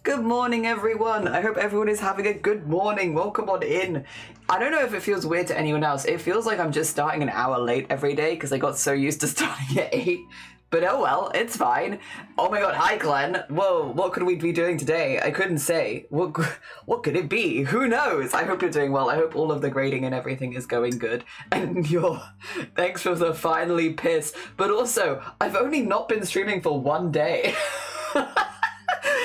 Good morning, everyone. I hope everyone is having a good morning. Welcome on in. I don't know if it feels weird to anyone else. It feels like I'm just starting an hour late every day because I got so used to starting at 8. But oh well, it's fine. Oh my god, hi Glenn. Whoa, what could we be doing today? I couldn't say. What could it be? Who knows? I hope you're doing well. I hope all of the grading and everything is going good. And thanks for the finally piss. But also, I've only not been streaming for 1 day.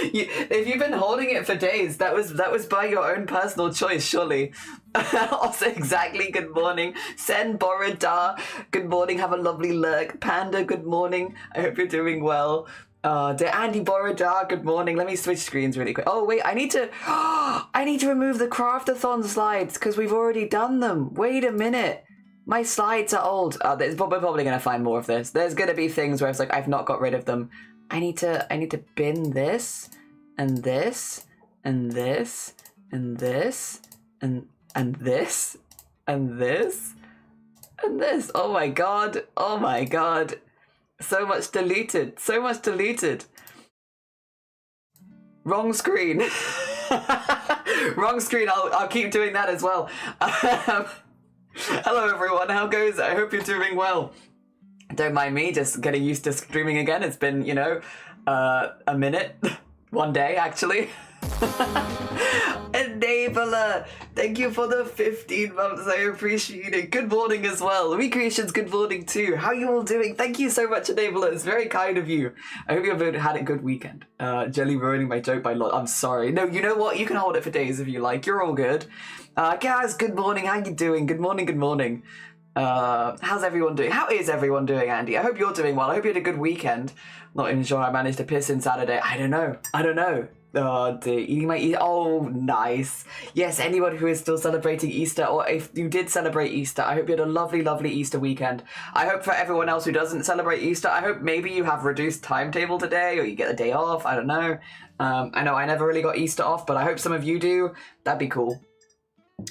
If you've been holding it for days, that was by your own personal choice, surely. Also, exactly, good morning. Sen Borada, good morning, have a lovely lurk. Panda, good morning, I hope you're doing well. Andy Borada, good morning. Let me switch screens really quick. Oh wait, I need to remove the craftathon slides because we've already done them. Wait a minute. My slides are old. We're probably going to find more of this. There's going to be things where it's like, I've not got rid of them. I need to bin this, and this, and this, and this, and this, and this, and this. Oh my god. Oh my god. So much deleted. So much deleted. Wrong screen. Wrong screen. I'll keep doing that as well. Hello everyone, how goes it? I hope you're doing well. Don't mind me, just getting used to streaming again. It's been, you know, a minute. 1 day, actually. Enabler, thank you for the 15 months. I appreciate it. Good morning as well. Recreations, good morning too. How are you all doing? Thank you so much, Enabler. It's very kind of you. I hope you've had a good weekend. Jelly ruining my joke by lot. I'm sorry. No, you know what? You can hold it for days if you like. You're all good. Guys, good morning. How you doing? Good morning, good morning. How's everyone doing? How is everyone doing, Andy? I hope you're doing well. I hope you had a good weekend. Not even sure I managed to piss in Saturday. I don't know. Oh, dear. Eating my Easter. Oh, nice. Yes, anyone who is still celebrating Easter, or if you did celebrate Easter, I hope you had a lovely, lovely Easter weekend. I hope for everyone else who doesn't celebrate Easter, I hope maybe you have reduced timetable today, or you get a day off. I don't know. I know I never really got Easter off, but I hope some of you do. That'd be cool.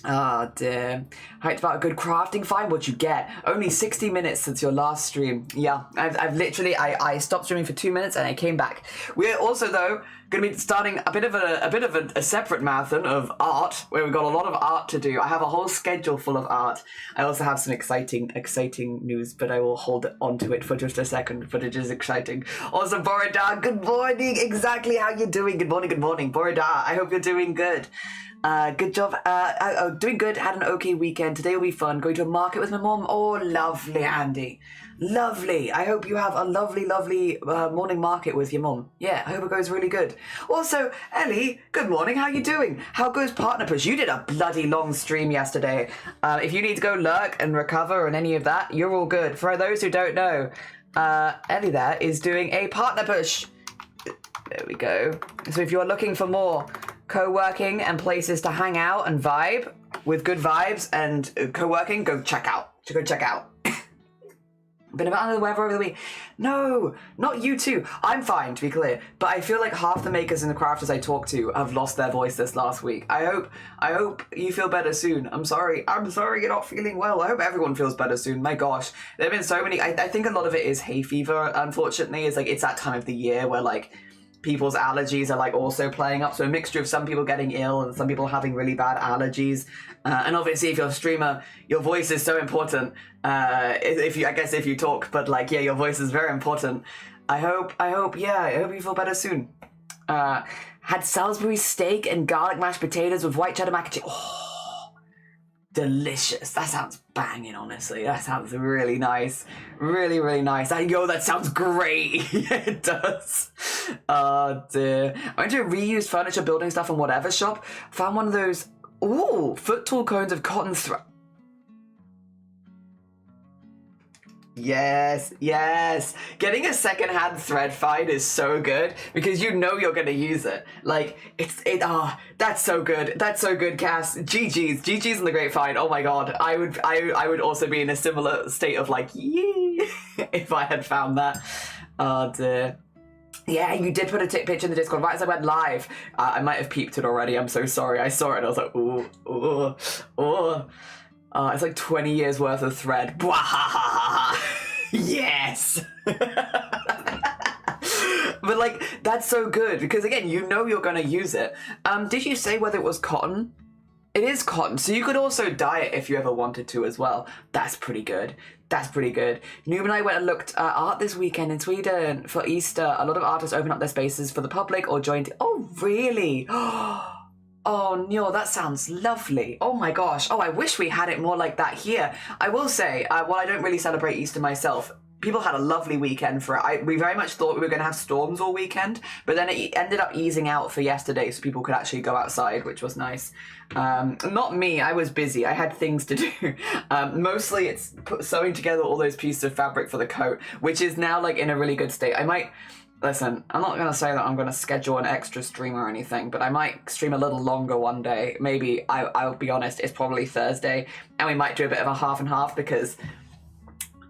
Ah, dear. Hyped about a good crafting find. What you get? Only 60 minutes since your last stream. Yeah, I've literally I stopped streaming for 2 minutes and I came back. We're also though going to be starting a bit of a separate marathon of art where we've got a lot of art to do. I have a whole schedule full of art. I also have some exciting news, but I will hold on to it for just a second. But it is exciting. Also, Borada, good morning. Exactly how you doing? Good morning, Borada. I hope you're doing good. Good job. Doing good. Had an okay weekend. Today will be fun. Going to a market with my mom. Oh, lovely, Andy. Lovely. I hope you have a lovely, lovely morning market with your mom. Yeah, I hope it goes really good. Also, Ellie, good morning. How you doing? How goes Partner Push? You did a bloody long stream yesterday. If you need to go lurk and recover and any of that, you're all good. For those who don't know, Ellie there is doing a Partner Push. There we go. So if you're looking for more co-working and places to hang out and vibe with good vibes and co-working, go check out. Been a bit under the weather over the week. No, not you two. I'm fine, to be clear. But I feel like half the makers and the crafters I talked to have lost their voice this last week. I hope you feel better soon. I'm sorry you're not feeling well. I hope everyone feels better soon. My gosh, there have been so many. I think a lot of it is hay fever, unfortunately. It's like it's that time of the year where like people's allergies are like also playing up. So a mixture of some people getting ill and some people having really bad allergies. And obviously if you're a streamer, your voice is so important. If you talk, but like, yeah, your voice is very important. I hope you feel better soon. Had Salisbury steak and garlic mashed potatoes with white cheddar mac and cheese. Oh, delicious. That sounds banging, honestly. That sounds really nice. Really, really nice. That sounds great. Yeah, it does. Oh, dear. I went to a reused furniture building stuff and whatever shop. Found one of those, foot tall cones of cotton thread. Yes. Getting a secondhand thread find is so good because you know you're gonna use it. Like that's so good. That's so good, Cass. GG's in the great find. Oh my god. I would also be in a similar state of like yee if I had found that. Oh dear. Yeah, you did put a picture in the Discord right as I went live. I might have peeped it already. I'm so sorry. I saw it and I was like, ooh. It's like 20 years worth of thread. Yes! But like, That's so good, because again, you know you're going to use it. Did you say whether it was cotton? It is cotton, so you could also dye it if you ever wanted to as well. That's pretty good. That's pretty good. Noob and I went and looked at art this weekend in Sweden for Easter. A lot of artists opened up their spaces for the public or joined... Oh, really? Oh, no, that sounds lovely. Oh my gosh. Oh, I wish we had it more like that here. I will say, while I don't really celebrate Easter myself, people had a lovely weekend for it. We very much thought we were going to have storms all weekend, but then it ended up easing out for yesterday so people could actually go outside, which was nice. Not me, I was busy. I had things to do. Mostly it's sewing together all those pieces of fabric for the coat, which is now like in a really good state. I might... Listen, I'm not going to say that I'm going to schedule an extra stream or anything, but I might stream a little longer one day. Maybe, I'll be honest, it's probably Thursday, and we might do a bit of a half and half, because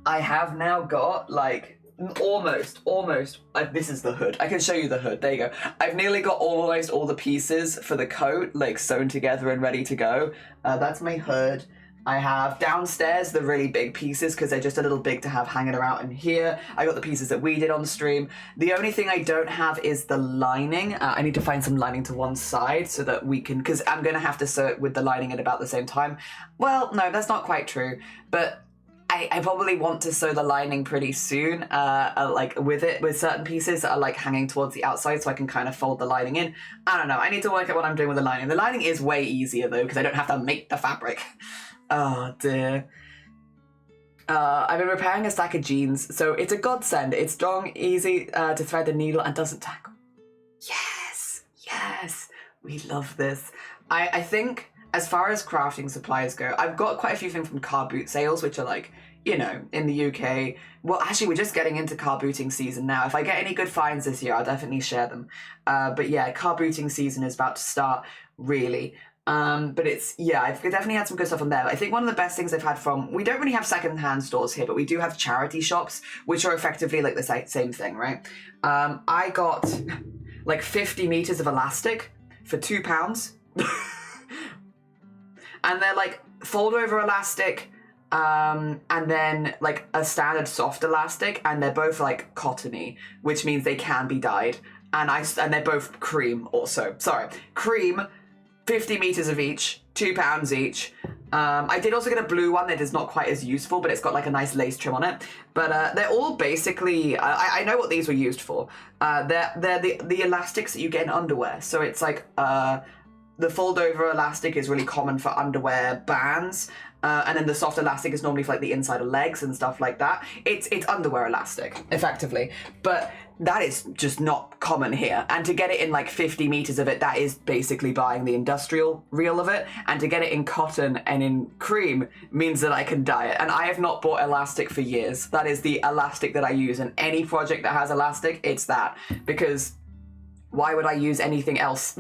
I have now got, like, almost, this is the hood. I can show you the hood, there you go. I've nearly got almost all the pieces for the coat, like, sewn together and ready to go. That's my hood. I have downstairs the really big pieces because they're just a little big to have hanging around in here. I got the pieces that we did on stream. The only thing I don't have is the lining. I need to find some lining to one side so that we can, because I'm going to have to sew it with the lining at about the same time. Well, no, that's not quite true, but I probably want to sew the lining pretty soon, like with certain pieces that are like hanging towards the outside so I can kind of fold the lining in. I don't know, I need to work out what I'm doing with the lining. The lining is way easier though because I don't have to make the fabric. Oh dear. I've been repairing a stack of jeans, so it's a godsend. It's strong, easy to thread the needle and doesn't tangle. Yes, we love this. I think as far as crafting supplies go, I've got quite a few things from car boot sales, which are like, you know, in the UK. Well, actually, we're just getting into car booting season now. If I get any good finds this year, I'll definitely share them. But yeah, car booting season is about to start, really. But it's, yeah, I've definitely had some good stuff on there. I think one of the best things I've had from, we don't really have second-hand stores here, but we do have charity shops, which are effectively like the same thing, right? I got like 50 meters of elastic for £2. And they're like fold over elastic, and then like a standard soft elastic, and they're both like cottony, which means they can be dyed. And they're both cream also. Sorry, cream, 50 meters of each, £2 each. I did also get a blue one that is not quite as useful, but it's got like a nice lace trim on it. But they're all basically, I know what these were used for. They're the elastics that you get in underwear. So it's like, the fold over elastic is really common for underwear bands. And then the soft elastic is normally for like the inside of legs and stuff like that. It's underwear elastic, effectively. But that is just not common here. And to get it in like 50 meters of it, that is basically buying the industrial reel of it. And to get it in cotton and in cream means that I can dye it. And I have not bought elastic for years. That is the elastic that I use in any project that has elastic. It's that. Because why would I use anything else?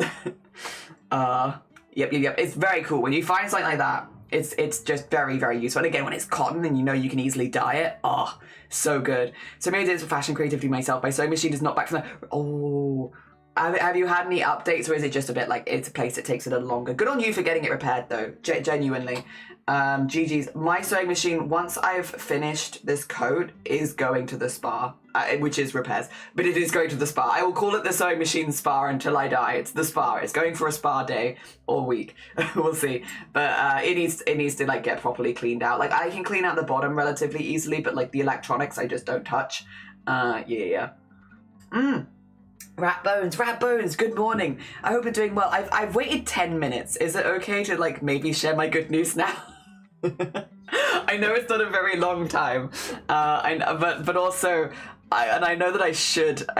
Yep. It's very cool. When you find something like that, it's just very, very useful. And again, when it's cotton and you know you can easily dye it, oh, so good. So maybe this for fashion creativity myself. My sewing machine is not back from the... Oh, have you had any updates, or is it just a bit like it's a place that takes a little longer? Good on you for getting it repaired though, genuinely. GG's. My sewing machine, once I've finished this coat, is going to the spa, which is repairs, but it is going to the spa. I will call it the sewing machine spa until I die. It's the spa. It's going for a spa day or week. We'll see. But it needs to like get properly cleaned out. Like I can clean out the bottom relatively easily, but like the electronics I just don't touch. Yeah. Rat Bones, good morning. I hope you're doing well. I've waited 10 minutes. Is it okay to like maybe share my good news now? I know it's not a very long time, but also, I know that I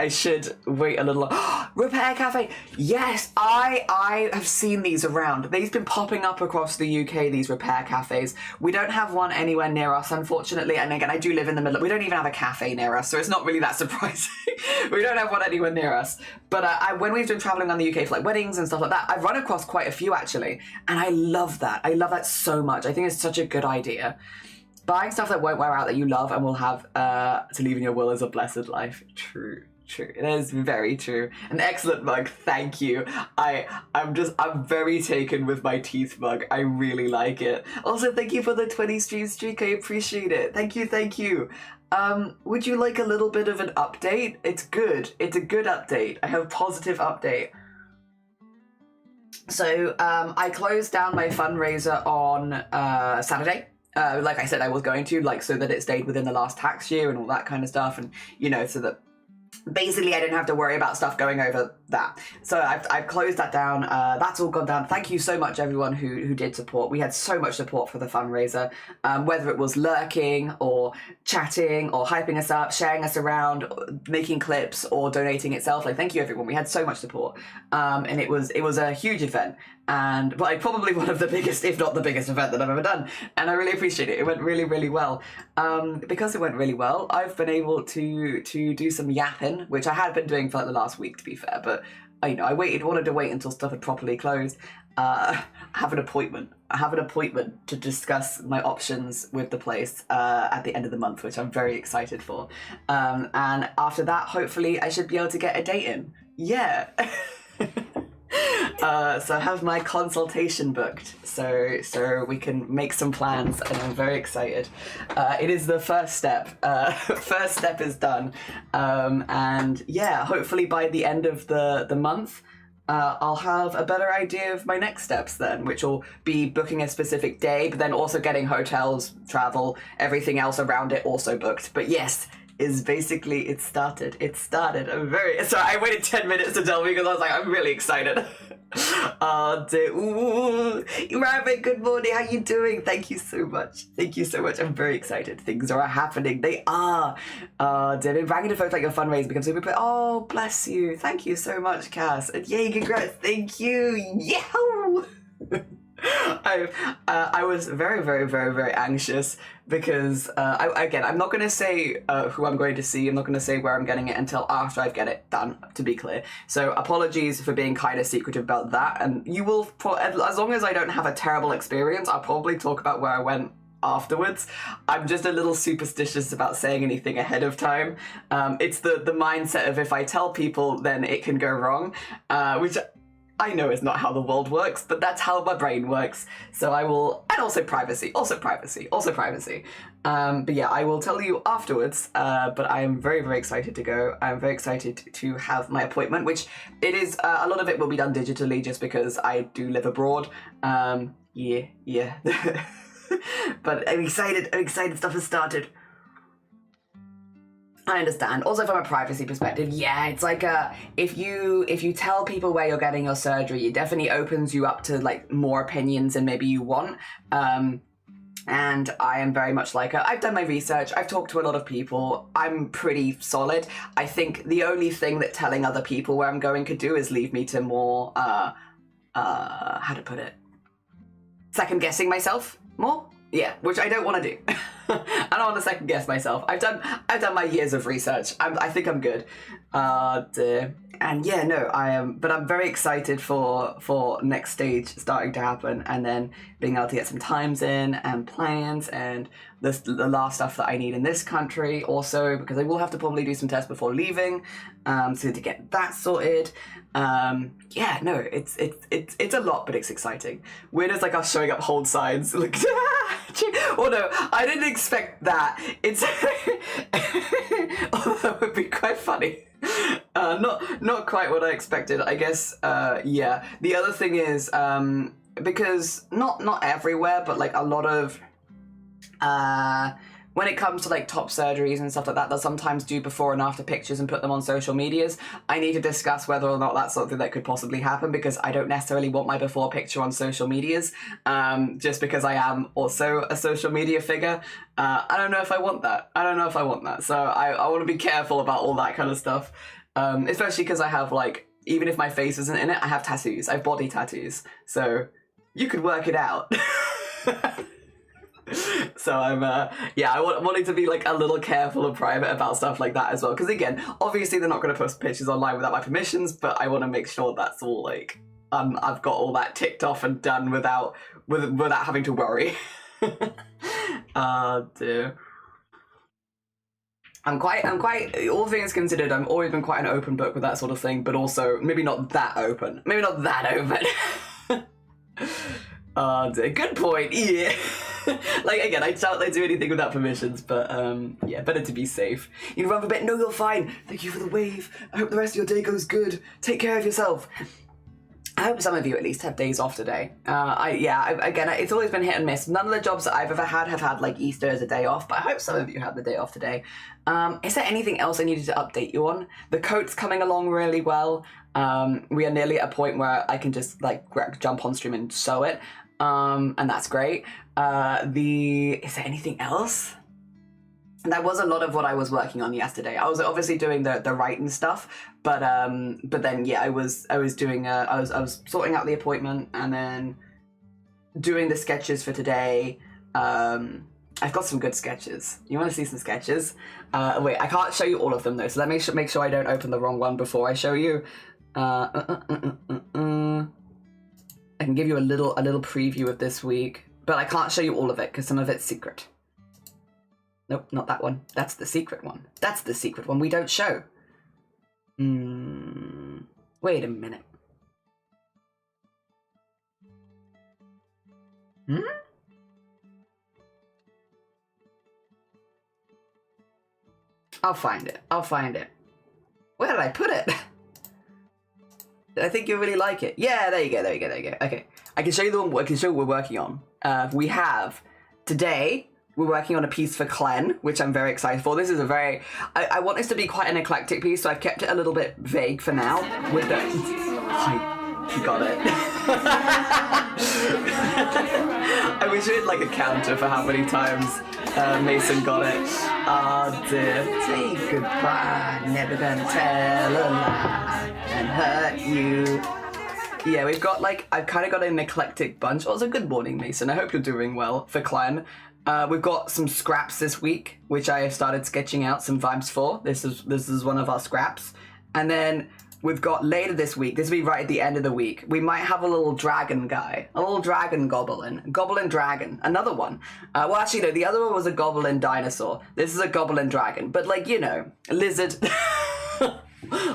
should wait a little. Repair Cafe, yes, I have seen these around. They've been popping up across the UK. These repair cafes. We don't have one anywhere near us, unfortunately. And again, I do live in the middle. We don't even have a cafe near us, so it's not really that surprising. We don't have one anywhere near us. But when we've been traveling around the UK for like weddings and stuff like that, I've run across quite a few actually, and I love that. I love that so much. I think it's such a good idea. Buying stuff that won't wear out that you love and will have to leave in your will is a blessed life. True. It is very true. An excellent mug, thank you. I'm very taken with my teeth mug. I really like it. Also, thank you for the 20 stream streak. I appreciate it. Thank you. Would you like a little bit of an update? It's good. It's a good update. I have a positive update. So I closed down my fundraiser on Saturday. Like I said, I was going to, like, so that it stayed within the last tax year and all that kind of stuff, and you know, so that basically I didn't have to worry about stuff going over that. So I've closed that down. That's all gone down. Thank you so much, everyone who did support. We had so much support for the fundraiser, whether it was lurking or chatting or hyping us up, sharing us around, making clips or donating itself. Like, thank you, everyone. We had so much support, and it was a huge event, and like probably one of the biggest, if not the biggest event that I've ever done. And I really appreciate it. It went really, really well. Because it went really well, I've been able to do some yapping, which I had been doing for like the last week, to be fair, but I wanted to wait until stuff had properly closed. I have an appointment to discuss my options with the place at the end of the month, which I'm very excited for. And after that, hopefully I should be able to get a date in. Yeah. So I have my consultation booked, so we can make some plans, and I'm very excited. It is the first step. First step is done, and yeah, hopefully by the end of the month, I'll have a better idea of my next steps then, which will be booking a specific day, but then also getting hotels, travel, everything else around it also booked. But yes, is basically it started. I'm very sorry. I waited 10 minutes to tell me because I was like, I'm really excited. Rabbit, good morning. How you doing? Thank you so much. I'm very excited. Things are happening. They are. David, bragging to folks like your fundraiser becomes super. Oh, bless you. Thank you so much, Cass. And yay, congrats. Thank you. Yahoo! I was very, very, very, very anxious because, I'm not going to say who I'm going to see. I'm not going to say where I'm getting it until after I get it done, to be clear. So apologies for being kind of secretive about that. And you will, as long as I don't have a terrible experience, I'll probably talk about where I went afterwards. I'm just a little superstitious about saying anything ahead of time. It's the mindset of if I tell people, then it can go wrong, which I know is not how the world works, but that's how my brain works. So I will, and also privacy. But yeah, I will tell you afterwards, but I am very, very excited to go. I'm very excited to have my appointment, which it is, a lot of it will be done digitally just because I do live abroad. Yeah. But I'm excited stuff has started. I understand. Also from a privacy perspective, yeah, it's like if you tell people where you're getting your surgery, it definitely opens you up to like more opinions than maybe you want. And I am very much like I've done my research, I've talked to a lot of people, I'm pretty solid. I think the only thing that telling other people where I'm going could do is leave me to more how to put it? Second guessing myself more? Yeah, which I don't want to do. I don't want to second guess myself. I've done my years of research. I think I'm good. And yeah, no, I am. But I'm very excited for next stage starting to happen, and then being able to get some times in and plans and the last stuff that I need in this country also, because I will have to probably do some tests before leaving, so to get that sorted. Yeah, no, it's a lot, but it's exciting. Weird as like us showing up hold signs, like, oh no, I didn't expect that. It's, although that would be quite funny. Not quite what I expected, I guess. Yeah, the other thing is, because not everywhere, but like a lot of, when it comes to like top surgeries and stuff like that, they'll sometimes do before and after pictures and put them on social medias. I need to discuss whether or not that's something that could possibly happen, because I don't necessarily want my before picture on social medias, just because I am also a social media figure. I don't know if I want that. So I want to be careful about all that kind of stuff, especially because I have like, even if my face isn't in it, I have tattoos. I have body tattoos. So you could work it out. So I'm, yeah, wanting to be like a little careful and private about stuff like that as well. Because again, obviously they're not going to post pictures online without my permissions, but I want to make sure that's all like, I've got all that ticked off and done without having to worry. Dear. I'm quite, all things considered, I've always been quite an open book with that sort of thing, but also maybe not that open. Dear. Good point, yeah. Like, again, I doubt they do anything without permissions, but yeah, better to be safe. You run for a bit. No, you're fine. Thank you for the wave. I hope the rest of your day goes good. Take care of yourself. I hope some of you at least have days off today. Again, it's always been hit and miss. None of the jobs that I've ever had have had like Easter as a day off, but I hope some of you have the day off today. Is there anything else I needed to update you on? The coat's coming along really well. We are nearly at a point where I can just like jump on stream and sew it, and that's great. Is there anything else? That was a lot of what I was working on yesterday. I was obviously doing the writing stuff, but then yeah, I was doing I was sorting out the appointment and then doing the sketches for today. I've got some good sketches. You want to see some sketches? Wait, I can't show you all of them though, so let me make sure I don't open the wrong one before I show you. I can give you a little preview of this week, but I can't show you all of it because some of it's secret. Nope, not that one. That's the secret one. That's the secret one we don't show. Wait a minute. I'll find it. I'll find it. Where did I put it? I think you'll really like it. Yeah, there you go, there you go, there you go. Okay, I can show you the one. I can show you what we're working on. We have today. We're working on a piece for KLEN, which I'm very excited for. This is a very, I want this to be quite an eclectic piece, so I've kept it a little bit vague for now. With the, he got it. I wish we had like a counter for how many times Mason got it. Oh dear. Say goodbye, never gonna tell a lie and hurt you. Yeah, we've got like, I've kind of got an eclectic bunch. Also, good morning, Mason. I hope you're doing well for KLEN. We've got some scraps this week, which I have started sketching out some vibes for. This is one of our scraps. And then we've got later this week, this will be right at the end of the week, we might have a little dragon guy, a little dragon goblin dragon, another one. Well, actually, no, the other one was a goblin dinosaur. This is a goblin dragon, but like, you know, lizard,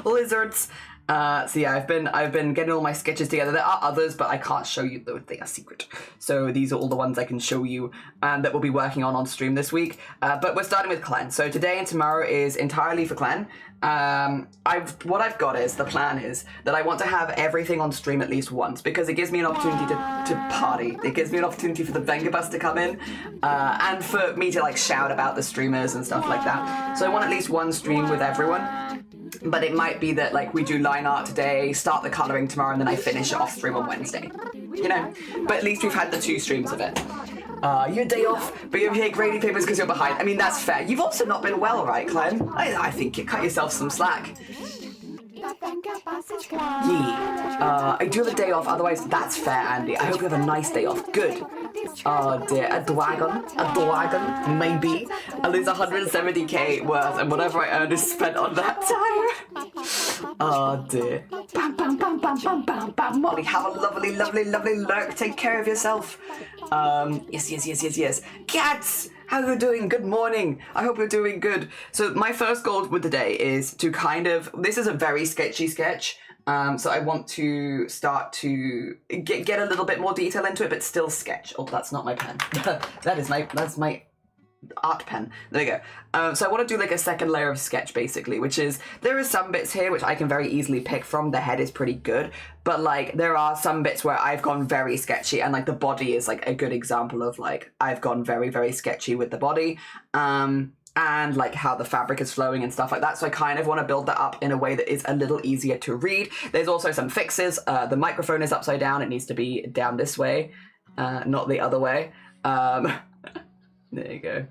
lizards. So yeah, I've been getting all my sketches together. There are others, but I can't show you though, they are secret. So these are all the ones I can show you that we'll be working on stream this week. But we're starting with KLEN. So today and tomorrow is entirely for KLEN. What I've got is, the plan is that I want to have everything on stream at least once because it gives me an opportunity to party. It gives me an opportunity for the Venga Bus to come in and for me to like shout about the streamers and stuff like that. So I want at least one stream with everyone. But it might be that like we do line art today, start the colouring tomorrow, and then I finish it off stream on Wednesday. You know? But at least we've had the 2 streams of it. Your day off, but you're here grading papers because you're behind. I mean, that's fair. You've also not been well, right, KLEN? I think you cut yourself some slack. Yeah. I do have a day off, otherwise that's fair, Andy. I hope you have a nice day off. Good. Oh dear, a dragon, maybe. At least 170k worth, and whatever I earned is spent on that time. Oh dear. Bam, bam, bam, bam, bam, bam, bam. Molly, have a lovely, lovely, lovely lurk. Take care of yourself. Yes. Cats! How are you doing? Good morning. I hope you're doing good. So my first goal with the day is to kind of, this is a very sketchy sketch. So I want to start to get a little bit more detail into it, but still sketch. Oh, that's not my pen. that's my art pen. There we go. So I want to do like a second layer of sketch basically, which is, there are some bits here which I can very easily pick from. The head is pretty good, but like there are some bits where I've gone very sketchy, and like the body is like a good example of like I've gone very, very sketchy with the body. And like how the fabric is flowing and stuff like that. So I kind of want to build that up in a way that is a little easier to read. There's also some fixes. The microphone is upside down. It needs to be down this way, not the other way. There you go.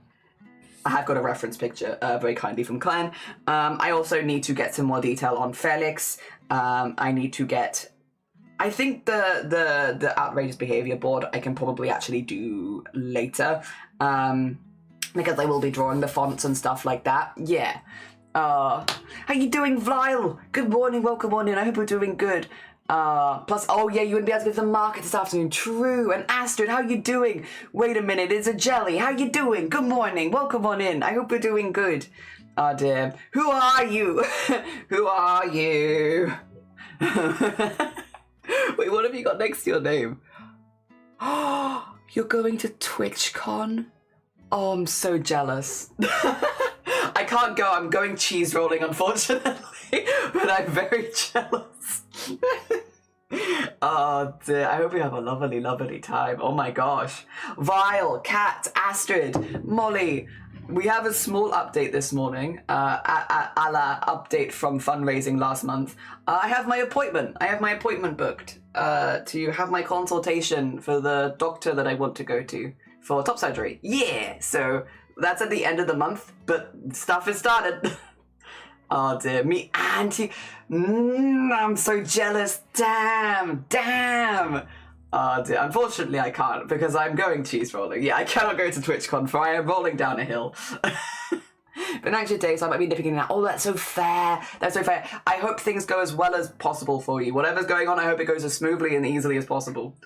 I have got a reference picture very kindly from KLEN. I also need to get some more detail on Felix. I need to get, I think the outrageous behavior board I can probably actually do later. Because I will be drawing the fonts and stuff like that. Yeah. How you doing, Vlyle? Good morning, welcome on in. I hope you're doing good. Plus, oh yeah, you wouldn't be able to go to the market this afternoon. True. And Astrid, how you doing? Wait a minute, it's a jelly. How you doing? Good morning, welcome on in. I hope you're doing good. Oh dear. Who are you? Who are you? Wait, what have you got next to your name? You're going to TwitchCon? Oh, I'm so jealous. I can't go, I'm going cheese rolling, unfortunately, but I'm very jealous. Oh dear, I hope you have a lovely, lovely time. Oh my gosh. Vile, Kat, Astrid, Molly. We have a small update this morning, a la update from fundraising last month. I have my appointment. I have my appointment booked to have my consultation for the doctor that I want to go to for top surgery. Yeah, so that's at the end of the month, but stuff has started. Oh dear, me auntie. I'm so jealous. Damn. Oh dear, unfortunately I can't because I'm going cheese rolling. Yeah, I cannot go to TwitchCon for I am rolling down a hill. But actually today, so I might be nipping in and out. Oh, that's so fair. That's so fair. I hope things go as well as possible for you. Whatever's going on, I hope it goes as smoothly and easily as possible.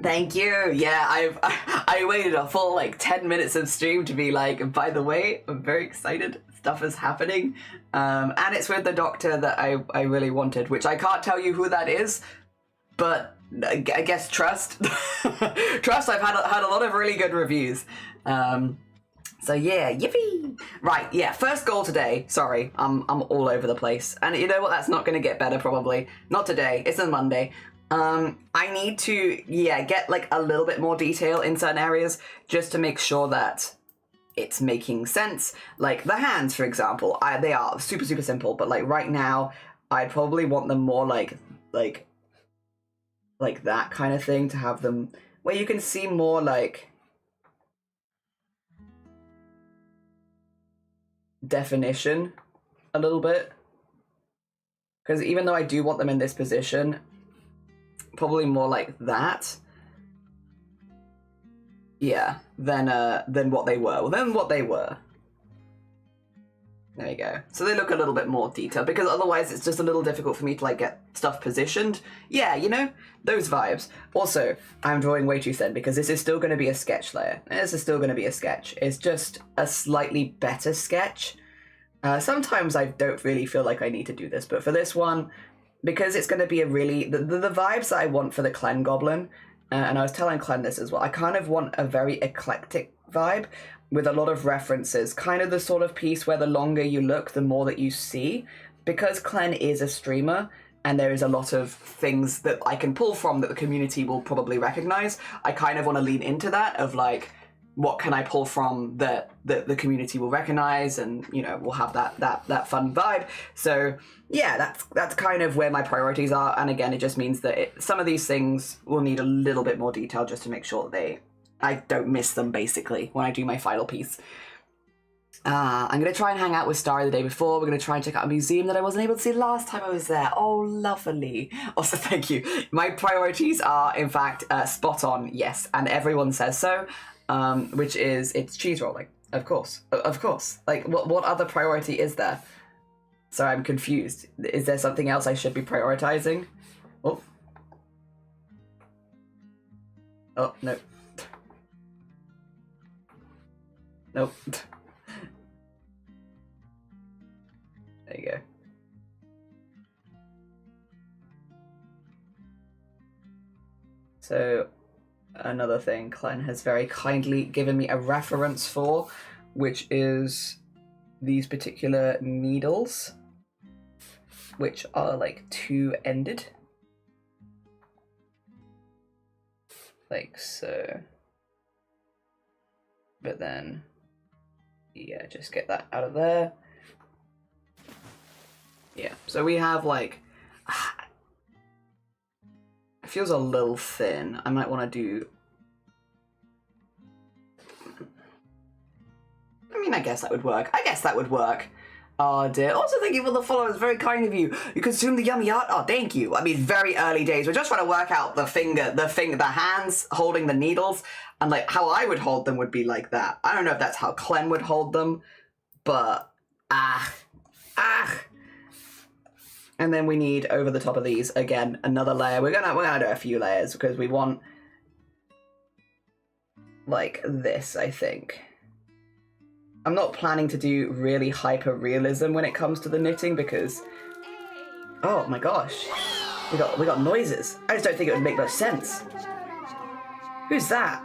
Thank you. Yeah, I waited a full like 10 minutes of stream to be like, by the way, I'm very excited. Stuff is happening. And it's with the doctor that I really wanted, which I can't tell you who that is, but I guess trust. Trust, I've had a lot of really good reviews. So yeah, yippee! Right, yeah, first goal today. Sorry, I'm all over the place. And you know what, that's not gonna get better probably. Not today, it's a Monday. I need to, get like a little bit more detail in certain areas just to make sure that it's making sense. Like the hands, for example, they are super, super simple, but like right now, I'd probably want them more like that kind of thing, to have them where you can see more like definition a little bit. Because even though I do want them in this position, probably more like that. Yeah, than what they were. There you go. So they look a little bit more detailed, because otherwise it's just a little difficult for me to like get stuff positioned. Yeah, you know, those vibes. Also, I'm drawing way too thin because this is still going to be a sketch layer. This is still going to be a sketch. It's just a slightly better sketch. Sometimes I don't really feel like I need to do this, but for this one, because it's going to be a really... The vibes that I want for the KLEN Goblin, and I was telling KLEN this as well, I kind of want a very eclectic vibe with a lot of references, kind of the sort of piece where the longer you look, the more that you see. Because KLEN is a streamer, and there is a lot of things that I can pull from that the community will probably recognize, I kind of want to lean into that, of like, what can I pull from that the community will recognize, and you know, we'll have that fun vibe. So yeah, that's kind of where my priorities are. And again, it just means that some of these things will need a little bit more detail just to make sure that I don't miss them basically when I do my final piece. I'm going to try and hang out with Starry the day before. We're going to try and check out a museum that I wasn't able to see last time I was there. Oh, lovely. Also, thank you. My priorities are, in fact, spot on, yes, and everyone says so. Which is, it's cheese rolling, of course. Like, what other priority is there? Sorry, I'm confused. Is there something else I should be prioritizing? Oh. Oh, no. Nope. There you go. So... another thing KLEN has very kindly given me a reference for, which is these particular needles, which are like two-ended, like so. But then, yeah, just get that out of there. Yeah, so we have like, it feels a little thin. I might want to do... I mean, I guess that would work. Oh dear. Also, thank you for the followers. Very kind of you. You consume the yummy art. Oh, thank you. I mean, very early days. We're just trying to work out the hands holding the needles, and like how I would hold them would be like that. I don't know if that's how KLEN would hold them, but And then we need, over the top of these, again, another layer. We're gonna do a few layers because we want like this, I think. I'm not planning to do really hyper realism when it comes to the knitting because, oh my gosh, we got noises. I just don't think it would make much sense. Who's that?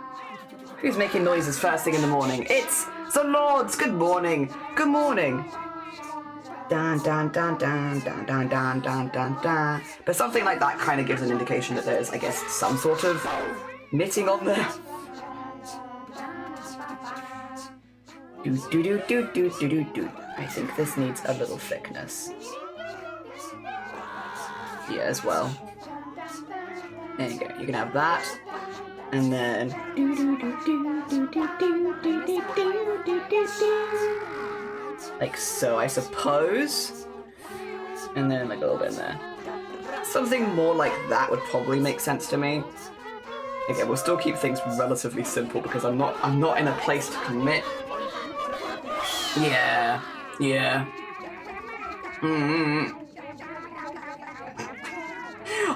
Who's making noises first thing in the morning? It's the Lords. Good morning. Good morning. Dun dun dun dun dun dun dun dun dun dun. But something like that kind of gives an indication that there's, I guess, some sort of knitting on there. Do do do do do do do do. I think this needs a little thickness. Yeah, as well. There you go. You can have that, and then like so, I suppose. And then like a little bit in there. Something more like that would probably make sense to me. Okay, we'll still keep things relatively simple because I'm not in a place to commit. Yeah, yeah.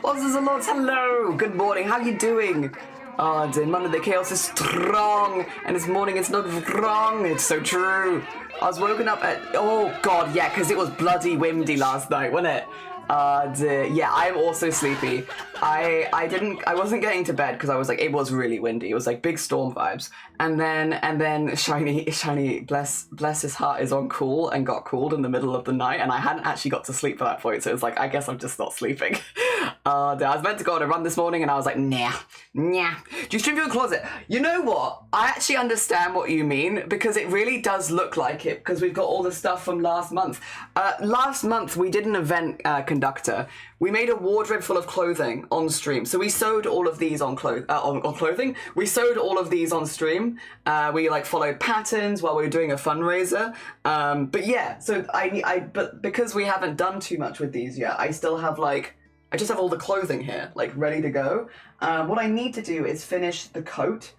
Officers and Lords, hello! Good morning, how you doing? Oh dear, Monday the chaos is strong, and this morning it's not wrong. It's so true. I was woken up at, oh god, yeah, because it was bloody windy last night, wasn't it? Dear. Yeah, I'm also sleepy. I wasn't getting to bed because I was like, it was really windy. It was like big storm vibes. And then Shiny, bless his heart, is on call and got called in the middle of the night, and I hadn't actually got to sleep by that point, so it's like, I guess I'm just not sleeping. I was meant to go on a run this morning, and I was like, nah. Do you stream your closet? You know what? I actually understand what you mean, because it really does look like it, because we've got all the stuff from last month. Last month, we did an event conductor. We made a wardrobe full of clothing on stream. So we sewed all of these on clothing. We sewed all of these on stream. We like followed patterns while we were doing a fundraiser. But yeah, so but because we haven't done too much with these yet, I still have like, I just have all the clothing here, like ready to go. What I need to do is finish the coat,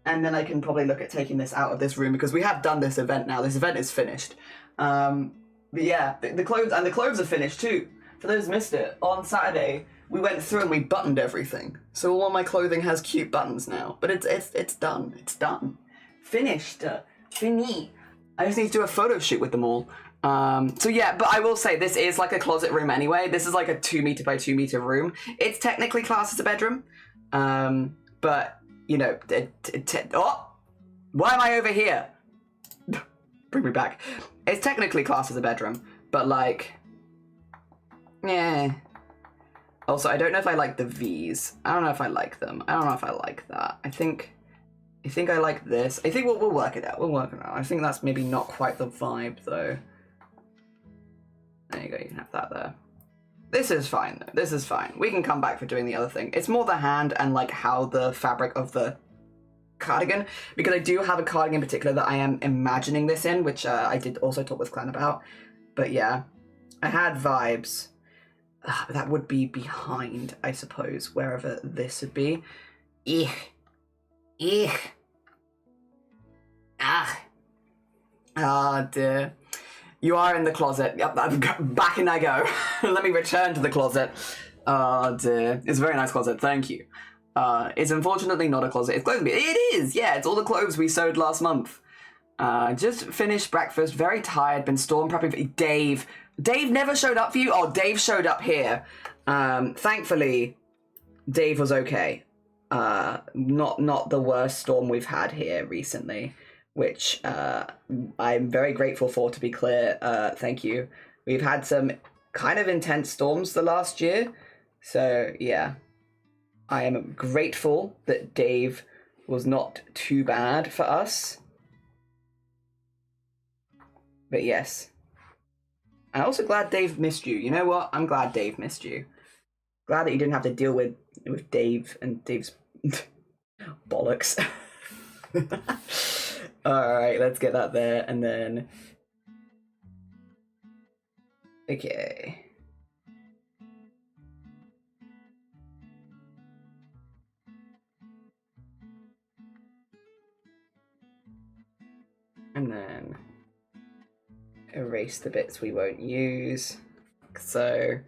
and then I can probably look at taking this out of this room because we have done this event now. This event is finished. But yeah, the clothes are finished too. For those who missed it, on Saturday we went through and we buttoned everything. So all my clothing has cute buttons now. But it's done. It's done. Finished. Fini. I just need to do a photo shoot with them all. So yeah, but I will say this is like a closet room anyway. This is like a 2 meter by 2 meter room. It's technically classed as a bedroom. But you know, oh, why am I over here? Bring me back. It's technically classed as a bedroom, but like, yeah. Also, I don't know if I like the V's. I don't know if I like them. I don't know if I like that. I think I like this. I think we'll work it out. We'll work it out. I think that's maybe not quite the vibe though. There you go. You can have that there. This is fine though. This is fine. We can come back for doing the other thing. It's more the hand and like how the fabric of the cardigan, because I do have a cardigan in particular that I am imagining this in, which I did also talk with KLEN about. But yeah, I had vibes. That would be behind, I suppose, wherever this would be. Eek. Ah, dear. You are in the closet. Yep, back in I go. Let me return to the closet. Oh dear. It's a very nice closet, thank you. It's unfortunately not a closet. It's clothes. It is, yeah, it's all the clothes we sewed last month. Just finished breakfast, very tired, been storm prepping for Dave. Dave never showed up for you? Oh, Dave showed up here. Thankfully, Dave was okay. Not the worst storm we've had here recently, which I'm very grateful for, to be clear. Thank you. We've had some kind of intense storms the last year. So, yeah. I am grateful that Dave was not too bad for us. But yes. I'm also glad Dave missed you. You know what? I'm glad Dave missed you. Glad that you didn't have to deal with Dave and Dave's bollocks. Alright, let's get that there, and then... Okay. And then... erase the bits we won't use. So...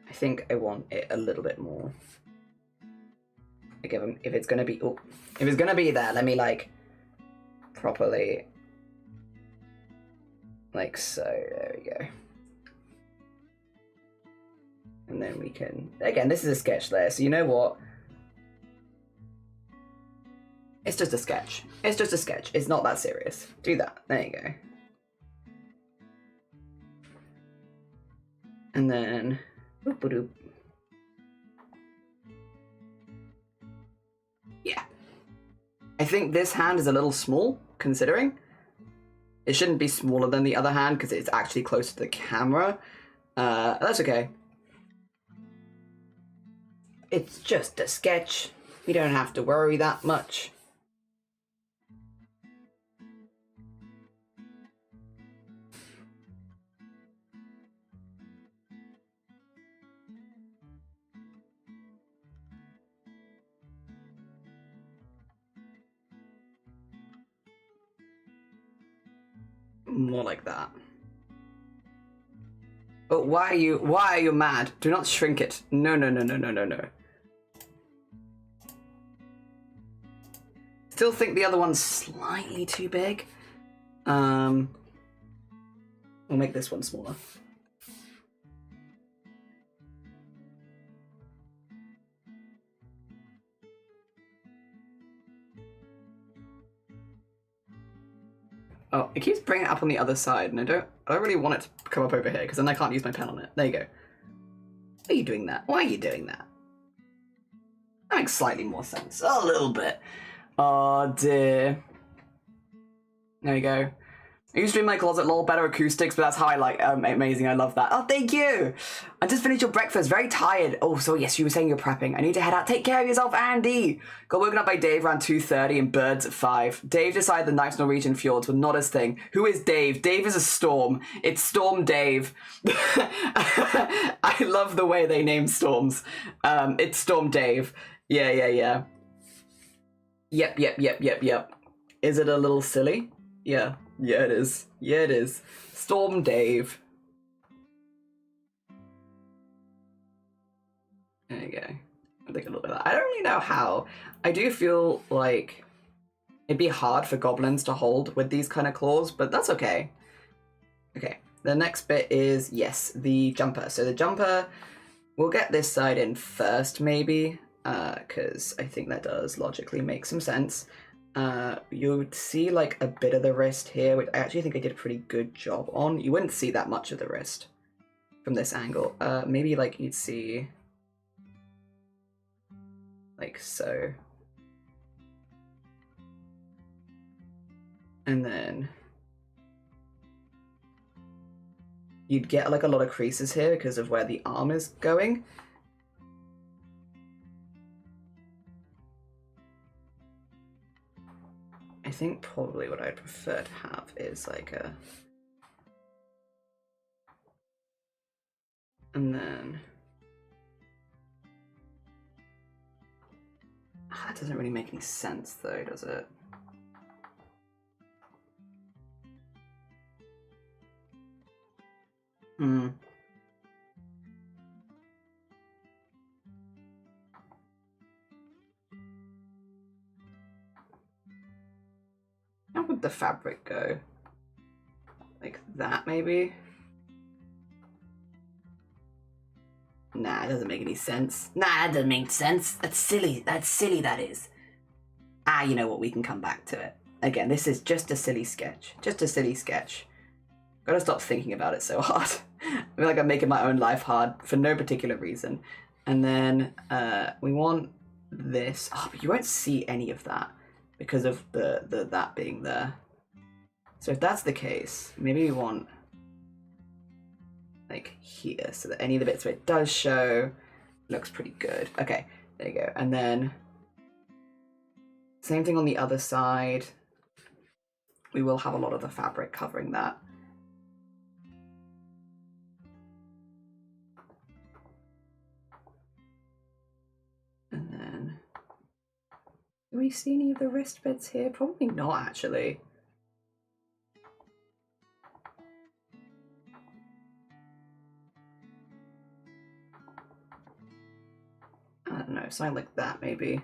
I think I want it a little bit more. Like if it's gonna be, if it's gonna be there, let me like properly, like so. There we go. And then we can, again, this is a sketch layer, so you know what? It's just a sketch. It's just a sketch. It's not that serious. Do that. There you go. And then, boop-a-doop. Yeah. I think this hand is a little small, considering. It shouldn't be smaller than the other hand because it's actually closer to the camera. That's okay. It's just a sketch. We don't have to worry that much. More like that. But why are you mad? Do not shrink it. No, no, no, no, no, no, no. Still think the other one's slightly too big. We'll make this one smaller. Oh, it keeps bringing it up on the other side, and I don't really want it to come up over here, because then I can't use my pen on it. There you go. Why are you doing that? Why are you doing that? That makes slightly more sense. A little bit. Oh dear. There you go. I used to do my closet lol, better acoustics, but that's how I like amazing. I love that. Oh, thank you. I just finished your breakfast. Very tired. Oh, so yes, you were saying you're prepping. I need to head out. Take care of yourself, Andy. Got woken up by Dave around 2:30 and birds at 5. Dave decided the nice Norwegian fjords were not his thing. Who is Dave? Dave is a storm. It's Storm Dave. I love the way they name storms. It's Storm Dave. Yeah, yeah, yeah. Yep. Is it a little silly? Yeah. Yeah, it is. Yeah, it is. Storm Dave. There you go. I think a little bit of that. I don't really know how. I do feel like it'd be hard for goblins to hold with these kind of claws, but that's okay. Okay, the next bit is, yes, the jumper. So the jumper, we'll get this side in first, maybe, because I think that does logically make some sense. You would see like a bit of the wrist here, which I actually think I did a pretty good job on. You wouldn't see that much of the wrist from this angle. Maybe like you'd see like so. And then you'd get like a lot of creases here because of where the arm is going. I think probably what I'd prefer to have is like a... And then... That doesn't really make any sense though, does it? How would the fabric go? Like that, maybe? Nah, it doesn't make any sense. Nah, that doesn't make sense. That's silly. That's silly, that is. Ah, you know what? We can come back to it. Again, this is just a silly sketch. Just a silly sketch. Gotta stop thinking about it so hard. I feel like I'm making my own life hard for no particular reason. And then we want this. Oh, but you won't see any of that because of the that being there. So if that's the case, maybe we want like here so that any of the bits where it does show looks pretty good. Okay, there you go. And then same thing on the other side. We will have a lot of the fabric covering that. And then, do we see any of the wrist bits here? Probably not, actually. I don't know, something like that, maybe.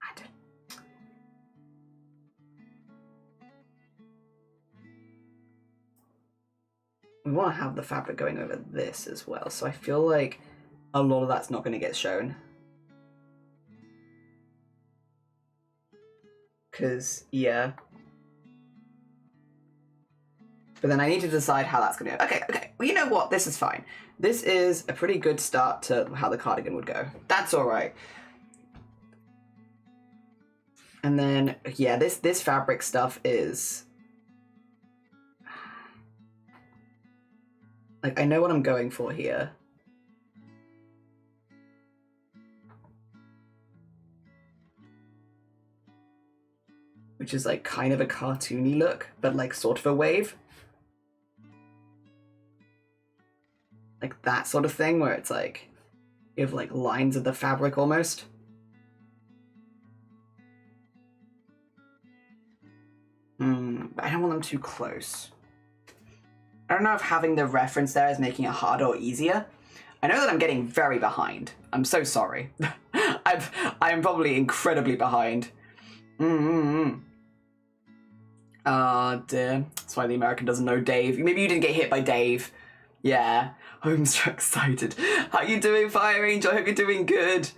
I don't... we want to have the fabric going over this as well. So I feel like a lot of that's not going to get shown. Because, yeah. But then I need to decide how that's going to go. Okay. Well, you know what? This is fine. This is a pretty good start to how the cardigan would go. That's all right. And then, yeah, this fabric stuff is... like, I know what I'm going for here. Which is, like, kind of a cartoony look, but, like, sort of a wave. Like, that sort of thing, where it's, like, you have, like, lines of the fabric, almost. But I don't want them too close. I don't know if having the reference there is making it harder or easier. I know that I'm getting very behind. I'm so sorry. I'm probably incredibly behind. Oh dear. That's why the American doesn't know Dave. Maybe you didn't get hit by Dave. Yeah. Homestruck sighted. How you doing, Fire Angel? I hope you're doing good.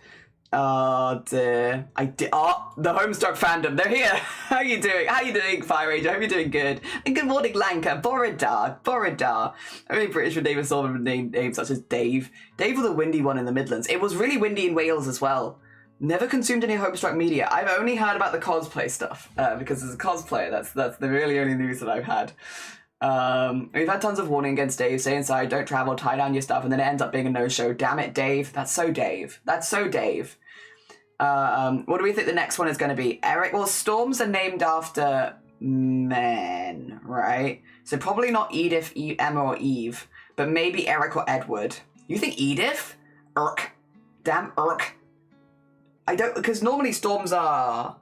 Oh dear. Oh, the Homestruck fandom. They're here. How you doing? How you doing, Fire Angel? I hope you're doing good. And good morning, Lanka. Borodar. I'm really British for names with names such as Dave. Dave was the windy one in the Midlands. It was really windy in Wales as well. Never consumed any Homestruck media. I've only heard about the cosplay stuff because as a cosplayer, that's the really only news that I've had. We've had tons of warning against Dave. Stay inside, don't travel, tie down your stuff, and then it ends up being a no-show. Damn it, Dave. That's so Dave. That's so Dave. What do we think the next one is going to be? Eric? Well, storms are named after men, right? So probably not Edith, Emma, or Eve, but maybe Eric or Edward. You think Edith? Irk. Damn Irk. I don't, because normally storms are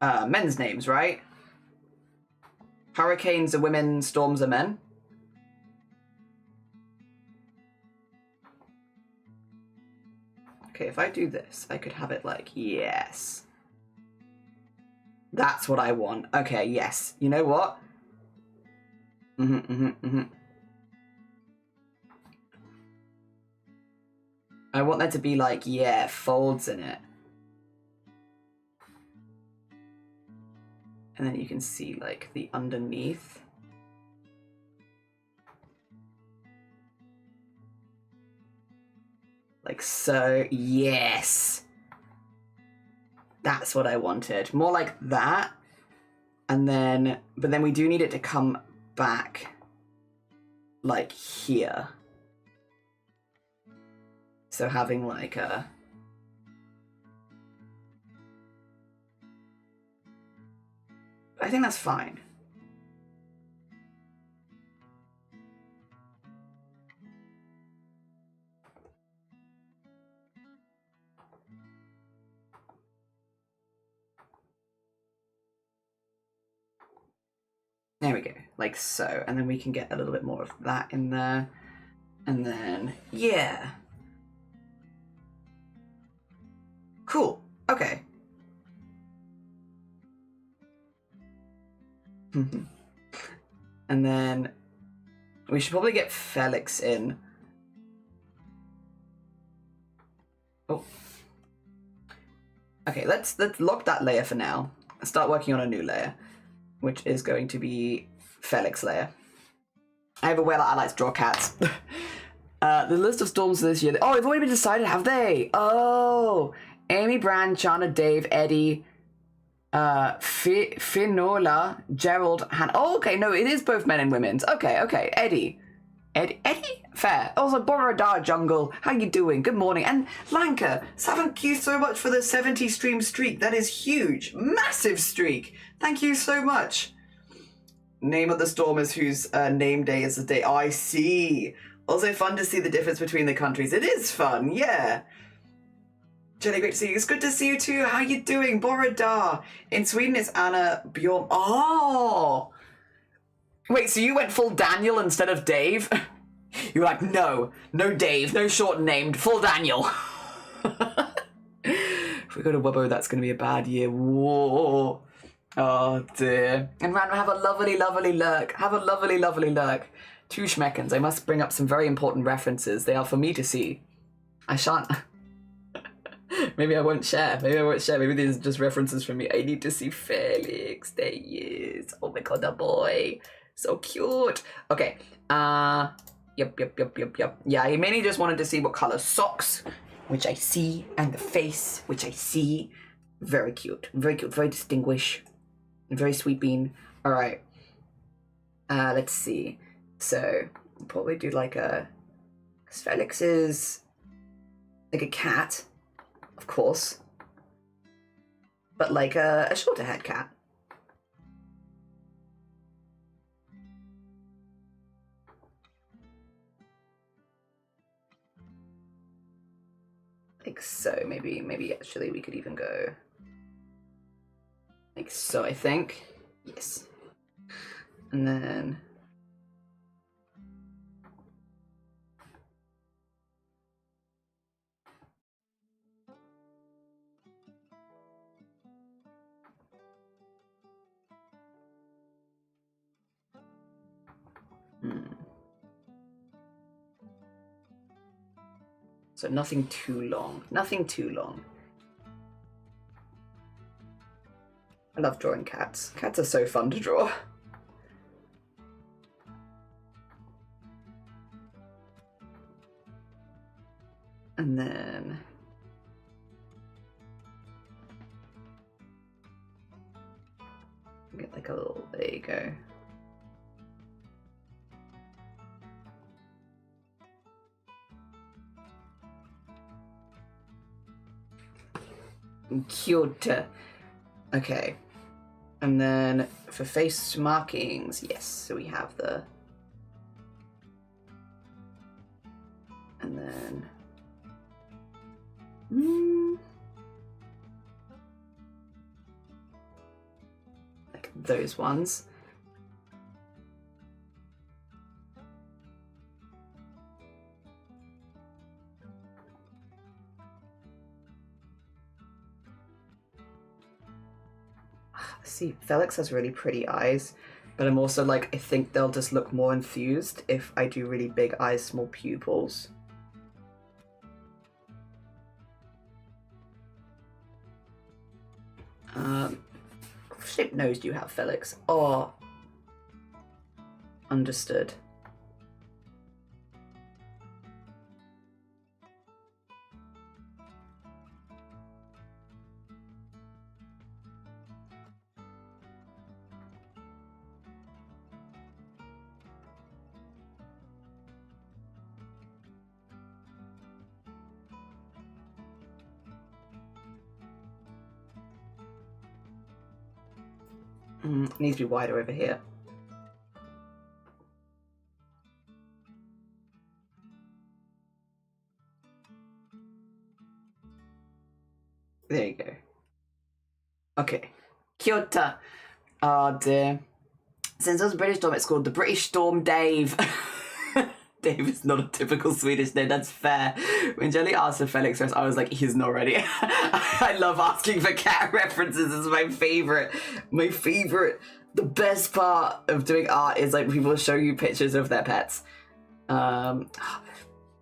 men's names, right? Hurricanes are women, storms are men. Okay, if I do this, I could have it like, yes. That's what I want. Okay, yes. You know what? I want there to be like, yeah, folds in it. And then you can see like the underneath. Like so, yes. That's what I wanted. More like that. And then, but then we do need it to come back like here. So having like a... I think that's fine. There we go, like so. And then we can get a little bit more of that in there. And then, yeah. Cool, okay. And then we should probably get Felix in. Oh. Okay, let's lock that layer for now. Start working on a new layer, which is going to be Felix layer. I have a way that I like to draw cats. The list of storms this year. Oh, they've already been decided, have they? Oh, Amy, Brand, Chana, Dave, Eddie, Finola, Gerald, Han. Oh, okay, no, it is both men and women's. Okay, Eddie, fair. Also, Borodar Jungle, how you doing? Good morning. And Lanka, thank you so much for the 70 stream streak. That is huge, massive streak. Thank you so much. Name of the storm is whose name day is the day. Oh, I see. Also fun to see the difference between the countries. It is fun, yeah. Jenny, great to see you. It's good to see you too. How you doing? Borodar. In Sweden, it's Anna Bjorn. Oh! Wait, so you went full Daniel instead of Dave? You were like, no Dave, no short named, full Daniel. If we go to Wubbo, that's going to be a bad year. Whoa. Oh dear. And Ran, have a lovely, lovely lurk. Have a lovely, lovely lurk. 2 schmeckens. I must bring up some very important references. They are for me to see. I shan't. Maybe I won't share. Maybe I won't share. Maybe these are just references from me. I need to see Felix. There he is. Oh my god, the boy. So cute. Okay. Yep. Yeah, I mainly just wanted to see what color socks, which I see, and the face, which I see. Very cute. Very cute. Very distinguished. Very sweet bean. All right. Let's see. So probably do like a. Felix is like a cat, of course, but like a shorter haired cat. Like so. Maybe actually we could even go like so. I think yes, and then. So nothing too long. Nothing too long. I love drawing cats. Cats are so fun to draw. And then get like a little, there you go. Cute. Okay. And then for face markings, yes, so we have the. And then. Like those ones. See, Felix has really pretty eyes, but I'm also like, I think they'll just look more enthused if I do really big eyes, small pupils. What shaped nose do you have, Felix? Oh, understood. It needs to be wider over here. There you go. Okay. Kyoto. Oh dear. Since I was British Storm, it's called the British Storm Dave. Dave is not a typical Swedish name, that's fair. When Jelly asked for Felix first, I was like, he's not ready. I love asking for cat references, it's my favorite. My favorite. The best part of doing art is like people show you pictures of their pets.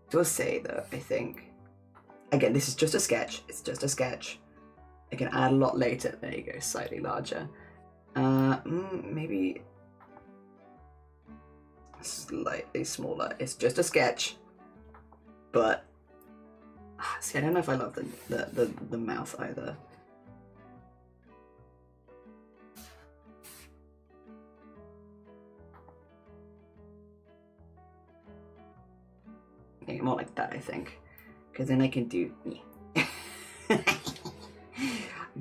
Just say though, I think. Again, this is just a sketch. It's just a sketch. I can add a lot later. There you go, slightly larger. Maybe slightly smaller. It's just a sketch, but see, I don't know if I love the mouth either. Okay, more like that, I think, because then I can do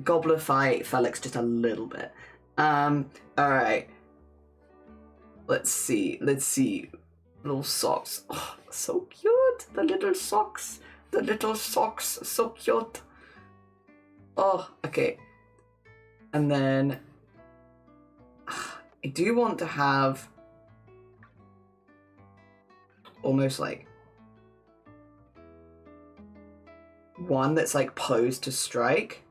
goblify Felix just a little bit. All right. Let's see. Little socks. Oh, so cute. The little socks. So cute. Oh, okay. And then I do want to have almost like one that's like posed to strike.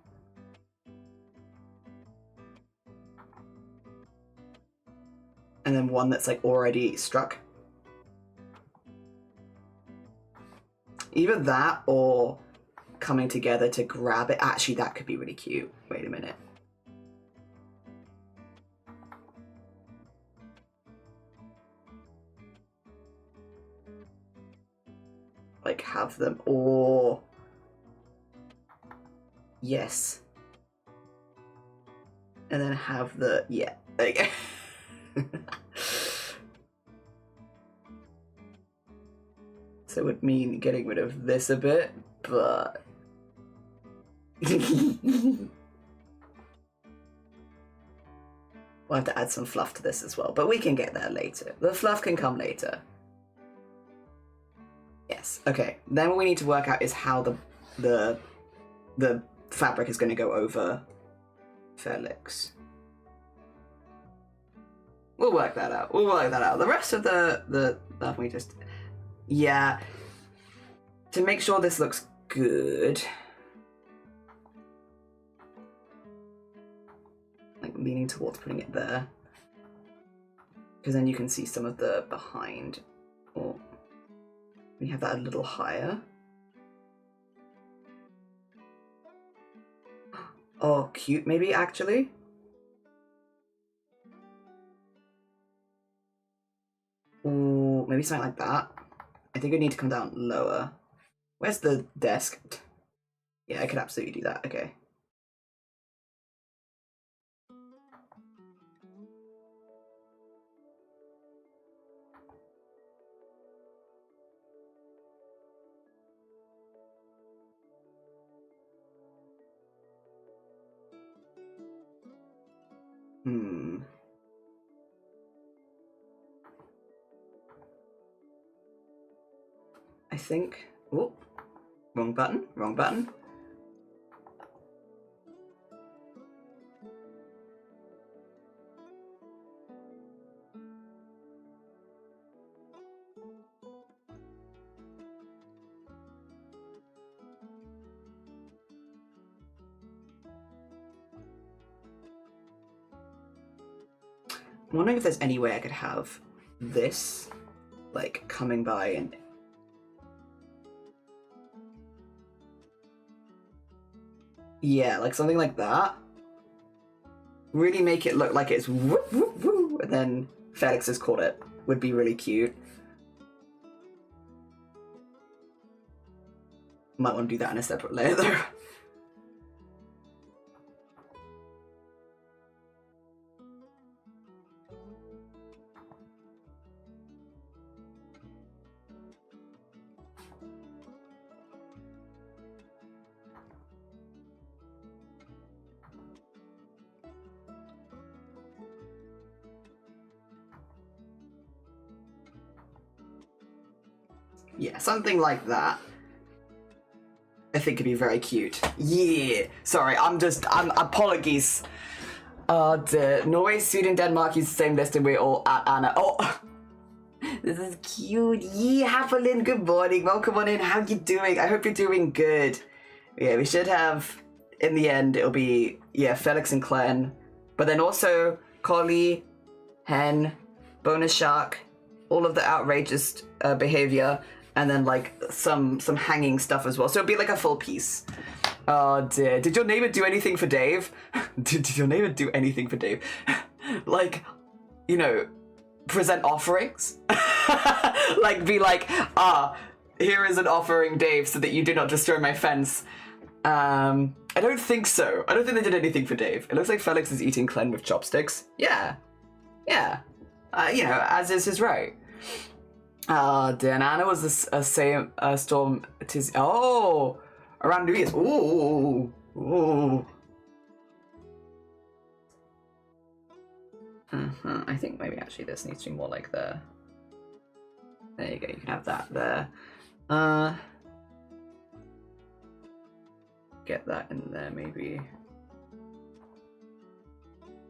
and then one that's like already struck. Either that or coming together to grab it. Actually, that could be really cute. Wait a minute. Like have them all. Yes. And then have the, yeah, there you go. So it would mean getting rid of this a bit, but... We'll have to add some fluff to this as well, but we can get there later. The fluff can come later. Yes, okay. Then what we need to work out is how the fabric is going to go over Felix. We'll work that out. We'll work that out. The rest of the stuff we just... Yeah. To make sure this looks good. Like leaning towards putting it there. Because then you can see some of the behind. Or we have that a little higher. Oh, cute maybe actually. Ooh, maybe something like that. I think I need to come down lower. Where's the desk? Yeah, I could absolutely do that. Okay. I think... Oh, wrong button, wrong button. I'm wondering if there's any way I could have this, like, coming by and... Yeah, like something like that. Really make it look like it's whoop, whoop, whoop, and then Felix has caught it. Would be really cute. Might want to do that in a separate layer though. Yeah, something like that. I think could be very cute. Yeah. Sorry, I'm apologies. Norway, Sweden, Denmark use the same list and we're all at Anna. Oh, this is cute. Yeah, Havelin, good morning. Welcome on in. How you doing? I hope you're doing good. Yeah, we should have, in the end, it'll be, yeah, Felix and KLEN. But then also Collie, Hen, Bonus Shark, all of the outrageous behavior. And then like some hanging stuff as well. So it'd be like a full piece. Oh dear. Did your neighbor do anything for Dave? Did your neighbor do anything for Dave? Like, you know, present offerings? Like be like, here is an offering, Dave, so that you do not destroy my fence. I don't think so. I don't think they did anything for Dave. It looks like Felix is eating KLEN with chopsticks. Yeah. Yeah. You know, as is his right. Dan Anna was a storm. It is around New Year's. Ooh. I think maybe actually this needs to be more like there. There you go. You can have that there. Get that in there maybe.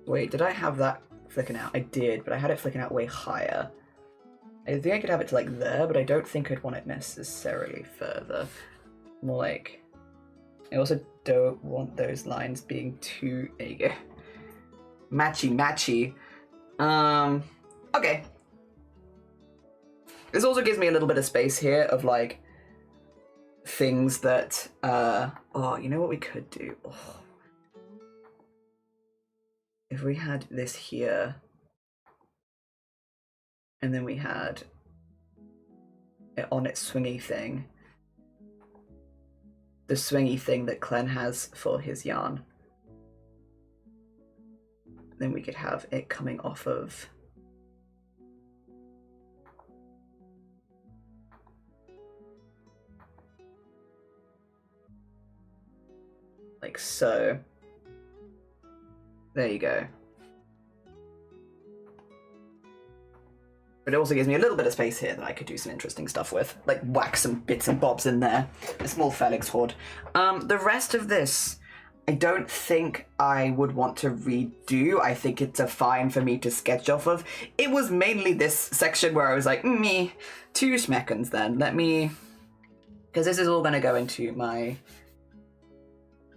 Wait, did I have that flicking out? I did, but I had it flicking out way higher. I think I could have it to like there, but I don't think I'd want it necessarily further. More like, I also don't want those lines being too, there you go, matchy. Okay. This also gives me a little bit of space here of like things that oh, you know what we could do? Oh. If we had this here and then we had it on its swingy thing, the swingy thing that KLEN has for his yarn, then we could have it coming off of like so. There you go. But it also gives me a little bit of space here that I could do some interesting stuff with, like whack some bits and bobs in there. A small Felix hoard. The rest of this, I don't think I would want to redo. I think it's a fine for me to sketch off of. It was mainly this section where I was like, me, 2 schmeckens then. Let me, because this is all going to go into my,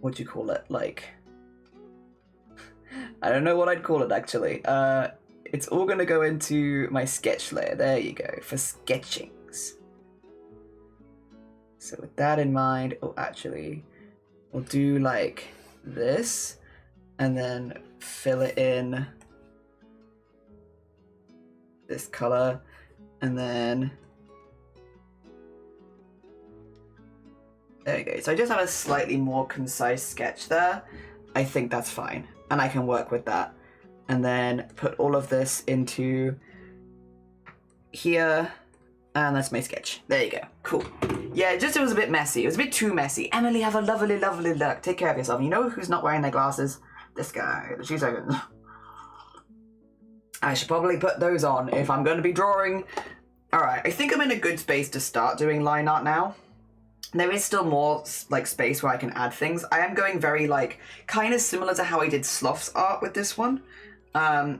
what do you call it? Like, I don't know what I'd call it actually. It's all going to go into my sketch layer. There you go, for sketchings. So with that in mind, oh, actually, we'll do like this, and then fill it in this color, and then there you go. So I just have a slightly more concise sketch there. I think that's fine, and I can work with that. And then put all of this into here, and that's my sketch. There you go, cool. Yeah, it was a bit messy. It was a bit too messy. Emily, have a lovely, lovely look. Take care of yourself. You know who's not wearing their glasses? This guy, the 2 seconds. I should probably put those on if I'm going to be drawing. All right, I think I'm in a good space to start doing line art now. There is still more like space where I can add things. I am going very like, kind of similar to how I did Sloth's art with this one.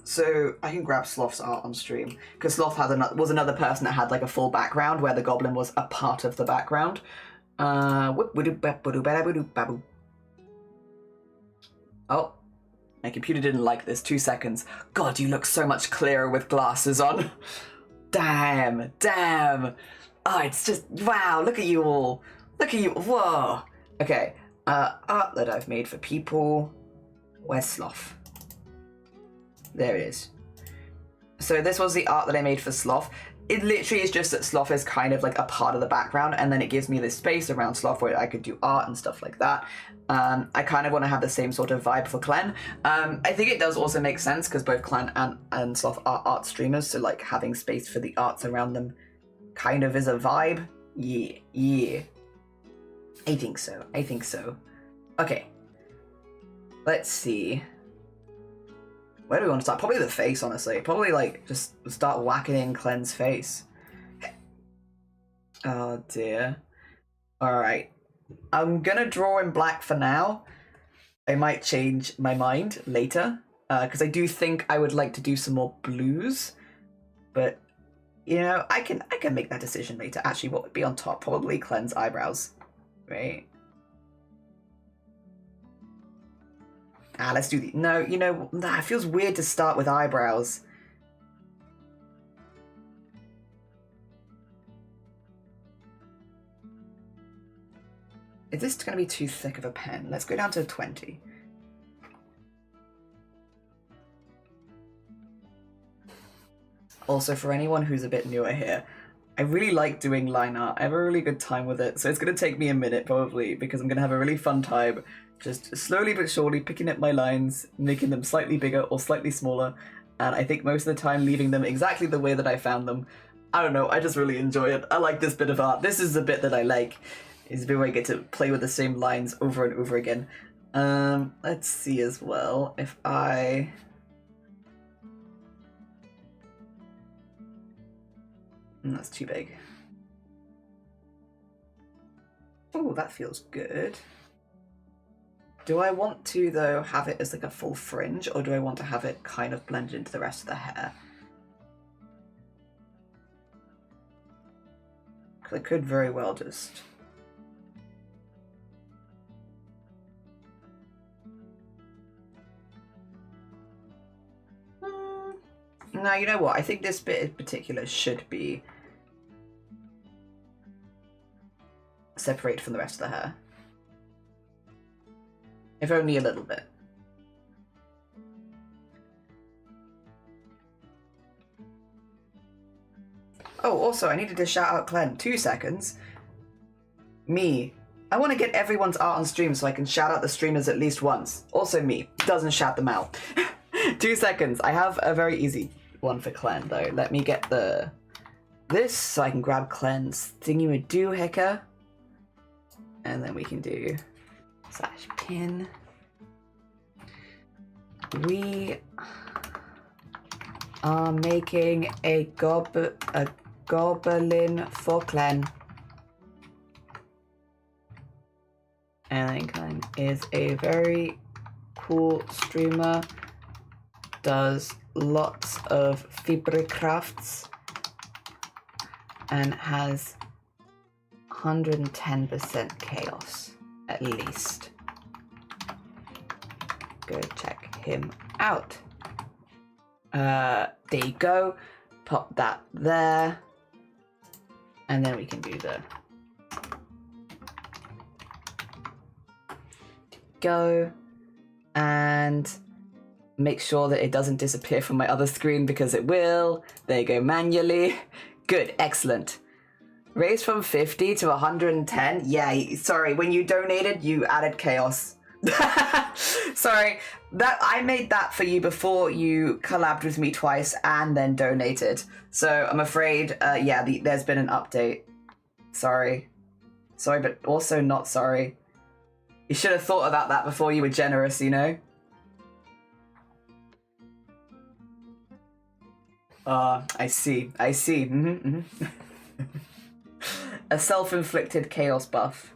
So I can grab Sloth's art on stream, because Sloth was another person that had like a full background where the goblin was a part of the background. Oh, my computer didn't like this. 2 seconds. God, you look so much clearer with glasses on. Damn. Oh, it's just, wow, look at you all. Look at you, whoa. Okay, art that I've made for people. Where's Sloth? There it is. So this was the art that I made for Sloth. It literally is just that Sloth is kind of like a part of the background, and then it gives me this space around Sloth where I could do art and stuff like that. I kind of want to have the same sort of vibe for KLEN. I think it does also make sense because both KLEN and Sloth are art streamers, so like having space for the arts around them kind of is a vibe. Yeah. I think so. Okay. Let's see. Where do we want to start? Probably the face, honestly. Probably, like, just start whacking in KLEN's face. Oh, dear. Alright. I'm gonna draw in black for now. I might change my mind later, because I do think I would like to do some more blues. But, you know, I can make that decision later. Actually, what would be on top? Probably KLEN's eyebrows. Right? Let's do the... No, you know, it feels weird to start with eyebrows. Is this going to be too thick of a pen? Let's go down to 20. Also, for anyone who's a bit newer here, I really like doing line art. I have a really good time with it, so it's going to take me a minute probably, because I'm going to have a really fun time just slowly but surely picking up my lines, making them slightly bigger or slightly smaller, and I think most of the time leaving them exactly the way that I found them. I don't know, I just really enjoy it. I like this bit of art. This is the bit that I like, is the bit where I get to play with the same lines over and over again. Let's see as well if I... That's too big. Oh, that feels good. Do I want to, though, have it as like a full fringe, or do I want to have it kind of blended into the rest of the hair? Because I could very well just... No, you know what? I think this bit in particular should be separated from the rest of the hair. If only a little bit. Oh, also, I needed to shout out KLEN. 2 seconds. Me. I want to get everyone's art on stream so I can shout out the streamers at least once. Also me. Doesn't shout them out. 2 seconds. I have a very easy one for KLEN, though. Let me get this so I can grab KLEN's thingy-ma-doohickey. And then we can do /pin. We are making a goblin for KLEN. And KLEN is a very cool streamer, does lots of fibre crafts, and has 110% chaos, at least. Go check him out. There you go. Pop that there. And then we can do the go and make sure that it doesn't disappear from my other screen because it will. There you go, manually. Good, excellent. Raised from 50 to 110. Yeah, sorry, when you donated, you added chaos. Sorry, that I made that for you before you collabed with me twice and then donated. So I'm afraid, yeah, there's been an update. Sorry. Sorry, but also not sorry. You should have thought about that before you were generous, you know? I see. I see. A self-inflicted chaos buff.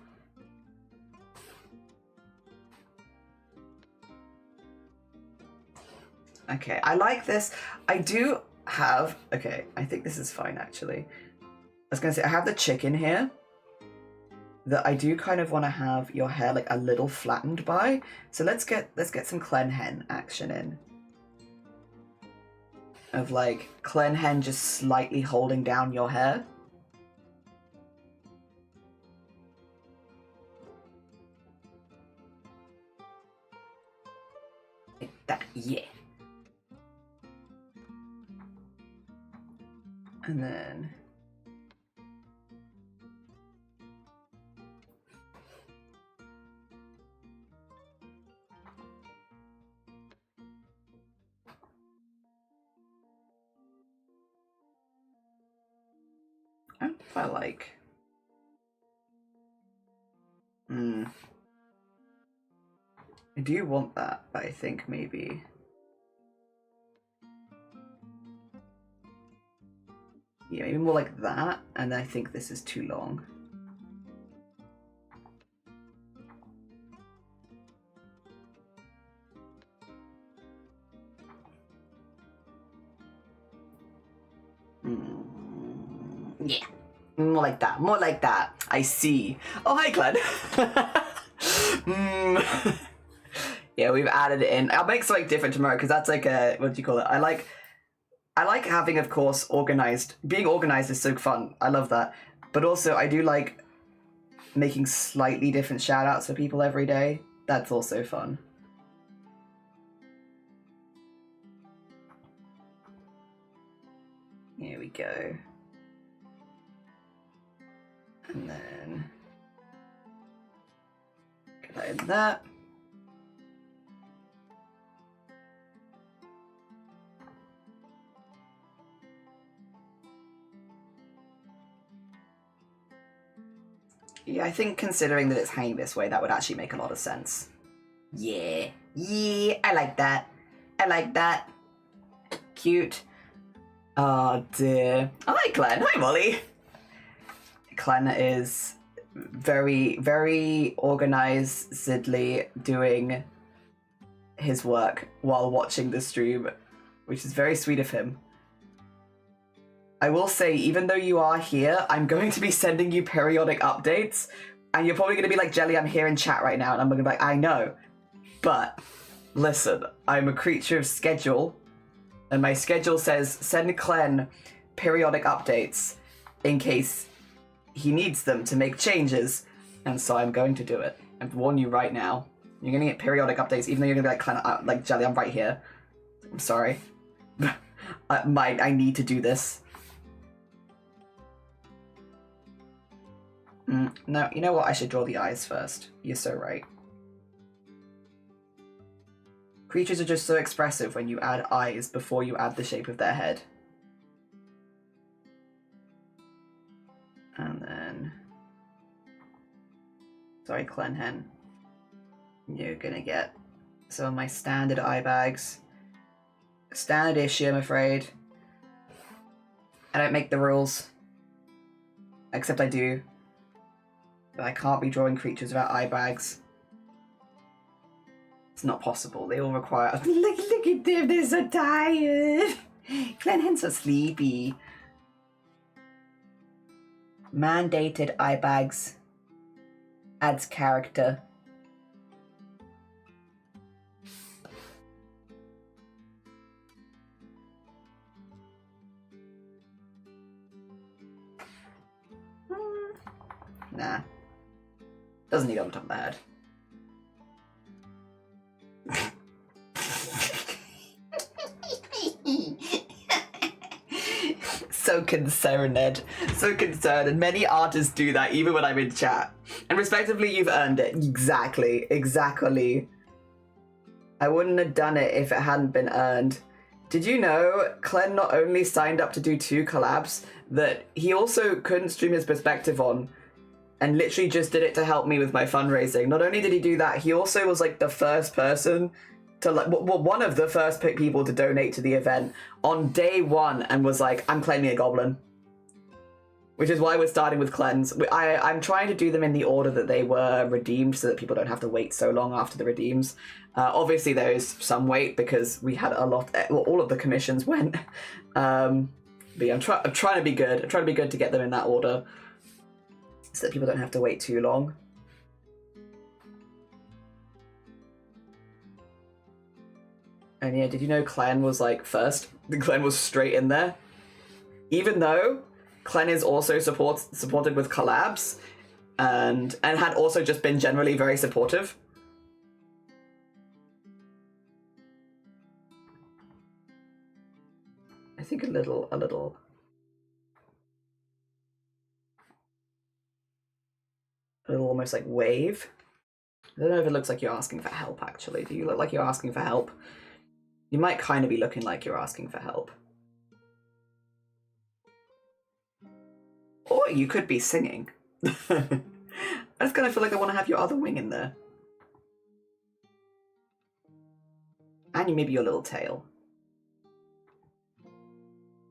Okay, I like this. I do have... Okay, I think this is fine, actually. I was going to say, I have the chicken here that I do kind of want to have your hair like a little flattened by. So let's get some KLEN hen action in. Of like KLEN hen just slightly holding down your hair. Like that, yeah. And then I don't know if I like I do want that, but I think maybe yeah, maybe more like that, and I think this is too long. Yeah, more like that, more like that. I see. Oh, hi, KLEN. Yeah, we've added it in. I'll make something different tomorrow because that's like a, what do you call it? I like having, of course, organized. Being organized is so fun. I love that. But also, I do like making slightly different shout outs for people every day. That's also fun. Here we go. And then get that in that. Yeah, I think considering that it's hanging this way, that would actually make a lot of sense. Yeah. Yeah, I like that. I like that. Cute. Oh dear. Hi, KLEN. Hi, Molly. KLEN is very, very organizedly doing his work while watching the stream, which is very sweet of him. I will say, even though you are here, I'm going to be sending you periodic updates, and you're probably going to be like, Jelly, I'm here in chat right now, and I'm going to be like, I know, but listen, I'm a creature of schedule, And my schedule says send Klen periodic updates in case he needs them to make changes. And so I'm going to do it. I warn you right now. You're going to get periodic updates, even though you're going to be like, Klen, like, Jelly, I'm right here. I'm sorry. I need to do this. No, you know what? I should draw the eyes first. You're so right. Creatures are just so expressive when you add eyes before you add the shape of their head. And then... Sorry, Klen Hen. You're gonna get some of my standard eye bags. Standard issue, I'm afraid. I don't make the rules. Except I do. But I can't be drawing creatures without eye bags. It's not possible. They all require... Look at them, they're so tired. Klen Hen's so sleepy. Mandated eye bags. Adds character. Nah. Doesn't need on top of the head. So concerned, Ed. So concerned. And many artists do that even when I'm in chat. And respectively, you've earned it. Exactly. Exactly. I wouldn't have done it if it hadn't been earned. Did you know Klen not only signed up to do 2 collabs, that he also couldn't stream his perspective on, and literally just did it to help me with my fundraising. Not only did he do that, he also was like the first person to, like, well, one of the first people to donate to the event on day 1 and was like, I'm claiming a goblin. Which is why we're starting with cleanse. I'm trying to do them in the order that they were redeemed so that people don't have to wait so long after the redeems. Obviously there is some wait because we had a lot, well, all of the commissions went. But yeah, I'm trying to be good. I'm trying to be good to get them in that order so that people don't have to wait too long. And yeah, did you know Klen was like first? Klen was straight in there. Even though Klen is also supported with collabs and had also just been generally very supportive. I think a little almost like wave. I don't know if it looks like you're asking for help actually. Do you look like you're asking for help? You might kind of be looking like you're asking for help. Or you could be singing. I just kind of feel like I want to have your other wing in there. And maybe your little tail.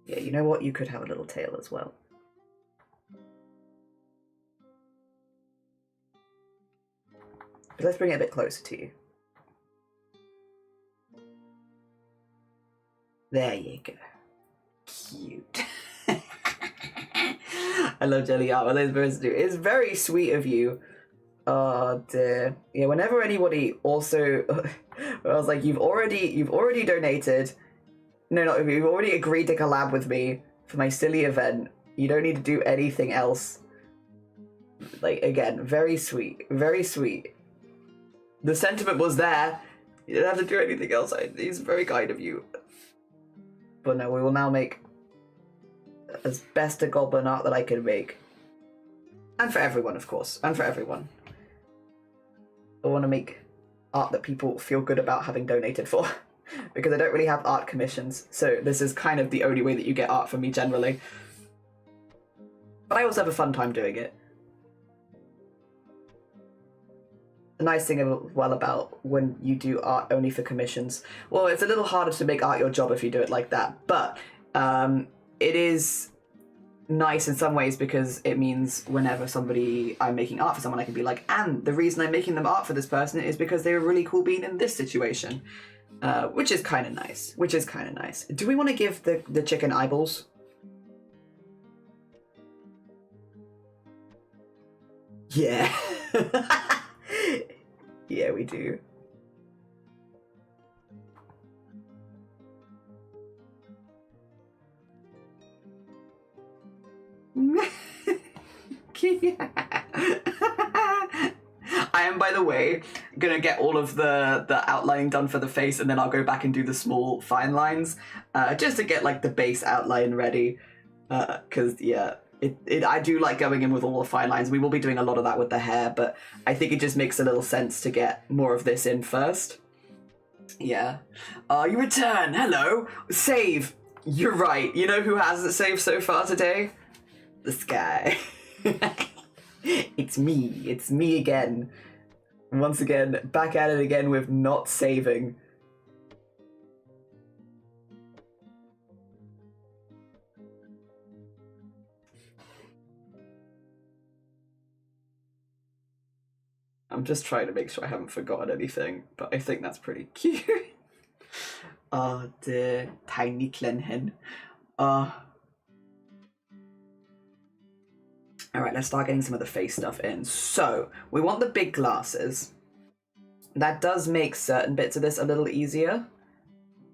Yeah, you know what? You could have a little tail as well. But let's bring it a bit closer to you. There you go. Cute. I love jelly art. What those birds do. It's very sweet of you. Oh dear. Yeah, whenever anybody also I was like, you've already donated. No, you've already agreed to collab with me for my silly event. You don't need to do anything else. Like, again, very sweet. Very sweet. The sentiment was there. You didn't have to do anything else. It's very kind of you. But no, we will now make as best a goblin art that I can make. And for everyone, of course. And for everyone. I want to make art that people feel good about having donated for. Because I don't really have art commissions. So this is kind of the only way that you get art from me generally. But I also have a fun time doing it. The nice thing about when you do art only for commissions, well, it's a little harder to make art your job if you do it like that, but it is nice in some ways because it means whenever I'm making art for someone, I can be like, and the reason I'm making them art for this person is because they were really cool being in this situation, which is kind of nice. Do we want to give the chicken eyeballs? Yeah. Yeah, we do. I am, by the way, gonna get all of the outlining done for the face, and then I'll go back and do the small fine lines, just to get like the base outline ready. Because yeah, I do like going in with all the fine lines. We will be doing a lot of that with the hair, but I think it just makes a little sense to get more of this in first. Yeah. You return. Hello. Save. You're right. You know who hasn't saved so far today? The sky. It's me. It's me again. Once again, back at it again with not saving. I'm just trying to make sure I haven't forgotten anything, but I think that's pretty cute. Oh, the tiny KLEN hen. Alright, let's start getting some of the face stuff in. So, we want the big glasses. That does make certain bits of this a little easier,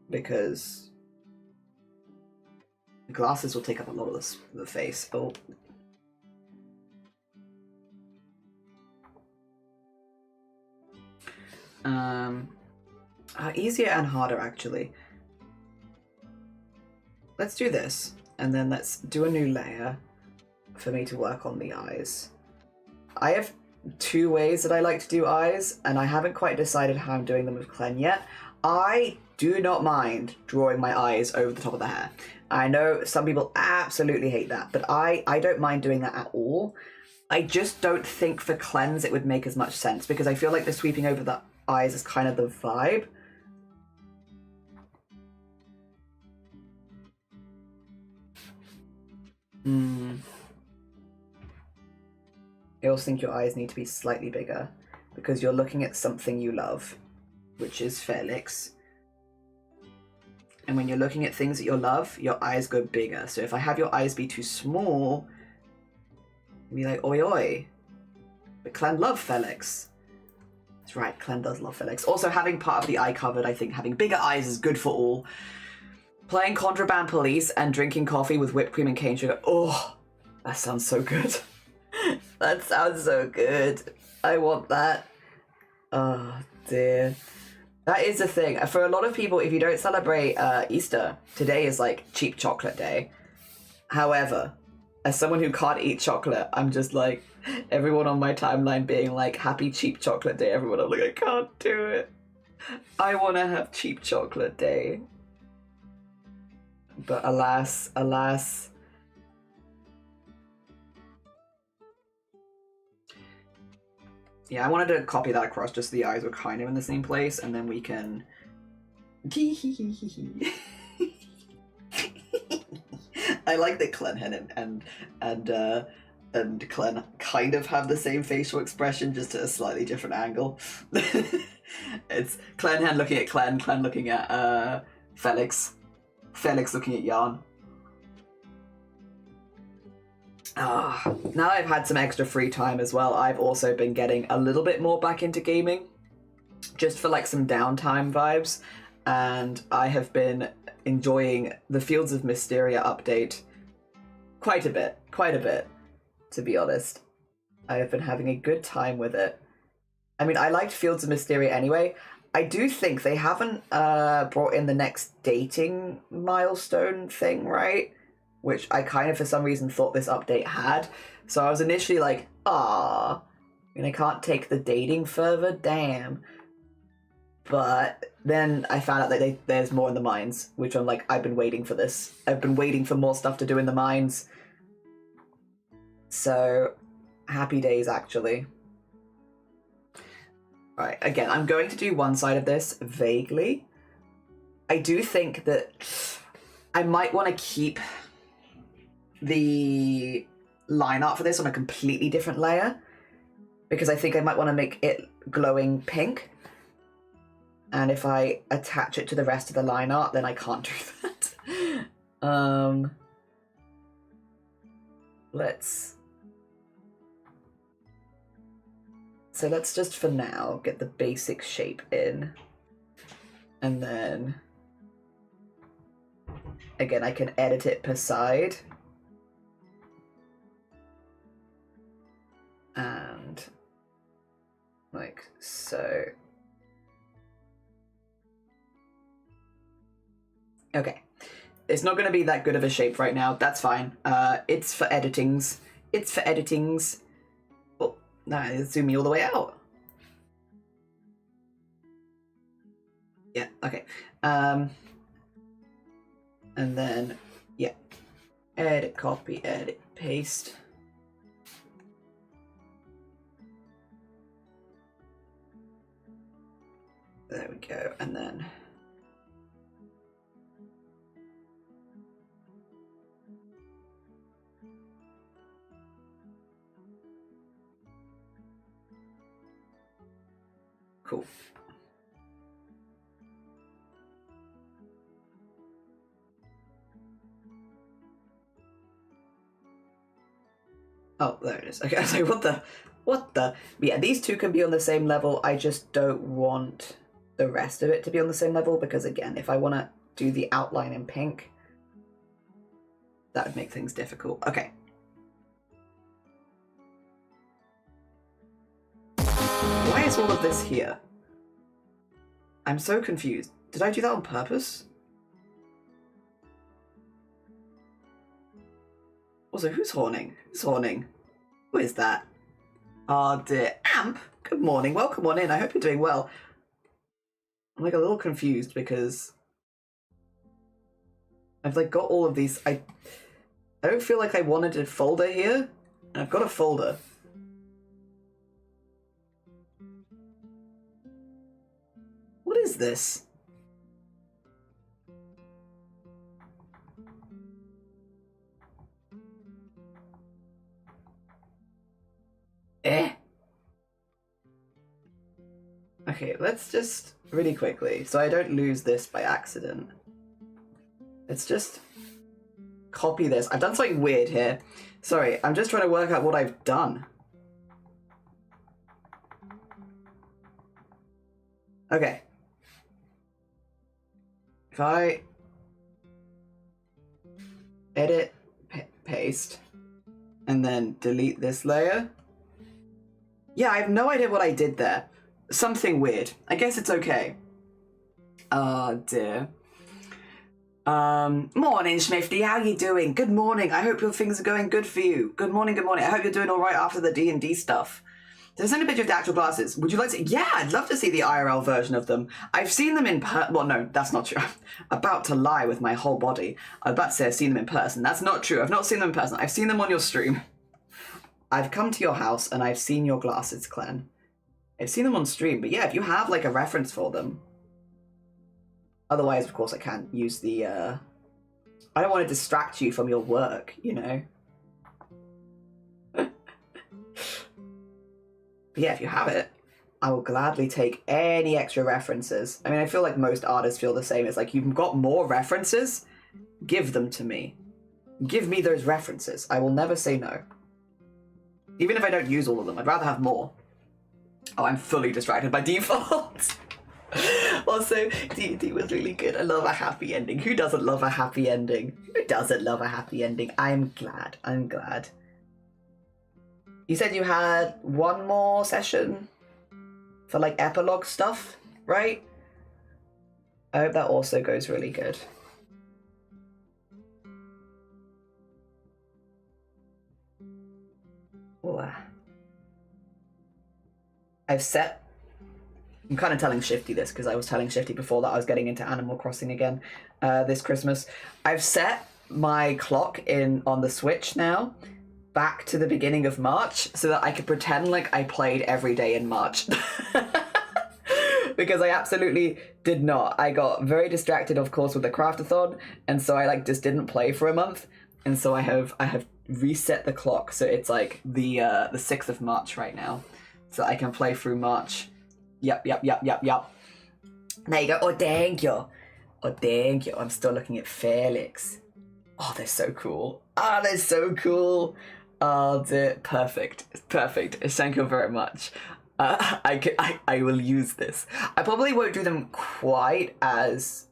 because the glasses will take up a lot of the face. Oh. Easier and harder, actually. Let's do this, and then let's do a new layer for me to work on the eyes. I have two ways that I like to do eyes, and I haven't quite decided how I'm doing them with KLEN yet. I do not mind drawing my eyes over the top of the hair. I know some people absolutely hate that, but I don't mind doing that at all. I just don't think for KLENs it would make as much sense, because I feel like the sweeping over the eyes is kind of the vibe. I also think your eyes need to be slightly bigger, because you're looking at something you love, which is Felix. And when you're looking at things that you love, your eyes go bigger. So if I have your eyes be too small, be like, oi oi. But KLEN love Felix. That's right, KLEN does love Felix. Also, having part of the eye covered, I think having bigger eyes is good for all. Playing Contraband Police and drinking coffee with whipped cream and cane sugar. Oh, that sounds so good. That sounds so good. I want that. Oh, dear. That is the thing. For a lot of people, if you don't celebrate Easter, today is like cheap chocolate day. However, as someone who can't eat chocolate, I'm just like, everyone on my timeline being like, happy cheap chocolate day. Everyone, I'm like, I can't do it. I want to have cheap chocolate day. But alas, alas. Yeah, I wanted to copy that across just so the eyes were kind of in the same place, and then we can... I like that KLEN and KLEN kind of have the same facial expression, just at a slightly different angle. It's KLEN looking at KLEN looking at Felix. Felix looking at Yarn. Now that I've had some extra free time as well, I've also been getting a little bit more back into gaming, just for like some downtime vibes, and I have been enjoying the Fields of Mysteria update quite a bit, to be honest. I have been having a good time with it. I mean, I liked Fields of Mysteria anyway. I do think they haven't brought in the next dating milestone thing, right? Which I kind of, for some reason, thought this update had. So I was initially like, ah, I mean, I can't take the dating further, damn. But then I found out that there's more in the mines, which I'm like, I've been waiting for this. I've been waiting for more stuff to do in the mines. So, happy days, actually. Right, again, I'm going to do one side of this vaguely. I do think that I might want to keep the line art for this on a completely different layer, because I think I might want to make it glowing pink. And if I attach it to the rest of the line art, then I can't do that. So let's just, for now, get the basic shape in. And then, again, I can edit it per side. like so. Okay. It's not going to be that good of a shape right now. That's fine. It's for editings. It's for editings. Oh, now it's zoom me all the way out. Yeah, okay. And then, yeah. Edit, copy, edit, paste. There we go. And then... Cool. Oh, there it is. Okay, I was like, what the? Yeah, these two can be on the same level. I just don't want the rest of it to be on the same level because, again, if I want to do the outline in pink, that would make things difficult. Okay. Why is all of this here? I'm so confused. Did I do that on purpose? Also, who's horning? Who's horning? Who is that? Oh dear. Amp! Good morning. Welcome on in. I hope you're doing well. I'm like a little confused because I've like got all of these. I don't feel like I wanted a folder here. And I've got a folder. What is this? Okay, let's just really quickly, so I don't lose this by accident. Let's just copy this. I've done something weird here. Sorry, I'm just trying to work out what I've done. Okay. If I edit, paste, and then delete this layer. Yeah, I have no idea what I did there. Something weird. I guess it's okay. Oh dear. Morning, Schmifty. How you doing? Good morning. I hope your things are going good for you. Good morning, good morning. I hope you're doing all right after the D&D stuff. There's only a picture of the actual glasses. Would you like to? Yeah, I'd love to see the IRL version of them. I've seen them in well, no, that's not true. I'm about to lie with my whole body. I was about to say I've seen them in person. That's not true. I've not seen them in person. I've seen them on your stream. I've come to your house and I've seen your glasses, Clen. I've seen them on stream, but yeah, if you have like a reference for them. Otherwise, of course, I can't use the, I don't want to distract you from your work, you know? But yeah, if you have it, I will gladly take any extra references. I mean, I feel like most artists feel the same. It's like, you've got more references, give them to me. Give me those references. I will never say no. Even if I don't use all of them, I'd rather have more. Oh, I'm fully distracted by default. Also, D&D was really good. I love a happy ending. Who doesn't love a happy ending? Who doesn't love a happy ending? I'm glad. I'm glad. You said you had one more session for like epilogue stuff, right? I hope that also goes really good. Ooh. I've set... I'm kind of telling Shifty this because I was telling Shifty before that I was getting into Animal Crossing again this Christmas. I've set my clock on the Switch now back to the beginning of March so that I could pretend like I played every day in March. Because I absolutely did not. I got very distracted, of course, with the craftathon, and so I like just didn't play for a month. And so I have reset the clock so it's like the 6th of March right now, so I can play through March. Yep. There you go. Oh, thank you. Oh, thank you. I'm still looking at Felix. Oh, they're so cool. Oh, they're so cool. Oh, they're perfect. Perfect. Thank you very much. I will use this. I probably won't do them quite as...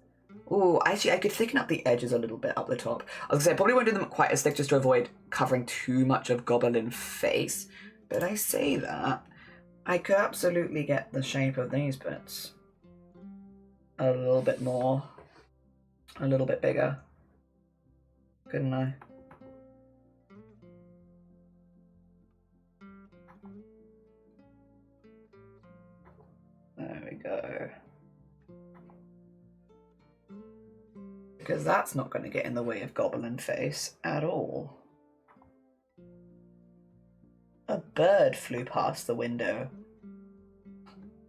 Oh, actually, I could thicken up the edges a little bit up the top. I was gonna say, I probably won't do them quite as thick just to avoid covering too much of Goblin face. But I say that... I could absolutely get the shape of these bits a little bit more, a little bit bigger, couldn't I? There we go. Because that's not going to get in the way of goblin face at all. A bird flew past the window.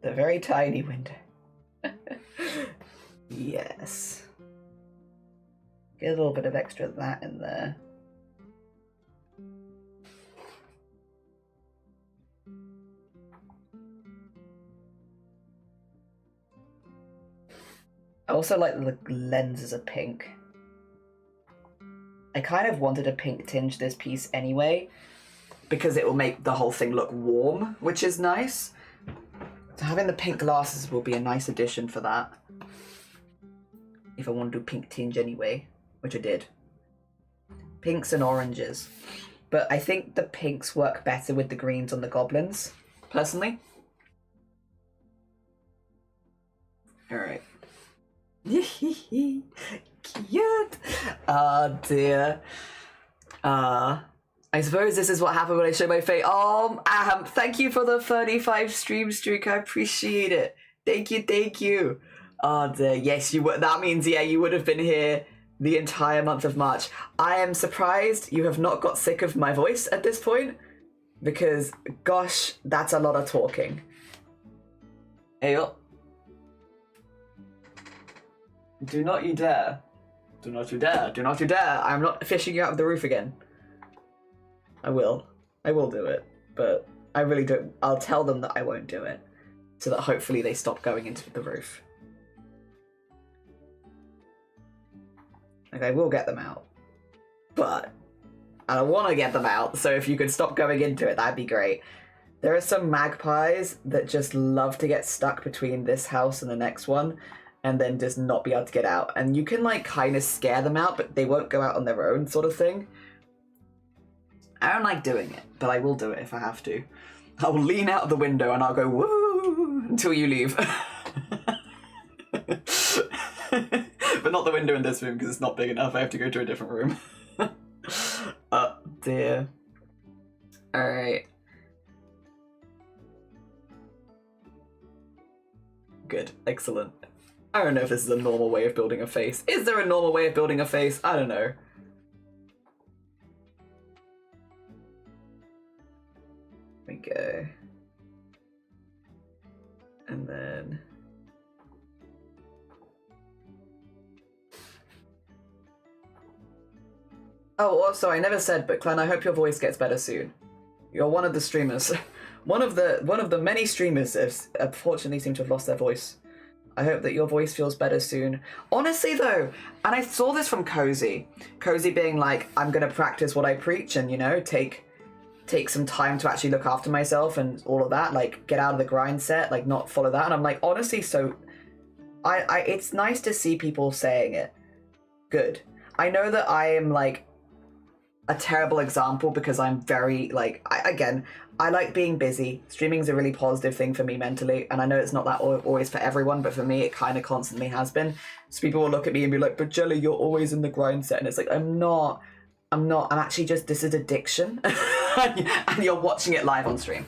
The very tiny window. Yes. Get a little bit of extra of that in there. I also like the lenses are pink. I kind of wanted a pink tinge this piece anyway, because it will make the whole thing look warm, which is nice. So having the pink glasses will be a nice addition for that. If I want to do pink tinge anyway, which I did. Pinks and oranges. But I think the pinks work better with the greens on the goblins, personally. Alright. Cute! Oh dear. I suppose this is what happened when I show my face. Oh, thank you for the 35 stream streak. I appreciate it. Thank you, thank you. Oh dear. Yes, you would. That means, yeah, you would have been here the entire month of March. I am surprised you have not got sick of my voice at this point, because, gosh, that's a lot of talking. Hey, up. Do not you dare. Do not you dare. Do not you dare. I'm not fishing you out of the roof again. I will. I will do it. But I really don't. I'll tell them that I won't do it, so that hopefully they stop going into the roof. Like, I will get them out. But I don't want to get them out, so if you could stop going into it, that'd be great. There are some magpies that just love to get stuck between this house and the next one, and then just not be able to get out. And you can, like, kind of scare them out, but they won't go out on their own, sort of thing. I don't like doing it, but I will do it if I have to. I will lean out of the window and I'll go, woo, until you leave. But not the window in this room, because it's not big enough. I have to go to a different room. Oh, dear. Alright. Good. Excellent. I don't know if this is a normal way of building a face. Is there a normal way of building a face? I don't know. There we go. And then... Oh, also, I never said, but Clan, I hope your voice gets better soon. You're one of the streamers. one of the many streamers that unfortunately seem to have lost their voice. I hope that your voice feels better soon. Honestly, though, and I saw this from Cozy. Cozy being like, I'm going to practice what I preach and, you know, take some time to actually look after myself and all of that. Like, get out of the grind set, like, not follow that. And I'm like, honestly, so... it's nice to see people saying it. Good. I know that I am, like, a terrible example because I'm very, like, I like being busy. Streaming's a really positive thing for me mentally, and I know it's not that always for everyone, but for me it kind of constantly has been. So people will look at me and be like, but Jelly, you're always in the grind set, and it's like, I'm not, I'm actually just, this is addiction. And you're watching it live on stream.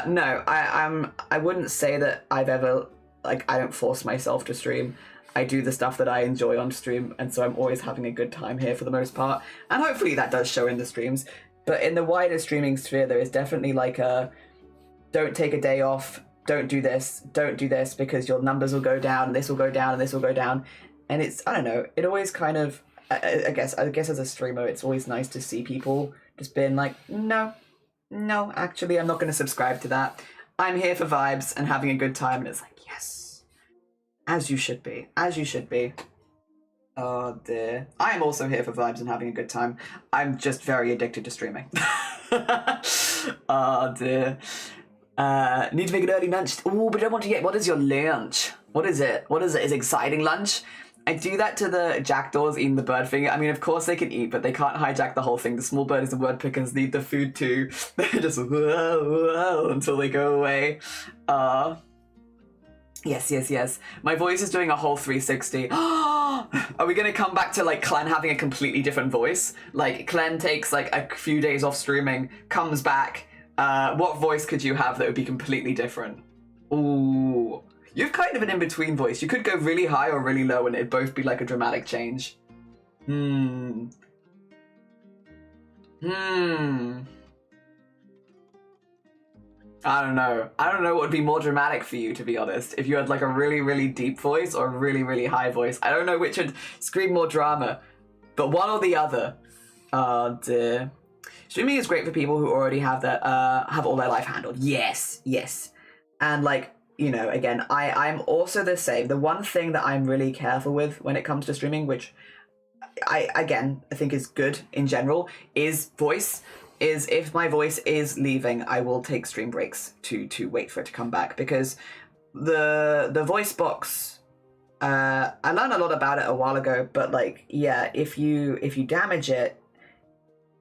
No, I wouldn't say that I've ever, like, I don't force myself to stream. I do the stuff that I enjoy on stream, and so I'm always having a good time here for the most part. And hopefully that does show in the streams. But in the wider streaming sphere, there is definitely like a, don't take a day off, don't do this, because your numbers will go down, and this will go down, and this will go down. And it's, I don't know, it always kind of, I guess as a streamer, it's always nice to see people just being like, no, actually, I'm not going to subscribe to that. I'm here for vibes and having a good time, and it's like, yes. As you should be. As you should be. Oh dear. I am also here for vibes and having a good time. I'm just very addicted to streaming. Oh dear. Need to make an early lunch. Oh, but I don't want to get... What is your lunch? What is it? What is it? Is it exciting lunch? I do that to the jackdaws eating the bird finger. I mean, of course they can eat, but they can't hijack the whole thing. The small birds and word pickers need the food too. They're just whoa, whoa, until they go away. Yes. My voice is doing a whole 360. Are we gonna come back to like KLEN having a completely different voice? Like KLEN takes like a few days off streaming, comes back. What voice could you have that would be completely different? Ooh, you've kind of an in-between voice. You could go really high or really low and it'd both be like a dramatic change. I don't know. I don't know what would be more dramatic for you, to be honest. If you had like a really, really deep voice or a really, really high voice. I don't know which would scream more drama, but one or the other. Oh dear. Streaming is great for people who already have their have all their life handled. Yes. And like, you know, again, I'm also the same. The one thing that I'm really careful with when it comes to streaming, which I think is good in general, is voice. Is if my voice is leaving, I will take stream breaks to wait for it to come back, because the voice box, I learned a lot about it a while ago, but like, yeah, if you damage it,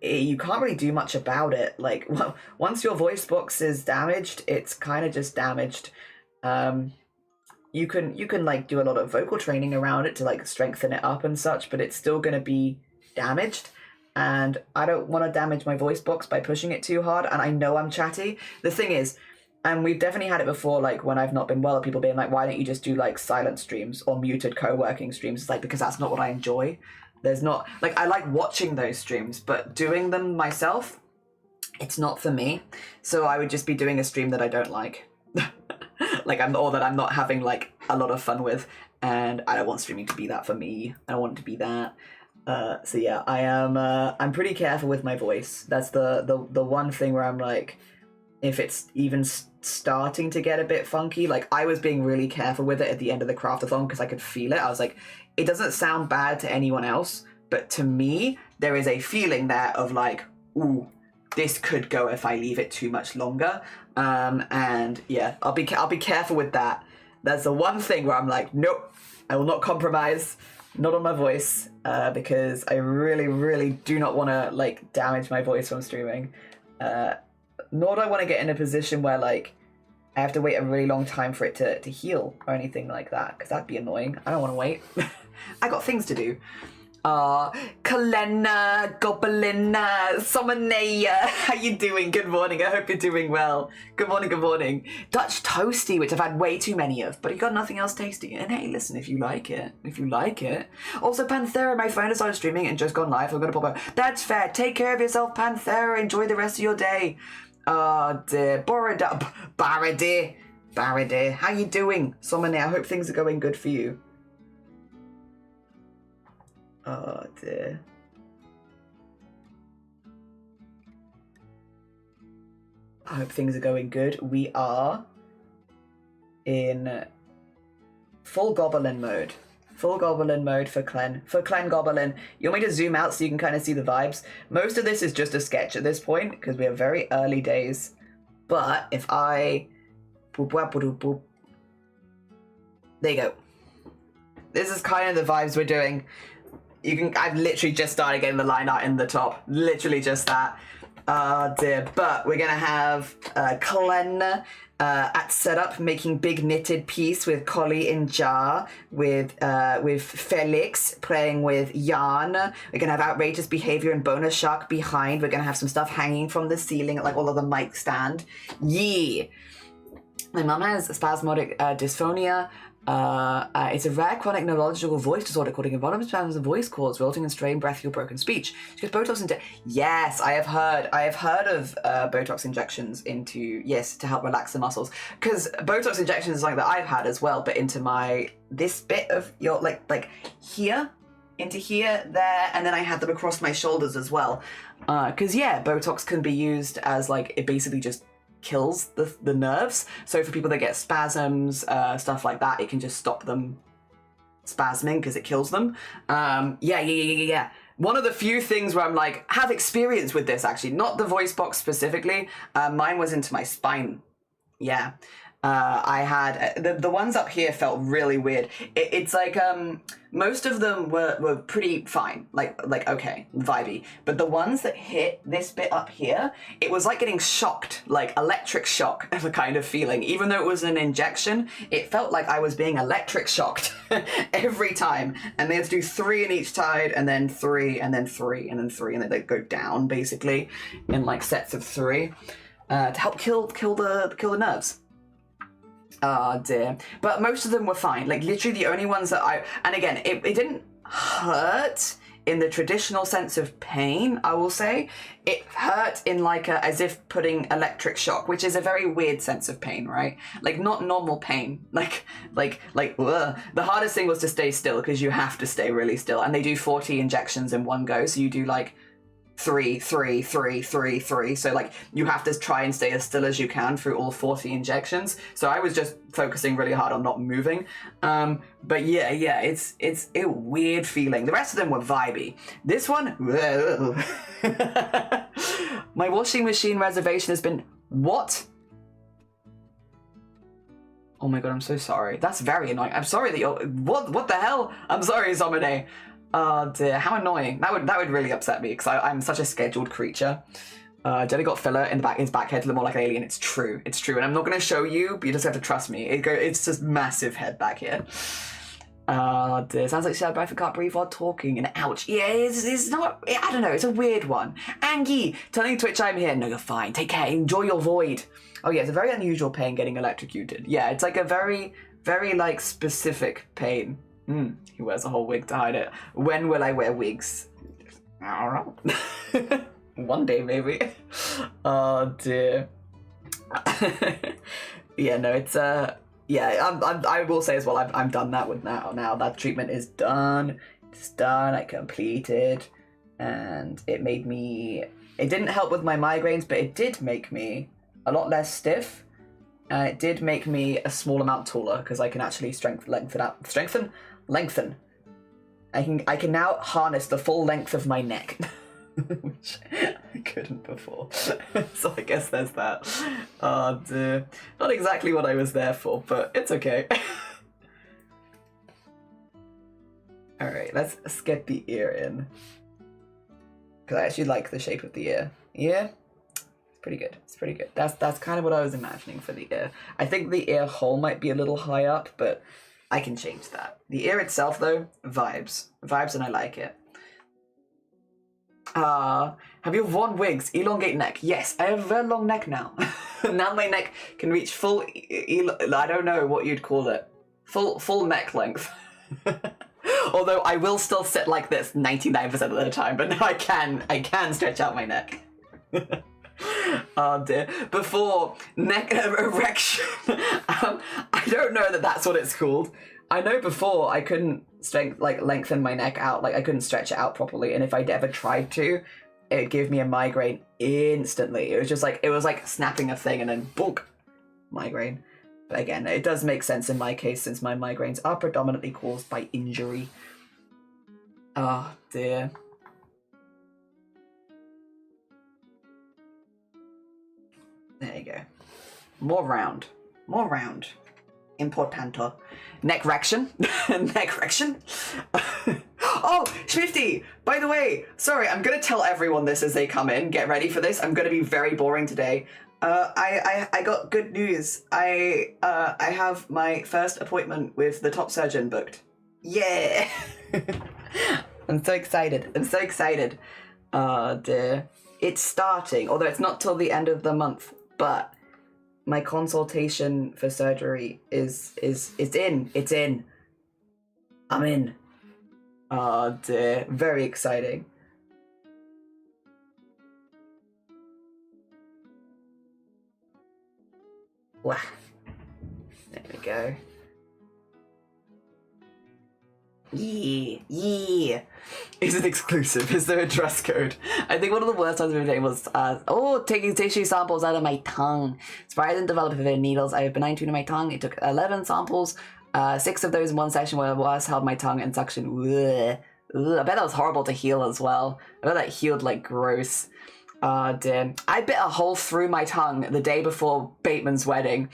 you can't really do much about it. Like, well, once your voice box is damaged, it's kind of just damaged. You can like do a lot of vocal training around it to like strengthen it up and such, but it's still going to be damaged. And I don't want to damage my voice box by pushing it too hard, and I know I'm chatty. The thing is, and we've definitely had it before, like when I've not been well, people being like, why don't you just do like silent streams or muted co-working streams? It's like, because that's not what I enjoy. There's not, like, I like watching those streams, but doing them myself, it's not for me. So I would just be doing a stream that I don't like. Like, or that I'm not having like a lot of fun with, and I don't want streaming to be that for me. I don't want it to be that. So yeah, I'm pretty careful with my voice. That's the one thing where I'm like, if it's even starting to get a bit funky, like I was being really careful with it at the end of the craftathon because I could feel it. I was like, it doesn't sound bad to anyone else, but to me, there is a feeling there of like, ooh, this could go if I leave it too much longer. And yeah, I'll be careful with that. That's the one thing where I'm like, nope, I will not compromise. Not on my voice, because I really, really do not want to like damage my voice from streaming. Nor do I want to get in a position where like I have to wait a really long time for it to heal or anything like that, because that'd be annoying. I don't want to wait. I got things to do. KLEN Goblin Summoner, how you doing? Good morning, I hope you're doing well. Good morning. Dutch Toasty, which I've had way too many of, but you got nothing else tasty. And hey, listen, if you like it. Also, Panthera, my phone has started streaming and just gone live. I'm gonna pop out. That's fair. Take care of yourself, Panthera. Enjoy the rest of your day. Oh dear. Barade, how you doing? Summoner, I hope things are going good for you. Oh dear. I hope things are going good. We are in full goblin mode. Full goblin mode for KLEN. For KLEN Goblin. You want me to zoom out so you can kind of see the vibes? Most of this is just a sketch at this point because we are very early days. But if I... There you go. This is kind of the vibes we're doing. I've literally just started getting the line art in the top. Literally just that. Oh dear. But we're gonna have KLEN at setup making big knitted piece with Collie in jar, with Felix playing with yarn. We're gonna have outrageous behavior and bonus shark behind. We're gonna have some stuff hanging from the ceiling at like all of the mic stand. Yeah. My mum has spasmodic dysphonia. It's a rare chronic neurological voice disorder called involuntary spasms of voice cords resulting in strained breath or broken speech. She gets Botox Yes, I have heard of Botox injections to help relax the muscles. Because Botox injections is something that I've had as well, but into this bit of your like here, into here, there, and then I had them across my shoulders as well. Because Botox can be used as like, it basically just kills the nerves. So for people that get spasms, stuff like that, it can just stop them spasming because it kills them. Yeah. One of the few things where I'm like, have experience with this actually, not the voice box specifically. Mine was into my spine. Yeah. I had the ones up here felt really weird. It's like most of them were pretty fine, like okay, vibey. But the ones that hit this bit up here, it was like getting shocked, like electric shock of a kind of feeling. Even though it was an injection, it felt like I was being electric shocked every time. And they had to do 3 in each side, and then 3, and then 3, and then 3, and then they go down basically in like sets of 3 to help kill the nerves. Oh dear. But most of them were fine. Like literally the only ones that and again, it didn't hurt in the traditional sense of pain, I will say. It hurt in like as if putting electric shock, which is a very weird sense of pain, right? Like not normal pain. Like ugh. The hardest thing was to stay still because you have to stay really still. And they do 40 injections in one go. So you do like 3, 3, 3, 3, 3. So like you have to try and stay as still as you can through all 40 injections. So I was just focusing really hard on not moving. But yeah, it's a weird feeling. The rest of them were vibey. This one, my washing machine reservation has been what? Oh my god, I'm so sorry. That's very annoying. I'm sorry that you're what the hell? I'm sorry, Zomine. Oh dear, how annoying. That would really upset me because I'm such a scheduled creature. Jelly got filler in the back, his back head to look more like an alien. It's true, and I'm not going to show you, but you just have to trust me. It's just massive head back here. Oh dear, sounds like Shadow Bryford can't breathe while talking, and ouch. Yeah, it's not, I don't know, it's a weird one. Angie, telling Twitch I'm here. No, you're fine, take care, enjoy your void. Oh yeah, it's a very unusual pain getting electrocuted. Yeah, it's like a very, very like specific pain. He wears a whole wig to hide it. When will I wear wigs? I don't know. One day, maybe. Oh dear. Yeah, no, it's yeah. I will say as well. I'm done that with now. Now that treatment is done. It's done. I completed, and it made me. It didn't help with my migraines, but it did make me a lot less stiff. It did make me a small amount taller because I can actually lengthen. I can now harness the full length of my neck, which I couldn't before. So I guess there's that. Oh dear. Not exactly what I was there for, but it's okay. Alright, let's get the ear in. Because I actually like the shape of the ear. Yeah? It's pretty good. It's pretty good. That's kind of what I was imagining for the ear. I think the ear hole might be a little high up, but I can change that. The ear itself, though, vibes. Vibes, and I like it. Have you worn wigs? Elongate neck. Yes, I have a very long neck now. Now my neck can reach full, I don't know what you'd call it. Full neck length. Although I will still sit like this 99% of the time, but now I can stretch out my neck. Oh dear. Before neck erection. I don't know that that's what it's called. I know before I couldn't lengthen my neck out, like I couldn't stretch it out properly, and if I'd ever tried to, it'd give me a migraine instantly. It was like snapping a thing and then bonk, migraine. But again, it does make sense in my case since my migraines are predominantly caused by injury. Oh dear. There you go. More round. Importanto. Neck-rection. Neck-rection. Oh, Schmifty! By the way, sorry, I'm gonna tell everyone this as they come in. Get ready for this. I'm gonna be very boring today. I got good news. I have my first appointment with the top surgeon booked. Yeah! I'm so excited. Oh dear. It's starting, although it's not till the end of the month, but my consultation for surgery is in. It's in. I'm in. Oh dear. Very exciting. Wow. There we go. Yeah. Is it exclusive? Is there a dress code? I think one of the worst times of the day was, taking tissue samples out of my tongue. Surprised I didn't develop a needles. I have benign tune in my tongue. It took 11 samples, 6 of those in one session where I was held my tongue and suction. Ugh. I bet that was horrible to heal as well. I bet that healed like gross. Oh, dear. I bit a hole through my tongue the day before Bateman's wedding.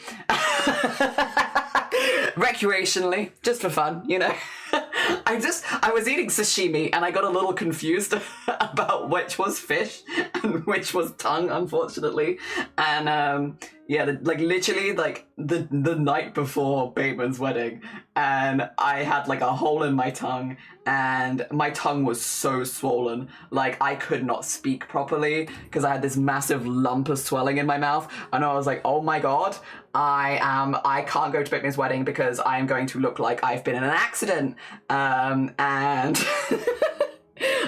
Recreationally, just for fun, you know. I was eating sashimi and I got a little confused about which was fish and which was tongue, unfortunately. And yeah, like literally like the night before Bateman's wedding, and I had like a hole in my tongue, and my tongue was so swollen, like I could not speak properly because I had this massive lump of swelling in my mouth, and I was like, oh my god, I can't go to Bateman's wedding because I am going to look like I've been in an accident. And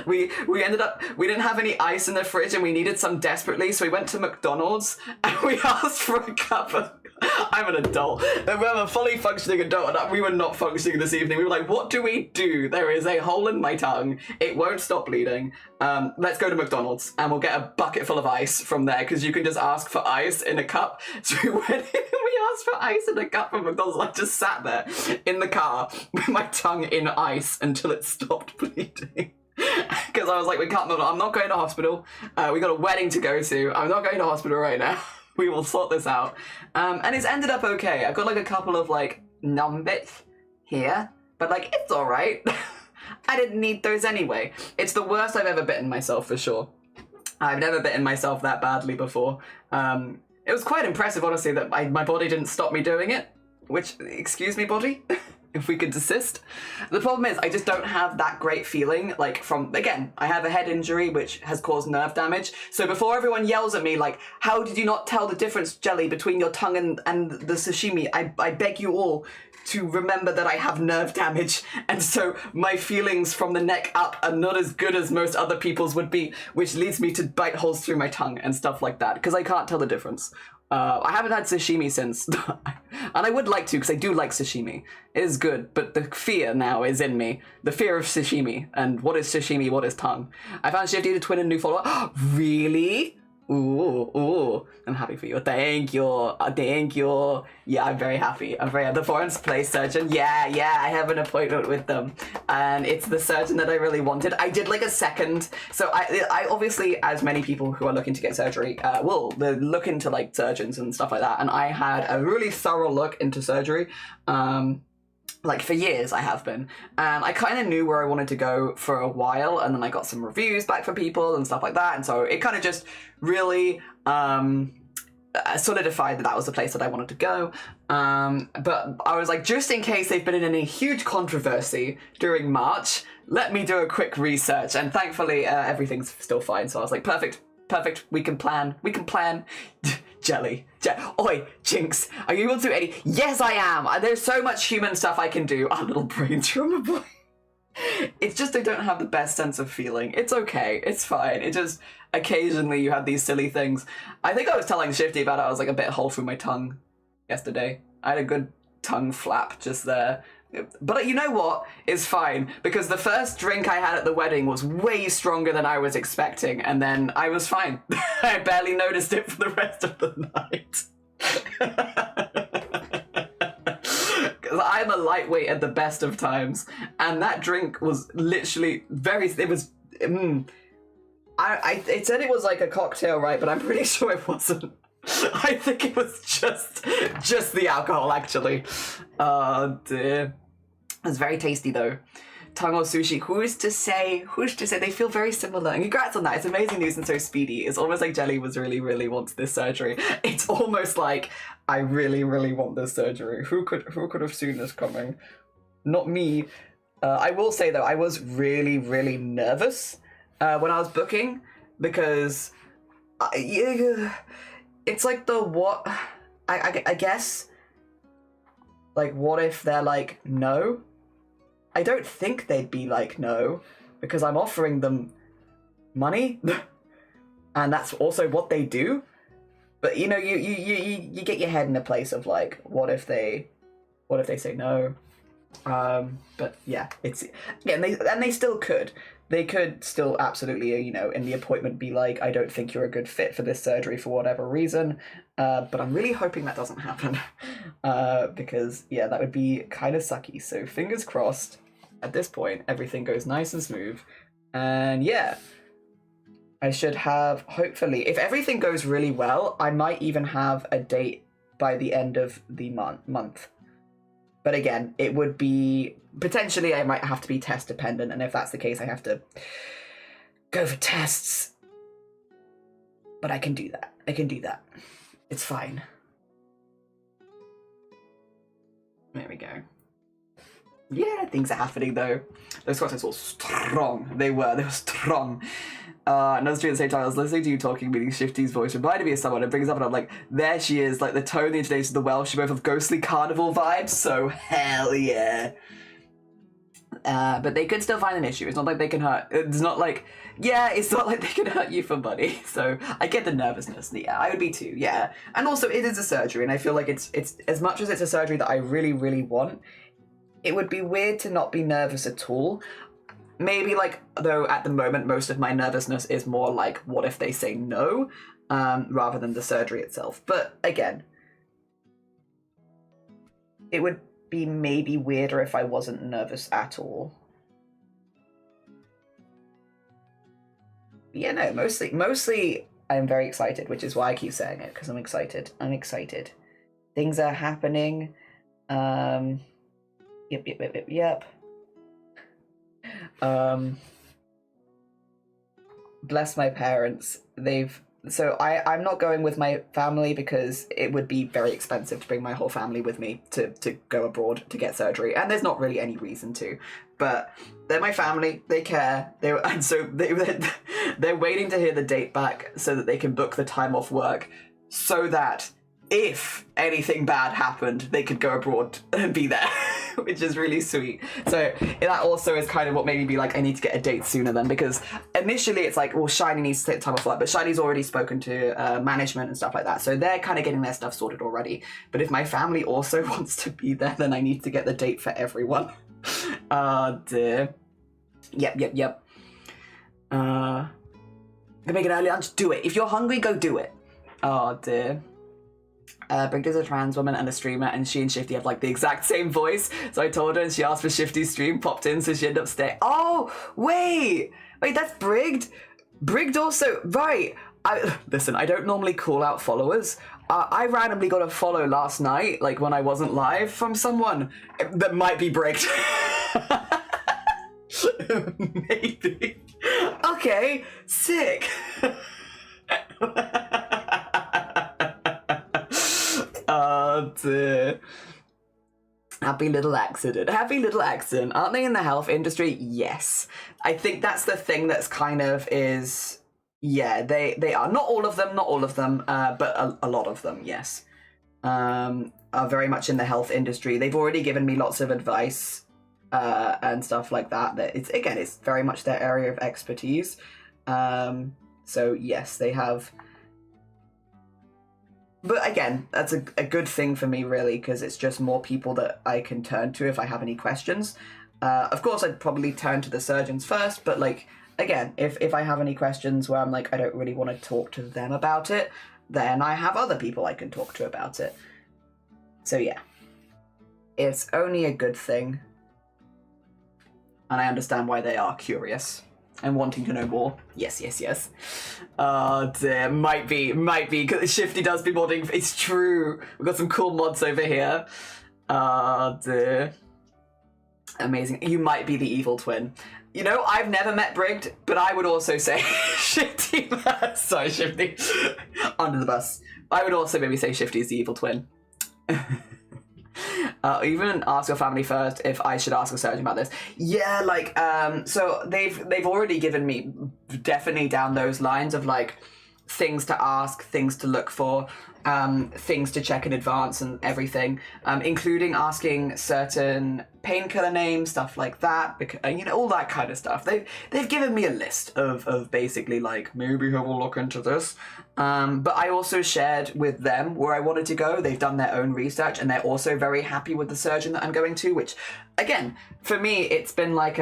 we ended up, we didn't have any ice in the fridge and we needed some desperately, so we went to McDonald's and we asked for a cup of, I'm an adult, I'm a fully functioning adult, and we were not functioning this evening. We were like, what do we do? There is a hole in my tongue, it won't stop bleeding. Let's go to McDonald's and we'll get a bucket full of ice from there, because you can just ask for ice in a cup. So we went in and we asked for ice in a cup from McDonald's. I just sat there in the car with my tongue in ice until it stopped bleeding. Because I was like, we can't move on. I'm not going to hospital. We got a wedding to go to. I'm not going to hospital right now. We will sort this out. And it's ended up okay. I've got like a couple of like numb bits here, but like it's all right. I didn't need those anyway. It's the worst I've ever bitten myself for sure. I've never bitten myself that badly before. It was quite impressive, honestly, that my body didn't stop me doing it. Which, excuse me, body? If we could desist. The problem is I just don't have that great feeling, like from, again, I have a head injury which has caused nerve damage. So before everyone yells at me like, how did you not tell the difference, Jelly, between your tongue and the sashimi? I beg you all to remember that I have nerve damage, and so my feelings from the neck up are not as good as most other people's would be, which leads me to bite holes through my tongue and stuff like that, because I can't tell the difference. I haven't had sashimi since, and I would like to, because I do like sashimi. It is good, but the fear now is in me. The fear of sashimi, and what is sashimi, what is tongue. I found Shifty to twin a new follower. Really? Ooh, I'm happy for you. Thank you, thank you. Yeah, I'm very happy. The foreign place surgeon. Yeah, I have an appointment with them, and it's the surgeon that I really wanted. I did like a second, so I obviously, as many people who are looking to get surgery, will look into like surgeons and stuff like that, and I had a really thorough look into surgery. Like for years I have been, and I kind of knew where I wanted to go for a while, and then I got some reviews back from people and stuff like that, and so it kind of just really solidified that was the place that I wanted to go. But I was like, just in case they've been in any huge controversy during March, let me do a quick research, and thankfully everything's still fine, so I was like, perfect, we can plan. Jelly. Oi, Jinx, are you able to do any? Yes, I am. There's so much human stuff I can do. Our little brain trauma boy. It's just I don't have the best sense of feeling. It's okay. It's fine. It just, occasionally you have these silly things. I think I was telling Shifty about it. I was like a bit hole through my tongue yesterday. I had a good tongue flap just there. But you know what? It's fine, because the first drink I had at the wedding was way stronger than I was expecting, and then I was fine. I barely noticed it for the rest of the night. Because I'm a lightweight at the best of times, and that drink was literally it said it was like a cocktail, right? But I'm pretty sure it wasn't. I think it was just the alcohol, actually. Oh dear. It was very tasty though. Tongue or sushi, who's to say? They feel very similar. And congrats on that. It's amazing news and so speedy. It's almost like Jelly was really wants this surgery. It's almost like I really want this surgery. Who could have seen this coming? Not me. I will say though, I was really nervous when I was booking, because it's like I guess, like, what if they're like, no? I don't think they'd be like, no, because I'm offering them money, and that's also what they do. But you know, you get your head in a place of like, what if they say no? But yeah, it's, again, they still could. They could still absolutely, you know, in the appointment be like, I don't think you're a good fit for this surgery for whatever reason. But I'm really hoping that doesn't happen. Because, yeah, that would be kind of sucky. So fingers crossed, at this point, everything goes nice and smooth. And yeah, I should have, hopefully, if everything goes really well, I might even have a date by the end of the month. But again, it would be, potentially I might have to be test dependent, and if that's the case, I have to go for tests. But I can do that. I can do that. It's fine. There we go. Yeah, things are happening though. Those contests were strong. They were strong. And I was doing at the same time, I was listening to you talking, meaning Shifty's voice reminded me of someone. It brings up and I'm like, there she is, like the tone, the intonation, the Welsh, both of ghostly carnival vibes, so hell yeah. But they could still find an issue. It's not like they can hurt. It's not like, yeah, it's not like they can hurt you for money. So I get the nervousness. Yeah, I would be too, yeah. And also it is a surgery, and I feel like it's as much as it's a surgery that I really, really want, it would be weird to not be nervous at all. Maybe like, though at the moment, most of my nervousness is more like, what if they say no, rather than the surgery itself. But again, it would be maybe weirder if I wasn't nervous at all. Yeah, no, mostly I'm very excited, which is why I keep saying it, because I'm excited. I'm excited. Things are happening. Yep. Bless my parents. So I'm not going with my family because it would be very expensive to bring my whole family with me to go abroad to get surgery, and there's not really any reason to. But they're my family, they care, they're waiting to hear the date back so that they can book the time off work, so that if anything bad happened, they could go abroad and be there, which is really sweet. So that also is kind of what made me be like, I need to get a date sooner then, because initially it's like, well, Shiny needs to take time off work, but Shiny's already spoken to management and stuff like that, so they're kind of getting their stuff sorted already. But if my family also wants to be there, then I need to get the date for everyone. Dear. Yep. Can make an early lunch? Do it. If you're hungry, go do it. Oh dear. Brigid is a trans woman and a streamer, and she and Shifty have like the exact same voice. So I told her, and she asked for Shifty's stream, popped in, so she ended up staying. Oh, wait, that's Brigid. Brigid also, right. Listen, I don't normally call out followers. I randomly got a follow last night, like when I wasn't live, from someone that might be Brigid. Maybe. Okay, sick. Oh dear. Happy little accident. Aren't they in the health industry? Yes. I think that's the thing that's kind of is, yeah, they are. Not all of them, but a lot of them, yes. Are very much in the health industry. They've already given me lots of advice and stuff like that. That it's very much their area of expertise. So yes, they have. But again, that's a good thing for me, really, because it's just more people that I can turn to if I have any questions. Of course, I'd probably turn to the surgeons first, but, like, again, if I have any questions where I'm like, I don't really want to talk to them about it, then I have other people I can talk to about it. So, yeah. It's only a good thing. And I understand why they are curious and wanting to know more. Yes. Oh dear, might be, because Shifty does be modding. It's true. We've got some cool mods over here. Oh dear. Amazing. You might be the evil twin. You know, I've never met Brigid, but I would also say Shifty. Sorry, Shifty. Under the bus. I would also maybe say Shifty is the evil twin. Even ask your family first if I should ask a surgeon about this. Yeah, like, so they've already given me definitely down those lines of like things to ask, things to look for, things to check in advance and everything, including asking certain painkiller names, stuff like that, because, you know, all that kind of stuff. They've given me a list of basically like, maybe have a look into this. But I also shared with them where I wanted to go. They've done their own research and they're also very happy with the surgeon that I'm going to, which again, for me, it's been like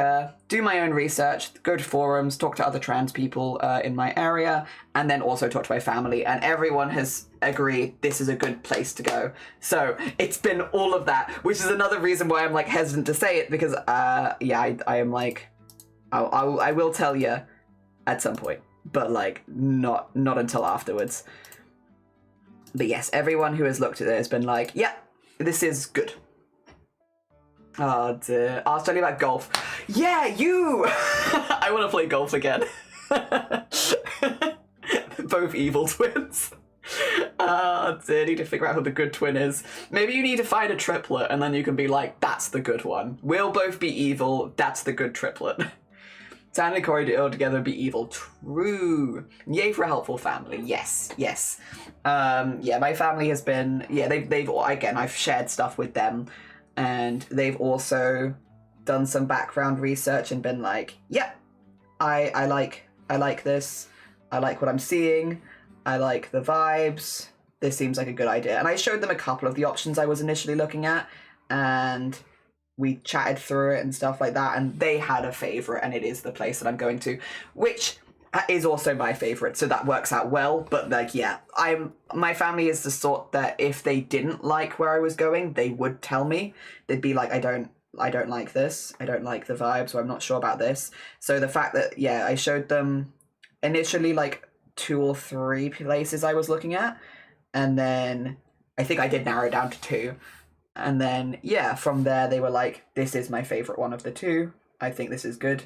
do my own research, go to forums, talk to other trans people in my area, and then also talk to my family, and everyone has agreed this is a good place to go. So it's been all of that, which is another reason why I'm like hesitant to say it, because yeah, I am like, I will tell you at some point. but like not until afterwards. But yes, everyone who has looked at it has been like, yeah, this is good. Oh dear. I was telling you about golf. Yeah, you! I want to play golf again. Both evil twins. Oh dear, I need to figure out who the good twin is. Maybe you need to find a triplet and then you can be like, that's the good one. We'll both be evil, that's the good triplet. Tan and Corey all together be evil. True. Yay for a helpful family. Yes, yes. Yeah, my family has been, yeah, they've again, I've shared stuff with them, and they've also done some background research and been like, yeah, I like this. I like what I'm seeing. I like the vibes. This seems like a good idea. And I showed them a couple of the options I was initially looking at, and we chatted through it and stuff like that, and they had a favorite, and it is the place that I'm going to, which is also my favorite, so that works out well. But like, yeah, my family is the sort that if they didn't like where I was going, they would tell me. They'd be like, I don't like this, I don't like the vibes, or I'm not sure about this. So the fact that, yeah, I showed them initially like 2 or 3 places I was looking at, and then I think I did narrow it down to 2. And then, yeah, from there, they were like, this is my favorite one of the 2. I think this is good.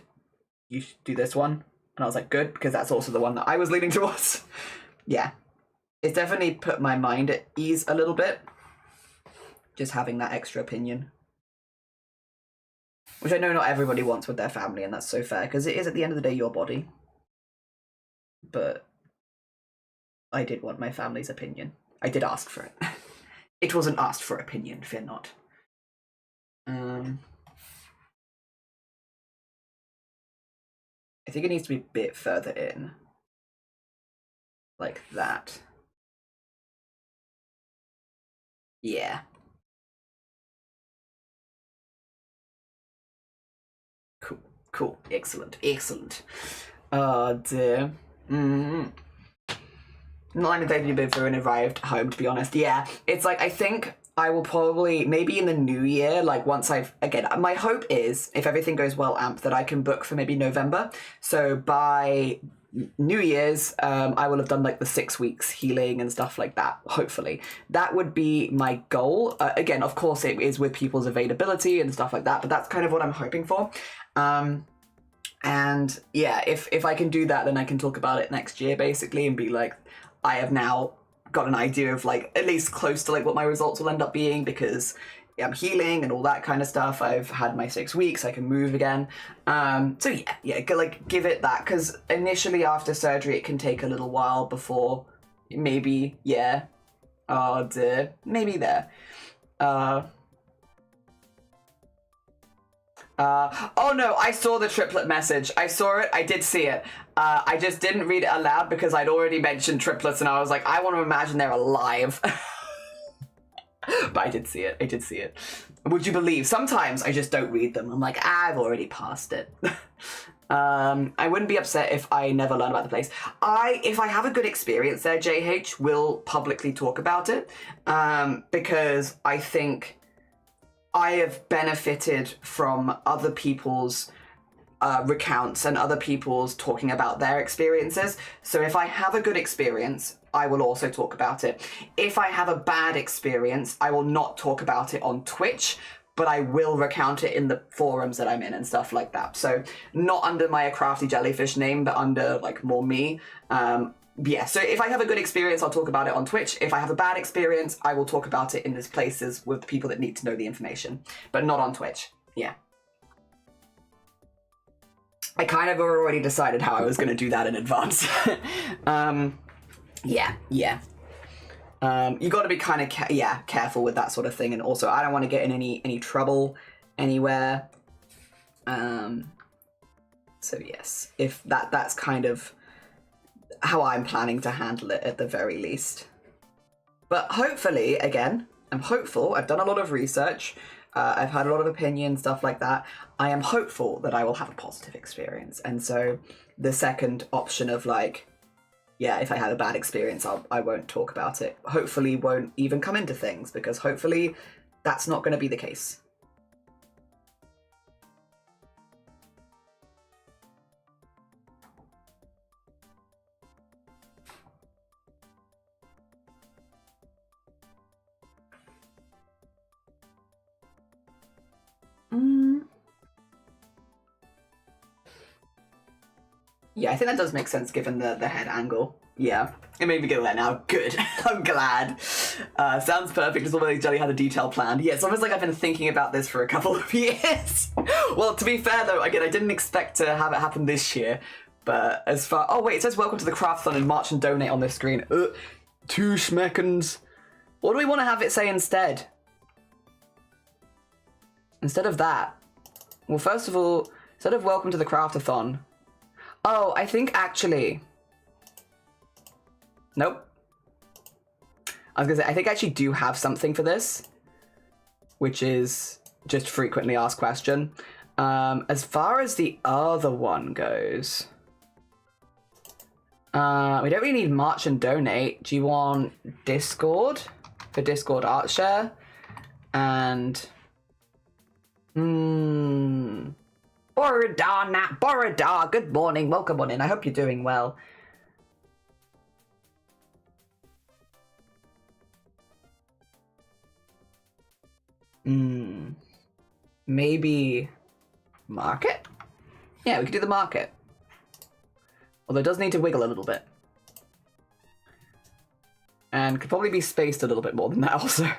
You should do this one. And I was like, good, because that's also the one that I was leaning towards. Yeah. It's definitely put my mind at ease a little bit, just having that extra opinion. Which I know not everybody wants with their family, and that's so fair, because it is, at the end of the day, your body. But I did want my family's opinion. I did ask for it. It wasn't asked for opinion, fear not. I think it needs to be a bit further in. Like that. Yeah. Cool, cool, excellent, excellent. Oh dear. Not like they've been through and arrived home, to be honest. Yeah, it's like, I think I will probably, maybe in the new year, like once I've, again, my hope is, if everything goes well, AMP, that I can book for maybe November. So by New Year's, I will have done like the 6 weeks healing and stuff like that, hopefully. That would be my goal. Again, of course, it is with people's availability and stuff like that, but that's kind of what I'm hoping for. And yeah, if I can do that, then I can talk about it next year, basically, and be like, I have now got an idea of like at least close to like what my results will end up being, because I'm healing and all that kind of stuff. I've had my 6 weeks, I can move again. So yeah, like give it that, because initially after surgery it can take a little while before maybe, yeah. Oh dear, maybe there. Oh no, I saw the triplet message. I saw it, I did see it. I just didn't read it aloud because I'd already mentioned triplets and I was like, I want to imagine they're alive. But I did see it, Would you believe? Sometimes I just don't read them. I'm like, I've already passed it. I wouldn't be upset if I never learn about the place. If I have a good experience there, JH will publicly talk about it, because I think I have benefited from other people's recounts and other people's talking about their experiences. So if I have a good experience, I will also talk about it. If I have a bad experience, I will not talk about it on Twitch, but I will recount it in the forums that I'm in and stuff like that. So not under my crafty jellyfish name, but under like more me. Yeah, so if I have a good experience, I'll talk about it on Twitch. If I have a bad experience, I will talk about it in these places with the people that need to know the information, but not on Twitch. Yeah. I kind of already decided how I was going to do that in advance. Yeah. You got to be kind of careful with that sort of thing, and also I don't want to get in any trouble anywhere. So yes, if that's kind of how I'm planning to handle it at the very least. But hopefully, again, I'm hopeful. I've done a lot of research. I've had a lot of opinion, stuff like that. I am hopeful that I will have a positive experience. And so the second option of like, yeah, if I had a bad experience, I won't talk about it. Hopefully won't even come into things, because hopefully that's not going to be the case. Yeah, I think that does make sense given the head angle. Yeah, it made me go there now. Good. I'm glad. Sounds perfect. As always, Jelly had a detailed plan. Yeah, it's almost like I've been thinking about this for a couple of years. Well, to be fair though, again, I didn't expect to have it happen this year. But as far... Oh wait, it says welcome to the Craftathon and March and donate on this screen. 2 schmeckens. What do we want to have it say instead? Instead of that. Well, first of all, instead of welcome to the Craftathon. Oh, I think actually... Nope. I was gonna say, I think I actually do have something for this, which is just frequently asked question. As far as the other one goes, we don't really need March and donate. Do you want Discord for Discord art share? And Borodar, Nat Borodar, good morning, welcome on in. I hope you're doing well. Maybe market? Yeah, we could do the market. Although it does need to wiggle a little bit. And could probably be spaced a little bit more than that also.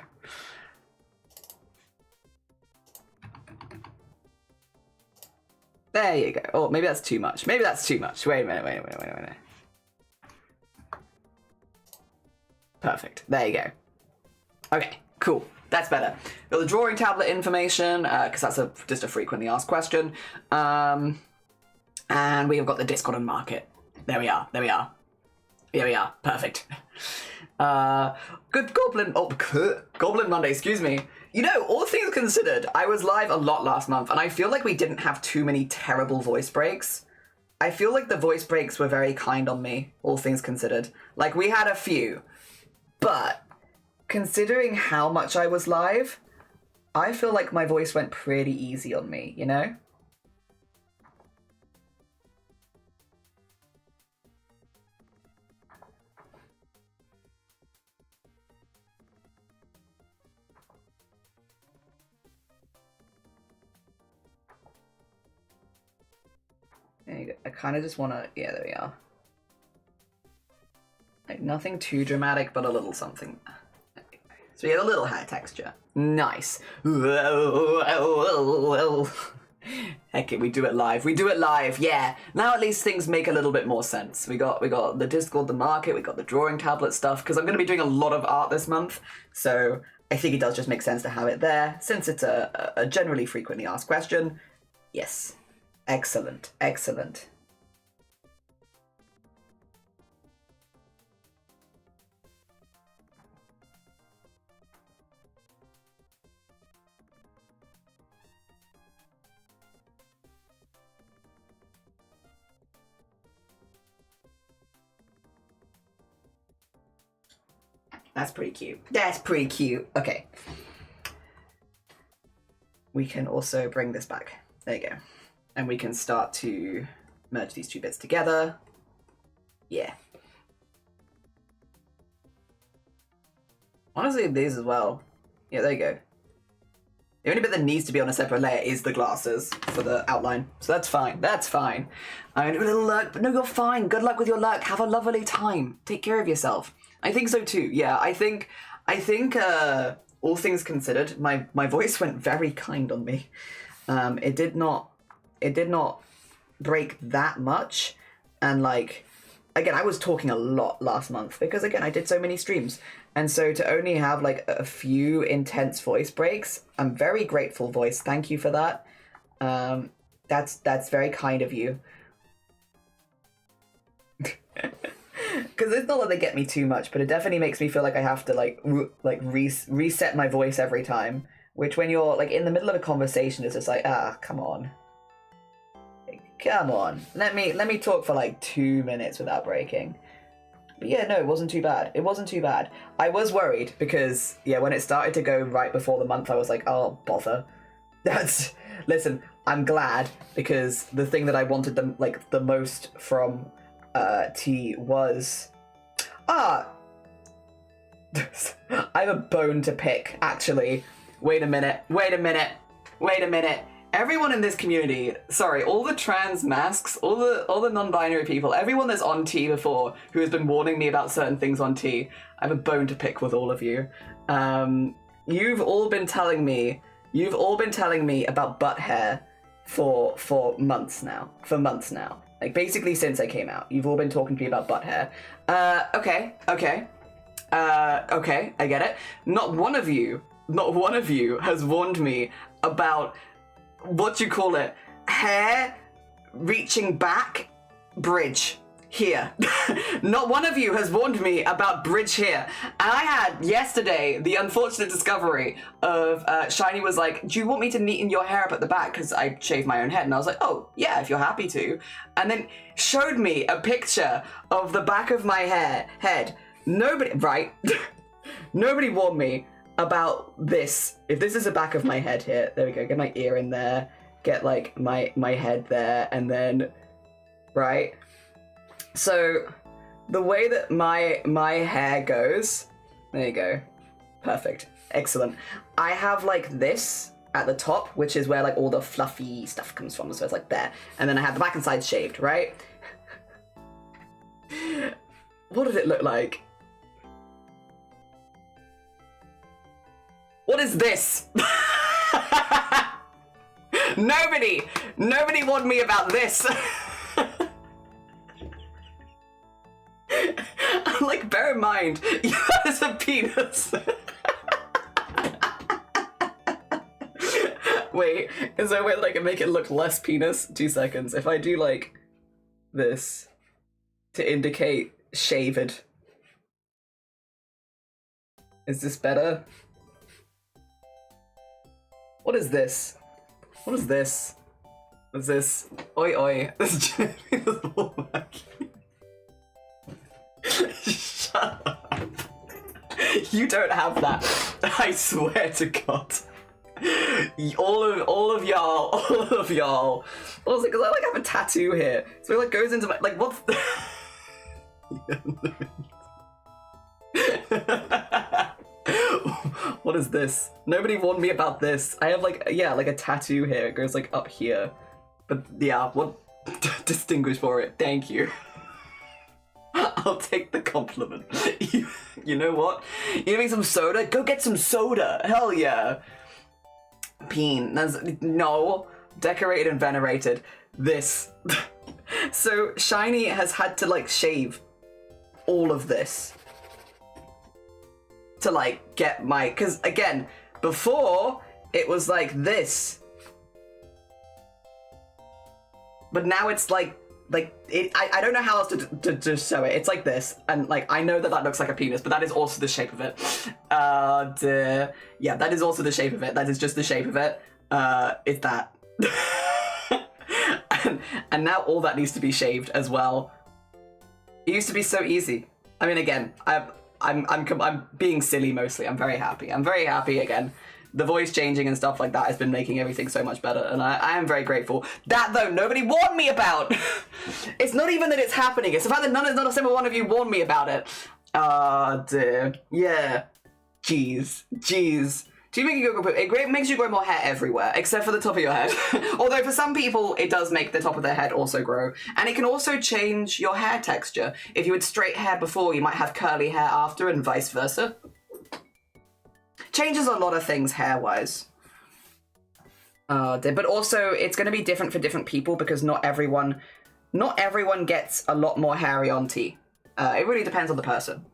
There you go. Oh, maybe that's too much. Maybe that's too much. Wait a minute. Perfect. There you go. Okay, cool. That's better. Got the drawing tablet information, because that's just a frequently asked question. And we have got the Discord and market. There we are. Perfect. Good Goblin... Oh, Goblin Monday, excuse me. You know, all things considered, I was live a lot last month, and I feel like we didn't have too many terrible voice breaks. I feel like the voice breaks were very kind on me, all things considered. Like, we had a few, but... Considering how much I was live, I feel like my voice went pretty easy on me, you know? There you go. I kind of just want to... Yeah, there we are. Like, nothing too dramatic, but a little something. So we get a little hair texture. Nice. Heck it, we do it live. We do it live, yeah. Now at least things make a little bit more sense. We got the Discord, the market, we got the drawing tablet stuff, because I'm going to be doing a lot of art this month, so I think it does just make sense to have it there, since it's a generally frequently asked question. Yes. Excellent. Excellent. That's pretty cute. That's pretty cute. Okay. We can also bring this back. There you go. And we can start to merge these two bits together. Yeah. Honestly, these as well. Yeah, there you go. The only bit that needs to be on a separate layer is the glasses for the outline. So that's fine. That's fine. I'm gonna do a little luck, but no, you're fine. Good luck with your luck. Have a lovely time. Take care of yourself. I think so too. Yeah, I think all things considered, my voice went very kind on me. It did not break that much, and like, again, I was talking a lot last month because again I did so many streams, and so to only have like a few intense voice breaks, I'm very grateful, voice. Thank you for that. That's very kind of you. Because it's not that they get me too much, but it definitely makes me feel like I have to reset my voice every time. Which, when you're like in the middle of a conversation, is just like, come on, come on. Let me talk for like 2 minutes without breaking. But yeah, no, it wasn't too bad. It wasn't too bad. I was worried because yeah, when it started to go right before the month, I was like, oh bother. Listen, I'm glad, because the thing that I wanted the most from T was I have a bone to pick, actually. Wait a minute. Wait a minute. Everyone in this community, sorry, all the trans masks, all the non-binary people, everyone that's on T before who has been warning me about certain things on T, I have a bone to pick with all of you. You've all been telling me about butt hair for months now. Like basically since I came out. You've all been talking to me about butt hair. Okay, I get it. Not one of you has warned me about what you call it, hair reaching back bridge here. Not one of you has warned me about bridge here. And I had yesterday the unfortunate discovery of Shiny was like, do you want me to neaten your hair up at the back? Because I shaved my own head. And I was like, oh, yeah, if you're happy to. And then showed me a picture of the back of my head. Nobody warned me about this. If this is the back of my head here, there we go, get my ear in there, get like my head there, and then, right? So the way that my hair goes, there you go, perfect, excellent. I have like this at the top, which is where like all the fluffy stuff comes from, so it's like there, and then I have the back and sides shaved, right? What did it look like? What is this? Nobody warned me about this. Like, bear in mind, that is a penis. Wait, is there a way that I can make it look less penis? 2 seconds. If I do like this to indicate shaved. Is this better? What is this? What is this? What's this? Oi oi. This is Shut up. You don't have that. I swear to God. All of y'all. Also, because I like have a tattoo here. So it like goes into my like what's What is this? Nobody warned me about this. I have like, yeah, like a tattoo here. It goes like up here. But yeah, what distinguished for it. Thank you. I'll take the compliment. You know what? You need some soda? Go get some soda. Hell yeah. Peen. No. Decorated and venerated. This. So Shiny has had to like shave all of this to like get my, because again, before it was like this, but now it's like it. I don't know how else to show it. It's like this, and like I know that looks like a penis, but that is also the shape of it. Yeah, that is also the shape of it. That is just the shape of it. It's that. and now all that needs to be shaved as well. It used to be so easy. I mean, again, I'm being silly mostly. I'm very happy. Again. The voice changing and stuff like that has been making everything so much better, and I am very grateful. That though, nobody warned me about. It's not even that it's happening. It's the fact that not a single one of you warned me about it. Ah, dear. Yeah. Jeez. Do you make you go? It makes you grow more hair everywhere, except for the top of your head. Although for some people, it does make the top of their head also grow. And it can also change your hair texture. If you had straight hair before, you might have curly hair after, and vice versa. Changes a lot of things hair-wise. But also, it's going to be different for different people because not everyone gets a lot more hairy on T. It really depends on the person.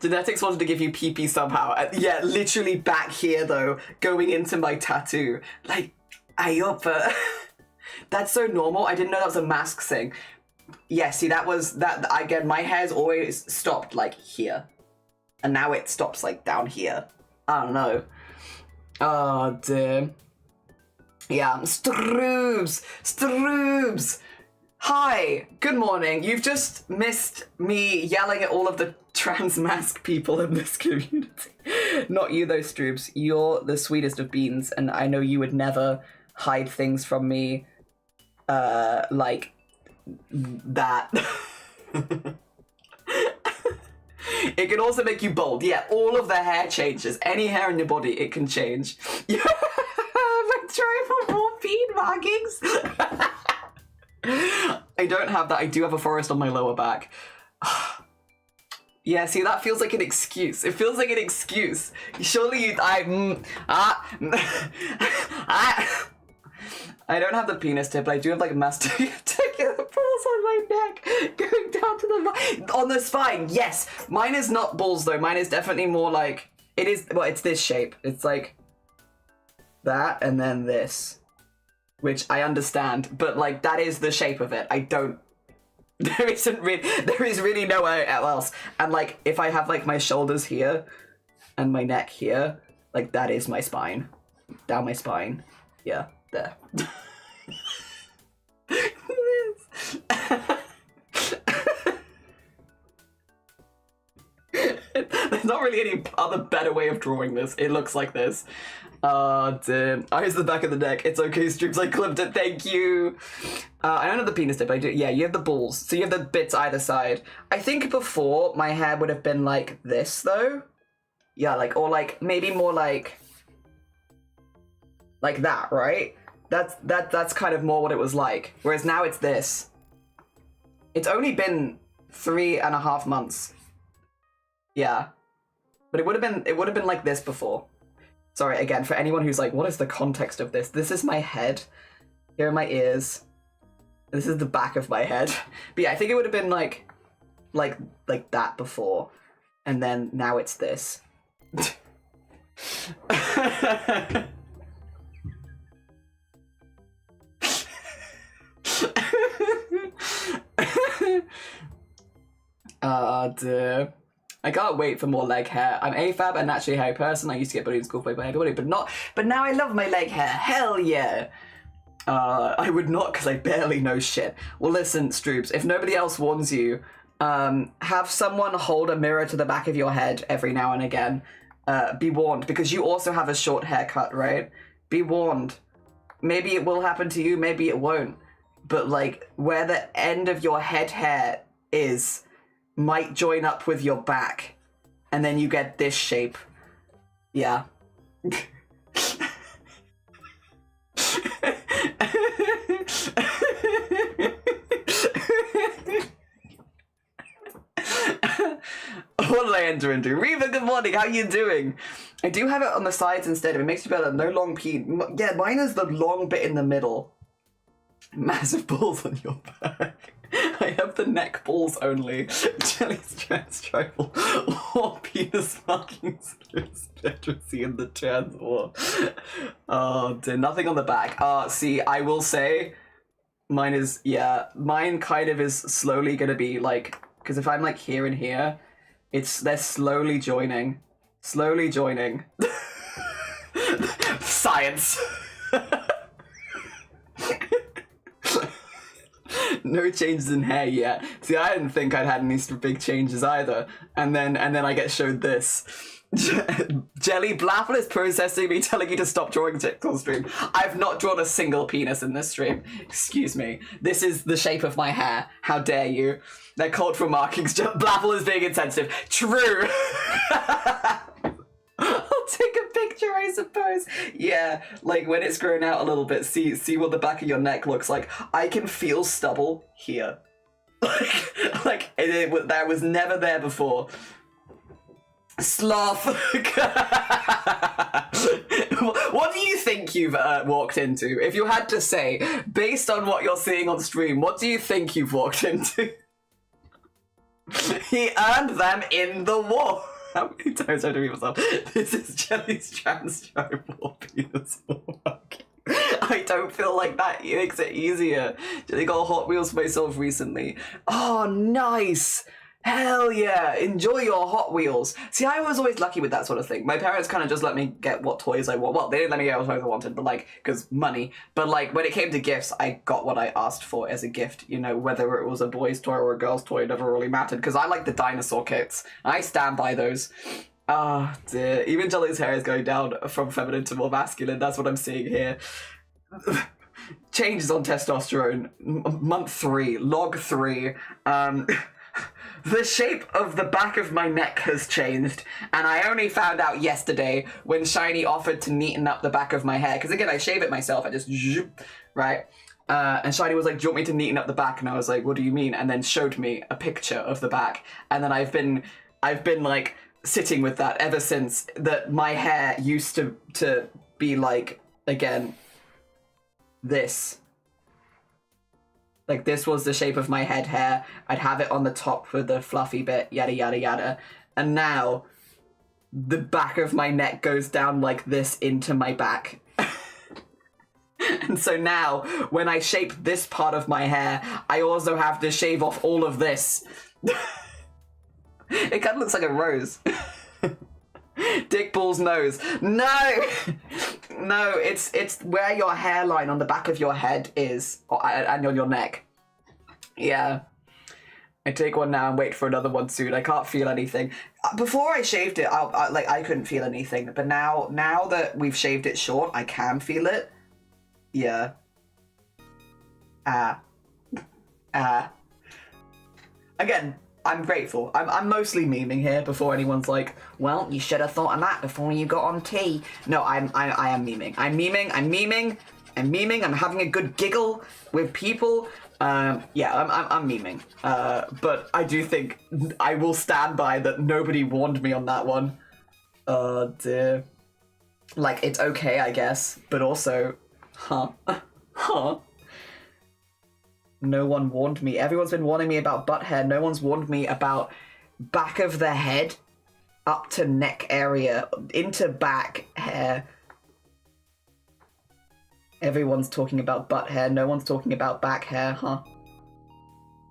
Genetics wanted to give you pee-pee somehow. Yeah, literally back here, though, going into my tattoo. Like, ayup. That's so normal. I didn't know that was a mask thing. Yeah, see, that again, my hair's always stopped, like, here. And now it stops, like, down here. I don't know. Oh, dear. Yeah, Stroobs! Hi! Good morning. You've just missed me yelling at all of the trans mask people in this community. Not you, though, Stroobs. You're the sweetest of beans, and I know you would never hide things from me, like that. It can also make you bald. Yeah, all of the hair changes. Any hair in your body, it can change. Yeah, my tribal more bead markings. I don't have that. I do have a forest on my lower back. Yeah, see, that feels like an excuse. It feels like an excuse. Surely you... I don't have the penis tip, but I do have like masticated balls on my neck going down to the... On the spine, yes! Mine is not balls though. Mine is definitely more like... It is... Well, it's this shape. It's like... that and then this. Which I understand, but like that is the shape of it. I don't... There is really nowhere else. And like, if I have like my shoulders here and my neck here, like that is my spine. Down my spine. Yeah, there. There's not really any other better way of drawing this. It looks like this. Oh, damn. Eyes the back of the neck. It's okay, Streams. I clipped it. Thank you. I don't have the penis tip. I do. Yeah, you have the balls. So you have the bits either side. I think before my hair would have been like this, though. Yeah, like, or like, maybe more like that, right? That's kind of more what it was like. Whereas now it's this. It's only been 3.5 months. Yeah. But it would have been like this before. Sorry, again, for anyone who's like, what is the context of this? This is my head. Here are my ears. This is the back of my head. But yeah, I think it would have been like that before. And then now it's this. Dear. I can't wait for more leg hair. I'm AFAB, a naturally hairy person. I used to get bullied in school by everybody, but now I love my leg hair. Hell yeah. I would not, because I barely know shit. Well, listen, Stroops, if nobody else warns you, have someone hold a mirror to the back of your head every now and again. Be warned, because you also have a short haircut, right? Be warned. Maybe it will happen to you, maybe it won't. But like, where the end of your head hair is might join up with your back, and then you get this shape. Yeah. What did I enter into? Reva, good morning, how you doing? I do have it on the sides instead. If it makes you better, no long pee. Yeah, mine is the long bit in the middle. Massive balls on your back. I have the neck balls only. Jelly's trans tribal or penis markings degeneracy in the trans war. Oh dear, nothing on the back. See, I will say mine is, yeah, mine kind of is slowly gonna be like, because if I'm like here and here, they're slowly joining. Slowly joining. Science. No changes in hair yet. See, I didn't think I'd had any big changes either. And then I get showed this. Jelly Blaffle is processing me, telling you to stop drawing chicks on stream. I've not drawn a single penis in this stream. Excuse me. This is the shape of my hair. How dare you? They're cultural markings. Blaffle is being insensitive. True. I'll take a picture, I suppose. Yeah, like when it's grown out a little bit, see what the back of your neck looks like. I can feel stubble here. like that was never there before. Sloth. What do you think you've walked into? If you had to say, based on what you're seeing on stream, what do you think you've walked into? He earned them in the war. How many times have I read myself? This is Jelly's trans tribal penis walking. I don't feel like that makes it easier. Jelly got Hot Wheels for myself recently. Oh, nice. Hell yeah, enjoy your Hot Wheels. See, I was always lucky with that sort of thing. My parents kind of just let me get what toys I want. Well, they didn't let me get what toys I wanted, but like, because money. But like, when it came to gifts, I got what I asked for as a gift. You know, whether it was a boy's toy or a girl's toy, it never really mattered. Because I like the dinosaur kits. I stand by those. Ah, dear. Even Jelly's hair is going down from feminine to more masculine. That's what I'm seeing here. Changes on testosterone. Month 3. Log 3. The shape of the back of my neck has changed, and I only found out yesterday when Shiny offered to neaten up the back of my hair. Because again, I shave it myself. I just right. And Shiny was like, "Do you want me to neaten up the back?" And I was like, "What do you mean?" And then showed me a picture of the back, and then I've been like sitting with that ever since. That my hair used to be like, again, this. Like, this was the shape of my head hair. I'd have it on the top with the fluffy bit, yada, yada, yada. And now, the back of my neck goes down like this into my back. And so now, when I shape this part of my hair, I also have to shave off all of this. It kind of looks like a rose. Dick Ball's nose. No! No, it's where your hairline on the back of your head is, and on your neck. Yeah. I take one now and wait for another one soon. I can't feel anything. Before I shaved it, I couldn't feel anything. But now that we've shaved it short, I can feel it. Yeah. Again, I'm grateful. I'm mostly memeing here before anyone's like, well, you should have thought of that before you got on tea. No, I am memeing. I'm memeing. I'm having a good giggle with people. Yeah, I'm memeing. But I do think I will stand by that nobody warned me on that one. Oh dear. Like, it's okay, I guess, but also, huh? No one warned me. Everyone's been warning me about butt hair. No one's warned me about back of the head up to neck area, into back hair. Everyone's talking about butt hair. No one's talking about back hair, huh?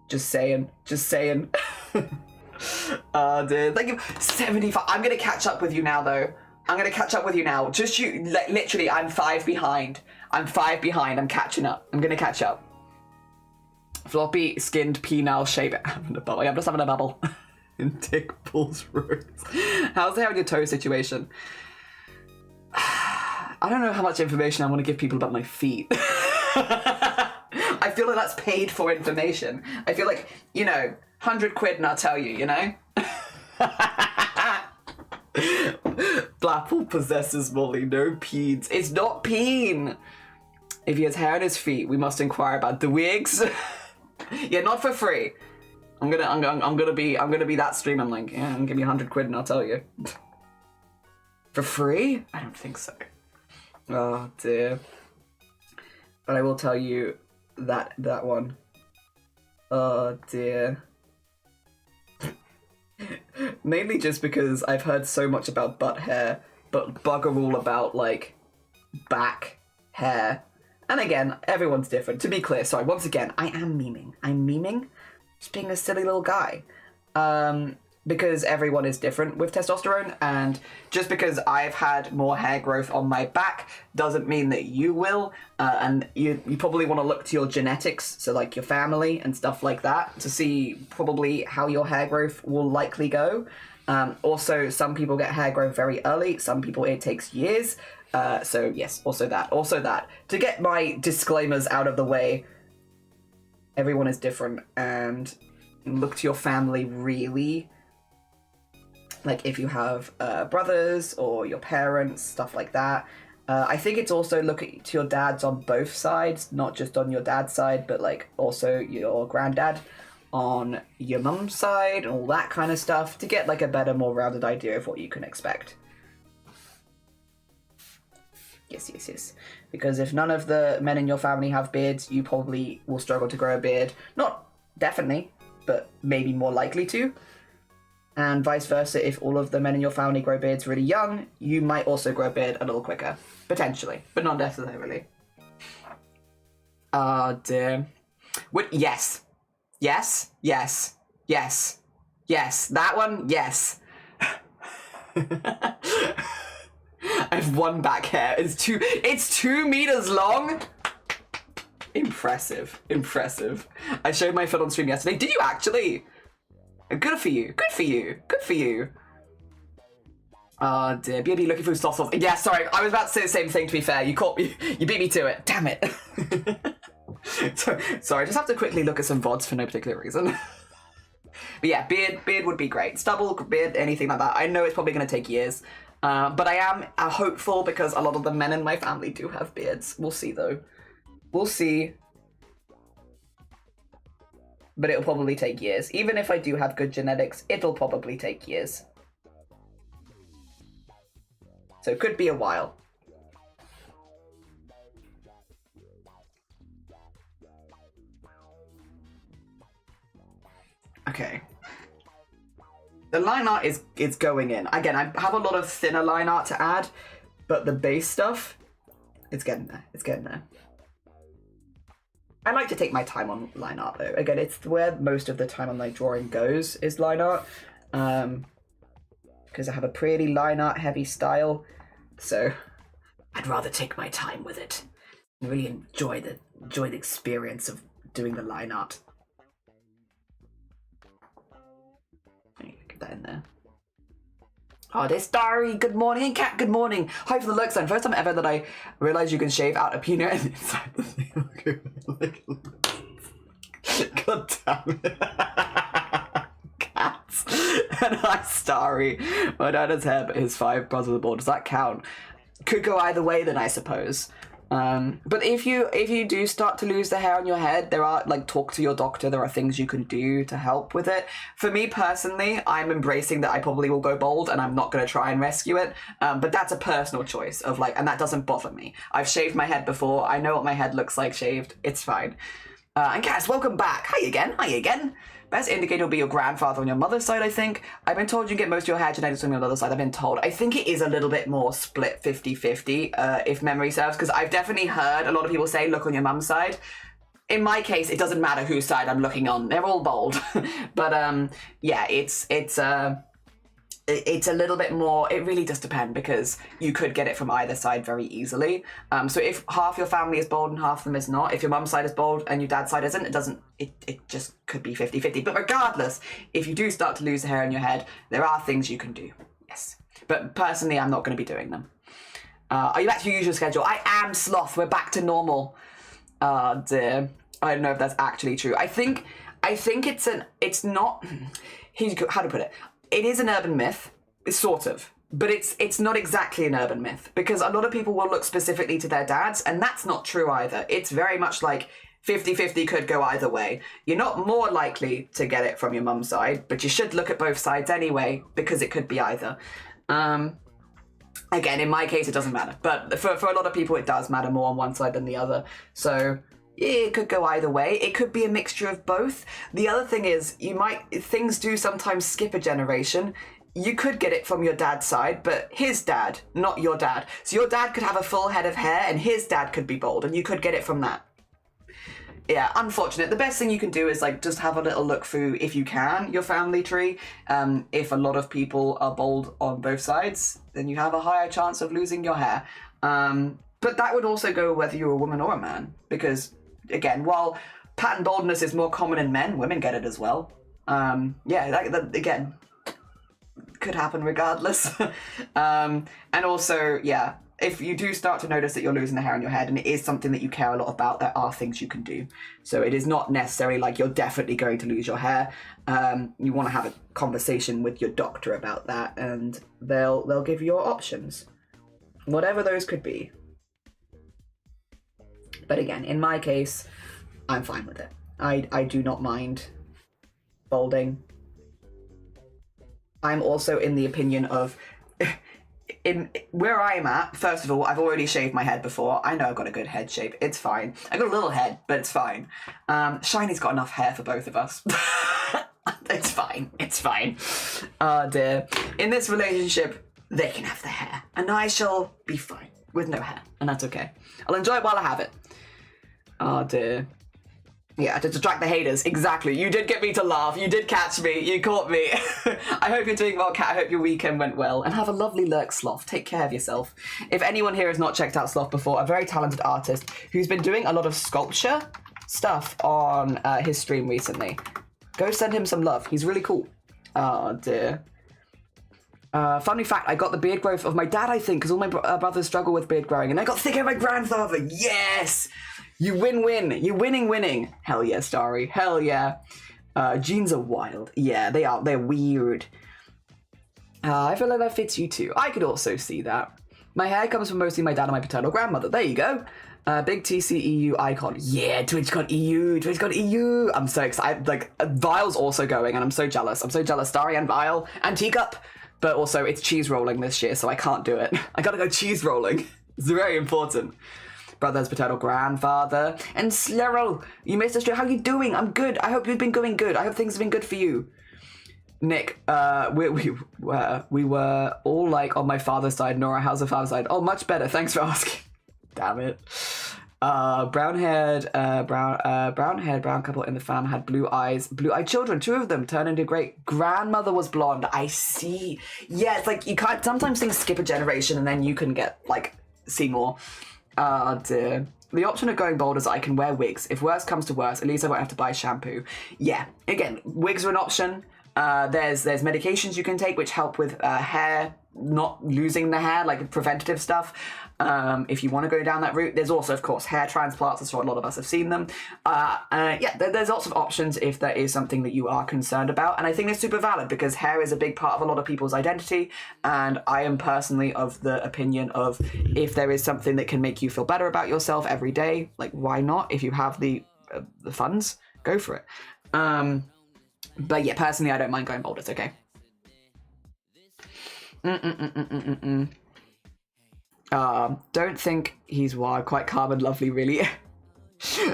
Just saying. Oh, dude. Thank you. 75. I'm going to catch up with you now, though. Just you. Literally, I'm 5 behind. I'm catching up. I'm going to catch up. Floppy skinned penile shape. I'm just having a bubble. In Dick Bull's rose. How's the hair on your toe situation? I don't know how much information I want to give people about my feet. I feel like that's paid for information. I feel like, 100 quid and I'll tell you, Blapple possesses Molly, no peens. It's not peen. If he has hair on his feet, we must inquire about the wigs. Yeah, not for free. I'm gonna be that stream. I'm like, yeah, give me 100 quid and I'll tell you. For free? I don't think so. Oh dear. But I will tell you that one. Oh dear. Mainly just because I've heard so much about butt hair, but bugger all about, like, back hair. And again, everyone's different. To be clear, sorry, once again, I am memeing. I'm memeing, just being a silly little guy. Because everyone is different with testosterone, and just because I've had more hair growth on my back doesn't mean that you will. And you probably want to look to your genetics, so like your family and stuff like that, to see probably how your hair growth will likely go. Also, some people get hair growth very early, some people it takes years. So yes, also that. To get my disclaimers out of the way, everyone is different, and look to your family really. Like if you have brothers or your parents, stuff like that. I think it's also look to your dads on both sides, not just on your dad's side, but like also your granddad on your mum's side and all that kind of stuff to get like a better, more rounded idea of what you can expect. Yes. Because if none of the men in your family have beards, you probably will struggle to grow a beard. Not definitely, but maybe more likely to. And vice versa, if all of the men in your family grow beards really young, you might also grow a beard a little quicker. Potentially, but not necessarily. Oh dear. Yes. That one, yes. I have one back hair. It's 2 meters long. Impressive. I showed my foot on stream yesterday. Did you actually? Good for you. Oh dear. BB looking for soft sauce. Yeah, sorry. I was about to say the same thing, to be fair. You caught me. You beat me to it. Damn it. Sorry, I just have to quickly look at some VODs for no particular reason. But yeah, beard would be great. Stubble, beard, anything like that. I know it's probably going to take years. But I am hopeful because a lot of the men in my family do have beards. We'll see though. We'll see. But it'll probably take years. Even if I do have good genetics, it'll probably take years. So it could be a while. Okay. The line art is going in. Again, I have a lot of thinner line art to add, but the base stuff, it's getting there. It's getting there. I like to take my time on line art though. Again, it's where most of the time on my drawing goes is line art. Because I have a pretty line art heavy style. So I'd rather take my time with it and really enjoy the experience of doing the line art. Get that in there. Oh, this Starry, good morning. Cat, good morning. Hi for the look sign. First time ever that I realized you can shave out a peanut and inside the thing. God damn it. Cats. And hi, Starry. My dad has hair, but his 5 brothers are bald. Does that count? Could go either way then, I suppose. But if you do start to lose the hair on your head, there are, like, talk to your doctor. There are things you can do to help with it. For me personally, I'm embracing that I probably will go bald and I'm not going to try and rescue it. But that's a personal choice of like, and that doesn't bother me. I've shaved my head before. I know what my head looks like shaved. It's fine. And Cass, welcome back. Hi again. Hi again. Best indicator will be your grandfather on your mother's side, I think. I've been told you get most of your hair genetics on your other side. I've been told. I think it is a little bit more split 50-50, if memory serves, because I've definitely heard a lot of people say, look on your mum's side. In my case, it doesn't matter whose side I'm looking on. They're all bald. But yeah, it's a little bit more, it really does depend because you could get it from either side very easily. So if half your family is bald and half of them is not, if your mum's side is bald and your dad's side isn't, it just could be 50-50. But regardless, if you do start to lose the hair in your head, there are things you can do, yes. But personally, I'm not going to be doing them. Are you back to your usual schedule? I am, Sloth, we're back to normal. Dear. I don't know if that's actually true. I think it's not, how to put it? It is an urban myth, sort of, but it's not exactly an urban myth because a lot of people will look specifically to their dads, and that's not true either. It's very much like 50-50 could go either way. You're not more likely to get it from your mum's side, but you should look at both sides anyway because it could be either. Again, in my case, it doesn't matter, but for a lot of people, it does matter more on one side than the other. So it could go either way. It could be a mixture of both. The other thing is, things do sometimes skip a generation. You could get it from your dad's side, but his dad, not your dad. So your dad could have a full head of hair and his dad could be bald and you could get it from that. Yeah, unfortunate. The best thing you can do is like just have a little look through, if you can, your family tree. If a lot of people are bald on both sides, then you have a higher chance of losing your hair. But that would also go whether you're a woman or a man, because again, while pattern baldness is more common in men, women get it as well. Yeah, that again, could happen regardless. And also, yeah, if you do start to notice that you're losing the hair on your head and it is something that you care a lot about, there are things you can do. So it is not necessarily like you're definitely going to lose your hair. You want to have a conversation with your doctor about that and they'll give you your options. Whatever those could be. But again, in my case, I'm fine with it. I do not mind balding. I'm also in the opinion of, in where I'm at, first of all, I've already shaved my head before. I know I've got a good head shape. It's fine. I got a little head, but it's fine. Shiny's got enough hair for both of us. It's fine. It's fine. Oh dear. In this relationship, they can have the hair, and I shall be fine with no hair, and that's okay. I'll enjoy it while I have it. Oh dear. Yeah, to distract the haters. Exactly. You did get me to laugh. You did catch me. You caught me. I hope you're doing well, Kat. I hope your weekend went well. And have a lovely lurk, Sloth. Take care of yourself. If anyone here has not checked out Sloth before, a very talented artist who's been doing a lot of sculpture stuff on his stream recently. Go send him some love. He's really cool. Oh dear. Funny fact, I got the beard growth of my dad, I think, because all my brothers struggle with beard growing, and I got thicker than my grandfather. Yes! You win-win. You winning. Hell yeah, Starry. Hell yeah. Jeans are wild. Yeah, they are. They're weird. I feel like that fits you too. I could also see that. My hair comes from mostly my dad and my paternal grandmother. There you go. Big TCEU icon. Yeah, TwitchCon EU. TwitchCon EU. I'm so excited. Like, Vile's also going, and I'm so jealous. I'm so jealous. Starry and Vile and Teacup. But also, it's cheese rolling this year, so I can't do it. I gotta go cheese rolling. It's very important. Brother's paternal grandfather. And Slerol, you missed us. How you doing? I'm good. I hope you've been going good. I hope things have been good for you. Nick, we were all like on my father's side. Nora, how's the father's side? Oh, much better. Thanks for asking. Damn it. Brown-haired brown couple in the fam had blue eyes, blue-eyed children. 2 of them turned into great. Grandmother was blonde. I see. Yeah, it's like you can't. Sometimes things skip a generation, and then you can get like see more. Dear. The option of going bald is I can wear wigs. If worse comes to worse, at least I won't have to buy shampoo. Yeah, again, wigs are an option. There's medications you can take which help with hair, not losing the hair, like preventative stuff. If you want to go down that route, there's also, of course, hair transplants. That's what a lot of us have seen them. Yeah, there's lots of options if there is something that you are concerned about. And I think it's super valid because hair is a big part of a lot of people's identity. And I am personally of the opinion of if there is something that can make you feel better about yourself every day, like why not? If you have the funds, go for it. But yeah, personally, I don't mind going bald. It's okay. Don't think he's wild. Quite calm and lovely, really.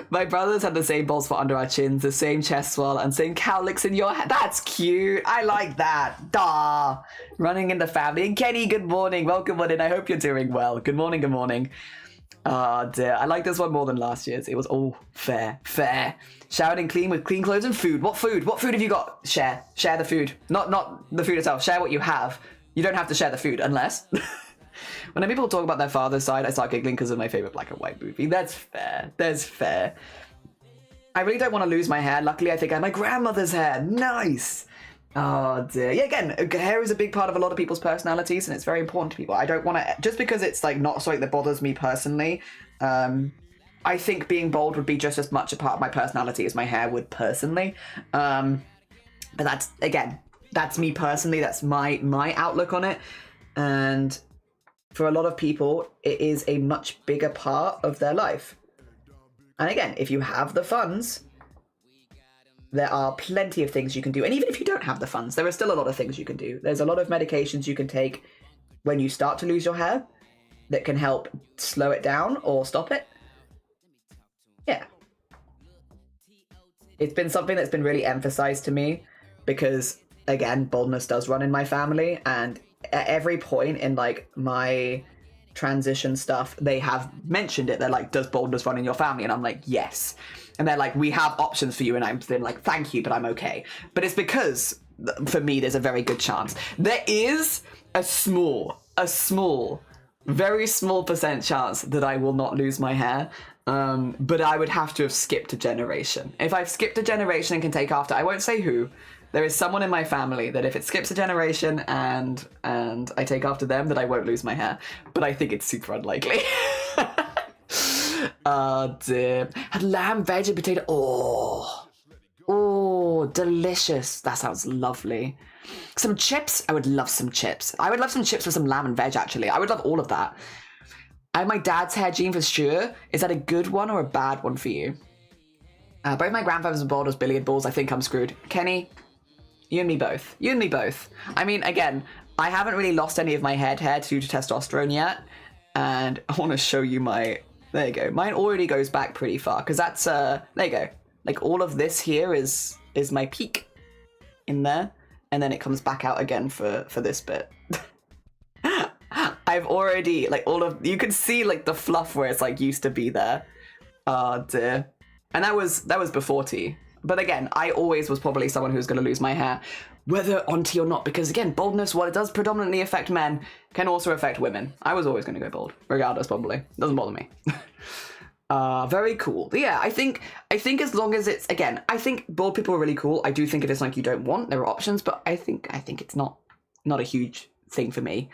My brothers had the same bald spot under our chins, the same chest swell, and same cowlicks in your head. That's cute. I like that. Duh. Running in the family. And Kenny, good morning. Welcome on in. I hope you're doing well. Good morning, good morning. Oh dear, I like this one more than last year's. It was all fair. Showered and clean with clean clothes and food. What food? What food have you got? Share the food. Not the food itself. Share what you have. You don't have to share the food unless. When people talk about their father's side, I start giggling because of my favorite black and white movie. That's fair. I really don't want to lose my hair. Luckily, I think I have my grandmother's hair. Nice. Oh dear. Yeah, again, hair is a big part of a lot of people's personalities, and it's very important to people. I don't want to, just because it's like not something that bothers me personally. I think being bald would be just as much a part of my personality as my hair would personally. But that's me personally. That's my outlook on it. And for a lot of people, it is a much bigger part of their life. And again, if you have the funds, there are plenty of things you can do. And even if you don't have the funds, there are still a lot of things you can do. There's a lot of medications you can take when you start to lose your hair that can help slow it down or stop it. Yeah. It's been something that's been really emphasized to me because, again, baldness does run in my family. And at every point in, like, my transition stuff, they have mentioned it. They're like, does baldness run in your family? And I'm like, yes. And they're like, we have options for you. And I've been like, thank you, but I'm okay. But it's because, for me, there's a very good chance. There is a small, very small % chance that I will not lose my hair. But I would have to have skipped a generation. If I've skipped a generation and can take after, I won't say who, there is someone in my family that if it skips a generation and I take after them, that I won't lose my hair. But I think it's super unlikely. Oh dear. Had lamb, veg, and potato. Oh, delicious. That sounds lovely. Some chips. I would love some chips. I would love some chips with some lamb and veg, actually. I would love all of that. I have my dad's hair gene for sure. Is that a good one or a bad one for you? Both my grandfathers were bald as billiard balls. I think I'm screwed. Kenny, you and me both. You and me both. I mean, again, I haven't really lost any of my head hair due to testosterone yet. And I want to show you my... There you go. Mine already goes back pretty far because that's... there you go. Like, all of this here is my peak in there. And then it comes back out again for this bit. I've already, like, all of... You can see, like, the fluff where it's, like, used to be there. Oh, dear. And that was before tea. But again, I always was probably someone who's going to lose my hair, whether on tea or not, because again, baldness, while it does predominantly affect men, can also affect women. I was always going to go bald, regardless, probably. Doesn't bother me. Very cool. But yeah, I think as long as it's, again, I think bald people are really cool. I do think if it's like you don't want, there are options, but I think it's not a huge thing for me.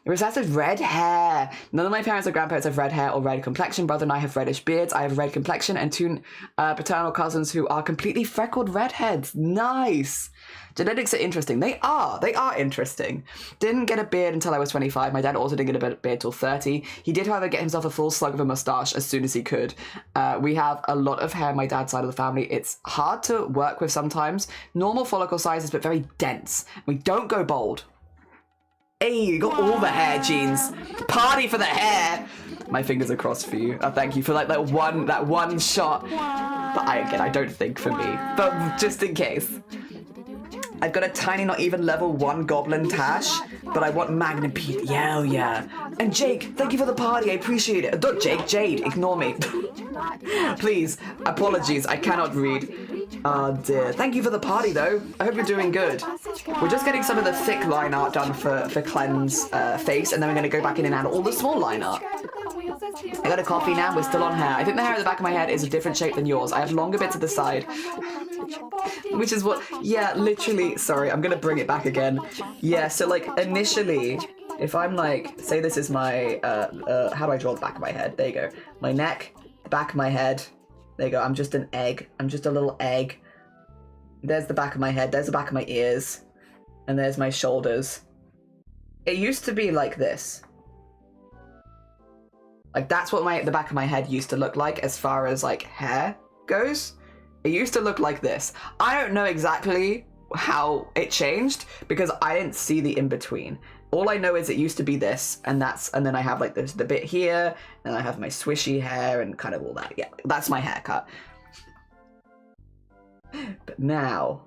Recessive red hair. None of my parents or grandparents have red hair or red complexion. Brother and I have reddish beards. I have red complexion and two paternal cousins who are completely freckled redheads. Nice. Genetics are interesting. They are interesting. Didn't get a beard until I was 25. My dad also didn't get a beard till 30. He did, however, get himself a full slug of a mustache as soon as he could. We have a lot of hair on my dad's side of the family. It's hard to work with sometimes. Normal follicle sizes, but very dense. We don't go bald. Hey, you got all the hair, Jeans. Party for the hair. My fingers are crossed for you. Thank you for like that one shot. But I don't think for me. But just in case. I've got a tiny, not even level 1 goblin tash, but I want Magnum Pete. Yeah, yeah. And Jake, thank you for the party. I appreciate it. Not Jake, Jade. Ignore me. Please. Apologies. I cannot read. Oh dear. Thank you for the party though. I hope you're doing good. We're just getting some of the thick line art done for KLEN's face, and then we're going to go back in and add all the small line art. I got a coffee now. We're still on hair. I think the hair at the back of my head is a different shape than yours. I have longer bits at the side. Which is what, yeah, literally, sorry, I'm going to bring it back again. Yeah, so like initially, if I'm like, say this is my, how do I draw the back of my head? There you go. My neck, the back of my head. There you go. I'm just an egg. I'm just a little egg. There's the back of my head. There's the back of my ears. And there's my shoulders. It used to be like this. Like that's what the back of my head used to look like as far as like hair goes. It used to look like this. I don't know exactly how it changed because I didn't see the in-between. All I know is it used to be this, and then I have like this, the bit here, and I have my swishy hair and kind of all that. Yeah, that's my haircut. But now...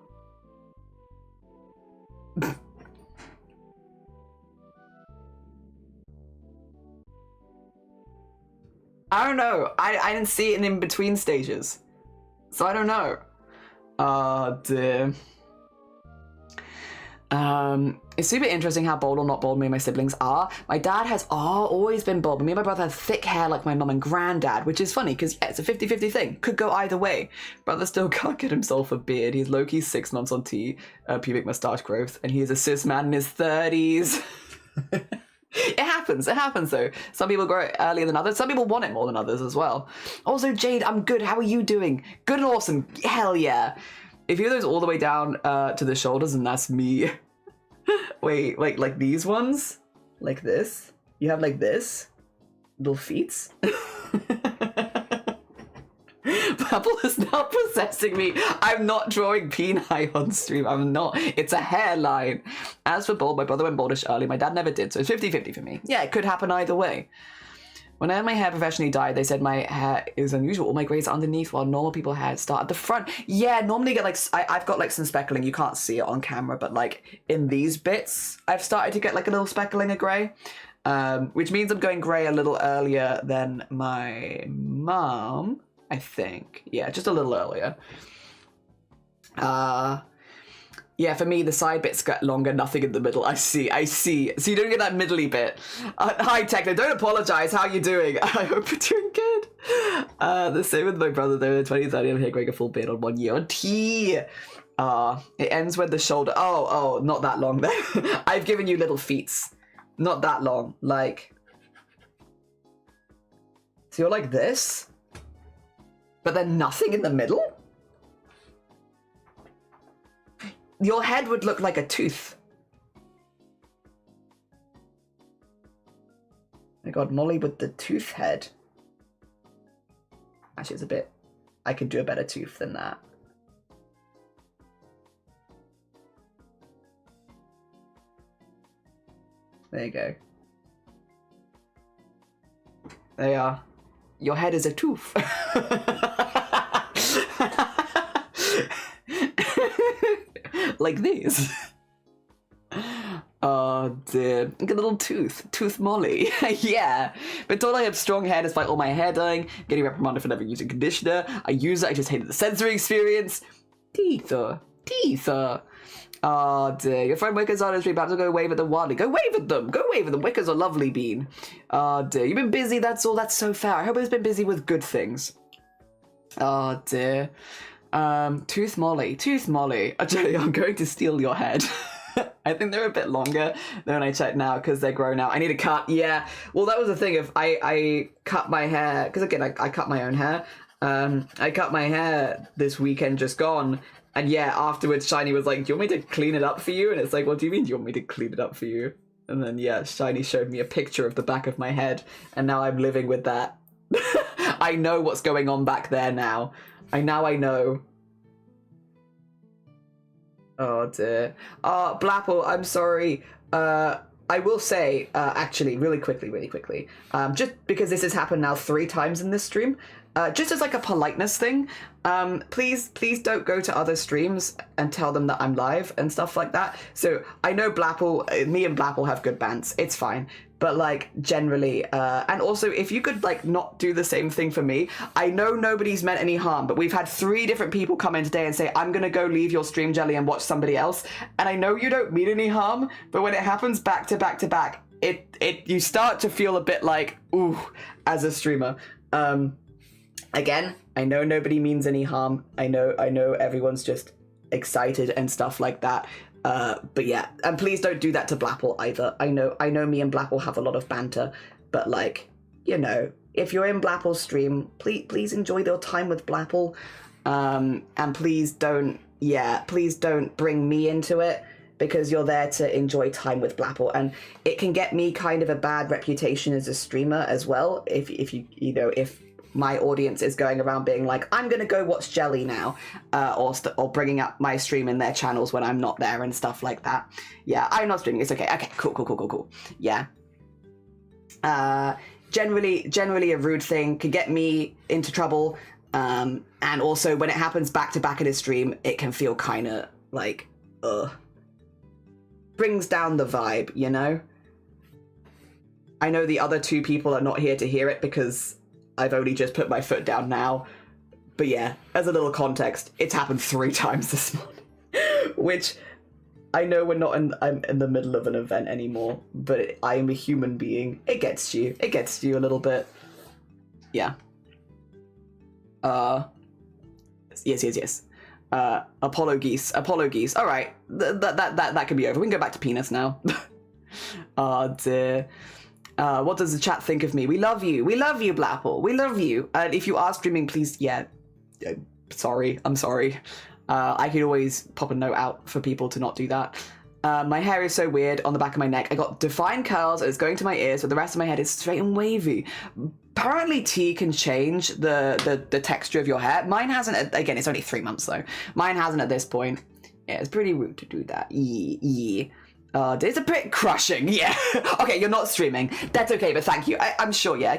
I don't know. I didn't see it in between stages. So I don't know. Oh dear. It's super interesting how bold or not bold me and my siblings are. My dad has always been bold, but me and my brother have thick hair like my mum and granddad, which is funny because yeah, it's a 50-50 thing. Could go either way. Brother still can't get himself a beard. He's low-key 6 months on pubic mustache growth, and he is a cis man in his 30s. It happens though. Some people grow it earlier than others. Some people want it more than others as well. Also, Jade, I'm good. How are you doing? Good and awesome. Hell yeah. If you have those all the way down to the shoulders, and that's me. Wait, like these ones? Like this? You have like this? Little feet? Purple is now possessing me. I'm not drawing peni on stream. I'm not. It's a hairline. As for bald, my brother went baldish early. My dad never did, so it's 50-50 for me. Yeah, it could happen either way. When I had my hair professionally dyed, they said my hair is unusual. All my grays are underneath, while normal people hair start at the front. Yeah, normally get like, I've got like some speckling. You can't see it on camera, but like in these bits, I've started to get like a little speckling of grey. Which means I'm going grey a little earlier than my mom, I think. Yeah, just a little earlier. Yeah, for me, the side bits get longer, nothing in the middle. I see. So you don't get that middly bit. Hi, Techno. Don't apologize. How you doing? I hope you're doing good. The same with my brother, though. In 2030, I'm here growing a full beard on 1 year on T. It ends with the shoulder. Oh, not that long, then. I've given you little feets. Not that long. Like... So you're like this? But then nothing in the middle? Your head would look like a tooth. My god, Molly with the tooth head. Actually, it's a bit... I could do a better tooth than that. There you go. There you are. Your head is a tooth. Like these. Oh dear. Look at a little tooth Molly. Yeah. But told I have strong hair despite all my hair dyeing, getting reprimanded for never using conditioner. I use it, I just hated the sensory experience. Teeth. Oh dear. Your friend Wickers on his stream, perhaps I'll go wave at them wildly. Go wave at them. Wickers are lovely, Bean. Oh dear. You've been busy, that's all. That's so fair. I hope it's been busy with good things. Oh dear. Tooth Molly. Jelly, I'm going to steal your head. I think they're a bit longer than when I check now because they're grown out. I need a cut. Yeah. Well, that was the thing. If I cut my hair, because again, I cut my own hair. I cut my hair this weekend just gone. And yeah, afterwards, Shiny was like, do you want me to clean it up for you? And it's like, what do you mean, do you want me to clean it up for you? And then, yeah, Shiny showed me a picture of the back of my head. And now I'm living with that. I know what's going on back there now. I know. Oh dear. Blapple, I'm sorry. I will say, actually, really quickly, just because this has happened now 3 times in this stream, just as like a politeness thing, please don't go to other streams and tell them that I'm live and stuff like that. So I know Blapple, me and Blapple have good bants, it's fine. But like generally, and also if you could like not do the same thing for me, I know nobody's meant any harm, but we've had 3 different people come in today and say, I'm gonna go leave your stream, Jelly, and watch somebody else. And I know you don't mean any harm, but when it happens back to back to back, you start to feel a bit like, ooh, as a streamer. Again, I know nobody means any harm. I know everyone's just excited and stuff like that. But yeah, and please don't do that to Blapple either. I know me and Blapple have a lot of banter, but like, you know, if you're in Blapple's stream, please enjoy your time with Blapple. And please don't bring me into it, because you're there to enjoy time with Blapple, and it can get me kind of a bad reputation as a streamer as well. If my audience is going around being like, I'm gonna go watch Jelly now, or bringing up my stream in their channels when I'm not there and stuff like that. Yeah, I'm not streaming. It's okay. Okay, cool. Yeah. Generally a rude thing can get me into trouble. And also when it happens back to back in a stream, it can feel kind of like, brings down the vibe, you know? I know the other 2 people are not here to hear it because I've only just put my foot down now. But yeah, as a little context, it's happened 3 times this morning. Which, I know I'm in the middle of an event anymore, but I am a human being. It gets to you. It gets to you a little bit. Yeah. Yes. Apollo geese. All right, that can be over. We can go back to penis now. Oh dear. What does the chat think of me? We love you, Blapple. We love you. And if you are streaming, please, I'm sorry. I could always pop a note out for people to not do that. My hair is so weird on the back of my neck. I got defined curls and it's going to my ears, but the rest of my head is straight and wavy. Apparently tea can change the texture of your hair. Mine hasn't, again, it's only 3 months though. Mine hasn't at this point. Yeah, it's pretty rude to do that. Yeah. It's a bit crushing, yeah. Okay, you're not streaming. That's okay, but thank you. I'm sure, yeah.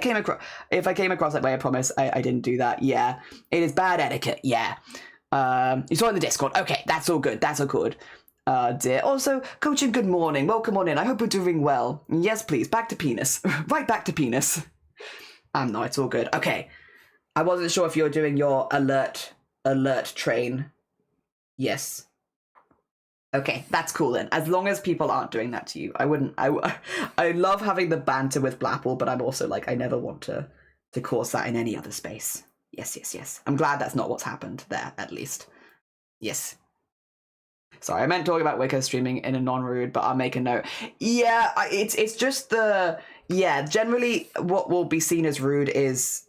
If I came across that way, I promise I didn't do that. Yeah. It is bad etiquette, yeah. You saw it in the Discord. Okay, that's all good. Dear. Also, coaching, good morning. Welcome on in. I hope you're doing well. Yes, please. Back to penis. Right back to penis. No, it's all good. Okay. I wasn't sure if you're doing your alert train. Yes. Okay, that's cool then. As long as people aren't doing that to you. I love having the banter with Blapple, but I'm also like, I never want to cause that in any other space. Yes. I'm glad that's not what's happened there, at least. Yes. Sorry, I meant talking about Wicca streaming in a non-rude, but I'll make a note. Yeah, it's just generally what will be seen as rude is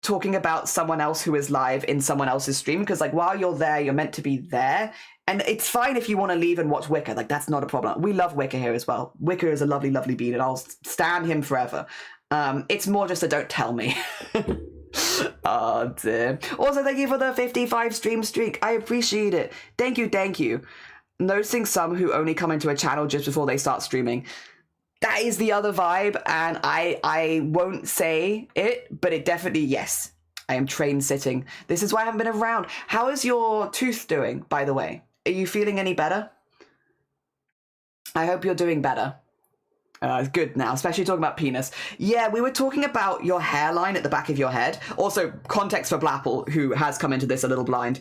talking about someone else who is live in someone else's stream, because like while you're there, you're meant to be there. And it's fine if you want to leave and watch Wicca, like that's not a problem. We love Wicca here as well. Wicca is a lovely, lovely bean and I'll stand him forever. It's more just a don't tell me. Oh dear. Also, thank you for the 55 stream streak. I appreciate it. Thank you. Noticing some who only come into a channel just before they start streaming. That is the other vibe, and I won't say it, but it definitely, yes. I am train sitting. This is why I haven't been around. How is your tooth doing, by the way? Are you feeling any better? I hope you're doing better. Good now, especially talking about penis. Yeah, we were talking about your hairline at the back of your head. Also, context for Blapple, who has come into this a little blind.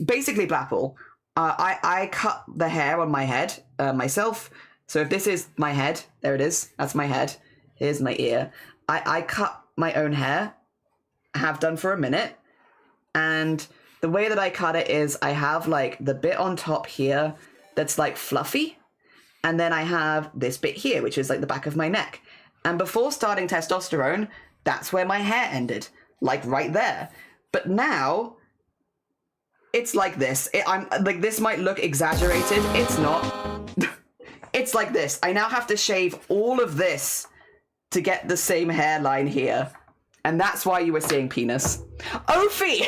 Basically, Blapple, I cut the hair on my head myself. So if this is my head, there it is. That's my head. Here's my ear. I cut my own hair. Have done for a minute. And the way that I cut it is I have like the bit on top here that's like fluffy. And then I have this bit here, which is like the back of my neck. And before starting testosterone, that's where my hair ended, like right there. But now it's like this. I'm like, this might look exaggerated. It's not. It's like this. I now have to shave all of this to get the same hairline here. And that's why you were seeing penis. Ophi!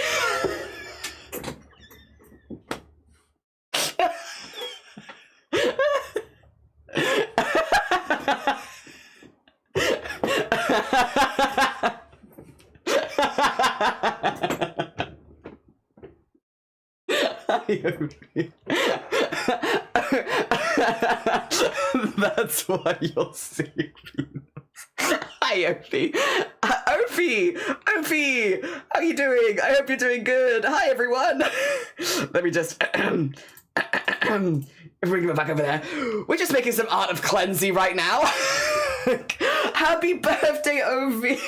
That's why you'll see penis. Hi, Ophi. Ophi! How are you doing? I hope you're doing good. Hi, everyone. Let me just bring it back over there. We're just making some art of cleansing right now. Happy birthday, Ophi.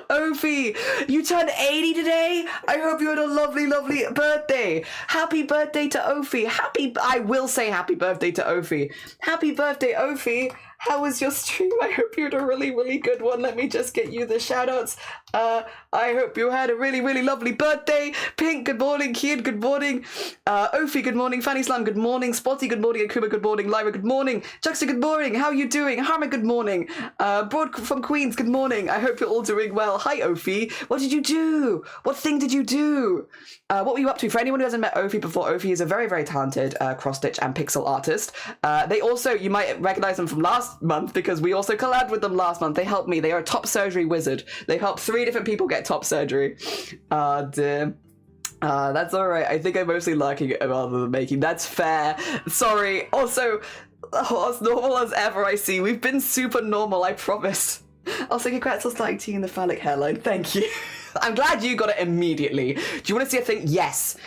Ophi, you turned 80 today? I hope you had a lovely, lovely birthday. Happy birthday to Ophi. I will say happy birthday to Ophi. Happy birthday, Ophi. How was your stream? I hope you had a really, really good one. Let me just get you the shout outs. I hope you had a really, really lovely birthday. Pink, good morning. Kian, good morning. Ophi, good morning. Fanny Slam, good morning. Spotty, good morning. Akuma, good morning. Lyra, good morning. Juxta, good morning. How are you doing? Harma, good morning. Broad from Queens, good morning. I hope you're all doing well. Hi, Ophi. What did you do? What thing did you do? What were you up to? For anyone who hasn't met Ophi before, Ophi is a very, very talented cross-stitch and pixel artist. They also, you might recognize them from last month because we also collabed with them last month. They helped me. They are a top surgery wizard. They helped 3 different people get top surgery. Dear. That's all right. I think I'm mostly liking it rather than making. That's fair. Sorry. Also, as normal as ever I see. We've been super normal, I promise. Also, congrats on starting teeing the phallic hairline. Thank you. I'm glad you got it immediately. Do you want to see a thing? Yes.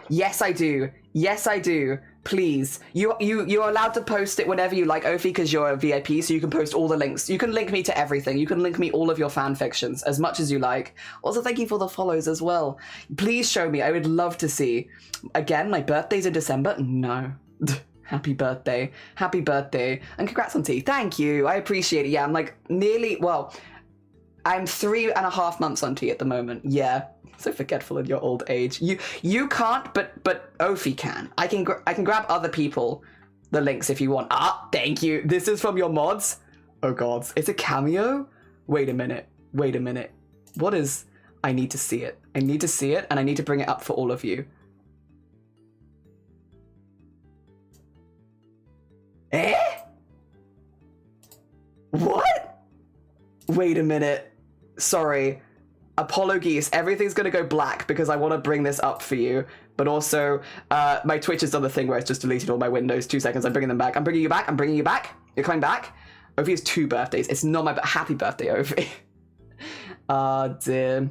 Yes, I do. Yes, I do. Please. You're allowed to post it whenever you like, Ophi, because you're a VIP, so you can post all the links. You can link me to everything. You can link me all of your fan fictions as much as you like. Also, thank you for the follows as well. Please show me. I would love to see. Again, my birthday's in December. No. Happy birthday. Happy birthday. And congrats on tea. Thank you. I appreciate it. Yeah, I'm like nearly, well, I'm 3.5 months on tea at the moment. Yeah. So forgetful in your old age. You can't, but Ophi can. I can grab other people the links if you want. Ah, thank you. This is from your mods. Oh god, it's a cameo. Wait a minute. Wait a minute. What is? I need to see it. I need to see it, and I need to bring it up for all of you. Eh? What? Wait a minute. Sorry. Apologies, everything's gonna go black because I want to bring this up for you, but also my Twitch has done the thing where it's just deleted all my windows. 2 seconds, I'm bringing them back. I'm bringing you back. I'm bringing you back. You're coming back. Ophi has 2 birthdays. It's not my happy birthday, Ophi. Dear.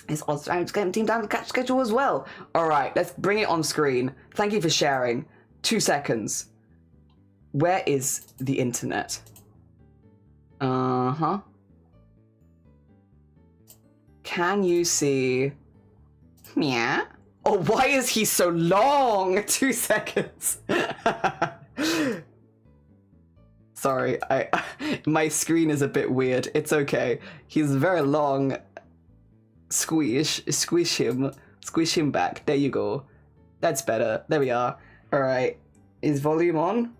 It's also team down the schedule as well. All right, let's bring it on screen. Thank you for sharing. 2 seconds. Where is the internet? Uh-huh. Can you see? Yeah. Oh, why is he so long? 2 seconds. Sorry, my screen is a bit weird. It's okay. He's very long. Squish him back. There you go. That's better. There we are. All right. Is volume on?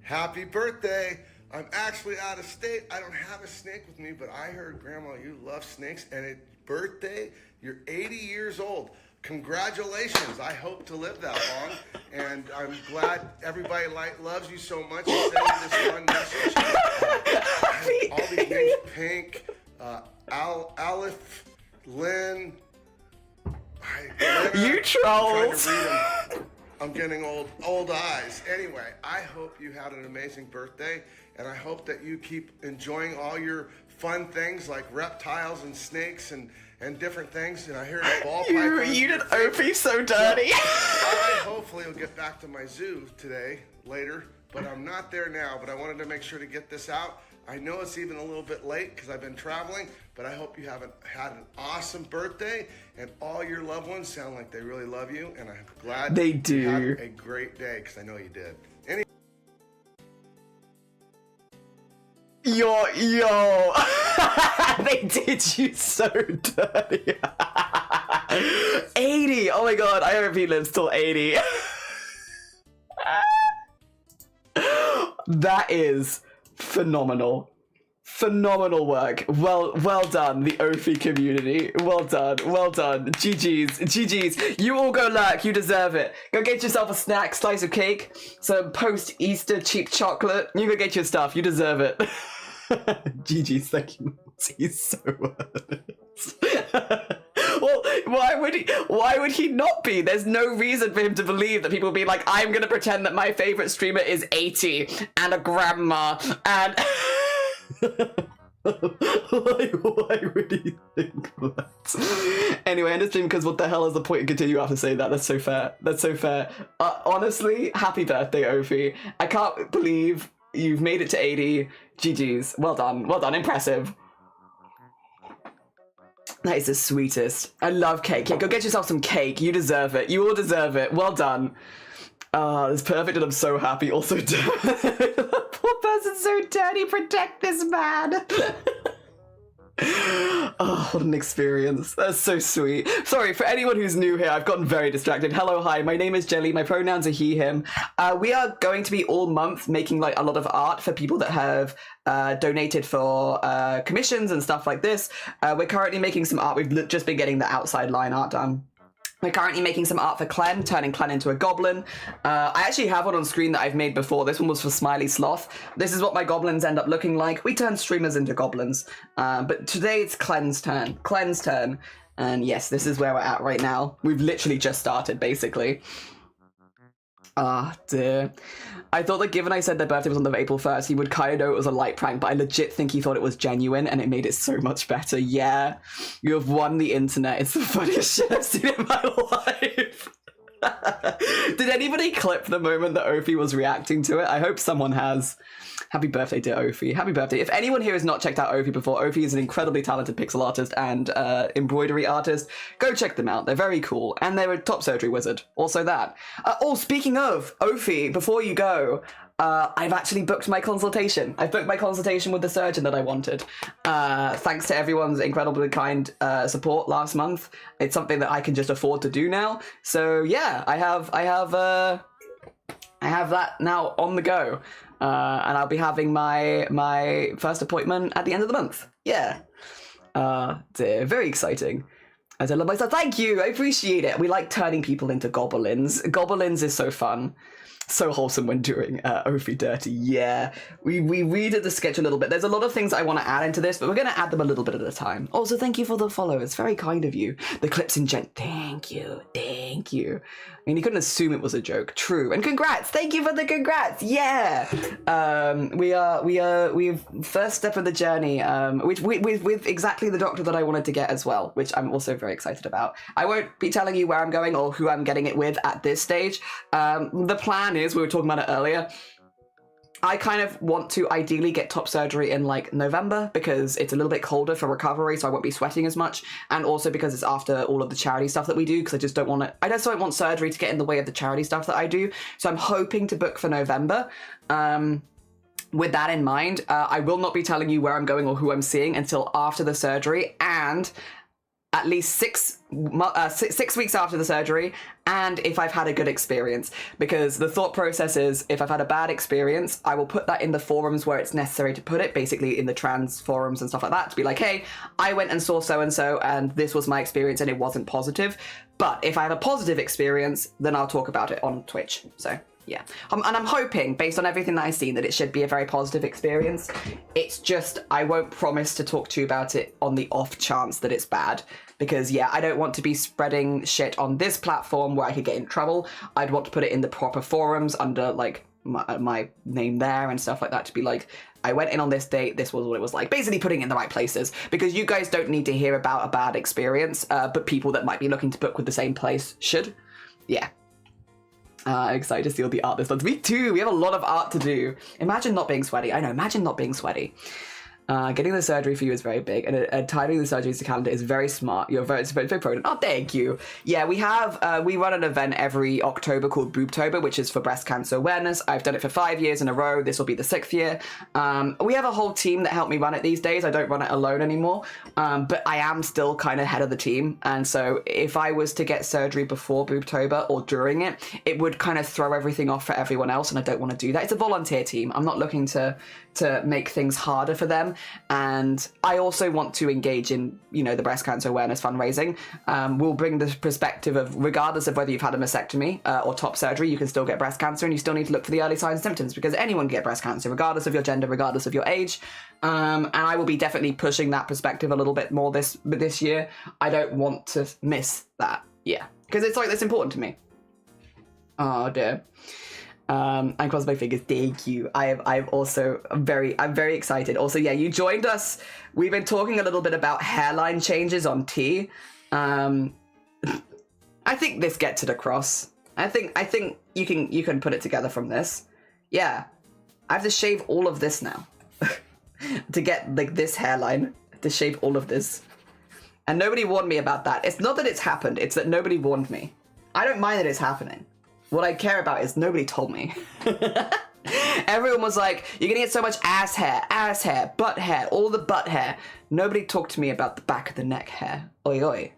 Happy birthday. I'm actually out of state. I don't have a snake with me, but I heard, Grandma, you love snakes, and it's birthday. You're 80 years old. Congratulations. I hope to live that long, and I'm glad everybody loves you so much. You sent me this fun message. All these names, Pink, Aleph, Lynn. You trolls. I'm getting old eyes. Anyway, I hope you had an amazing birthday, and I hope that you keep enjoying all your fun things like reptiles and snakes and different things. And I hear a ball python. You did Ophi so dirty. I hopefully will get back to my zoo later, but I'm not there now. But I wanted to make sure to get this out. I know it's even a little bit late because I've been traveling, but I hope you had an awesome birthday, and all your loved ones sound like they really love you, and I'm glad they you do. had a great day, because I know you did. Yo, they did you so dirty. 80, oh my god, I hope he lives till 80. That is phenomenal. Phenomenal work. Well done, the Ophi community. Well done. GG's. You all go lurk, you deserve it. Go get yourself a snack, slice of cake, some post-Easter cheap chocolate. You go get your stuff, you deserve it. GG's, thank you. He's so well, why would he not be? There's no reason for him to believe that people will be like, I'm gonna pretend that my favorite streamer is 80 and a grandma and why would he think that? Anyway, end of stream because what the hell is the point of continue after saying that? That's so fair. Honestly, happy birthday, Ophi. I can't believe you've made it to 80. GG's. Well done, impressive. That is the sweetest. I love cake. Yeah, go get yourself some cake. You deserve it. You all deserve it. Well done. It's perfect and I'm so happy. Also, poor person's so dirty. Protect this man. Oh, what an experience. That's so sweet. Sorry, for anyone who's new here, I've gotten very distracted. Hello, hi, my name is Jelly. My pronouns are he, him. We are going to be all month making like a lot of art for people that have donated for commissions and stuff like this. We're currently making some art. We've just been getting the outside line art done. We're currently making some art for KLEN, turning KLEN into a goblin. I actually have one on screen that I've made before. This one was for Smiley Sloth. This is what my goblins end up looking like. We turn streamers into goblins. But today it's KLEN's turn. KLEN's turn. And yes, this is where we're at right now. We've literally just started, basically. Ah, dear. I thought that given I said their birthday was on the April 1st, he would kind of know it was a light prank, but I legit think he thought it was genuine, and it made it so much better. Yeah, you have won the internet. It's the funniest shit I've seen in my life. Did anybody clip the moment that Ophi was reacting to it? I hope someone has. Happy birthday, dear Ophi. Happy birthday. If anyone here has not checked out Ophi before, Ophi is an incredibly talented pixel artist and embroidery artist. Go check them out. They're very cool. And they're a top surgery wizard. Also that. Speaking of, Ophi, before you go, I've actually booked my consultation. I've booked my consultation with the surgeon that I wanted. Thanks to everyone's incredibly kind support last month. It's something that I can just afford to do now. So yeah, I have that now on the go. And I'll be having my first appointment at the end of the month. Yeah. Dear, very exciting. As I love myself. Thank you. I appreciate it. We like turning people into goblins. Goblins is so fun. So wholesome when doing Ophi Dirty. Yeah. We redid the sketch a little bit. There's a lot of things I want to add into this, but we're going to add them a little bit at a time. Also, thank you for the follow. It's very kind of you. The clips in gent. Thank you. Thank you. I mean, you couldn't assume it was a joke. True. And congrats. Thank you for the congrats. Yeah. We've first step of the journey, which with exactly the doctor that I wanted to get as well, which I'm also very excited about. I won't be telling you where I'm going or who I'm getting it with at this stage. The plan is, we were talking about it earlier, I kind of want to ideally get top surgery in like November because it's a little bit colder for recovery, so I won't be sweating as much, and also because it's after all of the charity stuff that we do, because I just don't want surgery to get in the way of the charity stuff that I do. So I'm hoping to book for November. With that in mind, I will not be telling you where I'm going or who I'm seeing until after the surgery, and at least 6 weeks after the surgery, and if I've had a good experience. Because the thought process is, if I've had a bad experience, I will put that in the forums where it's necessary to put it, basically in the trans forums and stuff like that, to be like, hey, I went and saw so-and-so, and this was my experience, and it wasn't positive. But if I have a positive experience, then I'll talk about it on Twitch. So yeah, and I'm hoping, based on everything that I've seen, that it should be a very positive experience. It's just, I won't promise to talk to you about it on the off chance that it's bad. Because yeah, I don't want to be spreading shit on this platform where I could get in trouble. I'd want to put it in the proper forums under like my name there and stuff like that, to be like, I went in on this date, this was what it was like. Basically putting it in the right places, because you guys don't need to hear about a bad experience, but people that might be looking to book with the same place should. Yeah. Excited to see all the art this month. Me too. We have a lot of art to do. Imagine not being sweaty. I know. Imagine not being sweaty. Getting the surgery for you is very big, and timing the surgeries to calendar is very smart. You're very prudent. Oh, thank you. Yeah, we have we run an event every October called Boobtober, which is for breast cancer awareness. I've done it for 5 years in a row. This will be the 6th year. We have a whole team that help me run it these days. I don't run it alone anymore, but I am still kind of head of the team. And so if I was to get surgery before Boobtober or during it, it would kind of throw everything off for everyone else, and I don't want to do that. It's a volunteer team. I'm not looking to make things harder for them. And I also want to engage in, you know, the breast cancer awareness fundraising. We'll bring the perspective of, regardless of whether you've had a mastectomy or top surgery, you can still get breast cancer, and you still need to look for the early signs and symptoms, because anyone can get breast cancer, regardless of your gender, regardless of your age. And I will be definitely pushing that perspective a little bit more this year. I don't want to miss that, yeah, because it's like, that's important to me. Oh dear. I cross my fingers. Thank you. I'm very excited. Also, yeah, you joined us. We've been talking a little bit about hairline changes on T. I think this gets it across. I think you can put it together from this. Yeah, I have to shave all of this now to get like this hairline. To shave all of this, and nobody warned me about that. It's not that it's happened. It's that nobody warned me. I don't mind that it's happening. What I care about is nobody told me. Everyone was like, you're gonna get so much ass hair, butt hair, all the butt hair. Nobody talked to me about the back of the neck hair. Oi, oi.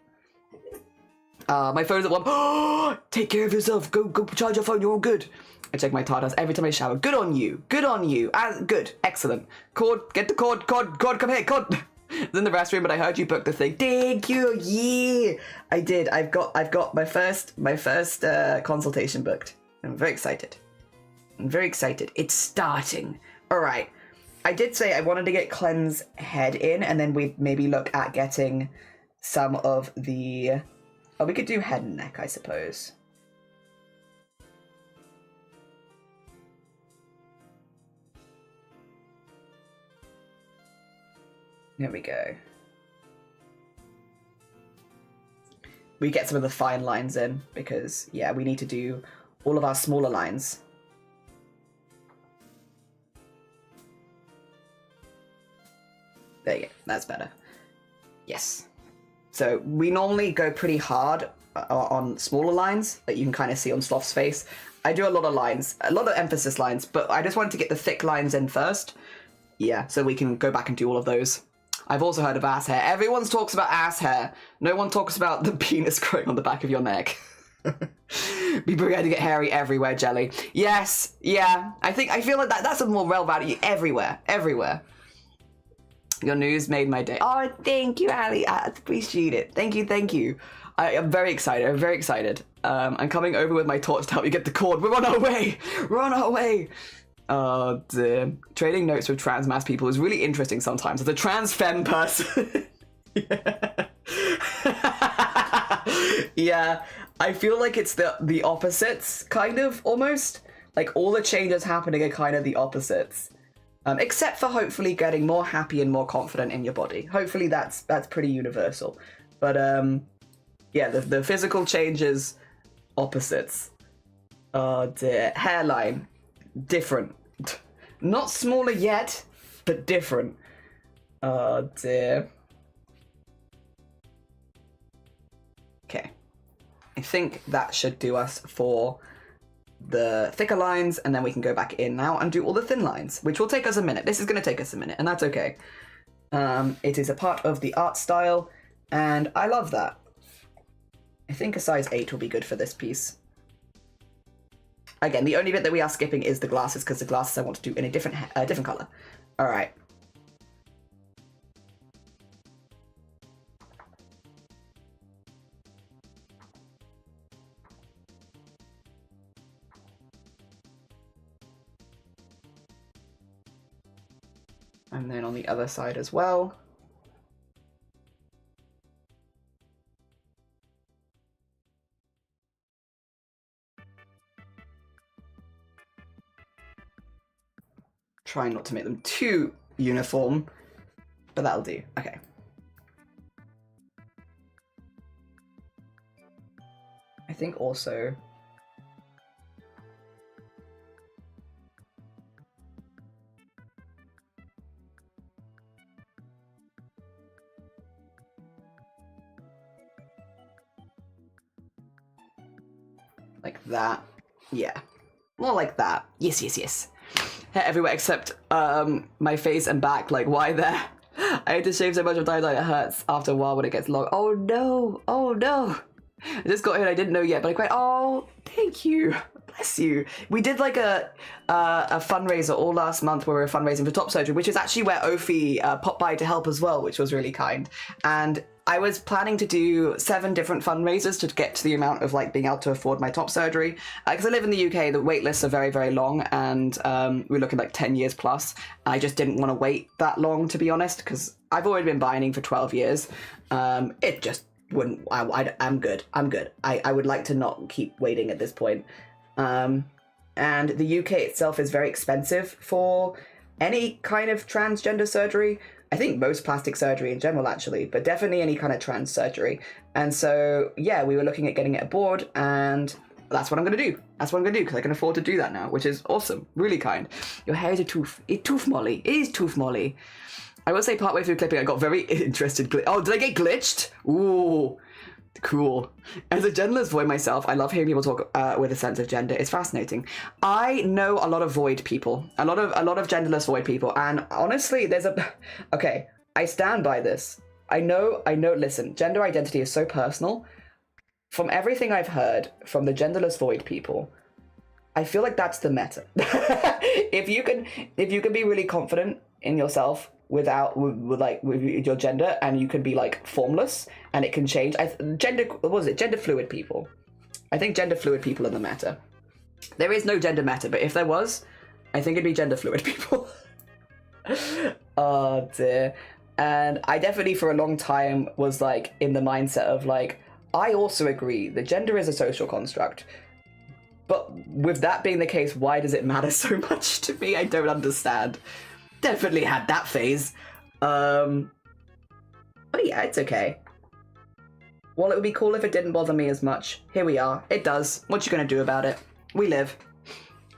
My phone's at 1. Take care of yourself. Go charge your phone. You're all good. I check my Tartas every time I shower. Good on you. Good on you. Good. Excellent. Cord, get the cord. Cord, come here. Cord. It's in the restroom, but I heard you booked the thing. Thank you. Yeah, I did. I've got my first consultation booked. I'm very excited. It's starting. All right. I did say I wanted to get KLEN's head in, and then we'd maybe look at getting some of the. Oh, we could do head and neck, I suppose. There we go. We get some of the fine lines in because, yeah, we need to do all of our smaller lines. There you go. That's better. Yes. So we normally go pretty hard on smaller lines that you can kind of see on Sloth's face. I do a lot of lines, a lot of emphasis lines, but I just wanted to get the thick lines in first. Yeah, so we can go back and do all of those. I've also heard of ass hair. Everyone talks about ass hair. No one talks about the penis growing on the back of your neck. People are going to get hairy everywhere, Jelly. Yes, yeah. I feel like that's a more relevant everywhere. Your news made my day. Oh, thank you, Ali. I appreciate it. Thank you. I'm very excited. I'm coming over with my torch to help you get the cord. We're on our way. Oh dear. Trading notes with trans mass people is really interesting sometimes. As a trans femme person. Yeah. I feel like it's the opposites, kind of, almost. Like, all the changes happening are kind of the opposites. Except for hopefully getting more happy and more confident in your body. Hopefully that's pretty universal. But, yeah, the physical changes, opposites. Oh dear. Hairline. Different. Not smaller yet, but different. Oh dear. Okay. I think that should do us for the thicker lines, and then we can go back in now and do all the thin lines, which will take us a minute. This is going to take us a minute, and that's okay. It is a part of the art style, and I love that. I think a size 8 will be good for this piece. Again, the only bit that we are skipping is the glasses, because the glasses I want to do in a different color. All right. And then on the other side as well. Try not to make them too uniform, but that'll do. Okay. I think also Like that. Yeah. More like that. Yes, yes, yes. Hair everywhere except my face and back. Like, why there? I had to shave so much of tie-dye it hurts after a while when it gets long. Oh no! Oh no! I just got here and I didn't know yet, but I cried. Oh, thank you. Bless you. We did like a fundraiser all last month where we were fundraising for top surgery, which is actually where Ophi popped by to help as well, which was really kind. And I was planning to do 7 different fundraisers to get to the amount of like being able to afford my top surgery. Because I live in the UK, the wait lists are very, very long, and we're looking like 10 years plus. I just didn't want to wait that long, to be honest, because I've already been binding for 12 years. It just wouldn't. I'm good. I'm good. I would like to not keep waiting at this point. And the UK itself is very expensive for any kind of transgender surgery. I think most plastic surgery in general, actually, but definitely any kind of trans surgery. And so, yeah, we were looking at getting it aboard, and that's what I'm going to do. That's what I'm going to do, because I can afford to do that now, which is awesome. Really kind. Your hair is a tooth. It's tooth molly. It is tooth molly. I will say partway through clipping, I got very interested. Oh, did I get glitched? Ooh, cool. As a genderless void myself, I love hearing people talk with a sense of gender. It's fascinating. I know a lot of void people, a lot of genderless void people, and honestly, there's a. Okay, I stand by this. I know. Listen, gender identity is so personal. From everything I've heard from the genderless void people, I feel like that's the meta. if you can be really confident in yourself without with your gender, and you can be like formless and it can change. Gender fluid people. I think gender fluid people are the meta. There is no gender meta, but if there was, I think it'd be gender fluid people. Oh dear. And I definitely for a long time was like in the mindset of like, I also agree that gender is a social construct. But with that being the case, why does it matter so much to me? I don't understand. Definitely had that phase. But yeah, it's okay. Well, it would be cool if it didn't bother me as much. Here we are. It does. What you gonna do about it? We live.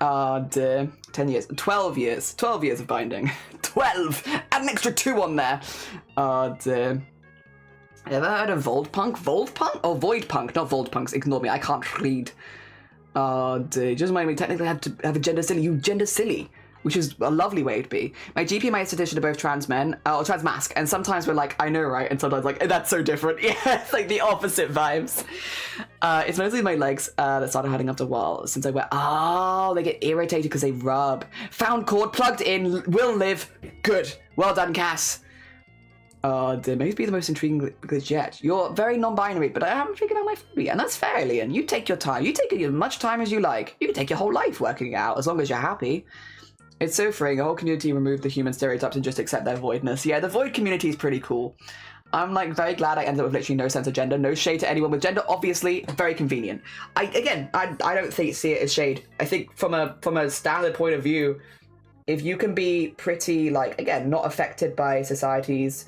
Oh dear. 10 years. 12 years. 12 years of binding. 12! Add an extra 2 on there. Oh dear. Ever heard of Voldpunk? Voldpunk? Oh, Voidpunk, not Voldpunks. Ignore me. I can't read. Oh dear. Just remind me, technically I have to have a gender silly. You gender silly. Which is a lovely way to be. My GP and my esthetician are both trans men, or trans masc, and sometimes we're like, I know, right? And sometimes like, that's so different. Yeah, it's like the opposite vibes. It's mostly my legs that started hurting after a while since I wear. Oh, they get irritated because they rub. Found cord, plugged in, will live. Good. Well done, Cass. Dear, may be the most intriguing glitch yet. You're very non-binary, but I haven't figured out my phobia, and that's fair, Alien. You take your time. You take as much time as you like. You can take your whole life working it out, as long as you're happy. It's so freeing. A whole community removed the human stereotypes and just accept their voidness. Yeah, the void community is pretty cool. I'm like very glad I ended up with literally no sense of gender. No shade to anyone with gender. Obviously, very convenient. I don't see it as shade. I think from a standard point of view, if you can be pretty like again not affected by society's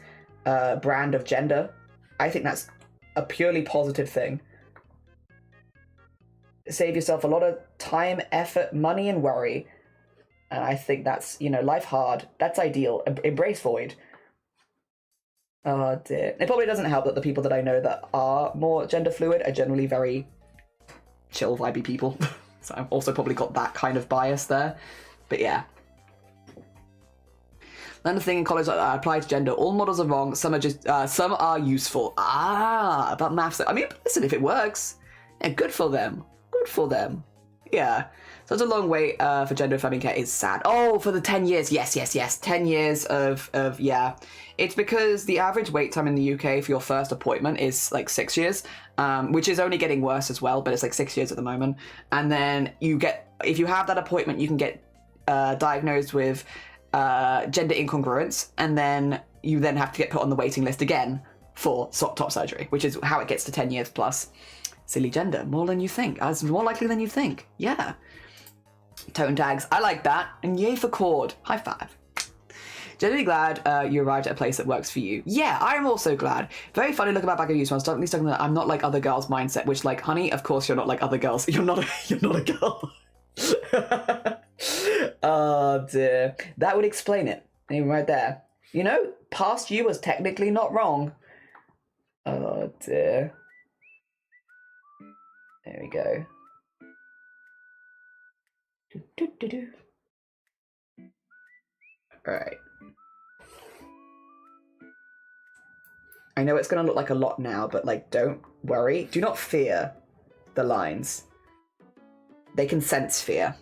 brand of gender, I think that's a purely positive thing. Save yourself a lot of time, effort, money, and worry. And I think that's, life hard. That's ideal. Embrace void. Oh dear. It probably doesn't help that the people that I know that are more gender fluid are generally very chill, vibey people. So I've also probably got that kind of bias there. But yeah. Another thing in college I applied to gender. All models are wrong. Some are useful. About maths. I mean, listen, if it works, yeah, good for them. Good for them. Yeah. Such a long wait for gender affirming care is sad. Oh, for the 10 years. Yes. 10 years of yeah. It's because the average wait time in the UK for your first appointment is like 6 years, which is only getting worse as well, but it's like 6 years at the moment. And then if you have that appointment, you can get diagnosed with gender incongruence, and then you then have to get put on the waiting list again for top surgery, which is how it gets to 10 years plus. Silly gender, more than you think. As more likely than you think. Yeah. Tone tags, I like that. And yay for cord. High five. Genuinely glad you arrived at a place that works for you. Yeah, I'm also glad. Very funny look about back of you, so I'm starting to that I'm not like other girls mindset, which like, honey, of course you're not like other girls. You're not a girl. Oh dear. That would explain it. Even right there. Past you was technically not wrong. Oh dear. There we go. Alright. I know it's going to look like a lot now, but like, don't worry. Do not fear the lines. They can sense fear.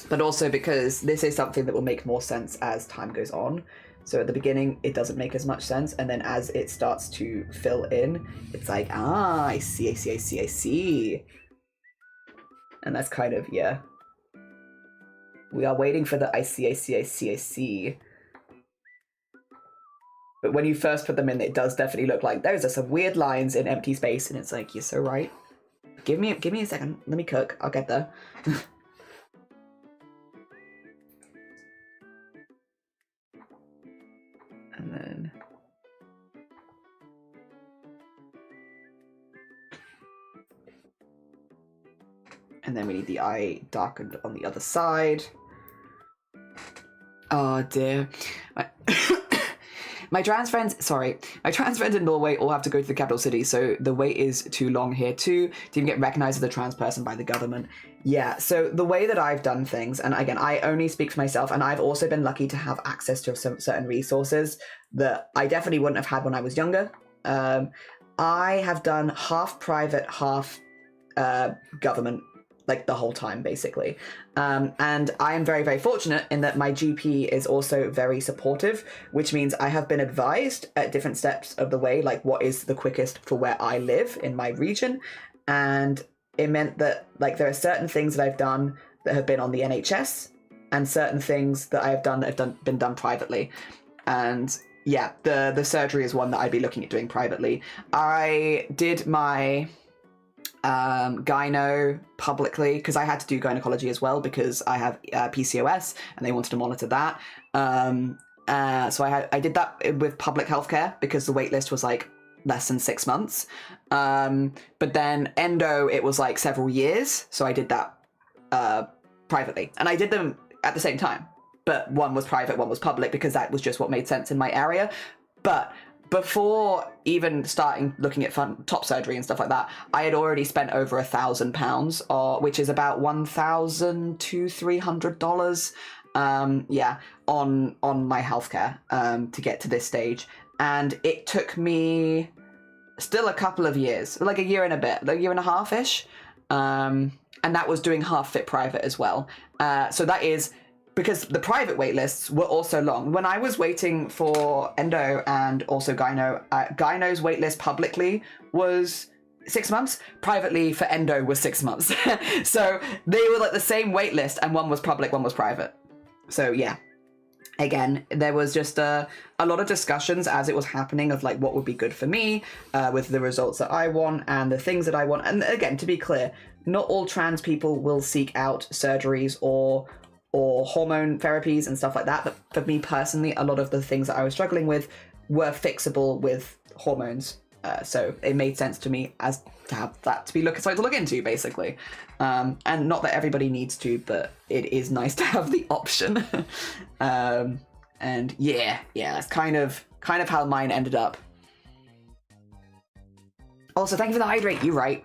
But also because this is something that will make more sense as time goes on. So at the beginning, it doesn't make as much sense. And then as it starts to fill in, it's like, ah, I see, I see, I see, I see. And that's kind of, yeah. We are waiting for the I see, I see, I see, I see. But when you first put them in, it does definitely look like those are some weird lines in empty space. And it's like, you're so right. Give me a second. Let me cook. I'll get there. And then... And then we need the eye darkened on the other side. Oh dear. My trans friends in Norway all have to go to the capital city, so the wait is too long here too to even get recognized as a trans person by the government. Yeah, so the way that I've done things, and again, I only speak for myself, and I've also been lucky to have access to some certain resources that I definitely wouldn't have had when I was younger. I have done half private, half government, like the whole time, basically. And I am very, very fortunate in that my GP is also very supportive, which means I have been advised at different steps of the way, like what is the quickest for where I live in my region. And it meant that like there are certain things that I've done that have been on the NHS and certain things that I have done that have been done privately. And yeah, the surgery is one that I'd be looking at doing privately. I did my gyno publicly because I had to do gynecology as well because I have PCOS and they wanted to monitor that. So I did that with public healthcare because the wait list was like less than 6 months. But then endo, it was like several years. So I did that privately, and I did them at the same time. But one was private, one was public because that was just what made sense in my area. But before even starting looking at top surgery and stuff like that, I had already spent over £1,000, which is about $1,200 to $300, on my healthcare to get to this stage. And it took me still a couple of years, like a year and a bit, like a year and a half-ish. And that was doing half fit private as well. So that is because the private wait lists were also long. When I was waiting for endo and also gyno, gyno's wait list publicly was 6 months. Privately for endo was 6 months. So they were like the same wait list, and one was public, one was private. So yeah, again, there was just a lot of discussions as it was happening of like what would be good for me with the results that I want and the things that I want. And again, to be clear, not all trans people will seek out surgeries or hormone therapies and stuff like that. But for me personally, a lot of the things that I was struggling with were fixable with hormones. So it made sense to me as to have that to be something to look into, basically. And not that everybody needs to, but it is nice to have the option. And yeah, that's kind of how mine ended up. Also, thank you for the hydrate. You're right.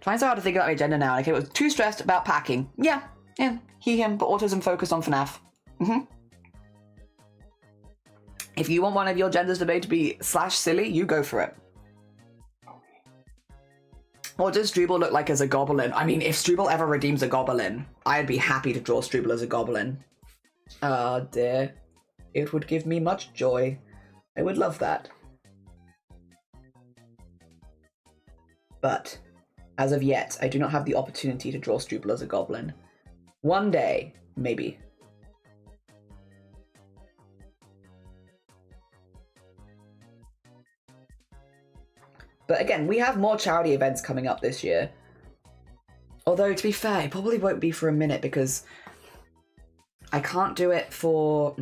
Trying so hard to think about my gender now. Like, I was too stressed about packing. Yeah, he, him, but autism focused on FNAF. If you want one of your genders debate to be /silly, you go for it. What does Struble look like as a goblin? I mean, if Struble ever redeems a goblin, I'd be happy to draw Struble as a goblin. Ah, dear. It would give me much joy. I would love that. But, as of yet, I do not have the opportunity to draw Struble as a goblin. One day, maybe. But again, we have more charity events coming up this year. Although, to be fair, it probably won't be for a minute because I can't do it for...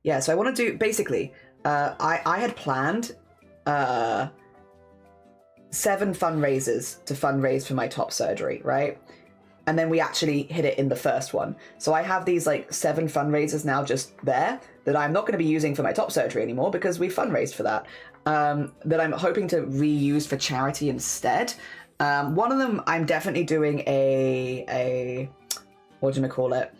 Yeah, so I want to do... Basically, I had planned 7 fundraisers to fundraise for my top surgery, right? And then we actually hit it in the first one. So I have these like 7 fundraisers now just there that I'm not going to be using for my top surgery anymore because we fundraised for that. That I'm hoping to reuse for charity instead. One of them, I'm definitely doing a what do you call it?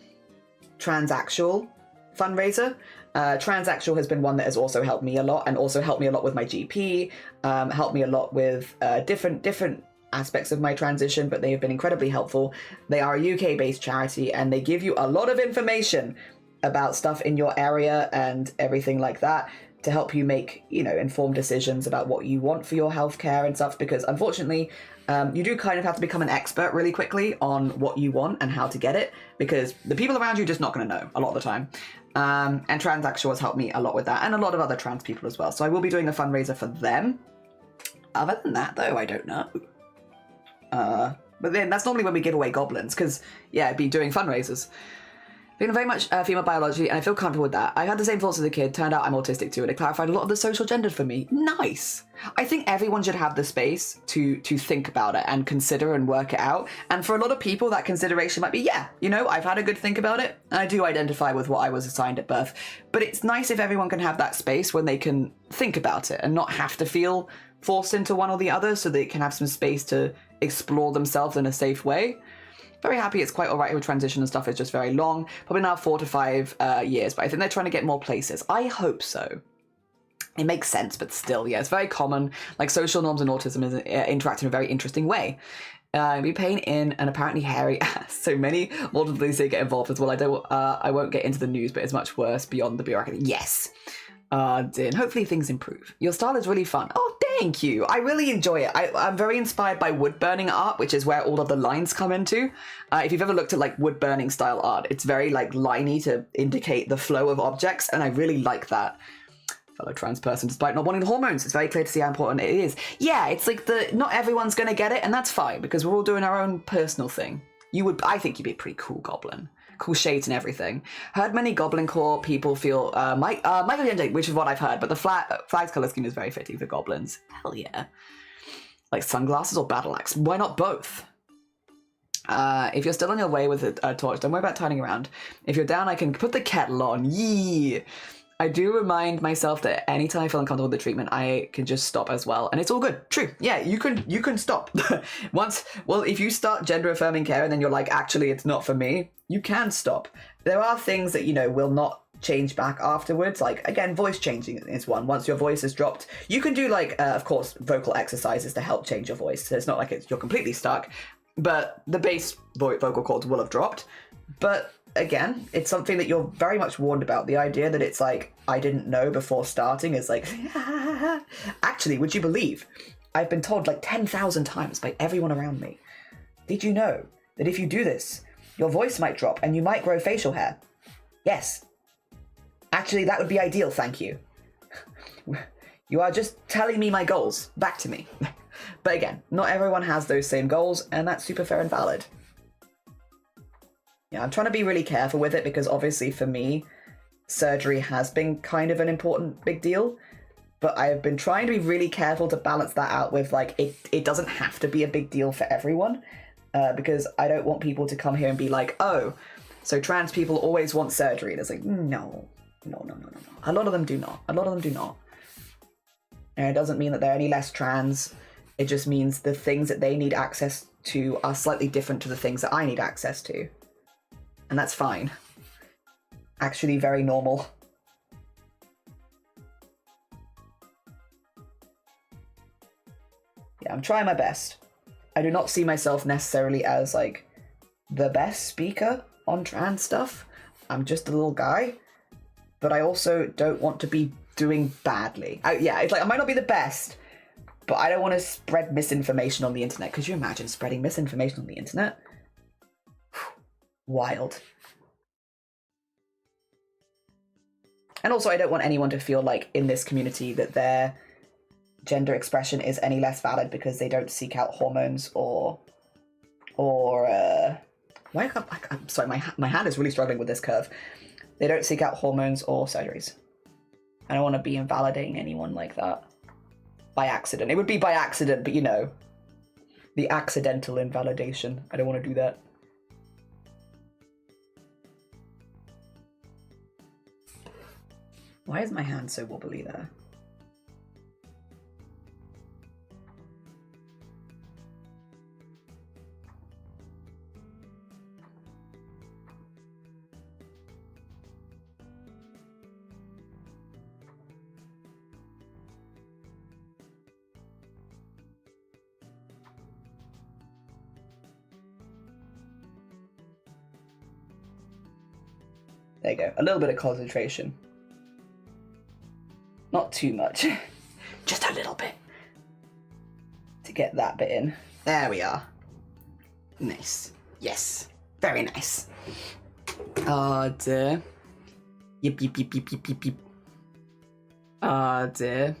Transactional fundraiser. Transactional has been one that has also helped me a lot, and also helped me a lot with my GP, helped me a lot with different aspects of my transition, but they have been incredibly helpful. They are a UK-based charity, and they give you a lot of information about stuff in your area and everything like that to help you make, you know, informed decisions about what you want for your healthcare and stuff, because unfortunately, you do kind of have to become an expert really quickly on what you want and how to get it, because the people around you are just not going to know a lot of the time. And Transactional has helped me a lot with that, and a lot of other trans people as well. So I will be doing a fundraiser for them. Other than that, though, I don't know. But then that's normally when we give away goblins, because, yeah, I'd be doing fundraisers. Being very much female biology, and I feel comfortable with that. I had the same thoughts as a kid, turned out I'm autistic too, and it clarified a lot of the social gender for me. Nice! I think everyone should have the space to think about it and consider and work it out. And for a lot of people, that consideration might be, yeah, you know, I've had a good think about it, and I do identify with what I was assigned at birth. But it's nice if everyone can have that space when they can think about it and not have to feel forced into one or the other, so they can have some space to explore themselves in a safe way. Very happy it's quite alright with transition and stuff. It's just very long, probably now 4 to 5 years, but I think they're trying to get more places. I hope so. It makes sense, but still, yeah, it's very common. Like, social norms and autism is interact in a very interesting way. Be pain in an apparently hairy ass. So many multiple things get involved as well. I won't get into the news, but it's much worse beyond the bureaucracy. Yes. Din. Hopefully things improve. Your style is really fun. Oh, thank you. I really enjoy it. I'm very inspired by wood burning art, which is where all of the lines come into. If you've ever looked at like wood burning style art, it's very like liney to indicate the flow of objects, and I really like that. Fellow trans person, despite not wanting the hormones, it's very clear to see how important it is. Yeah, it's like not everyone's gonna get it, and that's fine because we're all doing our own personal thing. I think you'd be a pretty cool goblin. Cool shades and everything. Heard many Goblin Core people feel Michael, which is what I've heard, but the flag's color scheme is very fitting for goblins. Hell yeah. Like sunglasses or battle axe? Why not both? If you're still on your way with a torch, don't worry about turning around. If you're down, I can put the kettle on. Yee! I do remind myself that anytime I feel uncomfortable with the treatment, I can just stop as well. And it's all good. True. Yeah, you can stop. If you start gender affirming care and then you're like, actually, it's not for me, you can stop. There are things that, you know, will not change back afterwards. Like, again, voice changing is one. Once your voice is dropped, you can do like, of course, vocal exercises to help change your voice. So it's not like you're completely stuck, but the bass vocal cords will have dropped. But again, it's something that you're very much warned about. The idea that it's like, I didn't know before starting is like, actually, would you believe? I've been told like 10,000 times by everyone around me. Did you know that if you do this, your voice might drop and you might grow facial hair? Yes. Actually, that would be ideal, thank you. You are just telling me my goals. Back to me. But again, not everyone has those same goals, and that's super fair and valid. Yeah, I'm trying to be really careful with it because obviously for me, surgery has been kind of an important big deal, but I've been trying to be really careful to balance that out with like, it doesn't have to be a big deal for everyone, because I don't want people to come here and be like, oh, so trans people always want surgery. And it's like, no. A lot of them do not. And it doesn't mean that they're any less trans. It just means the things that they need access to are slightly different to the things that I need access to. And that's fine. Actually very normal. Yeah, I'm trying my best. I do not see myself necessarily as like the best speaker on trans stuff. I'm just a little guy, but I also don't want to be doing badly. Yeah, it's like I might not be the best, but I don't want to spread misinformation on the internet. Could you imagine spreading misinformation on the internet? Wild. And also, I don't want anyone to feel like in this community that their gender expression is any less valid because they don't seek out hormones or why can't I'm sorry, my hand is really struggling with this curve. They don't seek out hormones or surgeries. I don't want to be invalidating anyone like that by accident. It would be by accident, but you know, the accidental invalidation. I don't want to do that. Why is my hand so wobbly there? There you go. A little bit of concentration. Not too much. Just a little bit. To get that bit in. There we are. Nice. Yes. Very nice. Oh dear. Yip yip yip yip yip yip yip. Oh dear.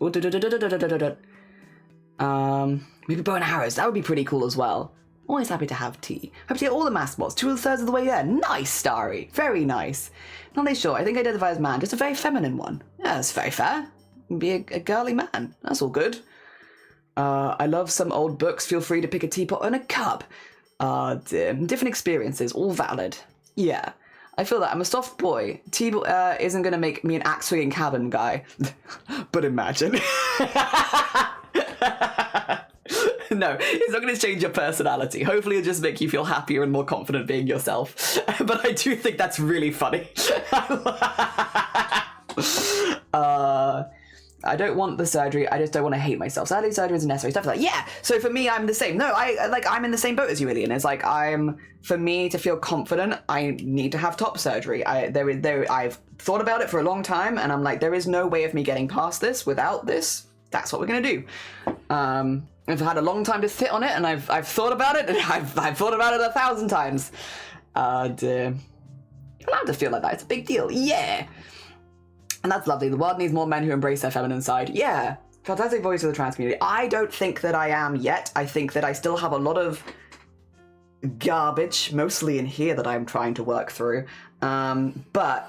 Maybe bow and arrows. That would be pretty cool as well. Always happy to have tea. Hope to get all the mass spots. 2/3 of the way there. Nice, Starry. Very nice. Not really sure. I think I identify as man. Just a very feminine one. Yeah, that's very fair. Be a girly man. That's all good. I love some old books. Feel free to pick a teapot and a cup. Different experiences. All valid. Yeah. I feel that I'm a soft boy. Tea isn't going to make me an axe-swinging cabin guy. But imagine. No, it's not going to change your personality. Hopefully it'll just make you feel happier and more confident being yourself. But I do think that's really funny. I don't want the surgery. I just don't want to hate myself. Sadly, surgery isn't necessary. Stuff like that. Yeah. So for me, I'm the same. No, I'm in the same boat as you, Ilian. It's like for me to feel confident, I need to have top surgery. I've thought about it for a long time, and I'm like, there is no way of me getting past this without this. That's what we're gonna do. I've had a long time to sit on it, and I've thought about it, and I've thought about it 1,000 times. You're allowed to feel like that. It's a big deal. Yeah. And that's lovely. The world needs more men who embrace their feminine side. Yeah. Fantastic voice of the trans community. I don't think that I am yet. I think that I still have a lot of garbage, mostly in here, that I'm trying to work through. But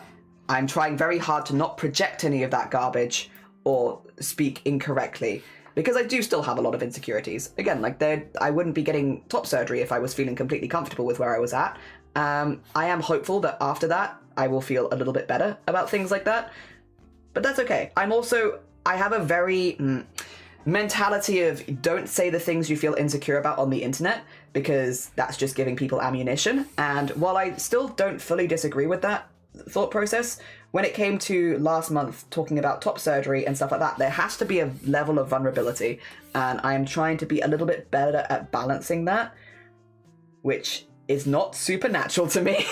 I'm trying very hard to not project any of that garbage or speak incorrectly, because I do still have a lot of insecurities. Again, like I wouldn't be getting top surgery if I was feeling completely comfortable with where I was at. I am hopeful that after that, I will feel a little bit better about things like that. But that's okay. I have a very mentality of don't say the things you feel insecure about on the internet, because that's just giving people ammunition. And while I still don't fully disagree with that thought process, when it came to last month talking about top surgery and stuff like that, there has to be a level of vulnerability. And I am trying to be a little bit better at balancing that, which is not supernatural to me,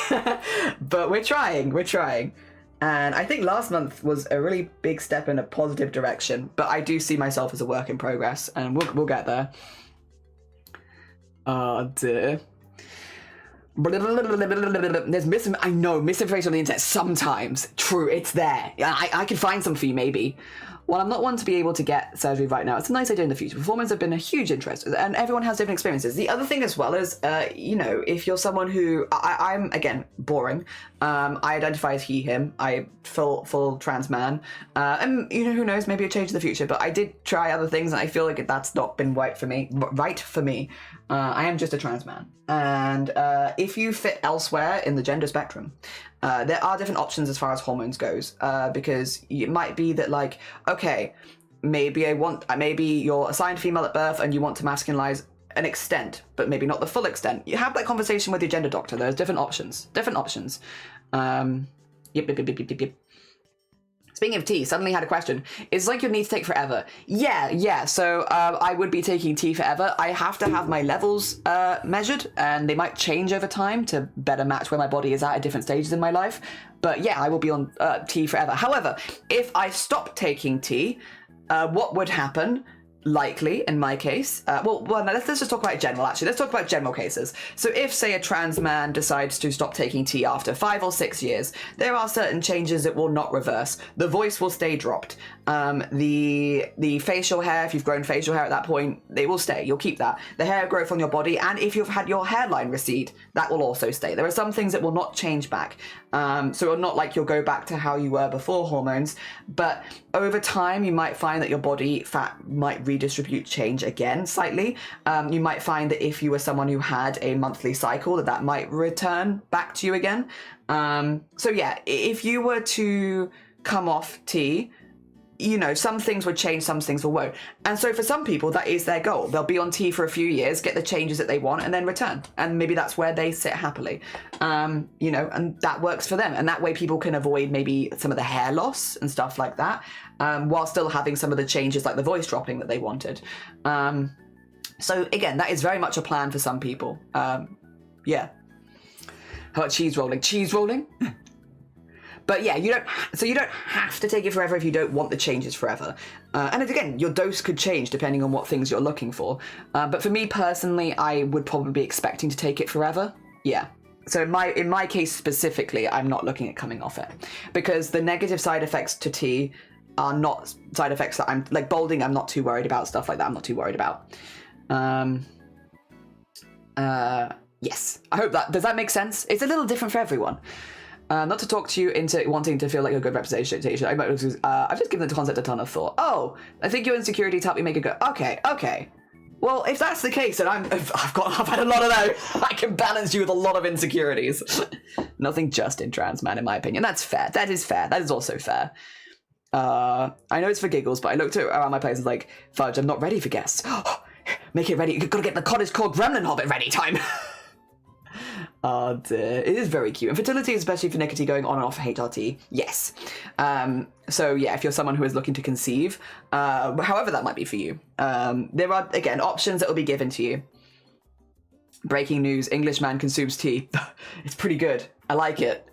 but we're trying. And I think last month was a really big step in a positive direction, but I do see myself as a work in progress, and we'll get there. Oh dear. There's misinformation on the internet sometimes. True, it's there. I can find some for you maybe. While I'm not one to be able to get surgery right now, it's a nice idea in the future. Performance have been a huge interest, and everyone has different experiences. The other thing as well is, if you're someone who, I'm, again, boring. I identify as he, him. I full trans man. And, who knows, maybe a change in the future. But I did try other things, and I feel like that's not been right for me. I am just a trans man. And if you fit elsewhere in the gender spectrum, there are different options as far as hormones goes, because it might be that, like, okay, maybe you're assigned female at birth and you want to masculinize an extent, but maybe not the full extent. You have that conversation with your gender doctor. There's different options. Yep. Speaking of tea, suddenly had a question. It's like you'd need to take forever. Yeah. So I would be taking tea forever. I have to have my levels measured, and they might change over time to better match where my body is at different stages in my life. But yeah, I will be on tea forever. However, if I stop taking tea, what would happen? Likely, in my case, no, let's just talk about general, actually. Let's talk about general cases. So if, say, a trans man decides to stop taking tea after 5 or 6 years, there are certain changes that will not reverse. The voice will stay dropped. The facial hair, if you've grown facial hair at that point, they will stay. You'll keep that. The hair growth on your body, and if you've had your hairline recede, that will also stay. There are some things that will not change back. So it'll not like you'll go back to how you were before hormones, but over time you might find that your body fat might redistribute, change again slightly. You might find that if you were someone who had a monthly cycle, that might return back to you again. So yeah, if you were to come off tea, some things would change, some things won't. And so for some people, that is their goal. They'll be on tea for a few years, get the changes that they want, and then return. And maybe that's where they sit happily. And that works for them. And that way people can avoid maybe some of the hair loss and stuff like that, while still having some of the changes like the voice dropping that they wanted. So again, that is very much a plan for some people. Yeah. How about cheese rolling? Cheese rolling? But yeah, you don't have to take it forever if you don't want the changes forever. And again, your dose could change depending on what things you're looking for. But for me personally, I would probably be expecting to take it forever. Yeah. So in my case specifically, I'm not looking at coming off it because the negative side effects to tea are not side effects that I'm like balding. I'm not too worried about stuff like that. I'm not too worried about. Yes, I hope does that make sense? It's a little different for everyone. Not to talk to you into wanting to feel like a good representation. I've just given the concept a ton of thought. Oh, I think your insecurities help you make it good. Okay. Well, if that's the case, then I've had a lot of those. I can balance you with a lot of insecurities. Nothing just in trans man, in my opinion. That's fair. That is fair. That is also fair. I know it's for giggles, but I looked around my place and was like, fudge, I'm not ready for guests. Make it ready. You've got to get the cottage core gremlin hobbit ready time. Oh dear. It is very cute. And fertility, especially for nicotine going on and off HRT, yes. So yeah, if you're someone who is looking to conceive, however that might be for you, there are, again, options that will be given to you. Breaking news, Englishman consumes tea. It's pretty good. I like it.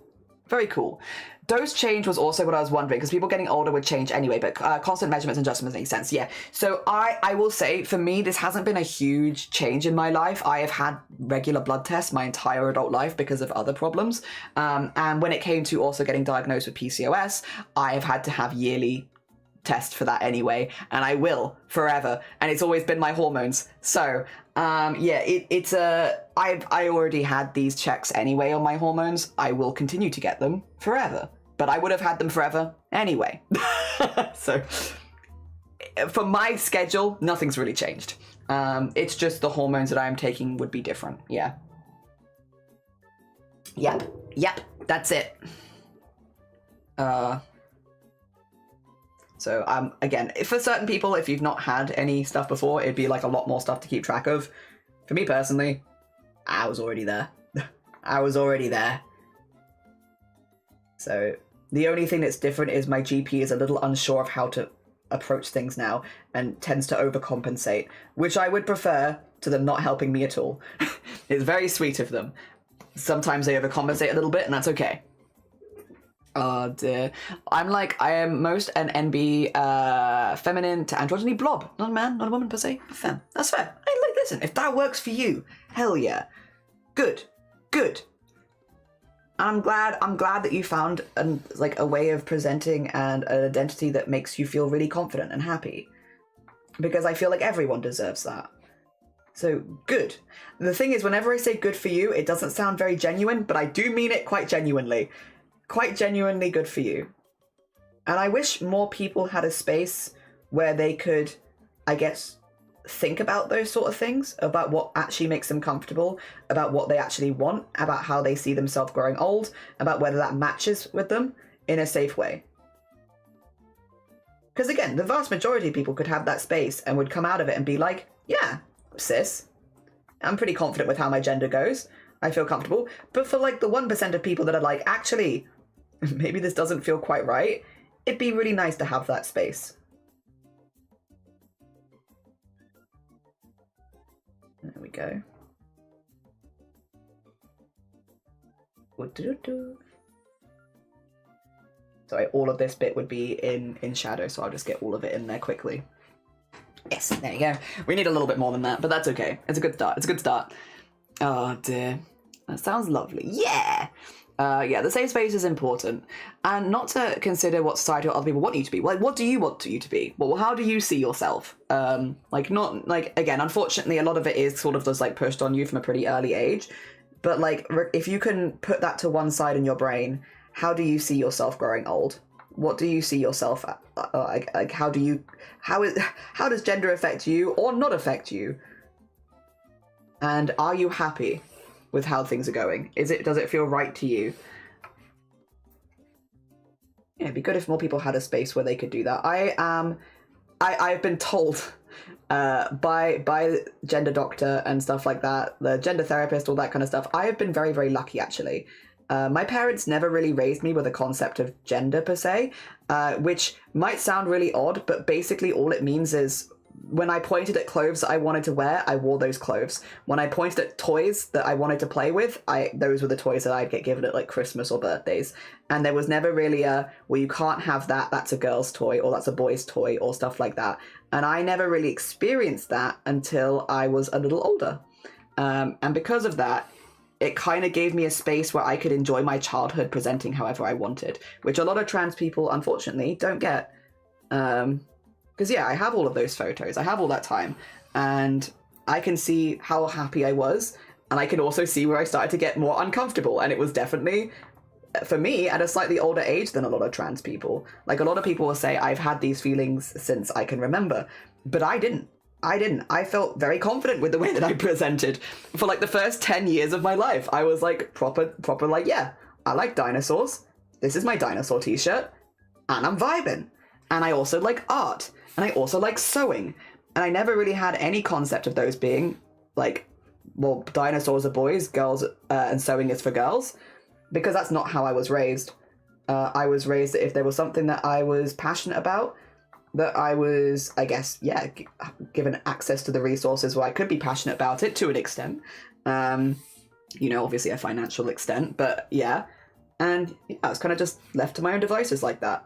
Very cool. Dose change was also what I was wondering, because people getting older would change anyway, but constant measurements and adjustments make sense, yeah. So I will say, for me, this hasn't been a huge change in my life. I have had regular blood tests my entire adult life because of other problems. And when it came to also getting diagnosed with PCOS, I have had to have yearly tests for that anyway, and I will forever. And it's always been my hormones. So yeah, I already had these checks anyway on my hormones. I will continue to get them forever, but I would have had them forever anyway. So for my schedule, nothing's really changed. It's just the hormones that I'm taking would be different. Yeah. Yep, that's it. So again, for certain people, if you've not had any stuff before, it'd be like a lot more stuff to keep track of. For me personally, I was already there. I was already there. So the only thing that's different is my GP is a little unsure of how to approach things now and tends to overcompensate, which I would prefer to them not helping me at all. It's very sweet of them. Sometimes they overcompensate a little bit, and that's okay. Oh dear. I am most an NB feminine to androgyny blob. Not a man, not a woman per se. A femme. That's fair. Listen, if that works for you, hell yeah. Good. I'm glad that you found a way of presenting and an identity that makes you feel really confident and happy. Because I feel like everyone deserves that. So, good. The thing is, whenever I say good for you, it doesn't sound very genuine, but I do mean it quite genuinely. Quite genuinely good for you. And I wish more people had a space where they could, I guess, think about those sort of things, about what actually makes them comfortable, about what they actually want, about how they see themselves growing old, about whether that matches with them in a safe way. Because again, the vast majority of people could have that space and would come out of it and be like, yeah, cis, I'm pretty confident with how my gender goes. I feel comfortable. But for like the 1% of people that are like, actually, maybe this doesn't feel quite right, it'd be really nice to have that space. There we go. Sorry, all of this bit would be in shadow, so I'll just get all of it in there quickly. Yes, there you go. We need a little bit more than that, but that's okay. It's a good start. It's a good start. Oh dear. That sounds lovely. Yeah! Yeah, the safe space is important. And not to consider what society or other people want you to be. Like, what do you want you to be? Well, how do you see yourself? Again, unfortunately, a lot of it is sort of just, like, pushed on you from a pretty early age. But, like, if you can put that to one side in your brain, how do you see yourself growing old? What do you see yourself at? How does gender affect you or not affect you? And are you happy with how things are going? Does it feel right to you? Yeah, it'd be good if more people had a space where they could do that. I've been told by gender doctor and stuff like that, the gender therapist, all that kind of stuff. I have been very, very lucky actually. My parents never really raised me with a concept of gender per se, which might sound really odd, but basically all it means is when I pointed at clothes that I wanted to wear, I wore those clothes. When I pointed at toys that I wanted to play with, those were the toys that I'd get given at like Christmas or birthdays. And there was never really well, you can't have that, that's a girl's toy, or that's a boy's toy, or stuff like that. And I never really experienced that until I was a little older. And because of that, it kind of gave me a space where I could enjoy my childhood presenting however I wanted, which a lot of trans people, unfortunately, don't get. Because, yeah, I have all of those photos. I have all that time. And I can see how happy I was. And I can also see where I started to get more uncomfortable. And it was definitely, for me, at a slightly older age than a lot of trans people. Like, a lot of people will say, I've had these feelings since I can remember. But I didn't. I felt very confident with the way that I presented. For, like, the first 10 years of my life, I was, like, proper, like, yeah, I like dinosaurs. This is my dinosaur t-shirt. And I'm vibing. And I also like art. And I also like sewing. And I never really had any concept of those being, like, well, dinosaurs are boys, girls, and sewing is for girls. Because that's not how I was raised. I was raised that if there was something that I was passionate about, that I was, I guess, yeah, given access to the resources where I could be passionate about it to an extent. You know, obviously a financial extent, but yeah. And yeah, I was kind of just left to my own devices like that.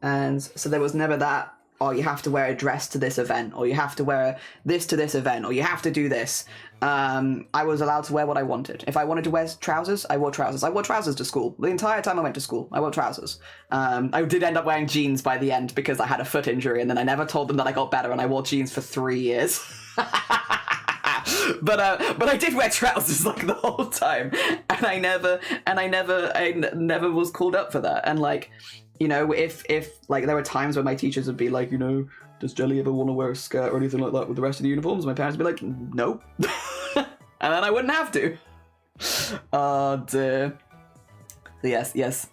And so there was never that, oh, you have to wear a dress to this event, or you have to wear this to this event, or you have to do this. I was allowed to wear what I wanted. If I wanted to wear trousers, I wore trousers. I wore trousers to school. The entire time I went to school, I wore trousers. I did end up wearing jeans by the end because I had a foot injury, and then I never told them that I got better, and I wore jeans for 3 years. But I did wear trousers like the whole time, and I never was called up for that. And like, you know, if like there were times when my teachers would be like, you know, does Jelly ever want to wear a skirt or anything like that with the rest of the uniforms? My parents would be like, no. And then I wouldn't have to. Oh dear. Yes.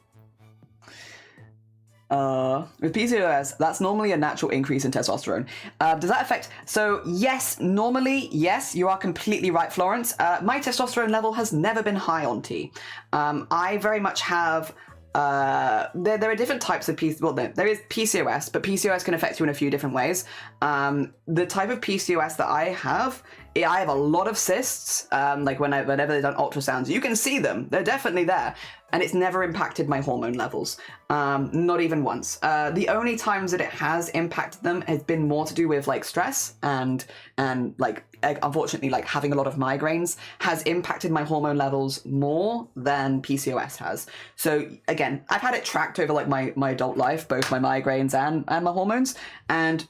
With PCOS, that's normally a natural increase in testosterone. Does that affect... So yes, normally, yes, you are completely right, Florence. My testosterone level has never been high on T. I very much have... there are different types of PCOS. Well, there is PCOS, but PCOS can affect you in a few different ways. The type of PCOS that I have a lot of cysts. Like whenever they've done ultrasounds, you can see them. They're definitely there. And it's never impacted my hormone levels. Not even once. The only times that it has impacted them has been more to do with like stress and like, unfortunately, like having a lot of migraines has impacted my hormone levels more than PCOS has. So again, I've had it tracked over like my adult life, both my migraines and my hormones. And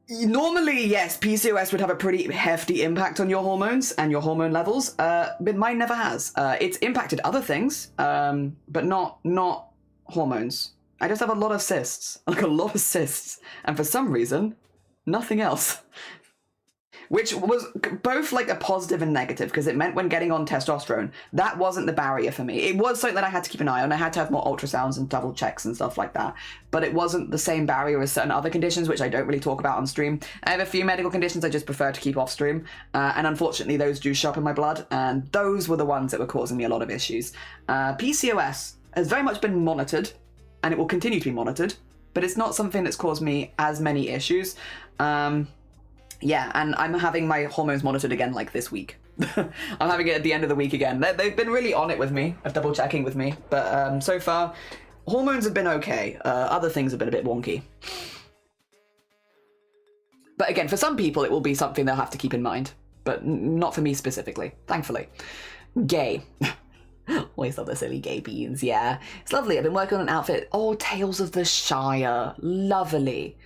normally, yes, PCOS would have a pretty hefty impact on your hormones and your hormone levels, but mine never has. It's impacted other things, but not hormones. I just have a lot of cysts, like a lot of cysts, and for some reason, nothing else. Which was both like a positive and negative, because it meant when getting on testosterone, that wasn't the barrier for me. It was something that I had to keep an eye on. I had to have more ultrasounds and double checks and stuff like that. But it wasn't the same barrier as certain other conditions, which I don't really talk about on stream. I have a few medical conditions I just prefer to keep off stream. And unfortunately, those do show up in my blood. And those were the ones that were causing me a lot of issues. PCOS has very much been monitored, and it will continue to be monitored. But it's not something that's caused me as many issues. Yeah, and I'm having my hormones monitored again, like, this week. I'm having it at the end of the week again. They've been really on it with me, double checking with me. But so far, hormones have been okay. Other things have been a bit wonky. But again, for some people, it will be something they'll have to keep in mind. But not for me specifically, thankfully. Gay. Always love the silly gay beans, yeah. It's lovely. I've been working on an outfit. Oh, Tales of the Shire. Lovely.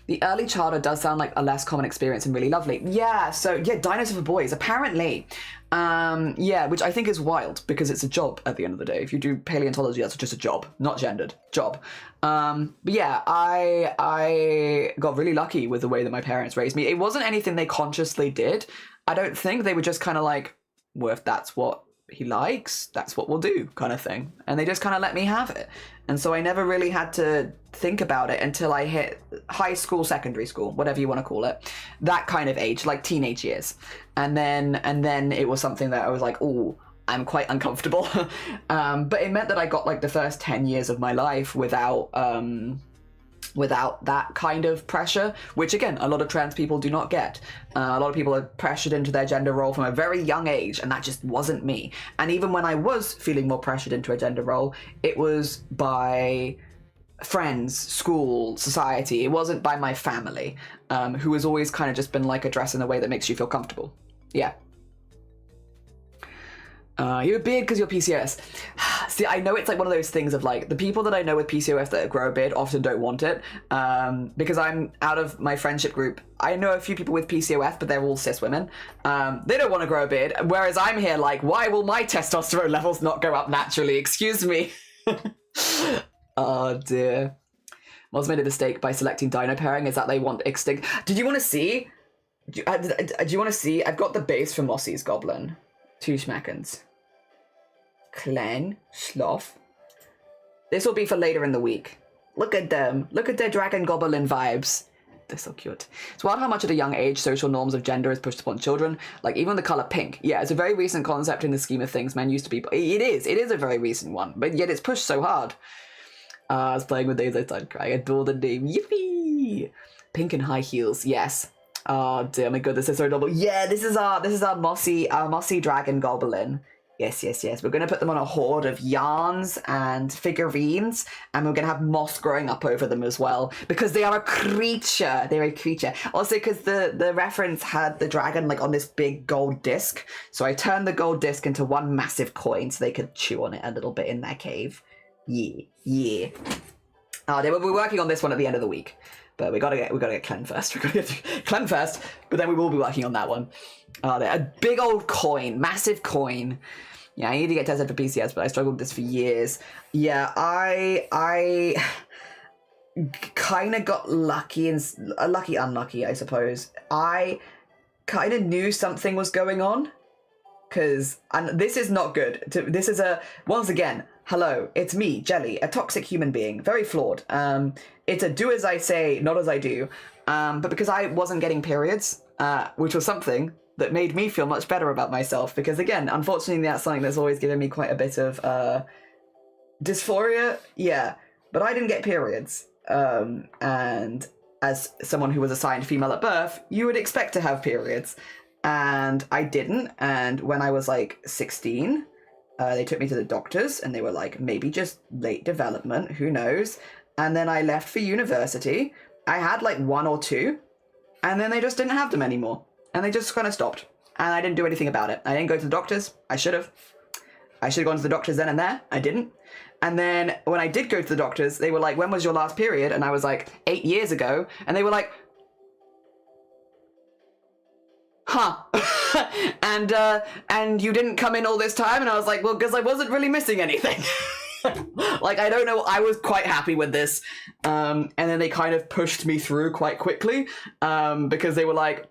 The early childhood does sound like a less common experience and really lovely. Yeah, so yeah, dinosaur for boys, apparently. Yeah, which I think is wild because it's a job at the end of the day. If you do paleontology, that's just a job, not gendered, job. But yeah, I got really lucky with the way that my parents raised me. It wasn't anything they consciously did. I don't think. They were just kind of like, well, if that's what he likes, that's what we'll do, kind of thing. And they just kind of let me have it. And so I never really had to think about it until I hit high school, secondary school, whatever you want to call it. That kind of age, like teenage years. And then it was something that I was like, oh, I'm quite uncomfortable. But it meant that I got like the first 10 years of my life without without that kind of pressure, which again, a lot of trans people do not get. A lot of people are pressured into their gender role from a very young age, and that just wasn't me. And even when I was feeling more pressured into a gender role, it was by friends, school, society. It wasn't by my family, who has always kind of just been like, dress in a way that makes you feel comfortable. Yeah. You have a beard because you're PCOS. See, I know it's like one of those things of like, the people that I know with PCOS that grow a beard often don't want it, because I'm out of my friendship group. I know a few people with PCOS, but they're all cis women. They don't want to grow a beard, whereas I'm here like, why will my testosterone levels not go up naturally? Excuse me. Oh dear. Moz made a mistake by selecting dino pairing, is that they want extinct. Did you want to see? Do you want to see? I've got the base for Mossy's Goblin. 2 schmackens. KLEN, Sloth. This will be for later in the week. Look at them. Look at their dragon goblin vibes. They're so cute. It's wild how much at a young age social norms of gender is pushed upon children. Like even the color pink. Yeah, it's a very recent concept in the scheme of things. Men used to be... It is a very recent one. But yet it's pushed so hard. I was playing with these. I started crying. I adore the name. Yippee! Pink and high heels. Yes. Oh dear my god, this is so double. Yeah, this is our mossy dragon goblin. Yes. We're gonna put them on a hoard of yarns and figurines, and we're gonna have moss growing up over them as well, because they are a creature. They're a creature. Also, because the reference had the dragon like on this big gold disc, so I turned the gold disc into one massive coin so they could chew on it a little bit in their cave. Yeah. We're working on this one at the end of the week. But we gotta get KLEN first. We're gonna get KLEN first, but then we will be working on that one. A big old coin, massive coin. Yeah, I need to get tested for PCS, but I struggled with this for years. Yeah, I kind of got lucky and unlucky, I suppose. I kind of knew something was going on, and this is not good. This is once again. Hello, it's me, Jelly, a toxic human being, very flawed. It's a do as I say, not as I do. But because I wasn't getting periods, which was something that made me feel much better about myself, because again, unfortunately, that's something that's always given me quite a bit of dysphoria. Yeah, but I didn't get periods. And as someone who was assigned female at birth, you would expect to have periods. And I didn't, and when I was like 16, they took me to the doctors and they were like, maybe just late development, who knows? And then I left for university. I had like 1 or 2, and then they just didn't have them anymore. And they just kind of stopped. And I didn't do anything about it. I didn't go to the doctors. I should have. I should have gone to the doctors then and there. I didn't. And then when I did go to the doctors, they were like, when was your last period? And I was like, 8 years ago. And they were like, huh. and you didn't come in all this time? And I was like, well, because I wasn't really missing anything. Like, I don't know, I was quite happy with this. And then they kind of pushed me through quite quickly, because they were like,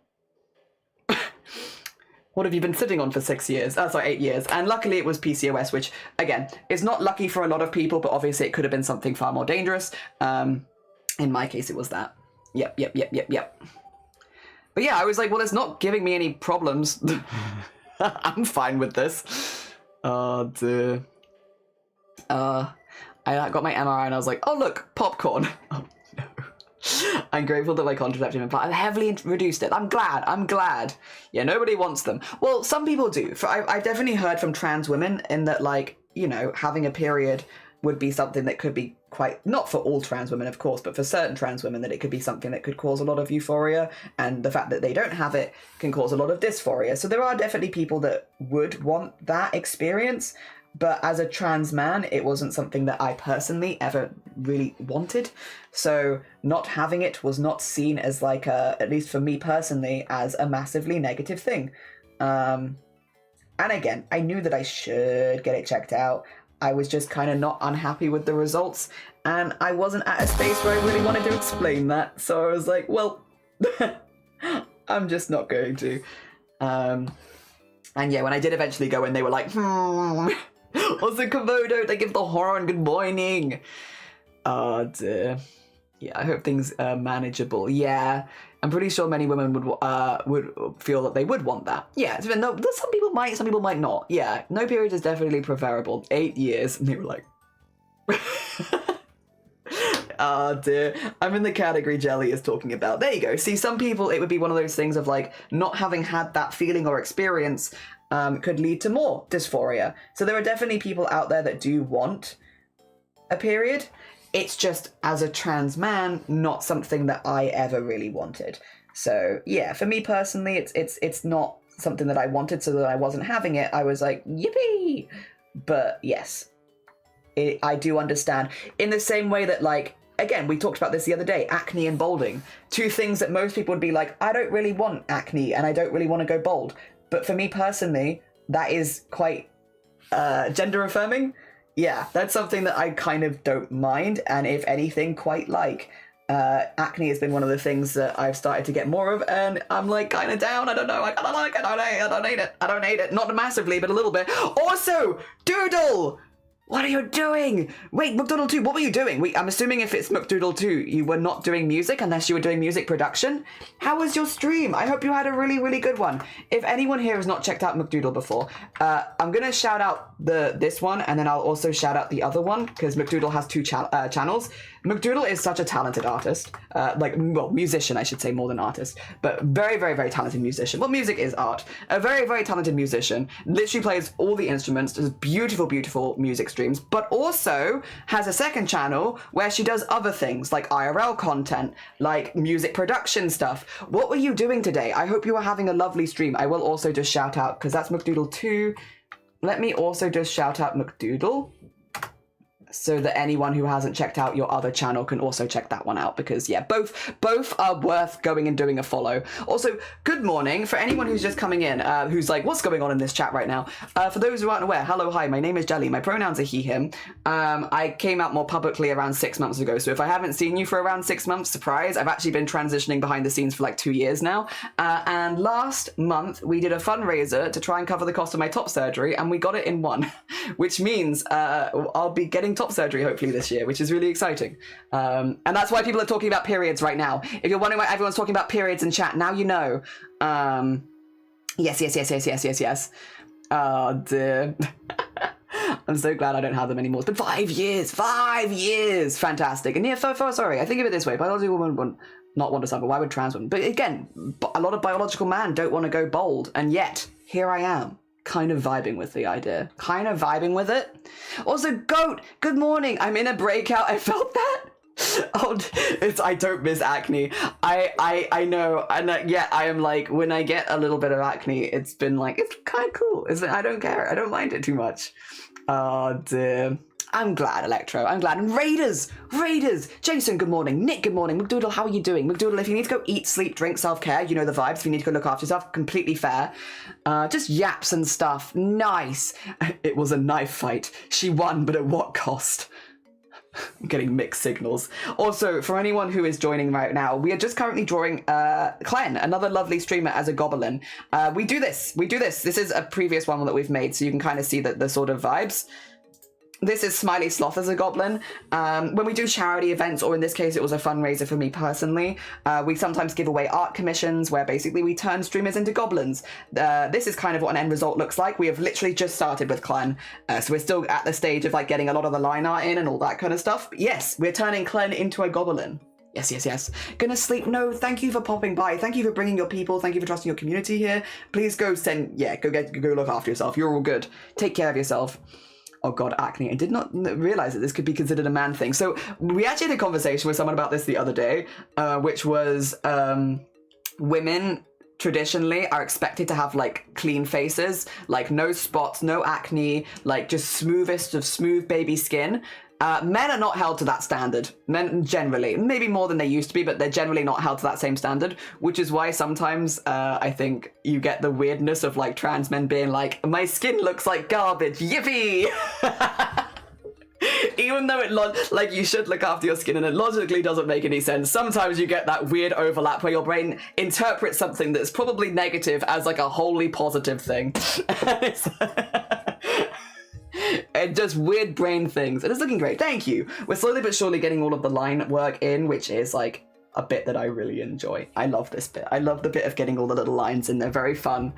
what have you been sitting on for 8 years? And luckily it was PCOS, which, again, is not lucky for a lot of people, but obviously it could have been something far more dangerous. In my case, it was that. Yep. But yeah, I was like, well, it's not giving me any problems. I'm fine with this. Oh, dear. I got my MRI and I was like, oh, look, popcorn. Oh, no. I'm grateful that my contraceptive implant, I've heavily reduced it. I'm glad. Yeah, nobody wants them. Well, some people do. I've definitely heard from trans women in that, like, you know, having a period would be something that could be quite, not for all trans women, of course, but for certain trans women, that it could be something that could cause a lot of euphoria, and the fact that they don't have it can cause a lot of dysphoria. So there are definitely people that would want that experience, but as a trans man, it wasn't something that I personally ever really wanted. So not having it was not seen as like at least for me personally, as a massively negative thing. And again, I knew that I should get it checked out. I was just kind of not unhappy with the results, and I wasn't at a space where I really wanted to explain that. So I was like, well, I'm just not going to. And yeah, when I did eventually go in, they were like, what's the Komodo? They give the horn good morning. Oh dear. Yeah, I hope things are manageable. Yeah, I'm pretty sure many women would feel that they would want that. Yeah, no, some people might not. Yeah, no period is definitely preferable. 8 years, and they were like, Oh dear. I'm in the category Jelly is talking about. There you go. See, some people, it would be one of those things of like not having had that feeling or experience could lead to more dysphoria. So there are definitely people out there that do want a period. It's just, as a trans man, not something that I ever really wanted. So yeah, for me personally, it's not something that I wanted, so that I wasn't having it. I was like, yippee! But yes, I do understand. In the same way that, like, again, we talked about this the other day, acne and balding. Two things that most people would be like, I don't really want acne and I don't really want to go bald. But for me personally, that is quite gender affirming. Yeah, that's something that I kind of don't mind, and if anything, quite like. Acne has been one of the things that I've started to get more of, and I'm like kind of down. I don't know. I kind of like it. I don't hate it. Not massively, but a little bit. Also, Doodle! What are you doing? Wait, McDoodle 2, what were you doing? I'm assuming if it's McDoodle 2, you were not doing music unless you were doing music production. How was your stream? I hope you had a really, really good one. If anyone here has not checked out McDoodle before, I'm going to shout out this one, and then I'll also shout out the other one, because McDoodle has two channels. McDoodle is such a talented artist, musician, I should say, more than artist, but very, very, very talented musician. Well, music is art. A very, very talented musician, literally plays all the instruments, does beautiful, beautiful music streams, but also has a second channel where she does other things, like IRL content, like music production stuff. What were you doing today? I hope you are having a lovely stream. I will also just shout out, because that's McDoodle 2. Let me also just shout out McDoodle, so that anyone who hasn't checked out your other channel can also check that one out, because yeah, both are worth going and doing a follow. Also, good morning for anyone who's just coming in, who's like, what's going on in this chat right now? For those who aren't aware, hello, hi, my name is Jelly. My pronouns are he, him. I came out more publicly around 6 months ago, so if I haven't seen you for around 6 months, surprise, I've actually been transitioning behind the scenes for like 2 years now. And last month, we did a fundraiser to try and cover the cost of my top surgery, and we got it in one, which means I'll be getting top surgery hopefully this year, which is really exciting. And that's why people are talking about periods right now. If you're wondering why everyone's talking about periods in chat, now you know. Yes. Oh dear. I'm so glad I don't have them anymore. It's been 5 years. 5 years. Fantastic. And yeah, sorry, I think of it this way. Biological woman would not want to suffer. Why would trans women? But again, a lot of biological men don't want to go bald. And yet, here I am. Kind of vibing with the idea. Kind of vibing with it. Also, Goat, good morning. I'm in a breakout. I felt that. Oh, I don't miss acne. I know. And yeah, I am like, when I get a little bit of acne, it's been like, it's kind of cool. I don't care. I don't mind it too much. Oh, dear. I'm glad, Electro. I'm glad. And Raiders! Jason, good morning. Nick, good morning. McDoodle, how are you doing? McDoodle, if you need to go eat, sleep, drink, self-care, you know the vibes. If you need to go look after yourself, completely fair. Just yaps and stuff. Nice. It was a knife fight. She won, but at what cost? I'm getting mixed signals. Also, for anyone who is joining right now, we are just currently drawing KLEN, another lovely streamer, as a goblin. We do this. This is a previous one that we've made, so you can kind of see the sort of vibes. This is Smiley Sloth as a goblin. When we do charity events, or in this case it was a fundraiser for me personally, we sometimes give away art commissions where basically we turn streamers into goblins. This is kind of what an end result looks like. We have literally just started with KLEN, so we're still at the stage of like getting a lot of the line art in and all that kind of stuff. But yes, we're turning KLEN into a goblin. Yes. Gonna sleep? No, thank you for popping by. Thank you for bringing your people. Thank you for trusting your community here. Please go go look after yourself. You're all good. Take care of yourself. Oh God, acne. I did not realize that this could be considered a man thing. So we actually had a conversation with someone about this the other day, which was women traditionally are expected to have like clean faces, like no spots, no acne, like just smoothest of smooth baby skin. Men are not held to that standard. Men generally, maybe more than they used to be, but they're generally not held to that same standard, which is why sometimes I think you get the weirdness of like trans men being like, my skin looks like garbage, yippee! Even though like you should look after your skin and it logically doesn't make any sense, sometimes you get that weird overlap where your brain interprets something that's probably negative as like a wholly positive thing. And just weird brain things. And it's looking great. Thank you. We're slowly but surely getting all of the line work in, which is like a bit that I really enjoy. I love this bit. I love the bit of getting all the little lines in there. Very fun.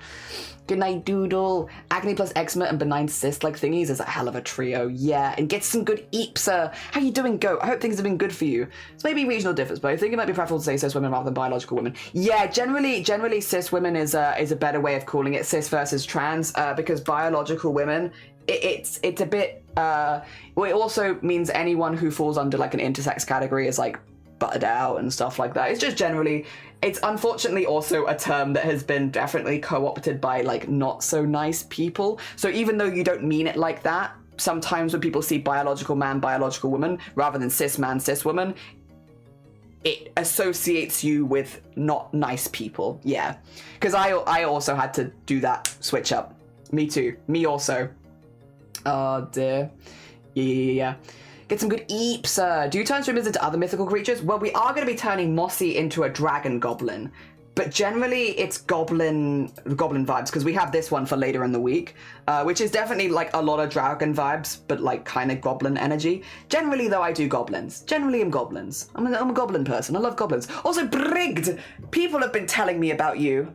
Good night, Doodle. Acne plus eczema and benign cyst-like thingies is a hell of a trio. Yeah, and get some good eeps. How you doing, Goat? I hope things have been good for you. It's maybe regional difference, but I think it might be preferable to say cis women rather than biological women. Yeah, generally cis women is a better way of calling it, cis versus trans, because biological women, it's a bit. Well, it also means anyone who falls under like an intersex category is like butted out and stuff like that. It's just generally, it's unfortunately also a term that has been definitely co-opted by like not so nice people. So even though you don't mean it like that, sometimes when people see biological man, biological woman, rather than cis man, cis woman, it associates you with not nice people. Yeah, because I also had to do that switch up. Me too. Me also. Oh dear. Yeah. Get some good eeps. Do you turn streamers into other mythical creatures? Well, we are going to be turning Mossy into a dragon goblin, but generally it's goblin vibes because we have this one for later in the week, which is definitely like a lot of dragon vibes, but like kind of goblin energy. Generally, though, I do goblins. Generally, I'm goblins. I'm a goblin person. I love goblins. Also, Brigged. People have been telling me about you.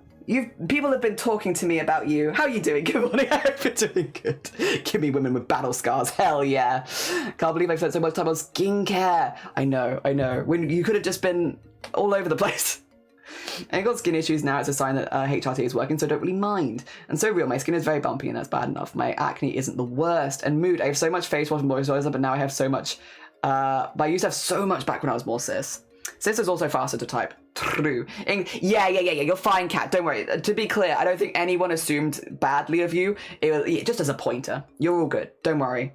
People have been talking to me about you. How are you doing? Good morning. I hope you're doing good. Give me women with battle scars. Hell yeah. Can't believe I spent so much time on skincare. I know. When you could have just been all over the place. I got skin issues now. It's a sign that HRT is working, so I don't really mind. And so real, my skin is very bumpy and that's bad enough. My acne isn't the worst. And mood, I have so much face wash and moisturizer, but now I have so much, but I used to have so much back when I was more cis. Cis is also faster to type. True. Yeah. You're fine, Kat. Don't worry. To be clear, I don't think anyone assumed badly of you. It was just as a pointer. You're all good. Don't worry.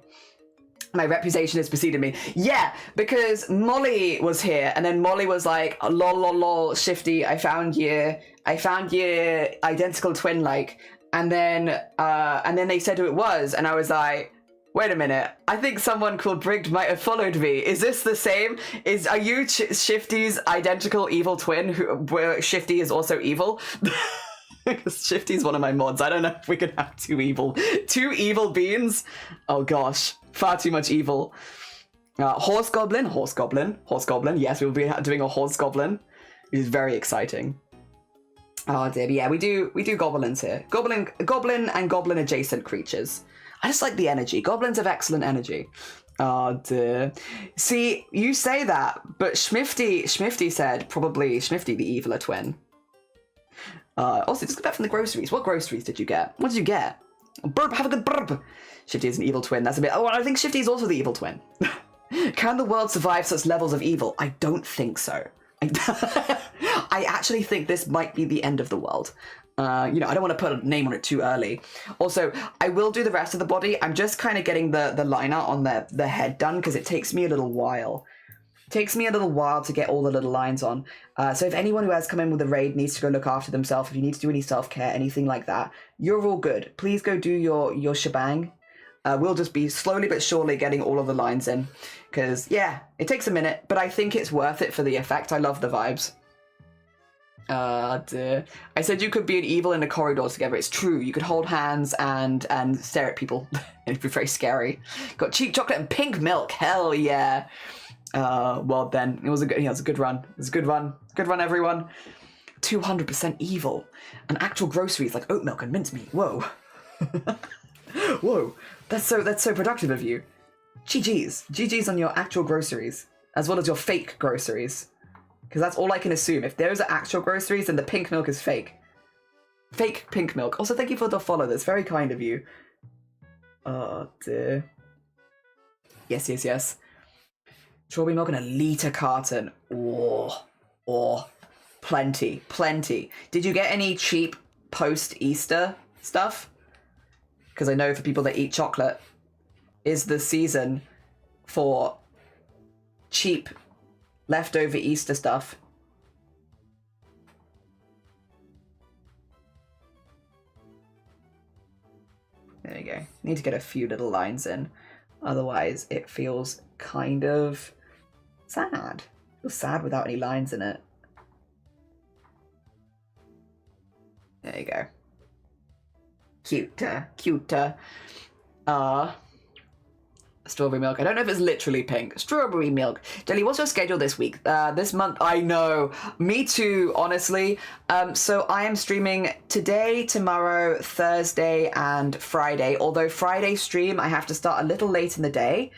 My reputation has preceded me. Yeah, because Molly was here, and then Molly was like, lol, Shifty, I found your identical twin, like, and then they said who it was, and I was like, wait a minute, I think someone called Brigged might have followed me. Is this the same? Are you Shifty's identical evil twin, where Shifty is also evil? Because Shifty's one of my mods. I don't know if we could have two evil beings. Oh gosh, far too much evil. Horse goblin. Yes, we'll be doing a horse goblin. It is very exciting. Oh dear, yeah, we do goblins here. Goblin and goblin adjacent creatures. I just like the energy. Goblins have excellent energy. Oh dear. See, you say that, but Schmifty said probably Schmifty the eviler twin. Also, just get back from the groceries. What groceries did you get? What did you get? Burp, have a good burp. Shifty is an evil twin. That's a bit... Oh, I think Shifty is also the evil twin. Can the world survive such levels of evil? I don't think so. I actually think this might be the end of the world. I don't want to put a name on it too early. Also, I will do the rest of the body. I'm just kind of getting the liner on the head done because it takes me a little while. Takes me a little while to get all the little lines on. So if anyone who has come in with a raid needs to go look after themselves, if you need to do any self-care, anything like that, you're all good. Please go do your shebang. We'll just be slowly but surely getting all of the lines in. Because, yeah, it takes a minute, but I think it's worth it for the effect. I love the vibes. Dear. I said you could be an evil in a corridor together. It's true. You could hold hands and stare at people. It'd be very scary. Got cheap chocolate and pink milk. Hell yeah. Well then, it was a good run. It was a good run. Good run, everyone. 200% evil. And actual groceries like oat milk and mincemeat. Whoa. Whoa. That's so productive of you. GG's on your actual groceries, as well as your fake groceries. Because that's all I can assume. If those are actual groceries, then the pink milk is fake. Fake pink milk. Also, thank you for the follow. That's very kind of you. Oh dear. Yes. Strawberry milk in a litre carton. Oh, plenty. Did you get any cheap post-Easter stuff? Because I know for people that eat chocolate, is the season for cheap leftover Easter stuff. There you go. Need to get a few little lines in. Otherwise, it feels kind of sad. It feels sad without any lines in it. There you go. Cuter. Strawberry milk. I don't know if it's literally pink. Strawberry milk. Jelly, what's your schedule this week? This month? I know. Me too, honestly. So I am streaming today, tomorrow, Thursday, and Friday. Although Friday stream, I have to start a little late in the day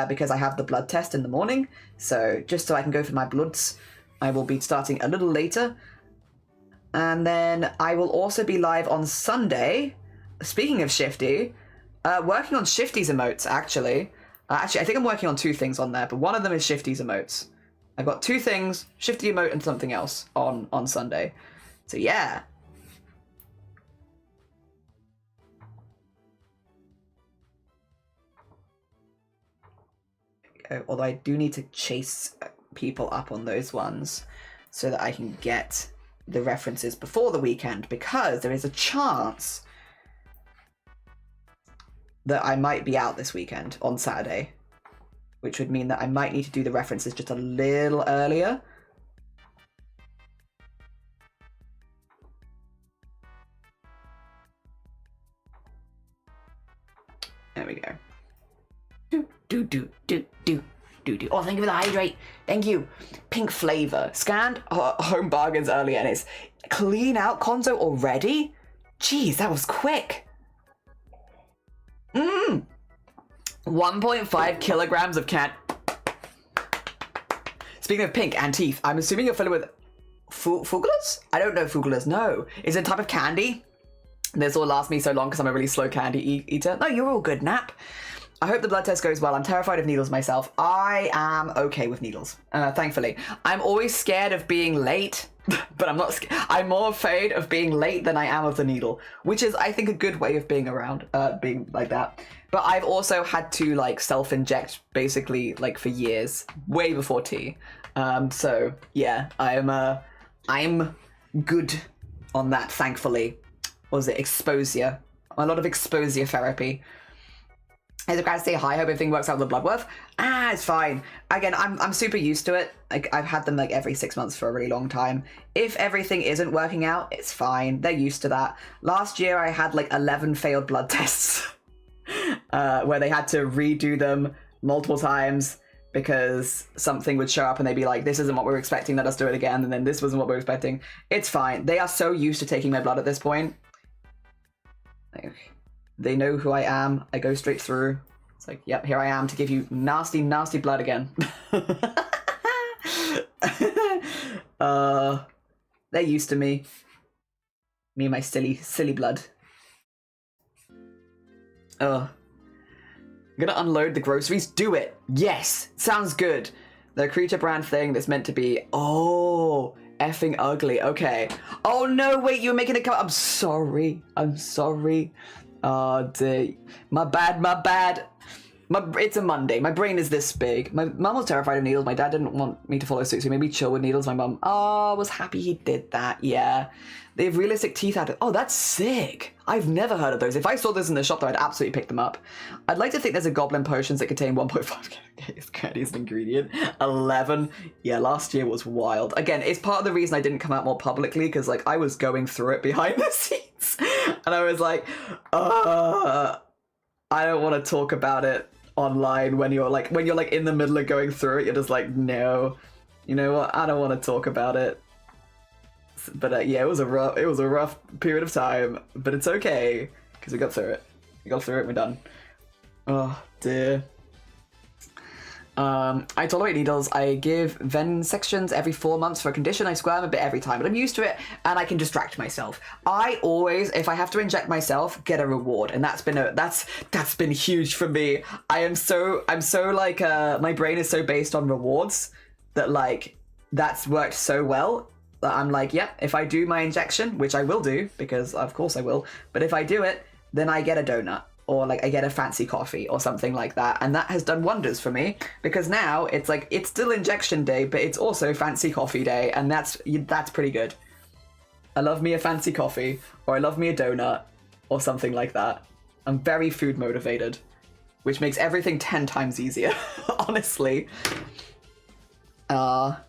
because I have the blood test in the morning. So just so I can go for my bloods, I will be starting a little later. And then I will also be live on Sunday. Speaking of Shifty, working on Shifty's emotes, actually. Actually, I think I'm working on 2 things on there, but one of them is Shifty's emotes. I've got 2 things, Shifty emote and something else on Sunday. So yeah. Although I do need to chase people up on those ones so that I can get the references before the weekend, because there is a chance that I might be out this weekend on Saturday, which would mean that I might need to do the references just a little earlier. There we go. Oh, thank you for the hydrate. Thank you. Pink flavor. Scanned home bargains earlier, and it's clean out Conzo already? Jeez, that was quick. 1.5 kilograms of Speaking of pink and teeth, I'm assuming you're familiar with fugulas? I don't know fugulas, no. Is it a type of candy? This will last me so long because I'm a really slow candy eater. No, you're all good, Nap. I hope the blood test goes well. I'm terrified of needles myself. I am okay with needles, thankfully. I'm always scared of being late, but I'm not scared. I'm more afraid of being late than I am of the needle, which is, I think, a good way of being around, being like that. But I've also had to, like, self-inject, basically, like, for years, way before tea. So, yeah, I'm good on that, thankfully. What was it? Exposure. A lot of exposure therapy. As a guy say hi, hope everything works out with the blood worth. It's fine. Again, I'm super used to it. Like, I've had them like every 6 months for a really long time. If everything isn't working out, it's fine. They're used to that. Last year I had like 11 failed blood tests where they had to redo them multiple times because something would show up and they'd be like, this isn't what we were expecting, let us do it again. And then this wasn't what we were expecting. It's fine. They are so used to taking my blood at this point. They know who I am. I go straight through. It's like, yep, here I am to give you nasty, nasty blood again. They're used to me. Me and my silly, silly blood. I'm gonna unload the groceries. Do it. Yes. Sounds good. The creature brand thing that's meant to be... Oh, effing ugly. Okay. Oh, no, wait, you're making a comment. I'm sorry. I'm sorry. Oh, dear. My bad. It's a Monday. My brain is this big. My mum was terrified of needles. My dad didn't want me to follow suit, so he made me chill with needles. My mum, was happy he did that. Yeah. They have realistic teeth out of... Oh, that's sick. I've never heard of those. If I saw this in the shop, though, I'd absolutely pick them up. I'd like to think there's a goblin potions that contain 1.5 candy as an ingredient. 11. Yeah, last year was wild. Again, it's part of the reason I didn't come out more publicly, because, like, I was going through it behind the scenes. And I was like, I don't want to talk about it online when you're like in the middle of going through it. You're just like, no, you know what? I don't want to talk about it. But yeah, it was a rough period of time, but it's okay because we got through it. We're done. Oh dear. I tolerate needles. I give venin sections every 4 months for a condition. I squirm a bit every time, but I'm used to it and I can distract myself. I always, if I have to inject myself, get a reward, and that's been huge for me. I'm so like my brain is so based on rewards that like that's worked so well that I'm like, yep, if I do my injection, which I will do because of course I will, but if I do it, then I get a donut. Or like I get a fancy coffee or something like that. And that has done wonders for me because now it's like, it's still injection day, but it's also fancy coffee day. And that's pretty good. I love me a fancy coffee or I love me a donut or something like that. I'm very food motivated, which makes everything 10 times easier, honestly. But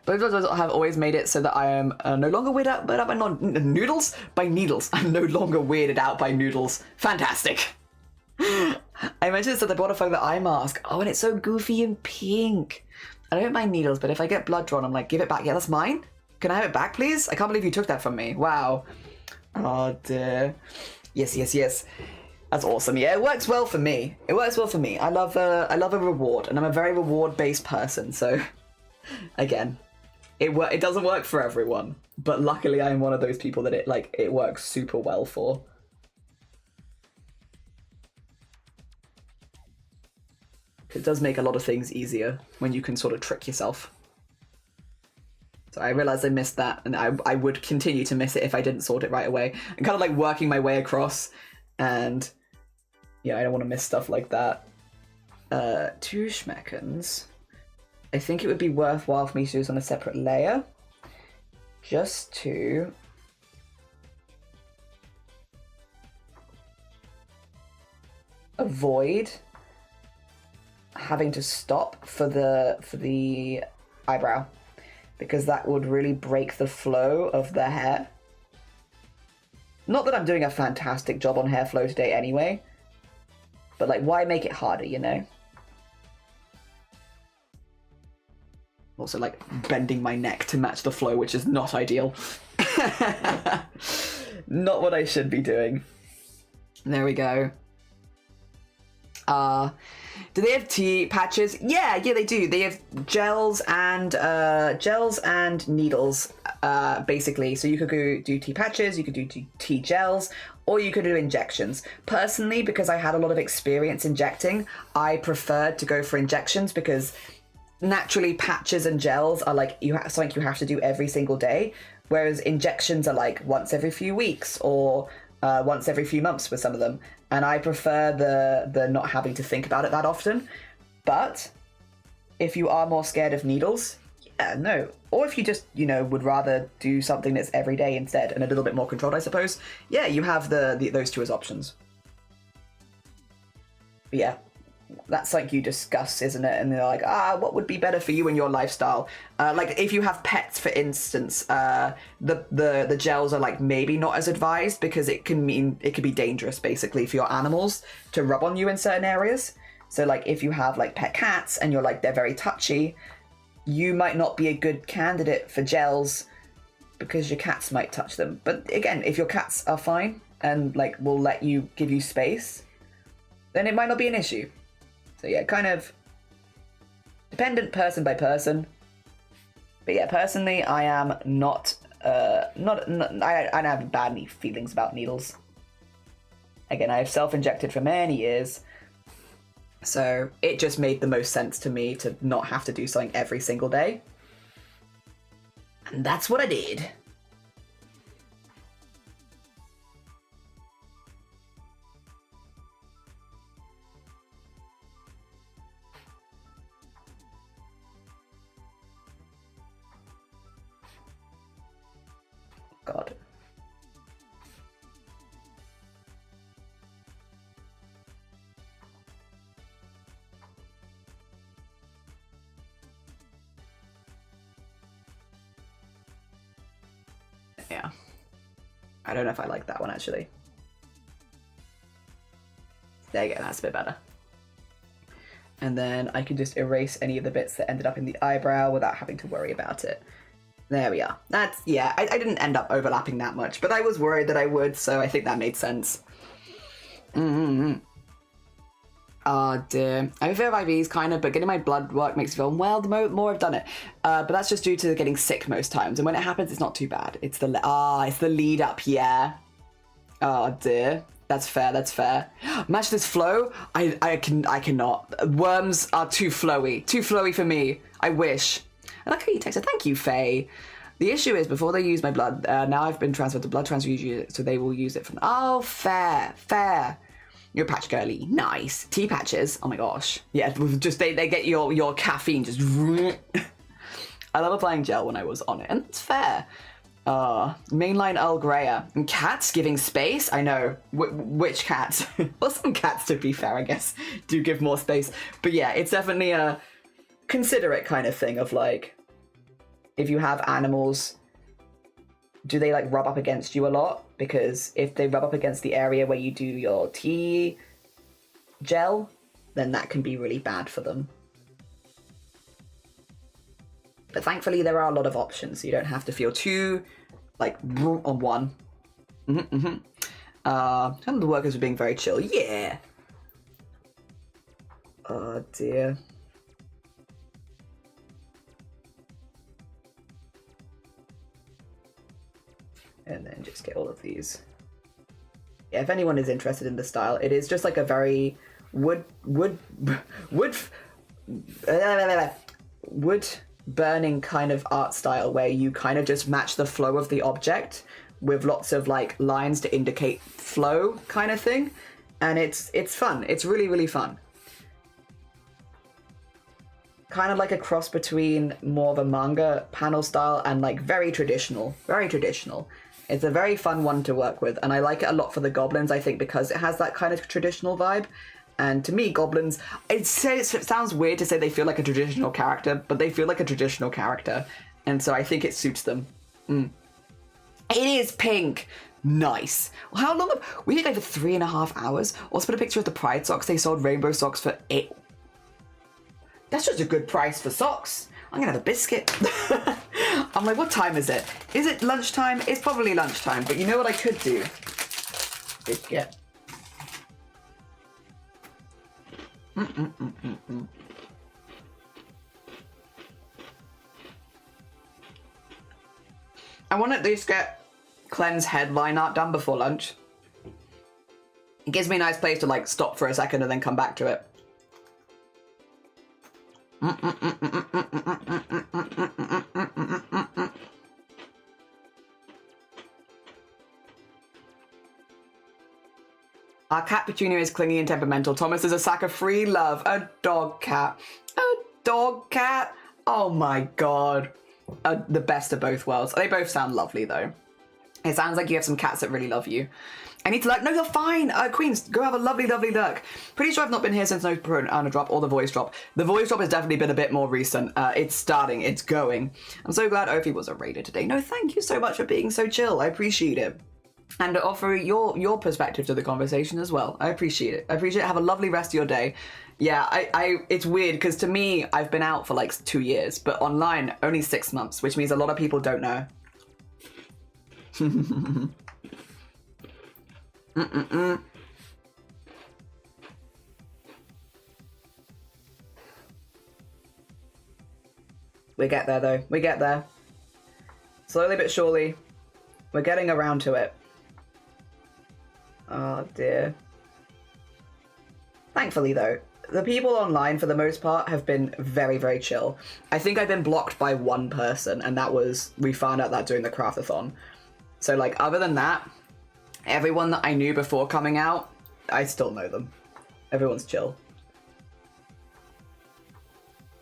have always made it so that I am no longer weirded out by noodles? By needles. I'm no longer weirded out by noodles. Fantastic. I mentioned that I bought a Fugler eye mask. Oh, and it's so goofy and pink. I don't mind needles, but if I get blood drawn, I'm like, give it back. Yeah, that's mine. Can I have it back, please? I can't believe you took that from me. Wow. Oh, dear. Yes, yes, yes. That's awesome. Yeah, it works well for me. It works well for me. I love a reward, and I'm a very reward-based person. So, again, it doesn't work for everyone, but luckily I'm one of those people that it works super well for. It does make a lot of things easier when you can sort of trick yourself. So I realized I missed that, and I would continue to miss it if I didn't sort it right away. I'm kind of like working my way across, and yeah, I don't want to miss stuff like that. 2 schmeckens. I think it would be worthwhile for me to do this on a separate layer, just to avoid having to stop for the eyebrow, because that would really break the flow of the hair. Not that I'm doing a fantastic job on hair flow today anyway, but like, why make it harder, you know? Also, like, bending my neck to match the flow, which is not ideal. Not what I should be doing. There we go. Do they have tea patches? Yeah, they do. They have gels and needles, basically. So you could go do tea patches, you could do tea gels, or you could do injections. Personally, because I had a lot of experience injecting, I preferred to go for injections because naturally patches and gels are like something you have to do every single day, whereas injections are like once every few weeks or once every few months with some of them. And I prefer the not having to think about it that often. But if you are more scared of needles, yeah, no. Or if you just, would rather do something that's every day instead and a little bit more controlled, I suppose. Yeah, you have those two as options. But yeah, that's like you discuss, isn't it? And they're like, what would be better for you and your lifestyle? Like if you have pets, for instance, the gels are like maybe not as advised because it can be dangerous basically for your animals to rub on you in certain areas. So like if you have like pet cats and you're like, they're very touchy, you might not be a good candidate for gels because your cats might touch them. But again, if your cats are fine and like will let you give you space, then it might not be an issue. So yeah, kind of dependent person by person. But yeah, personally, I am not I don't have bad feelings about needles. Again, I have self-injected for many years, so it just made the most sense to me to not have to do something every single day. And that's what I did. God. Yeah. I don't know if I like that one, actually. There you go, that's a bit better. And then I can just erase any of the bits that ended up in the eyebrow without having to worry about it. There we are. That's, yeah, I didn't end up overlapping that much, but I was worried that I would, so I think that made sense. Oh dear. I have a fear of IVs, kind of, but getting my blood work makes me feel, well, the more I've done it. But that's just due to getting sick most times, and when it happens, it's not too bad. It's the lead up, yeah. Oh dear. That's fair, that's fair. Match this flow? I cannot. Worms are too flowy for me. I wish. I like how you texted. Thank you, Faye. The issue is, before they use my blood, now I've been transferred to blood transfusion, so they will use it from... Oh, fair. You're a patch girly. Nice. Tea patches. Oh my gosh. Yeah, just they get your caffeine just... I love applying gel when I was on it, and it's fair. Mainline Earl Greyer. And cats giving space? I know. Which cats? Well, some cats, to be fair, I guess, do give more space. But yeah, it's definitely a considerate kind of thing of like... If you have animals, do they like rub up against you a lot? Because if they rub up against the area where you do your tea gel, then that can be really bad for them. But thankfully there are a lot of options, so you don't have to feel too like on one. Some of the workers are being very chill. Yeah. Oh dear. And then just get all of these. Yeah, if anyone is interested in the style, it is just like a very wood burning kind of art style where you kind of just match the flow of the object with lots of like lines to indicate flow kind of thing. And it's fun. It's really, really fun. Kind of like a cross between more of a manga panel style and like very traditional, very traditional. It's a very fun one to work with, and I like it a lot for the goblins, I think, because it has that kind of traditional vibe. And to me, goblins, it sounds weird to say they feel like a traditional character, but they feel like a traditional character. And so I think it suits them. It is pink. Nice. Well, how long? We did over 3.5 hours. Also put a picture of the Pride socks. They sold rainbow socks for $8. That's just a good price for socks. I'm gonna have a biscuit. I'm like, what time is it? Is it lunchtime? It's probably lunchtime, but you know what I could do? Is get... I want to at least get KLEN's headline art done before lunch. It gives me a nice place to like stop for a second and then come back to it. Our cat Petunia is clingy and temperamental. Thomas is a sack of free love. A dog cat. A dog cat. Oh my god. The best of both worlds. They both sound lovely though. It sounds like you have some cats that really love you. I need to like, no, you're fine. Queens, go have a lovely, lovely look. Pretty sure I've not been here since no Piranha drop or the voice drop. The voice drop has definitely been a bit more recent. It's starting, it's going. I'm so glad Ophi was a raider today. No, thank you so much for being so chill. I appreciate it. And to offer your perspective to the conversation as well. I appreciate it. I appreciate it. Have a lovely rest of your day. Yeah, it's weird because to me, I've been out for like 2 years, but online only 6 months, which means a lot of people don't know. We get there though. We get there. Slowly but surely, we're getting around to it. Oh dear. Thankfully though, the people online for the most part have been very, very chill. I think I've been blocked by one person, and that was, we found out that during the craftathon. So like, other than that, everyone that I knew before coming out, I still know them. Everyone's chill.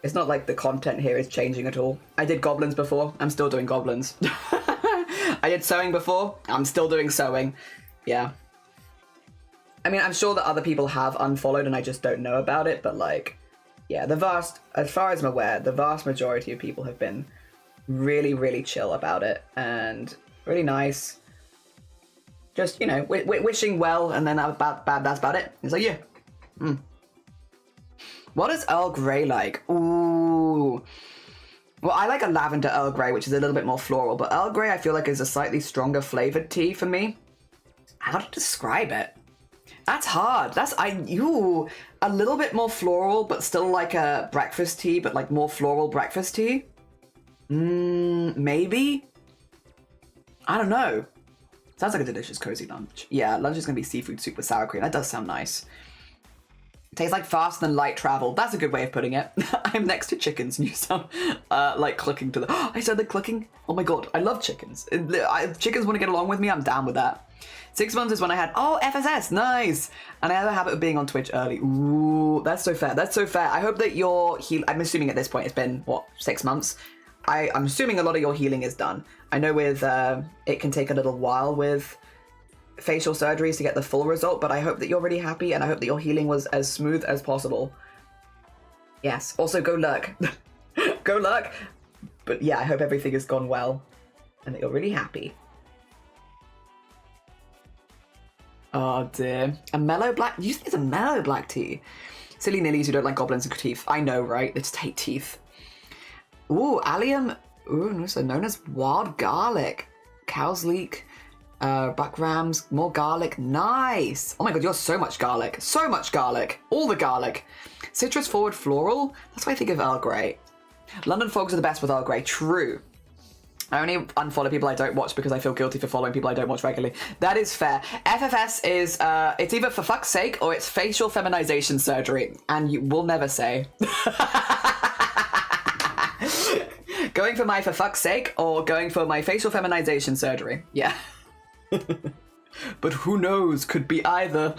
It's not like the content here is changing at all. I did goblins before, I'm still doing goblins. I did sewing before, I'm still doing sewing. Yeah. I mean, I'm sure that other people have unfollowed and I just don't know about it, but like, yeah, as far as I'm aware, the vast majority of people have been really, really chill about it and really nice. Just, you know, wishing well, and then that's about it. It's like, yeah. What is Earl Grey like? Ooh. Well, I like a lavender Earl Grey, which is a little bit more floral, but Earl Grey I feel like is a slightly stronger flavored tea for me. How to describe it? That's hard. A little bit more floral, but still like a breakfast tea, but like more floral breakfast tea? Maybe? I don't know. Sounds like a delicious, cozy lunch. Yeah, lunch is gonna be seafood soup with sour cream. That does sound nice. Tastes like fast and light travel. That's a good way of putting it. I'm next to chickens and you sound like clicking to the... I said the clicking? Oh my god, I love chickens. If chickens want to get along with me, I'm down with that. 6 months is when I had... Oh, FSS, nice! And I have a habit of being on Twitch early. Ooh, that's so fair. That's so fair. I hope that your I'm assuming at this point it's been, what, 6 months? I'm assuming a lot of your healing is done. I know with it can take a little while with facial surgeries to get the full result, but I hope that you're really happy and I hope that your healing was as smooth as possible. Yes. Also, go lurk. Go lurk. But yeah, I hope everything has gone well and that you're really happy. Oh dear. A mellow black, you think it's a mellow black tea? Silly nillies who don't like goblins and teeth. I know, right? They just hate teeth. Ooh, allium. Ooh, so known as wild garlic. Cow's leek. Buck rams. More garlic. Nice. Oh my god, you're so much garlic. So much garlic. All the garlic. Citrus forward floral. That's why I think of Earl Grey. London fogs are the best with Earl Grey. True. I only unfollow people I don't watch because I feel guilty for following people I don't watch regularly. That is fair. FFS is, it's either for fuck's sake or it's facial feminization surgery. And you will never say. Going for my for fuck's sake or going for my facial feminization surgery. Yeah. But who knows? Could be either.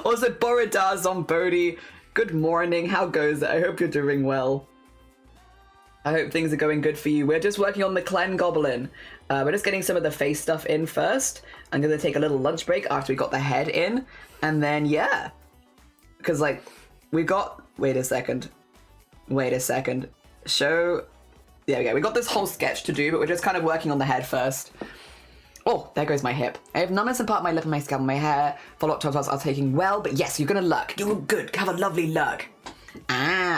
Also, Borodar Zombodi. Good morning. How goes it? I hope you're doing well. I hope things are going good for you. We're just working on the KLEN Goblin. We're just getting some of the face stuff in first. I'm going to take a little lunch break after we got the head in. And then, yeah. Because, like, we got... Wait a second. Show... There we go. We got this whole sketch to do, but we're just kind of working on the head first. Oh, there goes my hip. I have numbness in part of my lip and my scalp and my hair. Follow-up tops are taking well, but yes, you're going to look. You look good. Have a lovely look.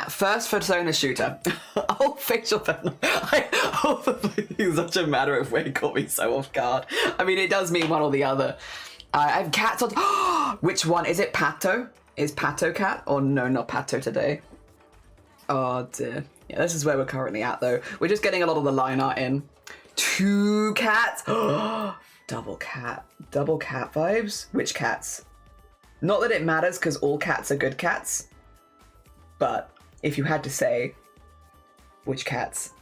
First persona shooter. Oh, facial feminine. It's such a matter of way caught me so off guard. I mean, it does mean one or the other. I have cats on... Which one? Is it Pato? Is Pato cat? Or no, not Pato today. Oh, dear. Yeah, this is where we're currently at, though. We're just getting a lot of the line art in. 2 cats. Double cat vibes. Which cats? Not that it matters, because all cats are good cats. But if you had to say, which cats?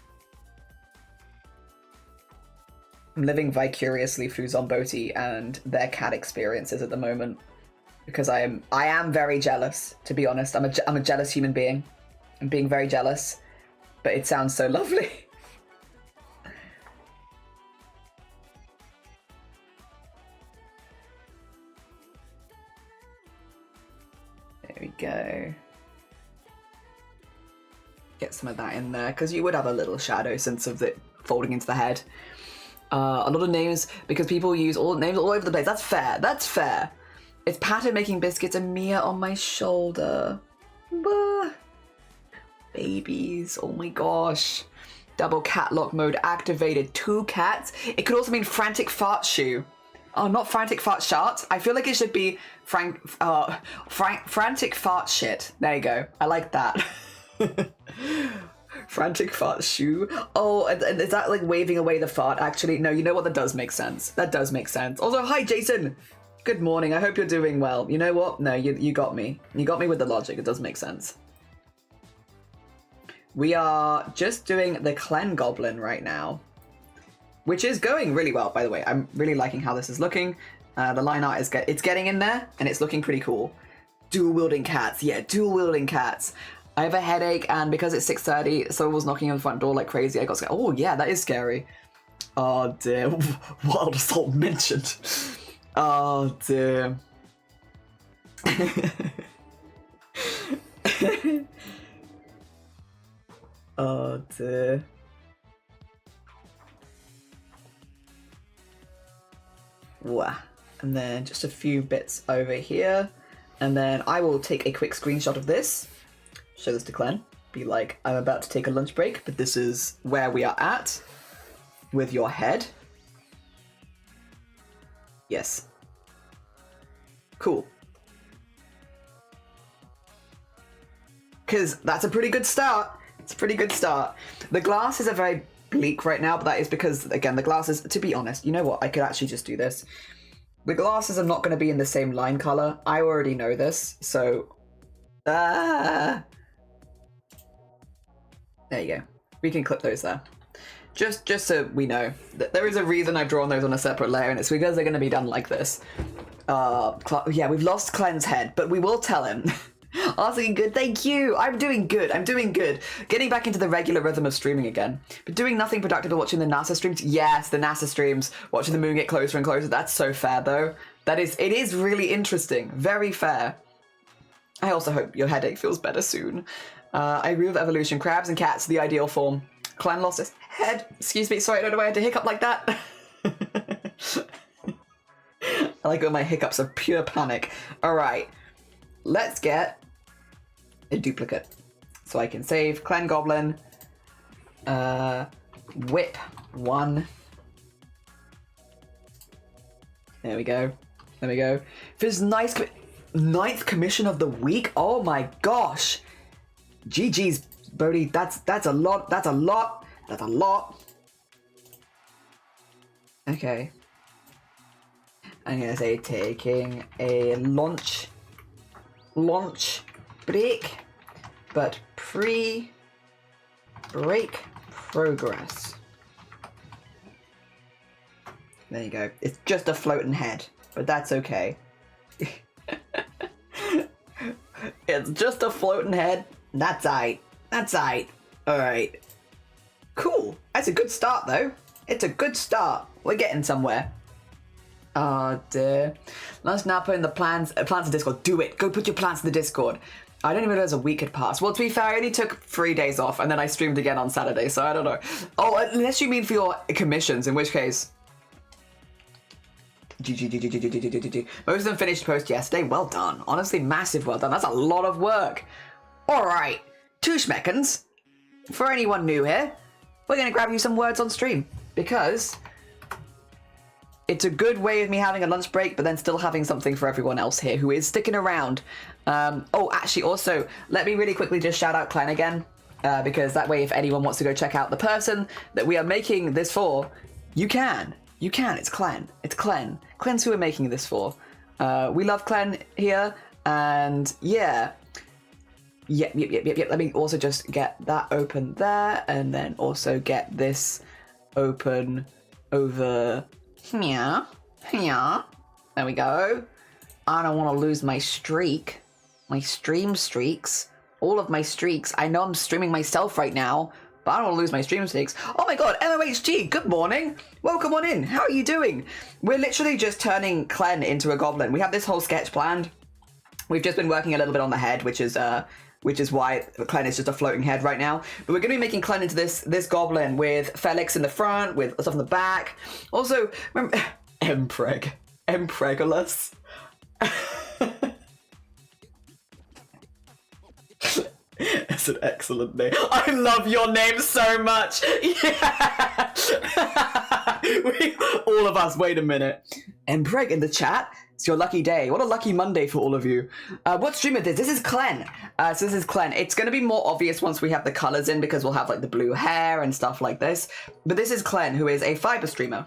I'm living vicariously through Zomboti and their cat experiences at the moment. Because I am very jealous, to be honest. I'm a jealous human being. I'm being very jealous. But it sounds so lovely. There we go. Get some of that in there, because you would have a little shadow sense of it folding into the head. A lot of names, because people use all names all over the place. That's fair. That's fair. It's Pato making biscuits and Mia on my shoulder. Bah. Babies. Oh my gosh. Double cat lock mode activated. 2 cats. It could also mean frantic fart shoe. Oh, not frantic fart shart. I feel like it should be frantic fart shit. There you go. I like that. Frantic fart shoe. Oh, and is that like waving away the fart? Actually, no, you know what? That does make sense. That does make sense. Also, hi, Jason. Good morning. I hope you're doing well. You know what? No, you got me. You got me with the logic. It does make sense. We are just doing the KLEN Goblin right now, which is going really well, by the way. I'm really liking how this is looking. The line art is it's getting in there, and it's looking pretty cool. Dual wielding cats. Yeah, dual wielding cats. I have a headache, and because it's 6:30, someone was knocking on the front door like crazy. I got scared. Oh, yeah, that is scary. Oh, dear. Wild assault mentioned. Oh, dear. Oh, dear. Wow. And then just a few bits over here. And then I will take a quick screenshot of this. Show this to KLEN. Be like, I'm about to take a lunch break, but this is where we are at with your head. Yes. Cool. Because that's a pretty good start. It's a pretty good start. The glasses are very bleak right now, but that is because, again, the glasses, to be honest, you know what? I could actually just do this. The glasses are not going to be in the same line color. I already know this, so... There you go. We can clip those there. Just so we know. There is a reason I've drawn those on a separate layer, and it's because they're going to be done like this. Yeah, we've lost KLEN's head, but we will tell him. Asking good, thank you. I'm doing good. I'm doing good. Getting back into the regular rhythm of streaming again. But doing nothing productive but watching the NASA streams. Yes, the NASA streams. Watching the moon get closer and closer. That's so fair, though. It is really interesting. Very fair. I also hope your headache feels better soon. I agree with evolution. Crabs and cats, the ideal form. KLEN lost his head. Excuse me. Sorry, I don't know why I had to hiccup like that. I like all my hiccups of pure panic. All right, let's get a duplicate so I can save Clan Goblin. Whip 1. There we go. There we go. For his nice 9th commission of the week. Oh my gosh. GG's, Bodhi. That's a lot. That's a lot. That's a lot. Okay. I'm gonna say taking a launch break, but pre-break progress. There you go. It's just a floating head, but that's okay. It's just a floating head. That's aight. That's aight. Alright. Cool. That's a good start, though. It's a good start. We're getting somewhere. Oh, dear. Let's now put in the plans to Discord. Do it. Go put your plans in the Discord. I didn't even realize a week had passed. Well, to be fair, I only took 3 days off, and then I streamed again on Saturday, so I don't know. Oh, unless you mean for your commissions, in which case... GG. Most of them finished post yesterday. Well done. Honestly, massive well done. That's a lot of work. Alright. 2 schmeckens. For anyone new here, we're going to grab you some words on stream. Because it's a good way of me having a lunch break, but then still having something for everyone else here who is sticking around. Oh, actually, also, let me really quickly just shout out Clan again. Because that way, if anyone wants to go check out the person that we are making this for, you can. You can. It's Clan. It's Clen. Clen's who we're making this for. We love Clen here. And yeah. Yep. Let me also just get that open there. And then also get this open over here. There we go. I don't want to lose my streak. My stream streaks. All of my streaks. I know I'm streaming myself right now, but I don't want to lose my stream streaks. Oh my god, MOHG, good morning. Welcome on in. How are you doing? We're literally just turning Clen into a goblin. We have this whole sketch planned. We've just been working a little bit on the head, which is why Clen is just a floating head right now. But we're going to be making Clen into this goblin with Felix in the front, with stuff in the back. Also, remember, Empregalus. It's an excellent name. I love your name so much. Yeah. All of us. Wait a minute. Empreg in the chat. It's your lucky day. What a lucky Monday for all of you. What stream is this? This is Clen. So this is Clen. It's going to be more obvious once we have the colors in because we'll have like the blue hair and stuff like this. But this is Clen, who is a fiber streamer.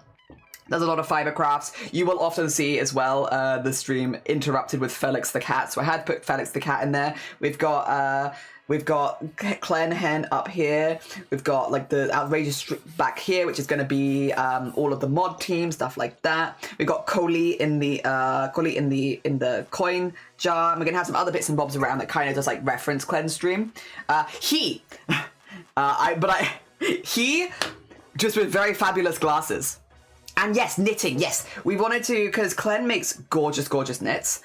There's a lot of fiber crafts. You will often see as well the stream interrupted with Felix the cat. So I had put Felix the cat in there. We've got Clen Hen up here. We've got like the outrageous back here, which is going to be all of the mod team, stuff like that. We've got Coley in the coin jar. And we're gonna have some other bits and bobs around that kind of just like reference Clen's stream. He just with very fabulous glasses. And yes, knitting, yes. We wanted to, because Clen makes gorgeous knits.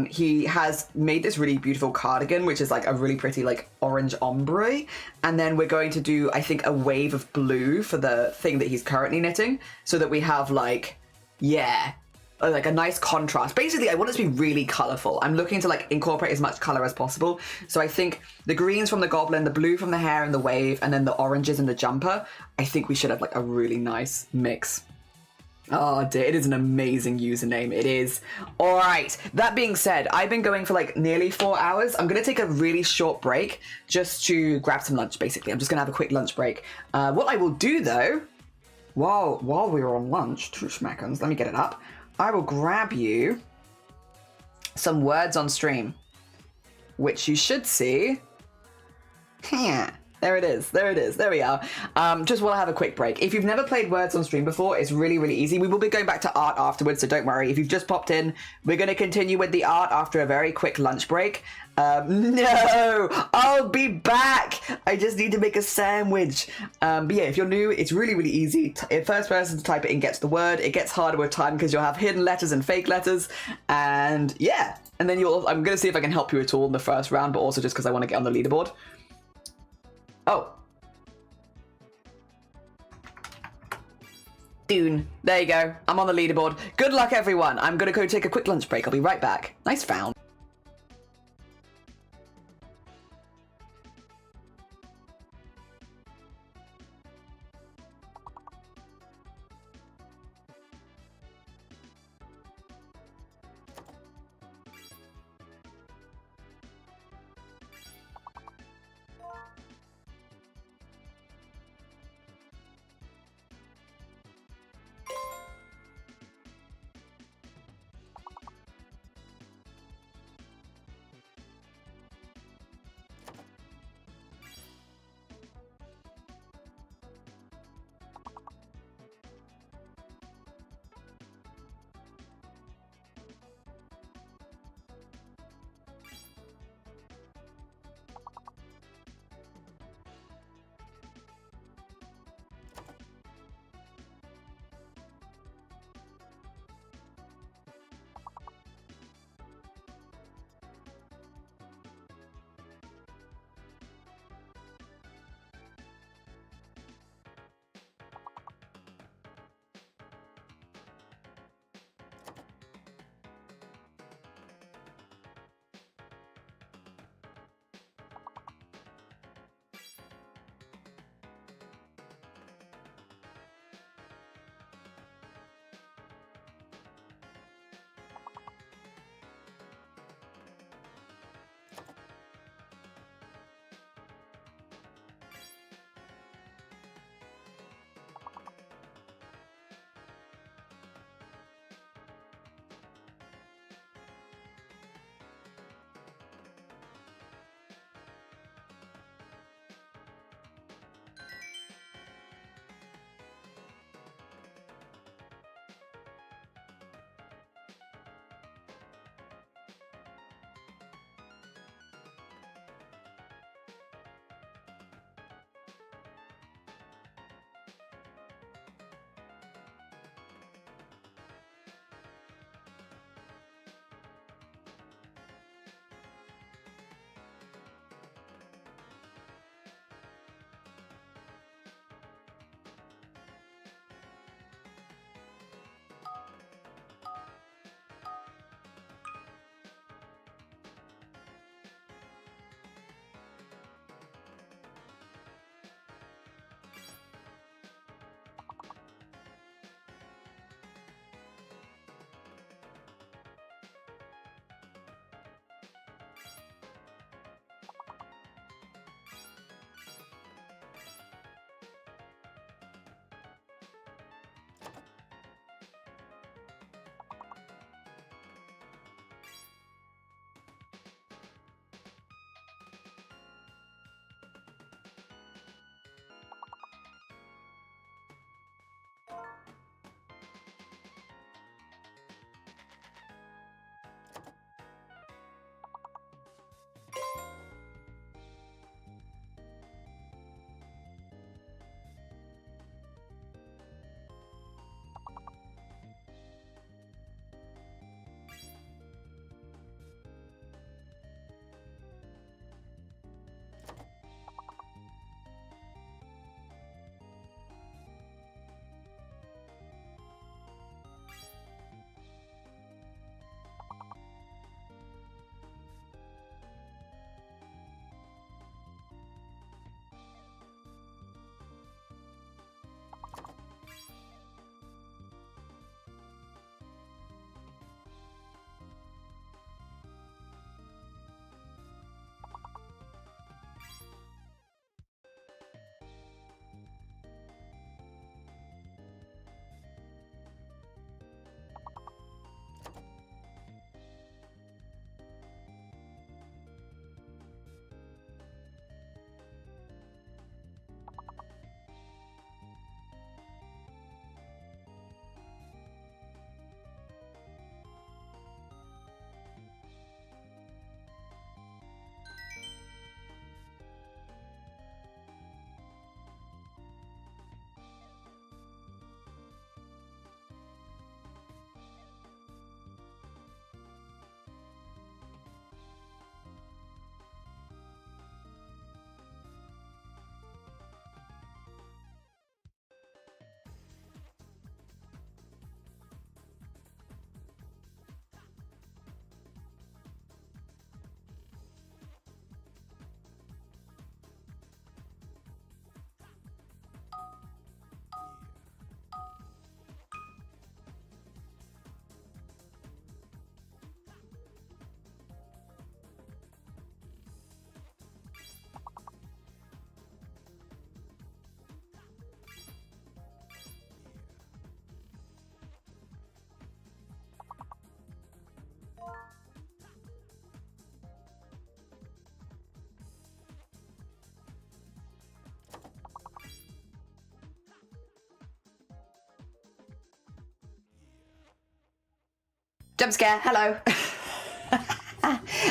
He has made this really beautiful cardigan, which is like a really pretty like orange ombre. And then we're going to do, I think, a wave of blue for the thing that he's currently knitting. So that we have like, yeah, like a nice contrast. Basically, I want it to be really colorful. I'm looking to like incorporate as much color as possible. So I think the greens from the goblin, the blue from the hair and the wave, and then the oranges in the jumper, I think we should have like a really nice mix. Oh dear, it is an amazing username, it is. Alright, that being said, I've been going for like nearly 4 hours. I'm going to take a really short break just to grab some lunch, basically. I'm just going to have a quick lunch break. What I will do though, while we're on lunch, 2 schmeckens, let me get it up. I will grab you some words on stream, which you should see. There it is. There we are. Just while I have a quick break. If you've never played Words on stream before, it's really easy. We will be going back to art afterwards, so don't worry. If you've just popped in, we're going to continue with the art after a very quick lunch break. No! I'll be back! I just need to make a sandwich. But yeah, if you're new, it's really easy. First person to type it in gets the word. It gets harder with time because you'll have hidden letters and fake letters. And yeah. And then I'm going to see if I can help you at all in the first round, but also just because I want to get on the leaderboard. Oh. There you go. I'm on the leaderboard. Good luck, everyone. I'm gonna go take a quick lunch break. I'll be right back. Nice found. Jump scare, hello.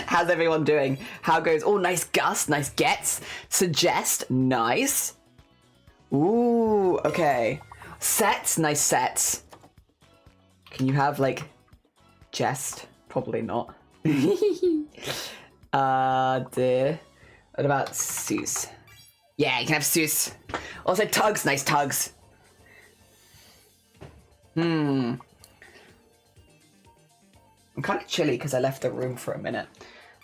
How's everyone doing? How goes? Oh, nice gust, nice gets. Suggest, nice. Ooh, okay. Sets, nice sets. Can you have, like, jest? Probably not. What about Seuss? Yeah, you can have Seuss. Also, tugs, nice tugs. I'm kind of chilly because I left the room for a minute.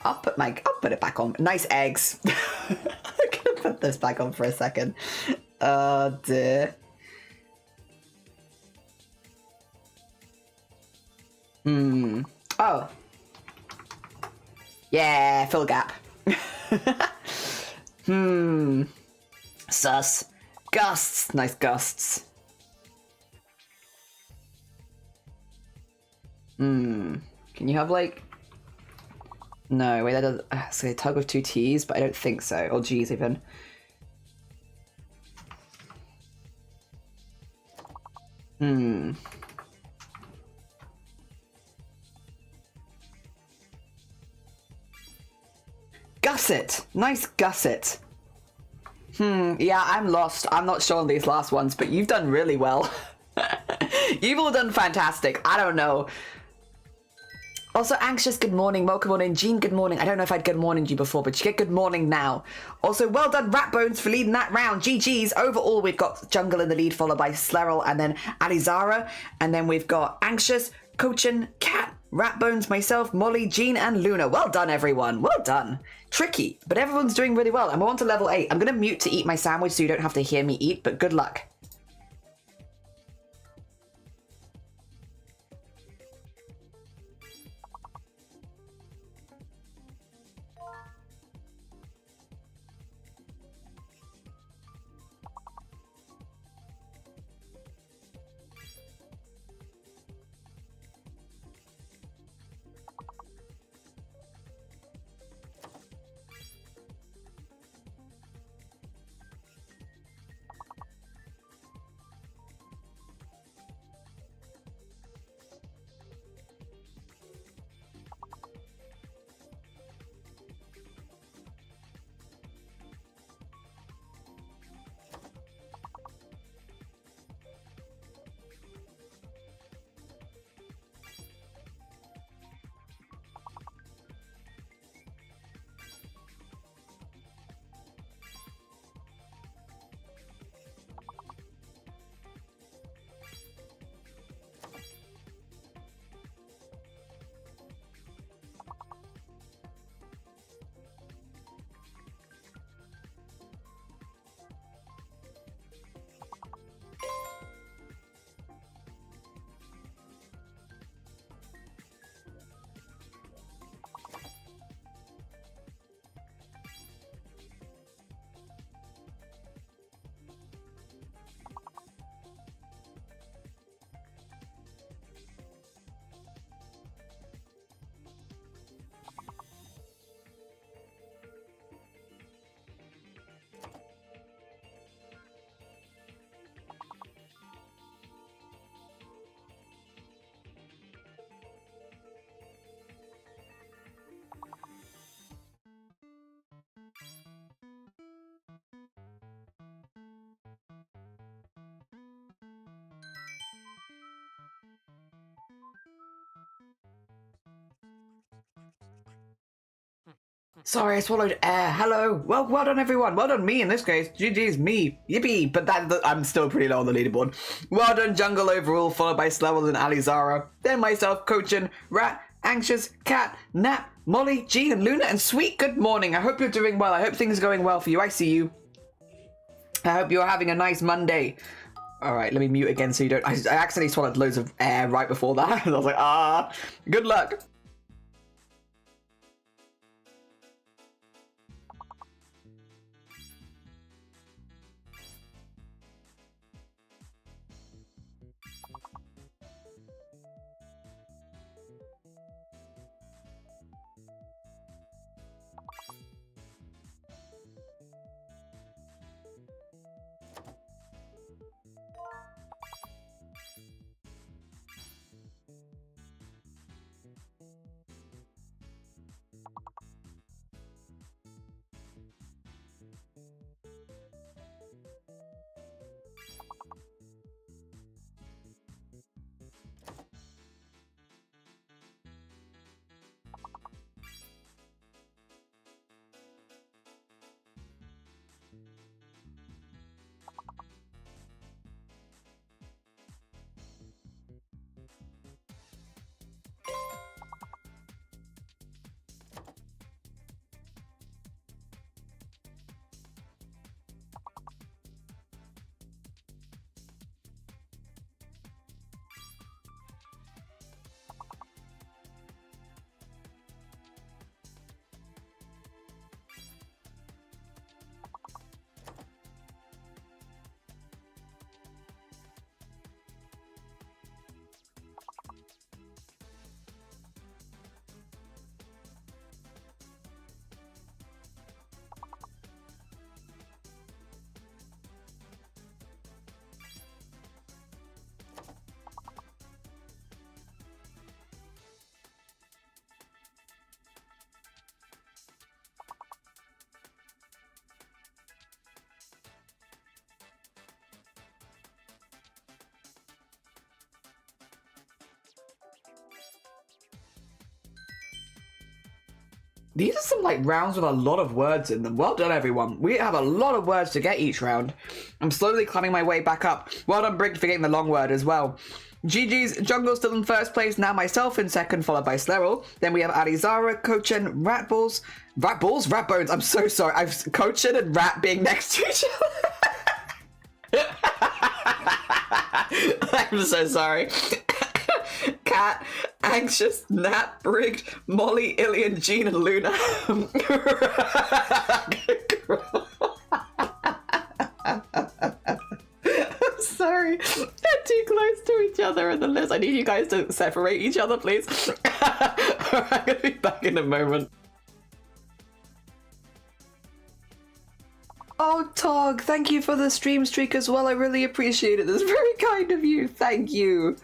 I'll put it back on. Nice eggs. I'm gonna put this back on for a second. Dear. Oh. Yeah, fill gap. Sus. Gusts. Nice gusts. Can you have, like... No, wait, that does... So tug with 2 T's, but I don't think so. Or G's, even. Gusset! Nice gusset. Yeah, I'm lost. I'm not sure on these last ones, but you've done really well. You've all done fantastic. I don't know. Also, Anxious, good morning. Welcome on in. Jean, good morning. I don't know if I'd good morninged you before, but you get good morning now. Also, well done, Ratbones, for leading that round. GG's. Overall, we've got Jungle in the lead, followed by Slerrel and then Alizara. And then we've got Anxious, Cochin, Cat, Ratbones, myself, Molly, Jean, and Luna. Well done, everyone. Well done. Tricky, but everyone's doing really well. And we're on to level 8. I'm going to mute to eat my sandwich so you don't have to hear me eat, but good luck. Sorry, I swallowed air. Hello. Well done, everyone. Well done, me in this case. GG's me. Yippee. But I'm still pretty low on the leaderboard. Well done, Jungle overall, followed by Slevels and Alizara. Then myself, Cochin, Rat, Anxious, Cat, Nap, Molly, Jean, and Luna, and Sweet. Good morning. I hope you're doing well. I hope things are going well for you. I see you. I hope you're having a nice Monday. All right, let me mute again so you don't... I accidentally swallowed loads of air right before that. I was like, good luck. These are some like rounds with a lot of words in them. Well done, everyone. We have a lot of words to get each round. I'm slowly climbing my way back up. Well done, Brick, for getting the long word as well. GG's, Jungle still in first place, now myself in second, followed by Sleril. Then we have Alizara, Cochin, Ratbones, I'm so sorry. I've Cochin and Rat being next to each other. I'm so sorry. Cat, Anxious, Nat, Brigged, Molly, Ilian, Jean, and Luna. I'm sorry. They're too close to each other in the list. I need you guys to separate each other, please. I'm gonna be back in a moment. Oh, Tog, thank you for the stream streak as well. I really appreciate it. That's very kind of you. Thank you.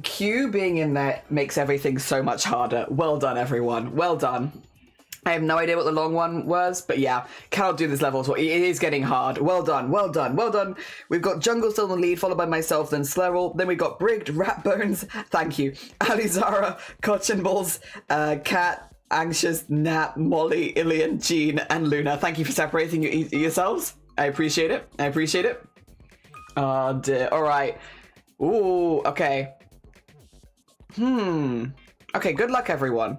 Q being in there makes everything so much harder. Well done, everyone. Well done. I have no idea what the long one was, but yeah, cannot do this level as well. It is getting hard. Well done, well done, well done. We've got Jungle still in the lead, followed by myself, then Sleril. Then we've got Brigged, Ratbones, thank you, Alizara, Cochinballs, Cat, Anxious, Nat, Molly, Ilian, Jean, and Luna. Thank you for separating yourselves. I appreciate it. I appreciate it. Oh dear. All right. Ooh, okay. Okay, good luck, everyone.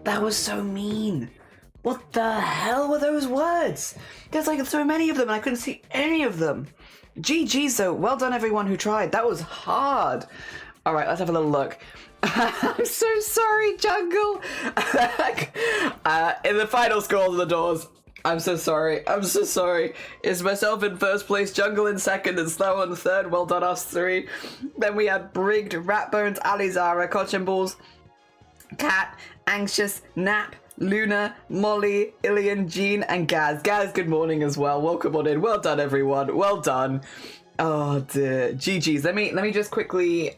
That was so mean. What the hell were those words? There's like so many of them and I couldn't see any of them. GG's though, well done everyone who tried. That was hard. All right, let's have a little look. I'm so sorry, Jungle. In the final score of the doors, I'm so sorry. I'm so sorry. It's myself in first place, Jungle in second, and Slow in third. Well done, us three. Then we had Brigged, Ratbones, Alizara, Cochamballs, Cat, Anxious, Nap, Luna, Molly, Ilian, Jean, and Gaz. Gaz, good morning as well. Welcome on in. Well done, everyone. Well done. Oh dear. GG's. Let me just quickly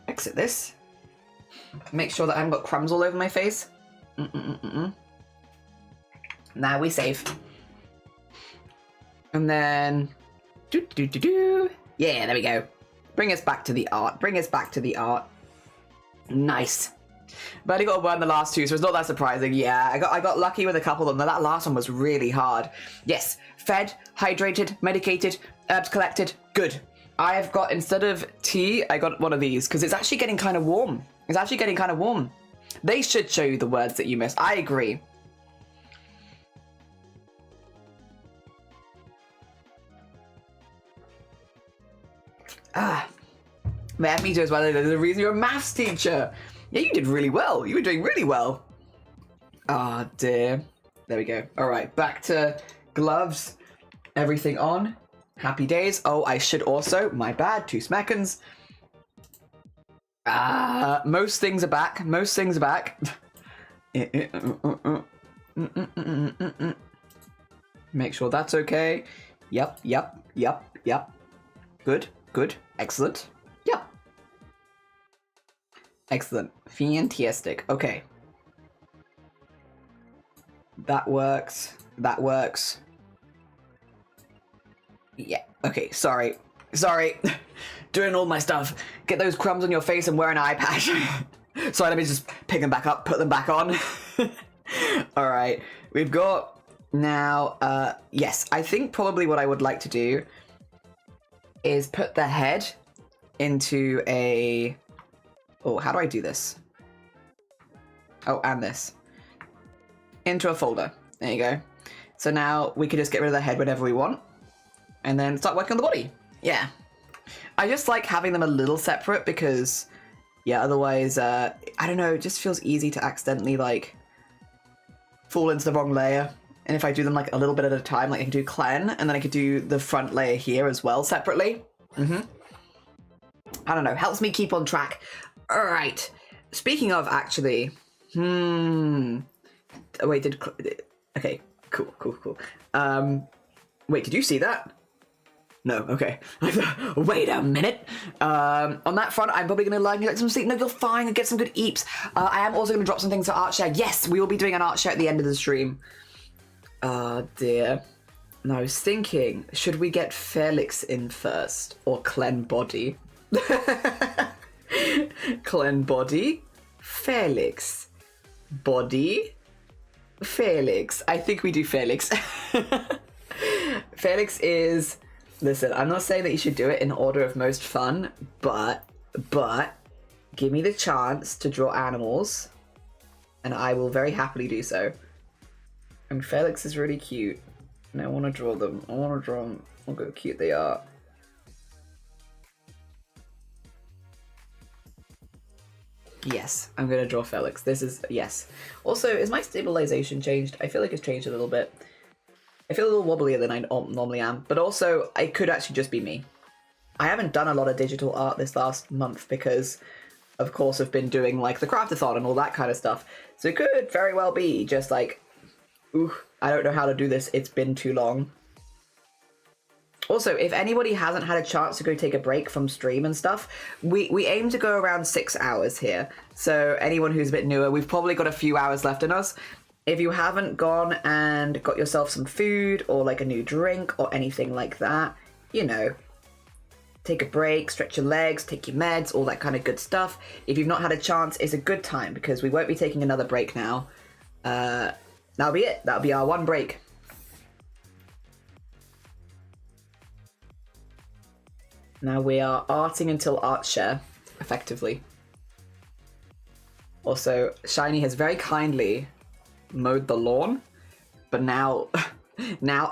exit this. Make sure that I haven't got crumbs all over my face. Now we save. And then yeah, there we go. Bring us back to the art. Bring us back to the art. Nice. But I only got to burn the last two, so it's not that surprising. Yeah, I got lucky with a couple of them. That last one was really hard. Yes, fed, hydrated, medicated, herbs collected. Good. I've got, instead of tea, I got one of these, because it's actually getting kind of warm. It's actually getting kind of warm. They should show you the words that you missed. I agree. Math me too as well. There's a reason you're a maths teacher. Yeah, you did really well. You were doing really well. Ah, dear. There we go. All right, back to gloves. Everything on. Happy days. Oh, I should also, my bad, 2 seconds. Most things are back. Most things are back. Make sure that's okay. Yep. Good. Excellent. Yep. Excellent. Fantastic. Okay. That works. Yeah. Okay, sorry. Doing all my stuff. Get those crumbs on your face and wear an eye patch. Sorry, let me just pick them back up, put them back on. Alright. We've got now, yes, I think probably what I would like to do is put the head into a... Oh, how do I do this? Oh, and this. Into a folder. There you go. So now we can just get rid of the head whenever we want. And then start working on the body. Yeah. I just like having them a little separate because, yeah, otherwise, I don't know, it just feels easy to accidentally, like, fall into the wrong layer. And if I do them, like, a little bit at a time, like I can do KLEN, and then I could do the front layer here as well separately. I don't know, helps me keep on track. All right. Speaking of, actually, oh, wait, okay, cool. Wait, did you see that? No, okay. Wait a minute. On that front, I'm probably going to line you like some sleep. No, you're fine. You'll get some good eeps. I am also going to drop some things to art share. Yes, we will be doing an art share at the end of the stream. Oh, dear. And I was thinking, should we get Felix in first or KLEN body? KLEN body, Felix. Body, Felix. I think we do Felix. Felix is... Listen, I'm not saying that you should do it in order of most fun, but give me the chance to draw animals, and I will very happily do so. And Felix is really cute, and I want to draw them. Look how cute they are. Yes, I'm going to draw Felix. This is... Yes. Also, is my stabilization changed? I feel like it's changed a little bit. I feel a little wobblier than I normally am, but also it could actually just be me. I haven't done a lot of digital art this last month because, of course, I've been doing like the craftathon and all that kind of stuff. So it could very well be just like, ooh, I don't know how to do this. It's been too long. Also, if anybody hasn't had a chance to go take a break from stream and stuff, we aim to go around 6 hours here. So anyone who's a bit newer, we've probably got a few hours left in us. If you haven't gone and got yourself some food or like a new drink or anything like that, you know, take a break, stretch your legs, take your meds, all that kind of good stuff. If you've not had a chance, it's a good time because we won't be taking another break now. That'll be it. That'll be our one break. Now we are arting until art share, effectively. Also, Shiny has very kindly mowed the lawn, but now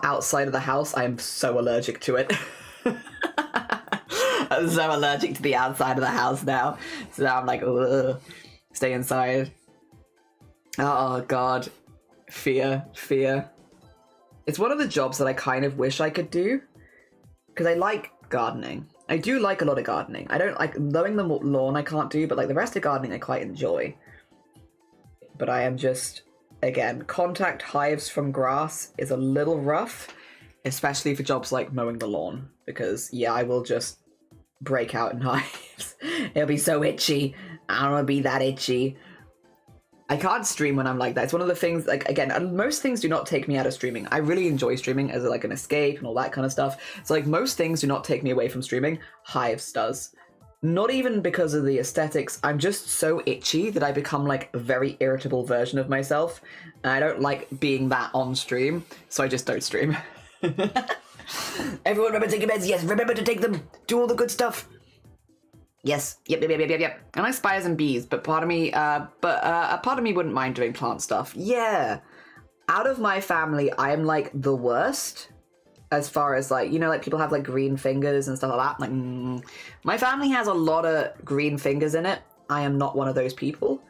outside of the house, I am so allergic to it. I'm so allergic to the outside of the house now. So now I'm like, ugh, stay inside. Oh god. Fear. It's one of the jobs that I kind of wish I could do. Because I like gardening. I do like a lot of gardening. I don't like mowing the lawn I can't do, but like the rest of gardening I quite enjoy. But I am just, again, contact hives from grass is a little rough. Especially for jobs like mowing the lawn. Because, yeah, I will just break out in hives. It'll be so itchy. I don't want to be that itchy. I can't stream when I'm like that. It's one of the things, like, again, most things do not take me out of streaming. I really enjoy streaming as like an escape and all that kind of stuff. So like most things do not take me away from streaming. Hives does. Not even because of the aesthetics. I'm just so itchy that I become like a very irritable version of myself. And I don't like being that on stream. So I just don't stream. Everyone remember to take your meds. Yes, remember to take them. Do all the good stuff. Yes. Yep. I like spiders and bees, but part of me, a part of me wouldn't mind doing plant stuff. Yeah. Out of my family, I am like the worst as far as like, you know, like people have like green fingers and stuff like that. Like, my family has a lot of green fingers in it. I am not one of those people,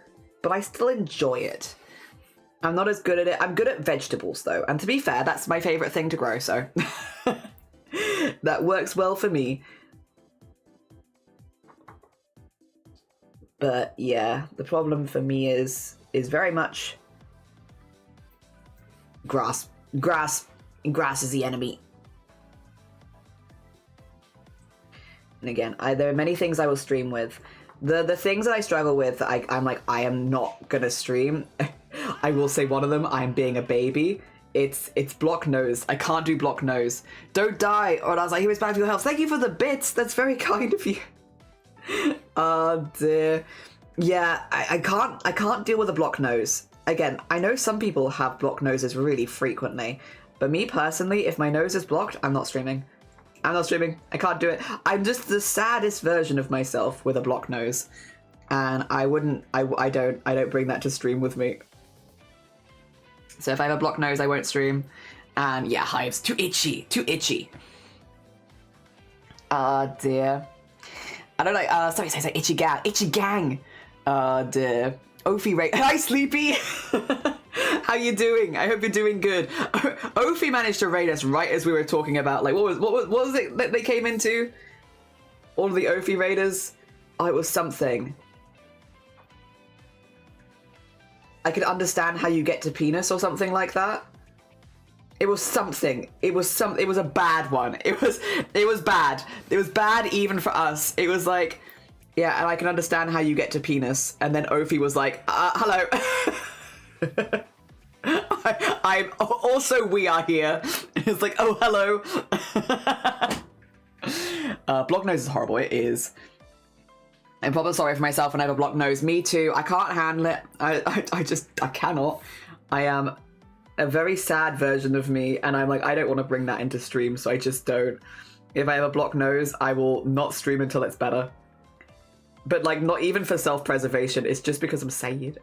but I still enjoy it. I'm not as good at it. I'm good at vegetables though. And to be fair, that's my favorite thing to grow. So that works well for me. But yeah, the problem for me is very much grass. Grass is the enemy. And again, there are many things I will stream with. The things that I struggle with, I'm like, I am not gonna stream. I will say one of them, I'm being a baby. It's block nose. I can't do block nose. Don't die, or else I hear it's bad for your health. Thank you for the bits. That's very kind of you. Oh dear. Yeah, I can't deal with a block nose. Again, I know some people have block noses really frequently, but me personally, if my nose is blocked, I'm not streaming. I'm not streaming. I can't do it. I'm just the saddest version of myself with a block nose, and I don't bring that to stream with me. So if I have a block nose, I won't stream. And yeah, hives, too itchy. Oh dear. I don't know, sorry, itchy gang. Dear. Ophi Ray, hi Sleepy! How you doing? I hope you're doing good. Ophi managed to raid us right as we were talking about, like, what was it that they came into? All of the Ophi raiders? Oh, it was something. I could understand how you get to penis or something like that. It was something. It was a bad one. It was bad. It was bad even for us. It was like, yeah, and I can understand how you get to penis. And then Ophi was like, hello. I'm also, we are here. It's like, oh, hello. Block nose is horrible. It is. I'm probably sorry for myself when I have a blocked nose. Me too. I can't handle it. I cannot. I am a very sad version of me, and I'm like, I don't want to bring that into stream, so I just don't. If I have a blocked nose, I will not stream until it's better. But like, not even for self-preservation, it's just because I'm sad.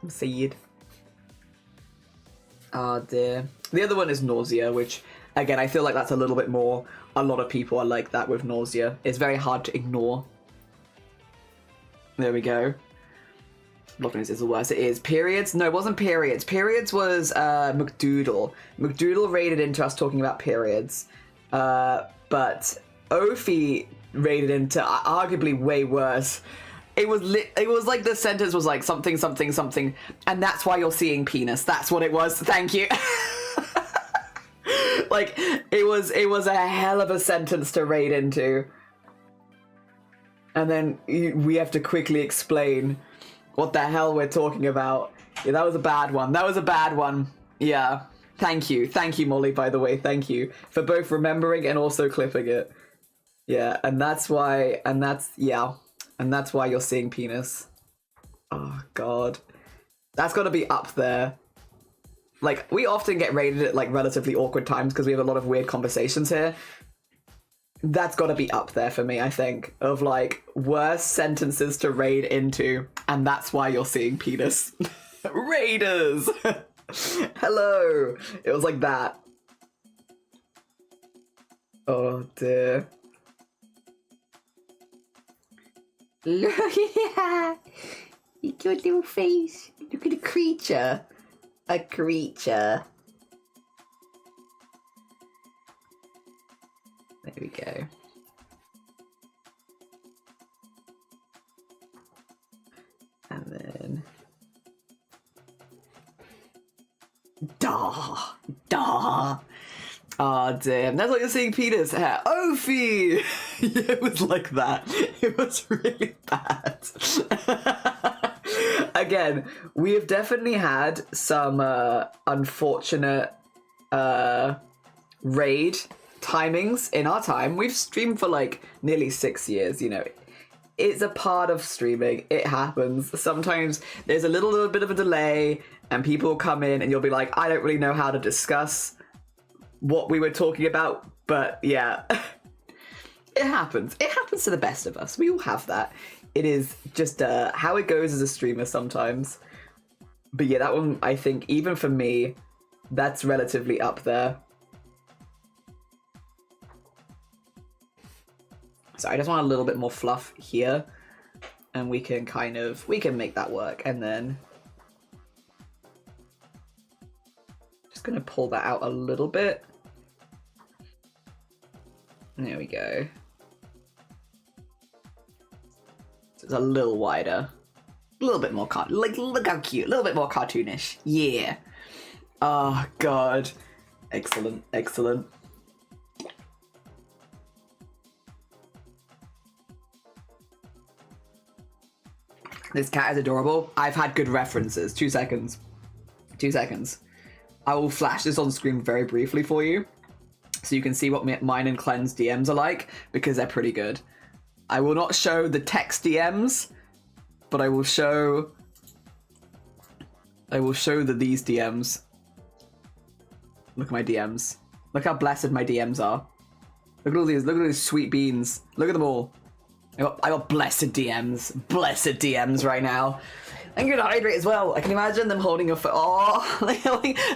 Oh dear. The other one is nausea, which, again, I feel like that's a little bit more, a lot of people are like that with nausea. It's very hard to ignore. There we go. Block nose is the worst. It is. Periods? No, it wasn't periods. Periods was McDoodle. McDoodle raided into us talking about periods. But Ophi raided into arguably way worse. It was like the sentence was like something, and that's why you're seeing penis. That's what it was. Thank you. Like, it was a hell of a sentence to raid into. And then we have to quickly explain what the hell we're talking about. Yeah, that was a bad one. Yeah. Thank you, Molly, by the way. Thank you for both remembering and also clipping it. Yeah, and that's why you're seeing penis. Oh, God. That's got to be up there. Like, we often get raided at, like, relatively awkward times because we have a lot of weird conversations here. That's got to be up there for me, I think, of like worst sentences to raid into, and that's why you're seeing penis. Raiders! Hello! It was like that. Oh dear. Look at your little face. Look at a creature. A creature. There we go. And then... Dah! Dah! Oh damn, that's what you're seeing Peter's hair. Ophi! It was like that. It was really bad. Again, we have definitely had some unfortunate raid timings in our time. We've streamed for like nearly 6 years, you know. It's a part of streaming. It happens. Sometimes there's a little bit of a delay and people come in and you'll be like, I don't really know how to discuss what we were talking about, but yeah. It happens. It happens to the best of us. We all have that. It is just how it goes as a streamer sometimes. But yeah, that one, I think, even for me, that's relatively up there. So I just want a little bit more fluff here, and we can make that work. And then just gonna pull that out a little bit. There we go. So it's a little wider, a little bit more like look how cute, a little bit more cartoonish. Yeah. Oh god, excellent, excellent. This cat is adorable. I've had good references. 2 seconds. 2 seconds. I will flash this on screen very briefly for you, so you can see what mine and KLEN's DMs are like, because they're pretty good. I will not show the text DMs, but I will show these DMs. Look at my DMs. Look how blessed my DMs are. Look at these sweet beans. Look at them all. I got blessed DMs right now. And good hydrate as well. I can imagine them holding a phone. Oh,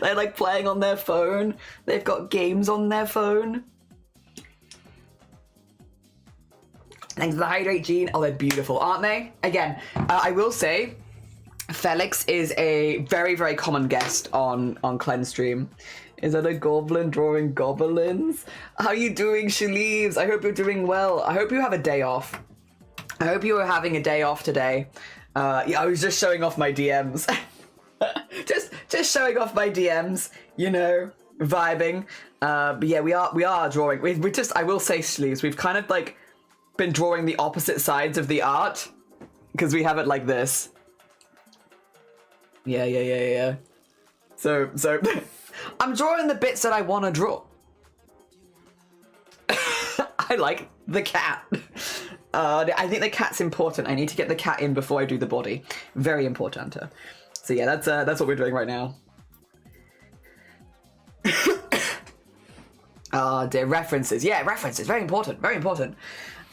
they're like playing on their phone. They've got games on their phone. Thanks for the hydrate, Jean. Oh, they're beautiful, aren't they? Again, I will say, Felix is a very, very common guest on KLEN's stream. Is that a goblin drawing goblins? How are you doing, Shaleeves? I hope you're doing well. I hope you have a day off. I hope you are having a day off today. Yeah, I was just showing off my DMs. just showing off my DMs, you know, vibing. But yeah, we are drawing. We just, I will say, Shaleeves, we've kind of like been drawing the opposite sides of the art, because we have it like this. Yeah. So I'm drawing the bits that I want to draw. I like the cat. I think the cat's important. I need to get the cat in before I do the body. Very important. So yeah, that's what we're doing right now. Dear, references. Yeah, references. Very important. Very important.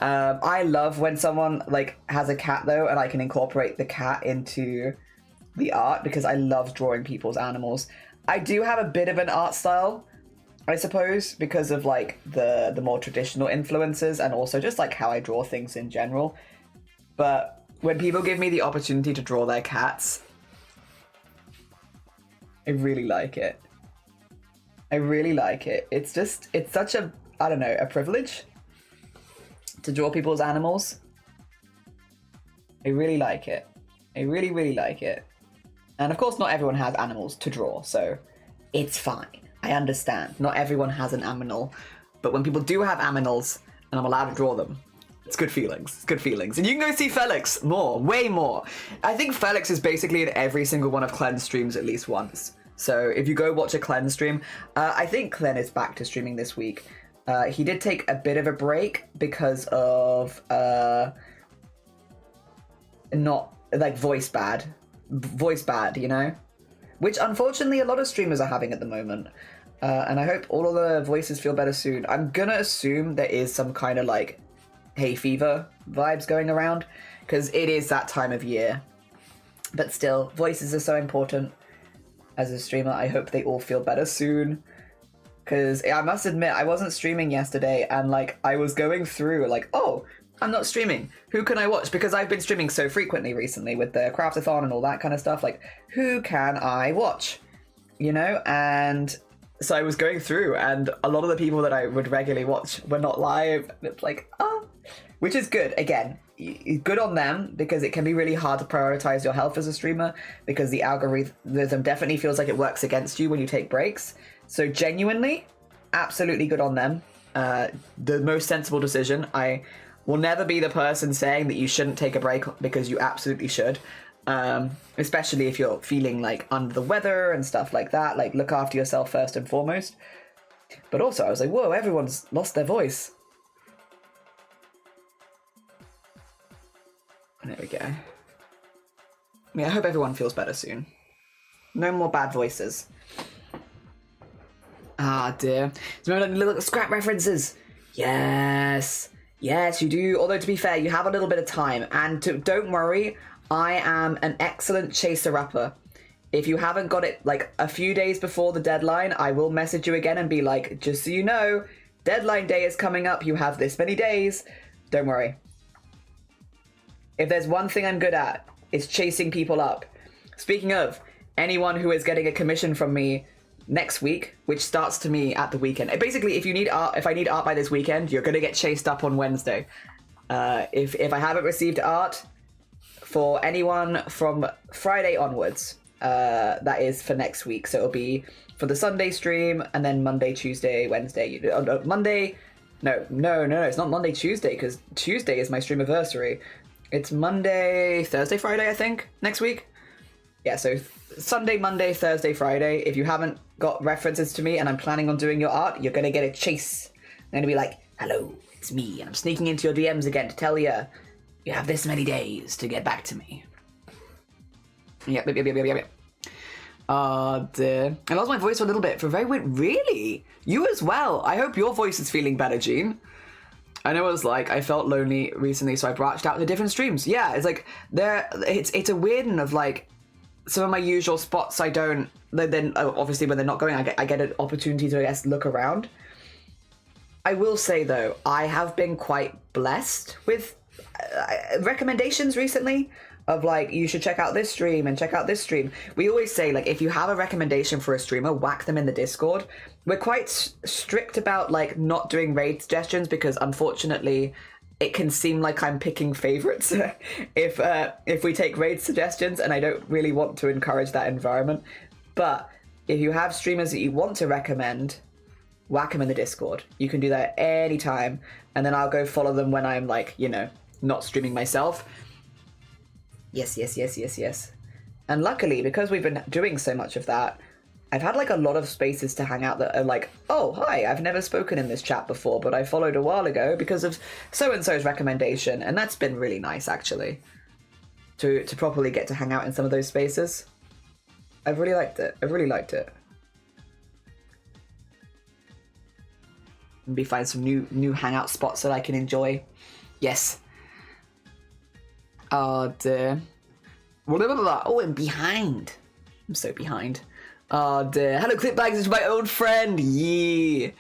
I love when someone like has a cat though, and I can incorporate the cat into the art, because I love drawing people's animals. I do have a bit of an art style, I suppose, because of like the more traditional influences and also just like how I draw things in general. But when people give me the opportunity to draw their cats, I really like it. I really like it. It's such a, I don't know, a privilege to draw people's animals. I really like it. I really, really like it. And of course, not everyone has animals to draw, so it's fine. I understand. Not everyone has an aminal, but when people do have aminals and I'm allowed to draw them, it's good feelings. It's good feelings. And you can go see Felix more, way more. I think Felix is basically in every single one of KLEN's streams at least once. So if you go watch a KLEN stream, I think KLEN is back to streaming this week. He did take a bit of a break because of not like voice bad, you know, which unfortunately a lot of streamers are having at the moment. And I hope all of the voices feel better soon. I'm gonna assume there is some kind of like hay fever vibes going around, because it is that time of year. But still, voices are so important. As a streamer, I hope they all feel better soon. Because I must admit, I wasn't streaming yesterday, and like I was going through like, oh, I'm not streaming. Who can I watch? Because I've been streaming so frequently recently with the craftathon and all that kind of stuff. Like, who can I watch? You know? And so I was going through, and a lot of the people that I would regularly watch were not live. And it's like, oh, which is good. Again, good on them, because it can be really hard to prioritize your health as a streamer, because the algorithm definitely feels like it works against you when you take breaks. So genuinely, absolutely good on them. The most sensible decision. I will never be the person saying that you shouldn't take a break, because you absolutely should. Especially if you're feeling like under the weather and stuff like that. Like, look after yourself first and foremost. But also I was like, whoa, everyone's lost their voice. There we go. Yeah, I hope everyone feels better soon. No more bad voices. Ah, dear. Remember the little scrap references? Yes. Yes, you do. Although, to be fair, you have a little bit of time. And don't worry, I am an excellent chaser-upper. If you haven't got it, like, a few days before the deadline, I will message you again and be like, just so you know, deadline day is coming up. You have this many days. Don't worry. If there's one thing I'm good at, it's chasing people up. Speaking of, anyone who is getting a commission from me next week, which starts to me at the weekend. Basically, if I need art by this weekend, you're gonna get chased up on Wednesday. If I haven't received art for anyone from Friday onwards, that is for next week. So it'll be for the Sunday stream, and then Monday, Tuesday, Wednesday. Monday. No, it's not Monday, Tuesday, because Tuesday is my streamiversary. It's Monday, Thursday, Friday, I think, next week. Yeah, so Sunday, Monday, Thursday, Friday. If you haven't got references to me and I'm planning on doing your art, you're going to get a chase. I'm going to be like, hello, it's me. And I'm sneaking into your DMs again to tell you, you have this many days to get back to me. Yep. Dear. I lost my voice for a little bit for very weird. Really? You as well. I hope your voice is feeling better, Jean. I know what it's like. I felt lonely recently, so I branched out to different streams. Yeah, it's like it's a weird one of like some of my usual spots. I don't. Then obviously when they're not going, I get an opportunity to, I guess, look around. I will say though, I have been quite blessed with recommendations recently of like, you should check out this stream and check out this stream. We always say, like, if you have a recommendation for a streamer, whack them in the Discord. We're quite strict about like not doing raid suggestions, because unfortunately it can seem like I'm picking favorites if we take raid suggestions, and I don't really want to encourage that environment. But if you have streamers that you want to recommend, whack them in the Discord. You can do that at any time, and then I'll go follow them when I'm like, you know, not streaming myself. Yes. And luckily, because we've been doing so much of that, I've had like a lot of spaces to hang out that are like, oh, hi, I've never spoken in this chat before, but I followed a while ago because of so-and-so's recommendation. And that's been really nice, actually, to properly get to hang out in some of those spaces. I've really liked it. Maybe find some new hangout spots that I can enjoy. Yes. Oh, dear. Oh, I'm behind. I'm so behind. Oh, dear. Hello, Clipbags. It's my old friend. Yeah.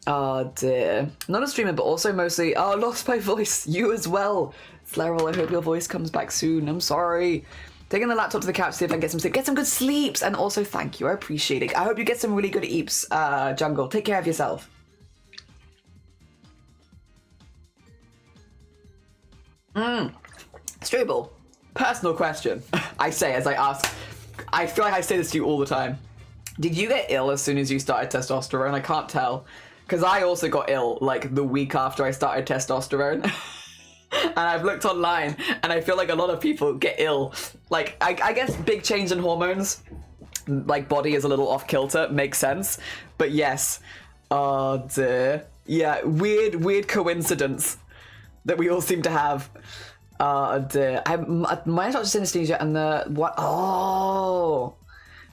Oh, dear. Not a streamer, but also mostly... Oh, lost my voice. You as well. Slaryl, I hope your voice comes back soon. I'm sorry. Taking the laptop to the couch to see if I can get some sleep. Get some good sleeps. And also, thank you. I appreciate it. I hope you get some really good eeps, Jungle. Take care of yourself. Strable, personal question. I say as I ask. I feel like I say this to you all the time. Did you get ill as soon as you started testosterone? I can't tell. Because I also got ill like the week after I started testosterone. And I've looked online and I feel like a lot of people get ill. Like, I guess big change in hormones, like body is a little off kilter, makes sense. But yes. Oh dear. Yeah, weird coincidence that we all seem to have. My synesthesia and the what? Oh,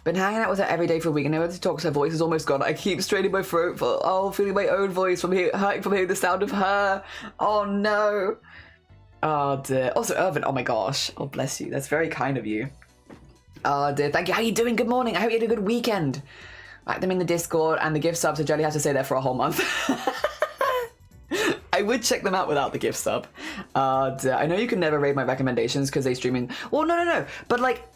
Been hanging out with her every day for a week and never to talk, so her voice is almost gone. I keep straining my throat for, feeling my own voice hurting from hearing the sound of her. Oh no. Oh dear. Also, Irvin, oh my gosh. Oh, bless you. That's very kind of you. Oh dear. Thank you. How are you doing? Good morning. I hope you had a good weekend. Write them in the Discord and the gift sub so Jelly has to stay there for a whole month. I would check them out without the gift sub. I know you can never raid my recommendations because they streaming. Well, no. But like,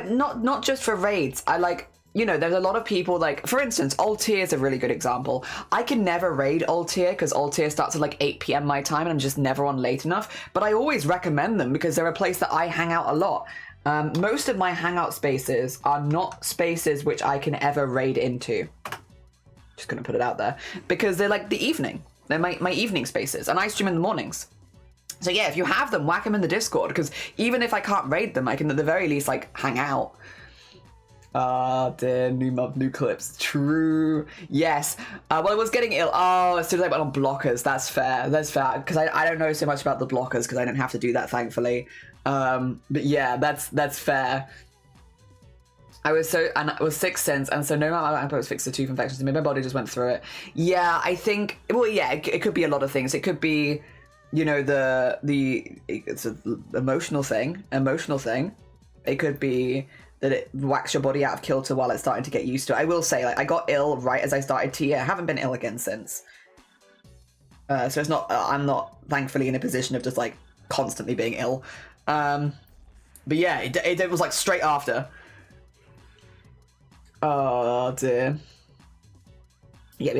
not just for raids. I like, you know, there's a lot of people like, for instance, Altair is a really good example. I can never raid Altair because Altair starts at like 8 p.m. my time and I'm just never on late enough. But I always recommend them because they're a place that I hang out a lot. Most of my hangout spaces are not spaces which I can ever raid into. Just gonna put it out there because they're like the evening. They're my evening spaces, and I stream in the mornings. So yeah, if you have them, whack them in the Discord, because even if I can't raid them, I can at the very least like hang out. Dear, new clips. True. Yes. Well, I was getting ill. Oh, as soon as I went on blockers, that's fair. That's fair, because I don't know so much about the blockers because I don't have to do that, thankfully. But yeah, that's fair. I was sick since, and so no matter how I was fixed the tooth infections, my body just went through it. Yeah, I think. Well, yeah, it could be a lot of things. It could be, you know, it's an emotional thing. It could be that it whacks your body out of kilter while it's starting to get used to it. I will say, like, I got ill right as I started tea. I haven't been ill again since. So it's not. I'm not thankfully in a position of just like constantly being ill. But yeah, it was like straight after. Oh dear. Yep.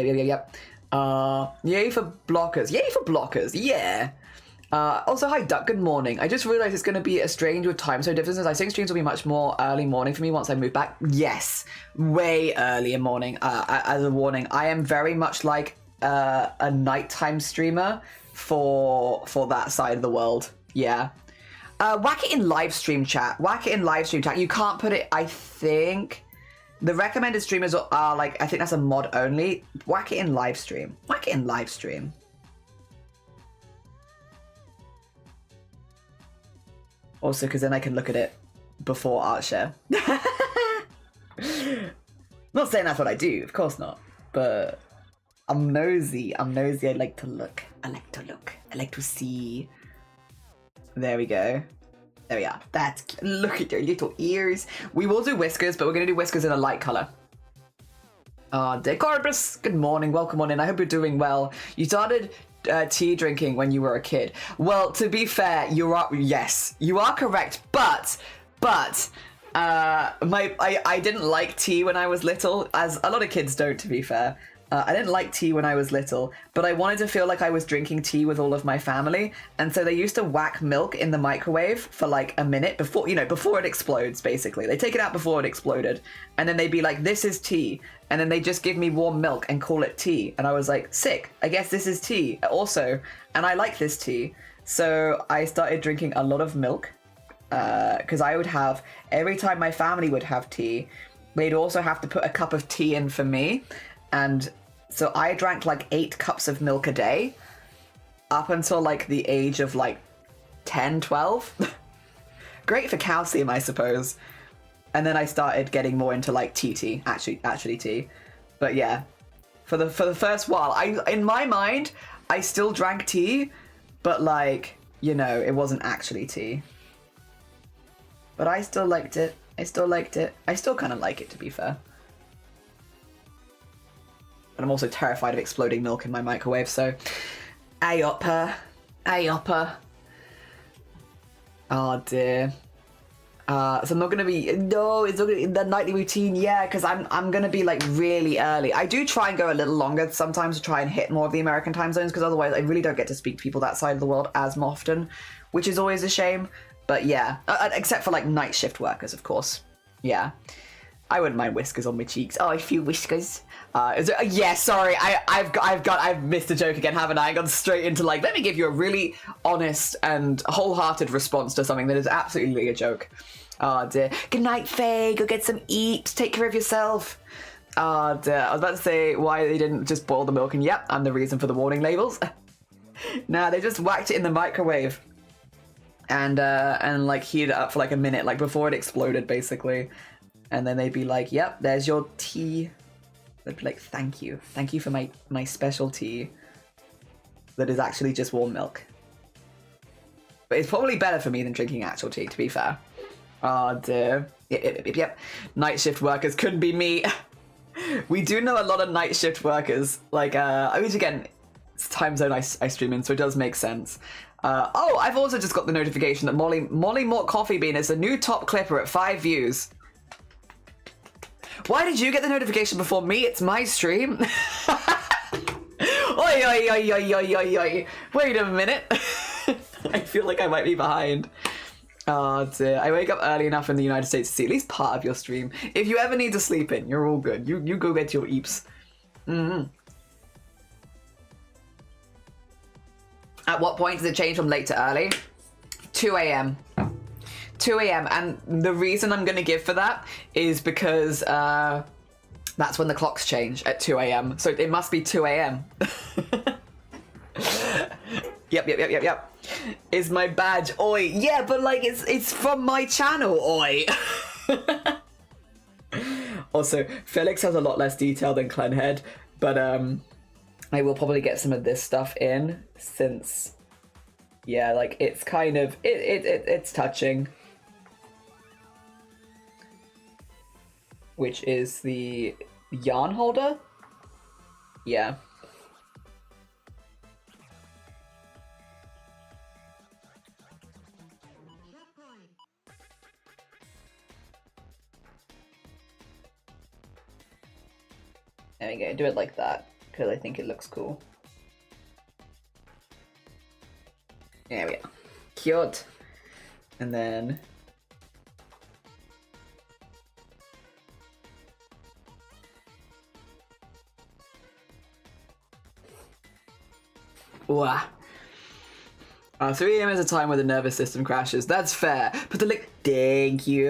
Yay for blockers. Yeah. Also, hi Duck, good morning. I just realised it's going to be a strange with time so differences. I think streams will be much more early morning for me once I move back. Yes, way earlier morning. As a warning, I am very much like a nighttime streamer for that side of the world. Yeah. Whack it in live stream chat. You can't put it, I think. The recommended streamers are like, I think that's a mod only. Whack it in live stream. Also, because then I can look at it before art share. Not saying that's what I do, of course not. But I'm nosy. I like to look. I like to see. There we go. There we are. Look at your little ears. We will do whiskers, but we're going to do whiskers in a light colour. Decorbus, good morning. Welcome on in. I hope you're doing well. You started tea drinking when you were a kid. Well, to be fair, yes, you are correct. But I didn't like tea when I was little, as a lot of kids don't, to be fair. I didn't like tea when I was little, but I wanted to feel like I was drinking tea with all of my family. And so they used to whack milk in the microwave for like a minute before it explodes, basically. They take it out before it exploded. And then they'd be like, this is tea. And then they just give me warm milk and call it tea. And I was like, sick, I guess this is tea also. And I like this tea. So I started drinking a lot of milk because I would have, every time my family would have tea, they'd also have to put a cup of tea in for me. And so I drank like 8 cups of milk a day up until like the age of like 10, 12. Great for calcium, I suppose. And then I started getting more into like tea, actually tea. But yeah, for the first while, in my mind, I still drank tea, but like, you know, it wasn't actually tea. But I still liked it. I still kind of like it, to be fair. But I'm also terrified of exploding milk in my microwave, so ayoppa. Oh dear. So I'm not gonna be, no, it's not gonna be the nightly routine, yeah, because I'm gonna be like really early. I do try and go a little longer sometimes to try and hit more of the American time zones, because otherwise I really don't get to speak to people that side of the world as often, which is always a shame. But yeah, except for like night shift workers, of course. Yeah. I wouldn't mind whiskers on my cheeks. Oh, a few whiskers. Yeah, sorry, I've missed a joke again, haven't I? I gone straight into like, let me give you a really honest and wholehearted response to something that is absolutely a joke. Oh dear. Good night, Faye. Go get some eat. Take care of yourself. Oh dear. I was about to say why they didn't just boil the milk, and yep, I'm the reason for the warning labels. Nah, they just whacked it in the microwave and like heated it up for like a minute, like before it exploded, basically. And then they'd be like, yep, there's your tea. They'd be like, thank you for my special tea that is actually just warm milk. But it's probably better for me than drinking actual tea, to be fair. Oh dear. Yep. Night shift workers couldn't be me. We do know a lot of night shift workers. Like, which again, it's time zone I stream in, so it does make sense. Oh, I've also just got the notification that Molly Mort Coffee Bean is a new top clipper at 5 views. Why did you get the notification before me? It's my stream. Oi, oi, oi, oi, oi, oi, oi. Wait a minute. I feel like I might be behind. Oh dear. I wake up early enough in the United States to see at least part of your stream. If you ever need to sleep in, you're all good. You go get your eeps. At what point does it change from late to early? 2 a.m. 2 a.m. And the reason I'm going to give for that is because that's when the clocks change at 2 a.m. So it must be 2 a.m. Yep. Is my badge oi? Yeah, but like it's from my channel, oi. Also, Felix has a lot less detail than Clenhead, but I will probably get some of this stuff in since, yeah, like it's kind of it's touching. Which is the yarn holder? Yeah. There we go, do it like that, because I think it looks cool. There we go. Cute. And then... Wow. 3 a.m. is a time where the nervous system crashes. That's fair. But the like, thank you.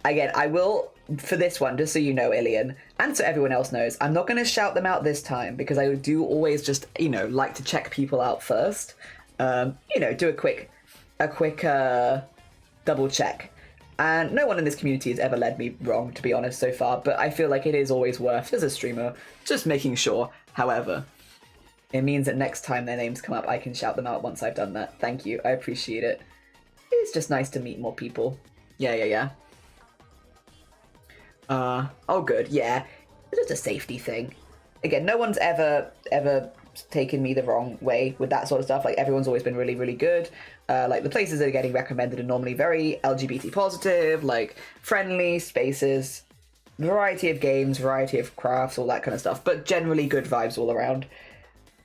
Again, I will, for this one, just so you know, Ilian, and so everyone else knows, I'm not going to shout them out this time because I do always just, you know, like to check people out first. You know, do a quick double check. And no one in this community has ever led me wrong, to be honest, so far. But I feel like it is always worth, as a streamer, just making sure. However, it means that next time their names come up, I can shout them out once I've done that. Thank you. I appreciate it. It's just nice to meet more people. Yeah. Oh, good. Yeah. It's just a safety thing. Again, no one's ever taken me the wrong way with that sort of stuff. Like, everyone's always been really, really good. Like, the places that are getting recommended are normally very LGBT positive, like, friendly spaces, variety of games, variety of crafts, all that kind of stuff. But generally good vibes all around.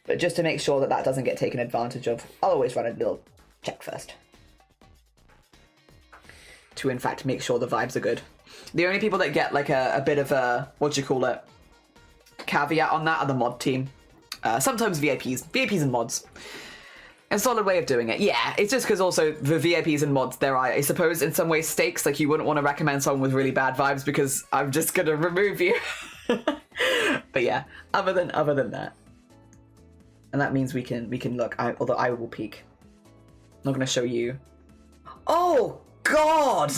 But just to make sure that that doesn't get taken advantage of, I'll always run a little check first. To, in fact, make sure the vibes are good. The only people that get, like, a bit of a, caveat on that are the mod team. Sometimes VIPs and mods. A solid way of doing it. Yeah, it's just because also the VIPs and mods, there are, I suppose, in some ways stakes. Like, you wouldn't want to recommend someone with really bad vibes because I'm just going to remove you. But yeah, other than that. And that means we can look, although I will peek. I'm not going to show you. Oh, God!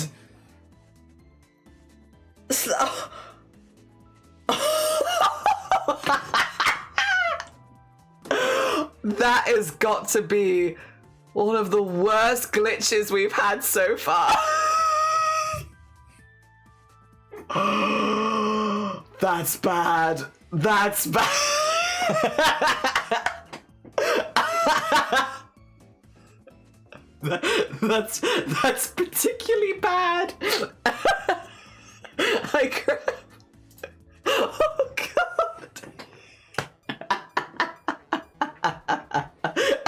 That has got to be one of the worst glitches we've had so far. That's bad. That's bad. That's particularly bad. Oh God.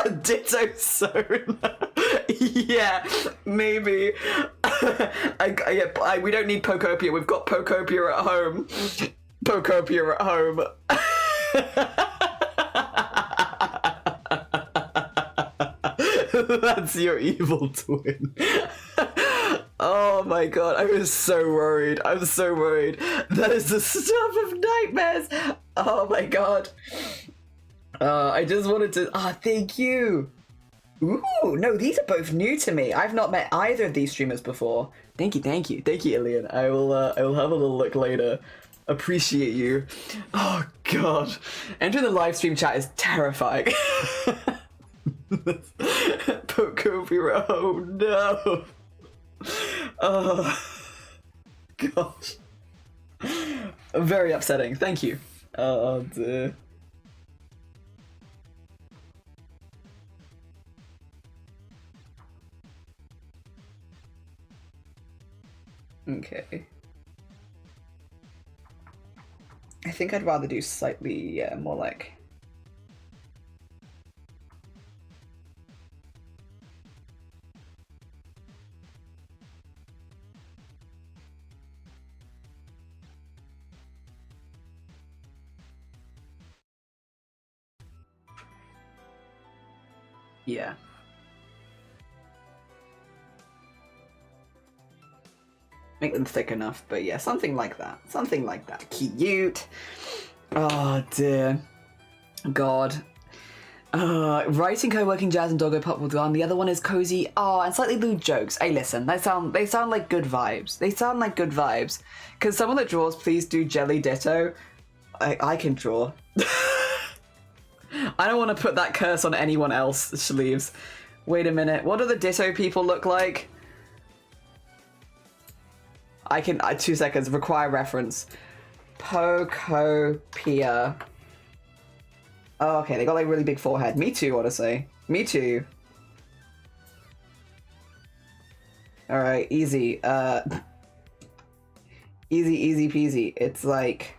A ditto sewn. Yeah, maybe. We don't need Pokopia. We've got Pokopia at home. Pokopia at home. That's your evil twin. Oh my God, I was so worried. I'm so worried. That is the stuff of nightmares. Oh my God. I just wanted to... thank you. Ooh, no, these are both new to me. I've not met either of these streamers before. Thank you, Ilian. I will have a little look later. Appreciate you. Oh god, entering the live stream chat is terrifying. Put copyright. Oh no. Oh gosh. Very upsetting. Thank you. Oh dear. Okay. I think I'd rather do slightly more like... Yeah. Make them thick enough, but yeah, something like that. Something like that. Cute. Oh dear. God. Writing, co-working, jazz, and doggo pop with on. The other one is cozy. Oh, and slightly lewd jokes. Hey, listen, they sound like good vibes. They sound like good vibes. Because someone that draws, please do jelly ditto. I can draw. I don't want to put that curse on anyone else, Shaleeves. Wait a minute. What do the ditto people look like? I can... 2 seconds. Require reference. Pocopia. Oh, okay. They got like really big forehead. Me too, honestly. Me too. Alright, easy. Easy peasy. It's like...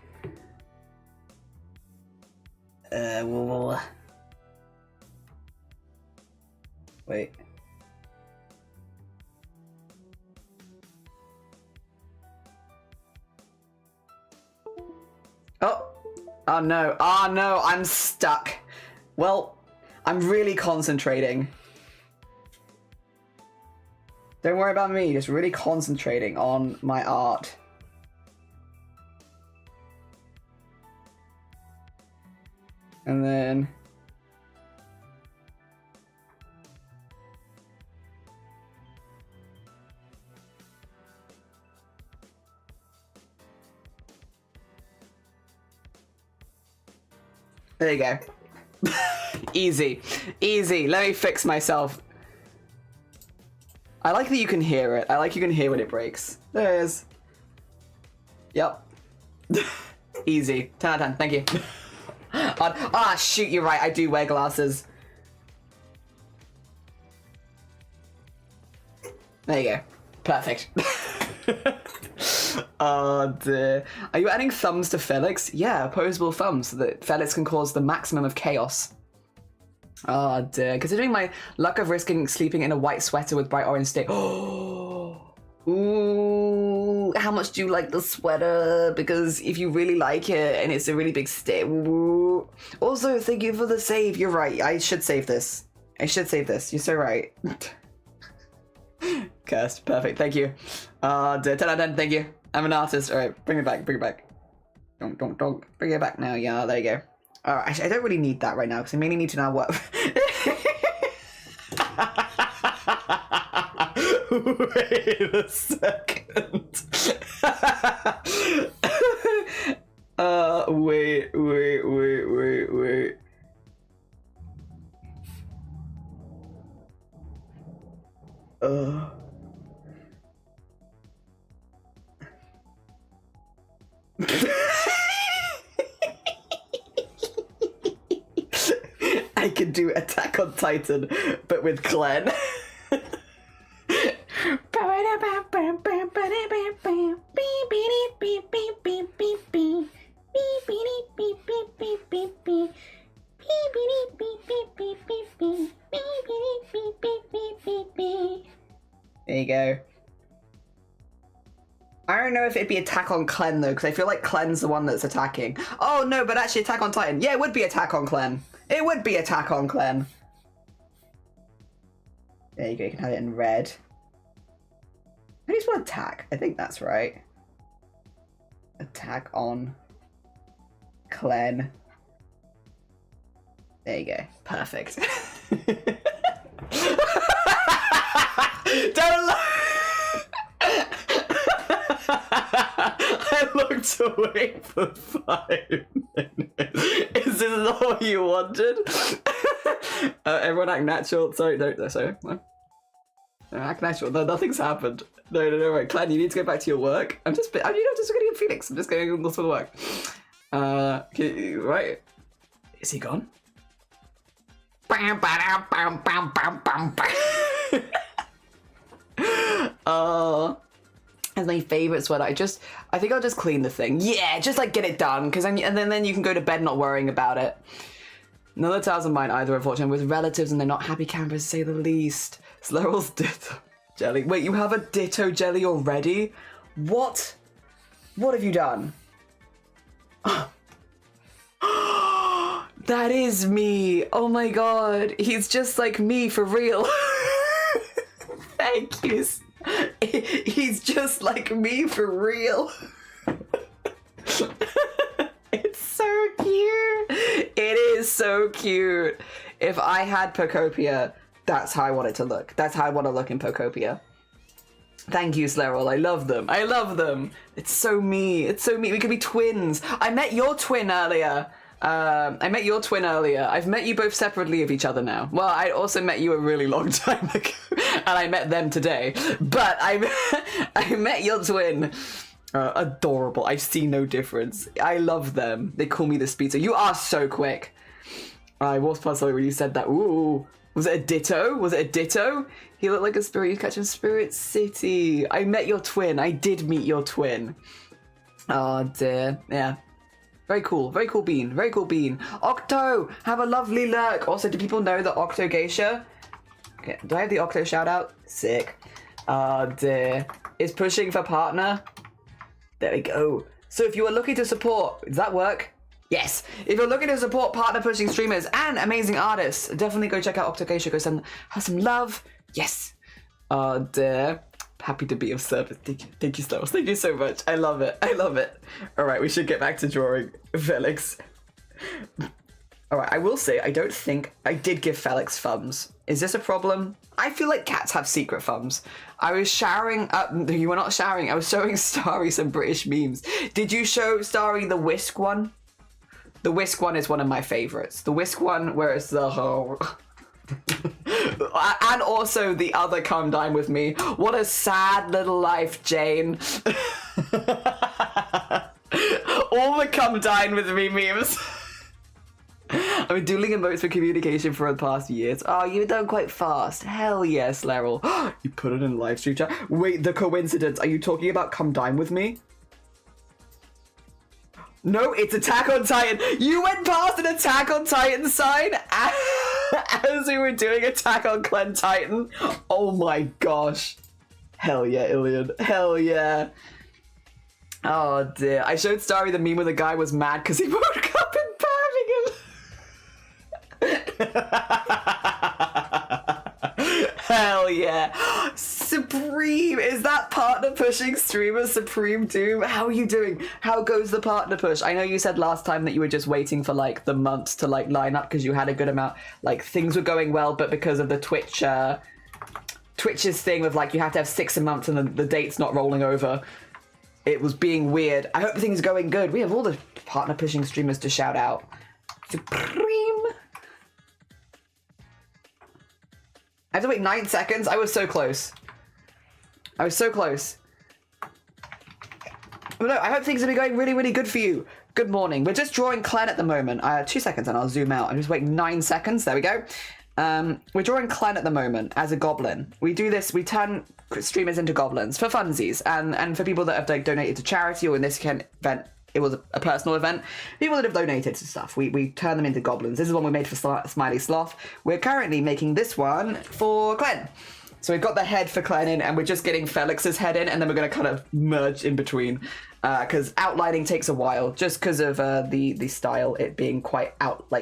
Wait. Oh no, I'm stuck. Well, I'm really concentrating. Don't worry about me, just really concentrating on my art. And then... There you go. Easy. Easy. Let me fix myself. I like that you can hear it. I like you can hear when it breaks. There it is. Yep. Easy. 10 out of 10. Thank you. Ah, shoot, you're right. I do wear glasses. There you go. Perfect. Oh dear. Are you adding thumbs to Felix? Yeah, opposable thumbs so that Felix can cause the maximum of chaos. Oh dear. Considering my luck of risking sleeping in a white sweater with bright orange stain. Oh. Ooh. How much do you like the sweater? Because if you really like it and it's a really big stain. Also, thank you for the save. You're right. I should save this. You're so right. Cursed. Perfect. Thank you. 10 out of 10. Thank you. I'm an artist. All right. Bring it back. Don't. Bring it back now. Yeah, there you go. All right. Actually, I don't really need that right now because I mainly need to now what. Wait a second. Wait. I could do Attack on Titan, but with KLEN. There you go. I don't know if it'd be Attack on KLEN though, because I feel like KLEN's the one that's attacking. Oh no, but actually Attack on Titan. Yeah, it would be Attack on KLEN. It would be Attack on KLEN. There you go, you can have it in red. I just want attack. I think that's right. Attack on KLEN. There you go. Perfect. Don't look. I looked away for 5 minutes. Is this not what you wanted? Everyone act natural. Sorry, don't. Sorry. No, act natural. No, nothing's happened. No, right. Clan, you need to go back to your work. I'm just going to get Phoenix. I'm just going to go for the work. Right. Is he gone? That's my favorite sweater. I think I'll just clean the thing. Yeah, just like get it done, and then you can go to bed not worrying about it. None of the towels are mine either, unfortunately. With relatives and they're not happy campers, to say the least. Slurrel's ditto jelly. Wait, you have a ditto jelly already? What? What have you done? That is me. Oh my god. He's just like me for real. Thank you. He's just like me for real. It's so cute. It is so cute. If I had Pocopia, that's how I want it to look. That's how I want to look in Pocopia. Thank you, Slerol. I love them. I love them. It's so me. It's so me. We could be twins. I met your twin earlier. I've met you both separately of each other now. Well, I also met you a really long time ago, and I met them today. But I met your twin. Adorable. I see no difference. I love them. They call me the speedster. You are so quick. I was puzzled when you said that. Ooh. Was it a ditto? Was it a ditto? He looked like a spirit. You catch him, Spirit City. I met your twin. I did meet your twin. Oh dear. Yeah. Very cool. Very cool bean. Very cool bean. Octo, have a lovely lurk. Also, do people know that Octo Geisha? Okay, do I have the Octo shout out? Sick. Dear. Is pushing for partner. There we go. So if you are looking to support, does that work? Yes. If you're looking to support partner pushing streamers and amazing artists, definitely go check out Octo Geisha. Go send her some love. Yes. Dear. Happy to be of service. Thank you, Star. Thank you so much. I love it. I love it. All right, we should get back to drawing Felix. All right, I will say I don't think I did give Felix thumbs. Is this a problem? I feel like cats have secret thumbs. I was showering up. You were not showering. I was showing Starry some British memes. Did you show Starry the whisk one? The whisk one is one of my favorites. The whisk one where it's the whole... And also the other come dine with me. What a sad little life, Jane. All the come dine with me memes. I've been doodling emotes for communication for the past years. Oh, you've done quite fast. Hell yes, Laryl. You put it in live stream chat. Wait, the coincidence. Are you talking about come dine with me? No, it's Attack on Titan. You went past an Attack on Titan sign as we were doing Attack on KLEN Titan. Oh my gosh. Hell yeah, Iliad. Hell yeah. Oh dear. I showed Starry the meme where the guy was mad because he woke up in Birmingham. Hell yeah. Supreme! Is that partner pushing streamer Supreme Doom? How are you doing? How goes the partner push? I know you said last time that you were just waiting for like the months to like line up because you had a good amount, like things were going well, but because of the Twitch's thing with like you have to have 6 a month and the date's not rolling over, it was being weird. I hope things are going good. We have all the partner pushing streamers to shout out. Supreme! I have to wait 9 seconds? I was so close. I was so close. But no, I hope things will be going really, really good for you. Good morning. We're just drawing KLEN at the moment. 2 seconds and I'll zoom out. I'm just waiting 9 seconds. There we go. We're drawing KLEN at the moment as a goblin. We do this, we turn streamers into goblins for funsies and for people that have like donated to charity, or in this event, it was a personal event. People that have donated to stuff, we turn them into goblins. This is one we made for Smiley Sloth. We're currently making this one for KLEN. So we've got the head for KLEN in, and we're just getting Felix's head in, and then we're going to kind of merge in between. Because outlining takes a while, just because of the style, it being quite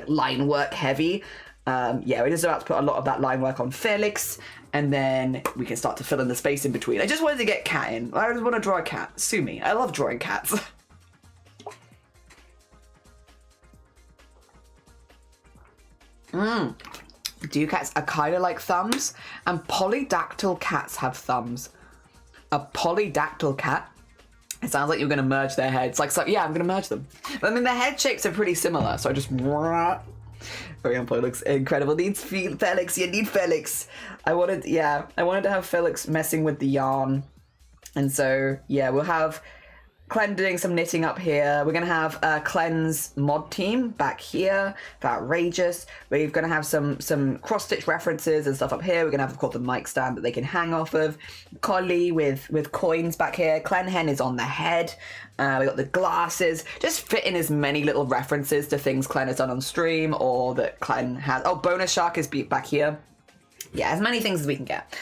line work heavy. Yeah, we're just about to put a lot of that line work on Felix, and then we can start to fill in the space in between. I just wanted to get cat in. I just want to draw a cat. Sue me. I love drawing cats. Ducats are kind of like thumbs, and polydactyl cats have thumbs. A polydactyl cat, it sounds like you're going to merge their heads. Like, so, yeah, I'm going to merge them. But, I mean, their head shapes are pretty similar, so I just... Very on point, looks incredible. Needs Felix, you need Felix. I wanted to have Felix messing with the yarn. And so, yeah, we'll have KLEN doing some knitting up here. We're going to have KLEN's mod team back here for Outrageous. We're going to have some cross-stitch references and stuff up here. We're going to have, of course, the mic stand that they can hang off of. Collie with coins back here. KLEN Hen is on the head. We got the glasses. Just fit in as many little references to things KLEN has done on stream or that KLEN has. Oh, Bonus Shark is back here. Yeah, as many things as we can get.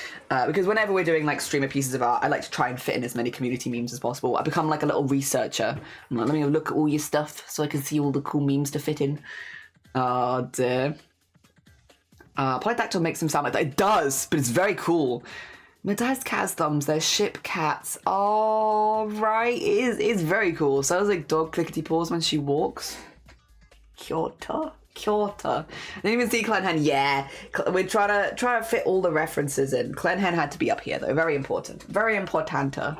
Because whenever we're doing like streamer pieces of art, I like to try and fit in as many community memes as possible. I become like a little researcher. I'm like, let me look at all your stuff so I can see all the cool memes to fit in. Oh dear. Polydactyl makes them sound like that. It does, but it's very cool. Medized cat's thumbs, they're ship cats. Oh, right. It's very cool. Sounds like dog clickety paws when she walks. Kyoto. I didn't even see KLEN Hen. Yeah, we're trying to fit all the references in. KLEN Hen had to be up here though. Very important. Very importanta.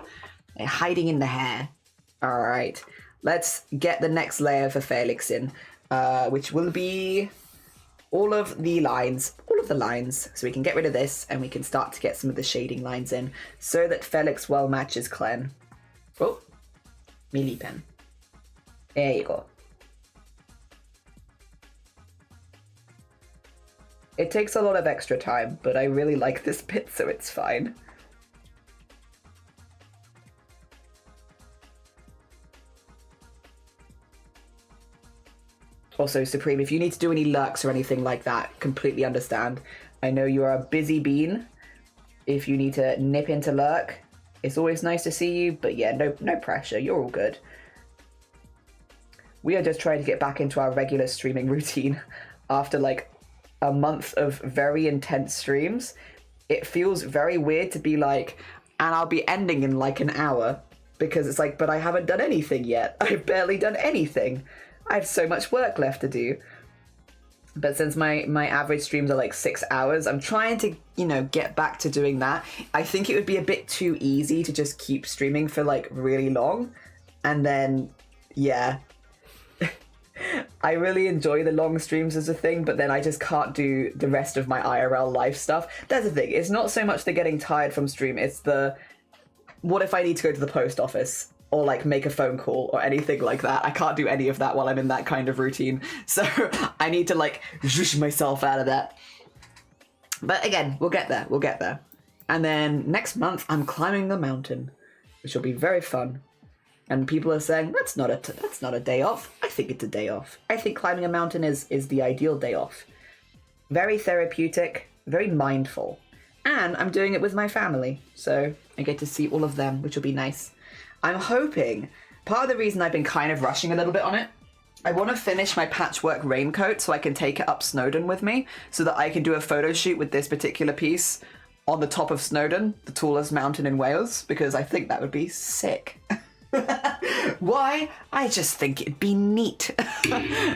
They're hiding in the hair. All right, let's get the next layer for Felix in, which will be all of the lines, so we can get rid of this and we can start to get some of the shading lines in so that Felix well matches KLEN. Oh, melee pen. There you go. It takes a lot of extra time, but I really like this bit, so it's fine. Also, Supreme, if you need to do any lurks or anything like that, completely understand. I know you are a busy bean. If you need to nip into lurk, it's always nice to see you, but yeah, no pressure. You're all good. We are just trying to get back into our regular streaming routine after like a month of very intense streams. It feels very weird to be like, and I'll be ending in like an hour, because it's like, but I haven't done anything yet. I've barely done anything. I have so much work left to do. But since my average streams are like 6 hours, I'm trying to, you know, get back to doing that. I think it would be a bit too easy to just keep streaming for like really long. And then, yeah. I really enjoy the long streams as a thing, but then I just can't do the rest of my IRL life stuff. That's the thing. It's not so much the getting tired from stream. It's the, what if I need to go to the post office or like make a phone call or anything like that? I can't do any of that while I'm in that kind of routine. So I need to like zhoosh myself out of that. But again, we'll get there. We'll get there. And then next month, I'm climbing the mountain, which will be very fun. And people are saying, that's not a day off. I think it's a day off. I think climbing a mountain is the ideal day off. Very therapeutic, very mindful. And I'm doing it with my family. So I get to see all of them, which will be nice. I'm hoping, part of the reason I've been kind of rushing a little bit on it, I want to finish my patchwork raincoat so I can take it up Snowdon with me, so that I can do a photo shoot with this particular piece on the top of Snowdon, the tallest mountain in Wales, because I think that would be sick. Why? I just think it'd be neat.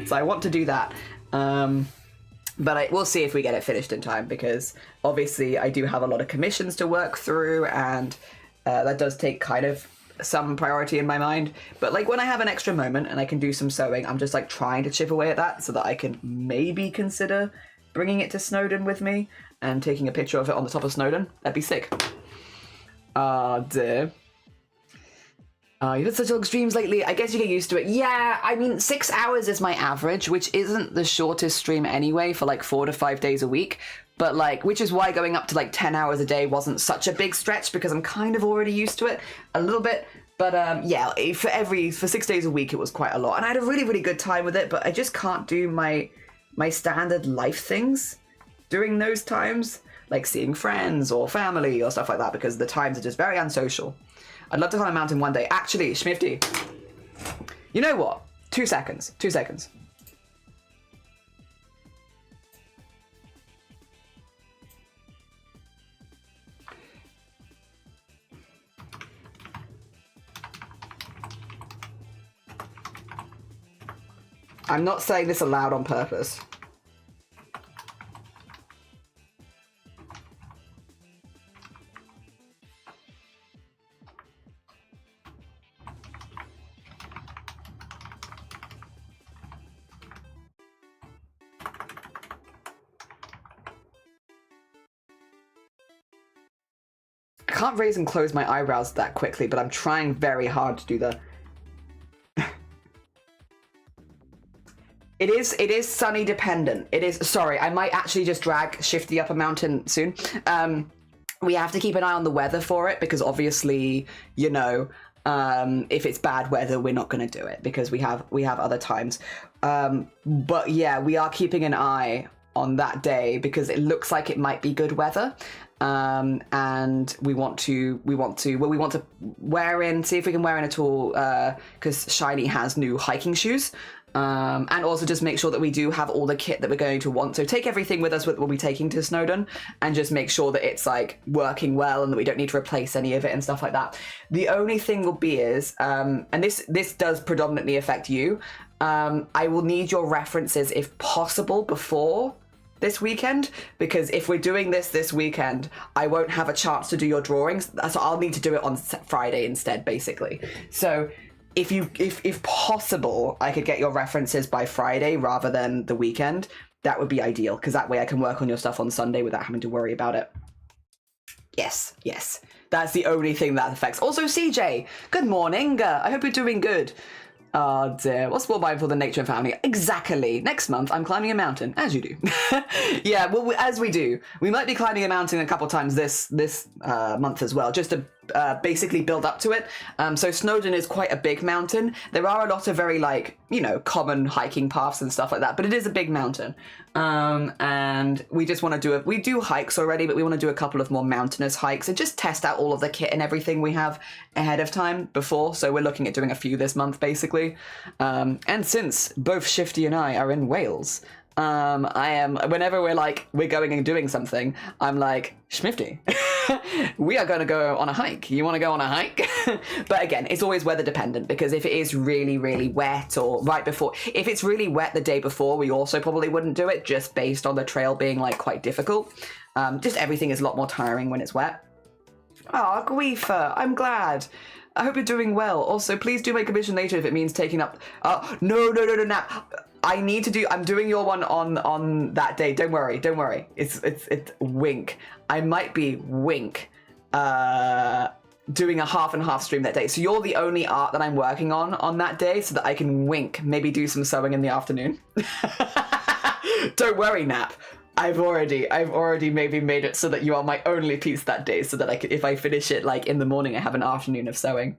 So I want to do that. But we'll see if we get it finished in time, because obviously I do have a lot of commissions to work through, and that does take kind of some priority in my mind. But like when I have an extra moment and I can do some sewing, I'm just like trying to chip away at that so that I can maybe consider bringing it to Snowdon with me and taking a picture of it on the top of Snowdon. That'd be sick. Dear. You've had such long streams lately. I guess you get used to it. Yeah, I mean, 6 hours is my average, which isn't the shortest stream anyway for like 4 to 5 days a week. But like, which is why going up to like 10 hours a day wasn't such a big stretch, because I'm kind of already used to it a little bit. But yeah, for 6 days a week, it was quite a lot. And I had a really, really good time with it, but I just can't do my standard life things during those times, like seeing friends or family or stuff like that, because the times are just very unsocial. I'd love to climb a mountain one day. Actually, Schmifty, you know what? 2 seconds. 2 seconds. I'm not saying this aloud on purpose. can't raise and close my eyebrows that quickly, but I'm trying very hard to do the... It is sunny dependent. It is, sorry, I might actually just drag Shifty up a mountain soon. We have to keep an eye on the weather for it, because obviously, you know, if it's bad weather, we're not going to do it because we have other times. But yeah, we are keeping an eye on that day because it looks like it might be good weather. And we want to wear in, see if we can wear in at all, because Shiny has new hiking shoes. And also just make sure that we do have all the kit that we're going to want. So take everything with us that we'll be taking to Snowdon and just make sure that it's like working well and that we don't need to replace any of it and stuff like that. The only thing will be is, and this does predominantly affect you, I will need your references if possible before this weekend, because if we're doing this weekend, I won't have a chance to do your drawings. So I'll need to do it on Friday instead, basically. So if possible, I could get your references by Friday rather than the weekend. That would be ideal, because that way I can work on your stuff on Sunday without having to worry about it. Yes. That's the only thing that affects. Also, CJ, good morning. I hope you're doing good. Oh dear, what's more mindful than nature and family? Exactly. Next month, I'm climbing a mountain, as you do. Yeah, well, as we do. We might be climbing a mountain a couple times this month as well, just to basically build up to it. So Snowdon is quite a big mountain. There are a lot of very, like, you know, common hiking paths and stuff like that, but it is a big mountain. And we just want to do we do hikes already, but we want to do a couple of more mountainous hikes and just test out all of the kit and everything we have ahead of time before. So we're looking at doing a few this month, basically. And since both Shifty and I are in Wales, I am, whenever we're going and doing something, I'm like, Schmifty, we are going to go on a hike. You want to go on a hike? But again, it's always weather dependent, because if it is really, really wet, or right before, if it's really wet the day before, we also probably wouldn't do it, just based on the trail being like quite difficult. Just everything is a lot more tiring when it's wet. Oh, Guifa, I'm glad. I hope you're doing well. Also, please do make a commission later if it means taking up... No. I need to do... I'm doing your one on that day. Don't worry. It's wink. I might be wink doing a half and half stream that day. So you're the only art that I'm working on that day, so that I can wink, maybe do some sewing in the afternoon. Don't worry, Nap. I've already maybe made it so that you are my only piece that day, so that I could, if I finish it like in the morning, I have an afternoon of sewing.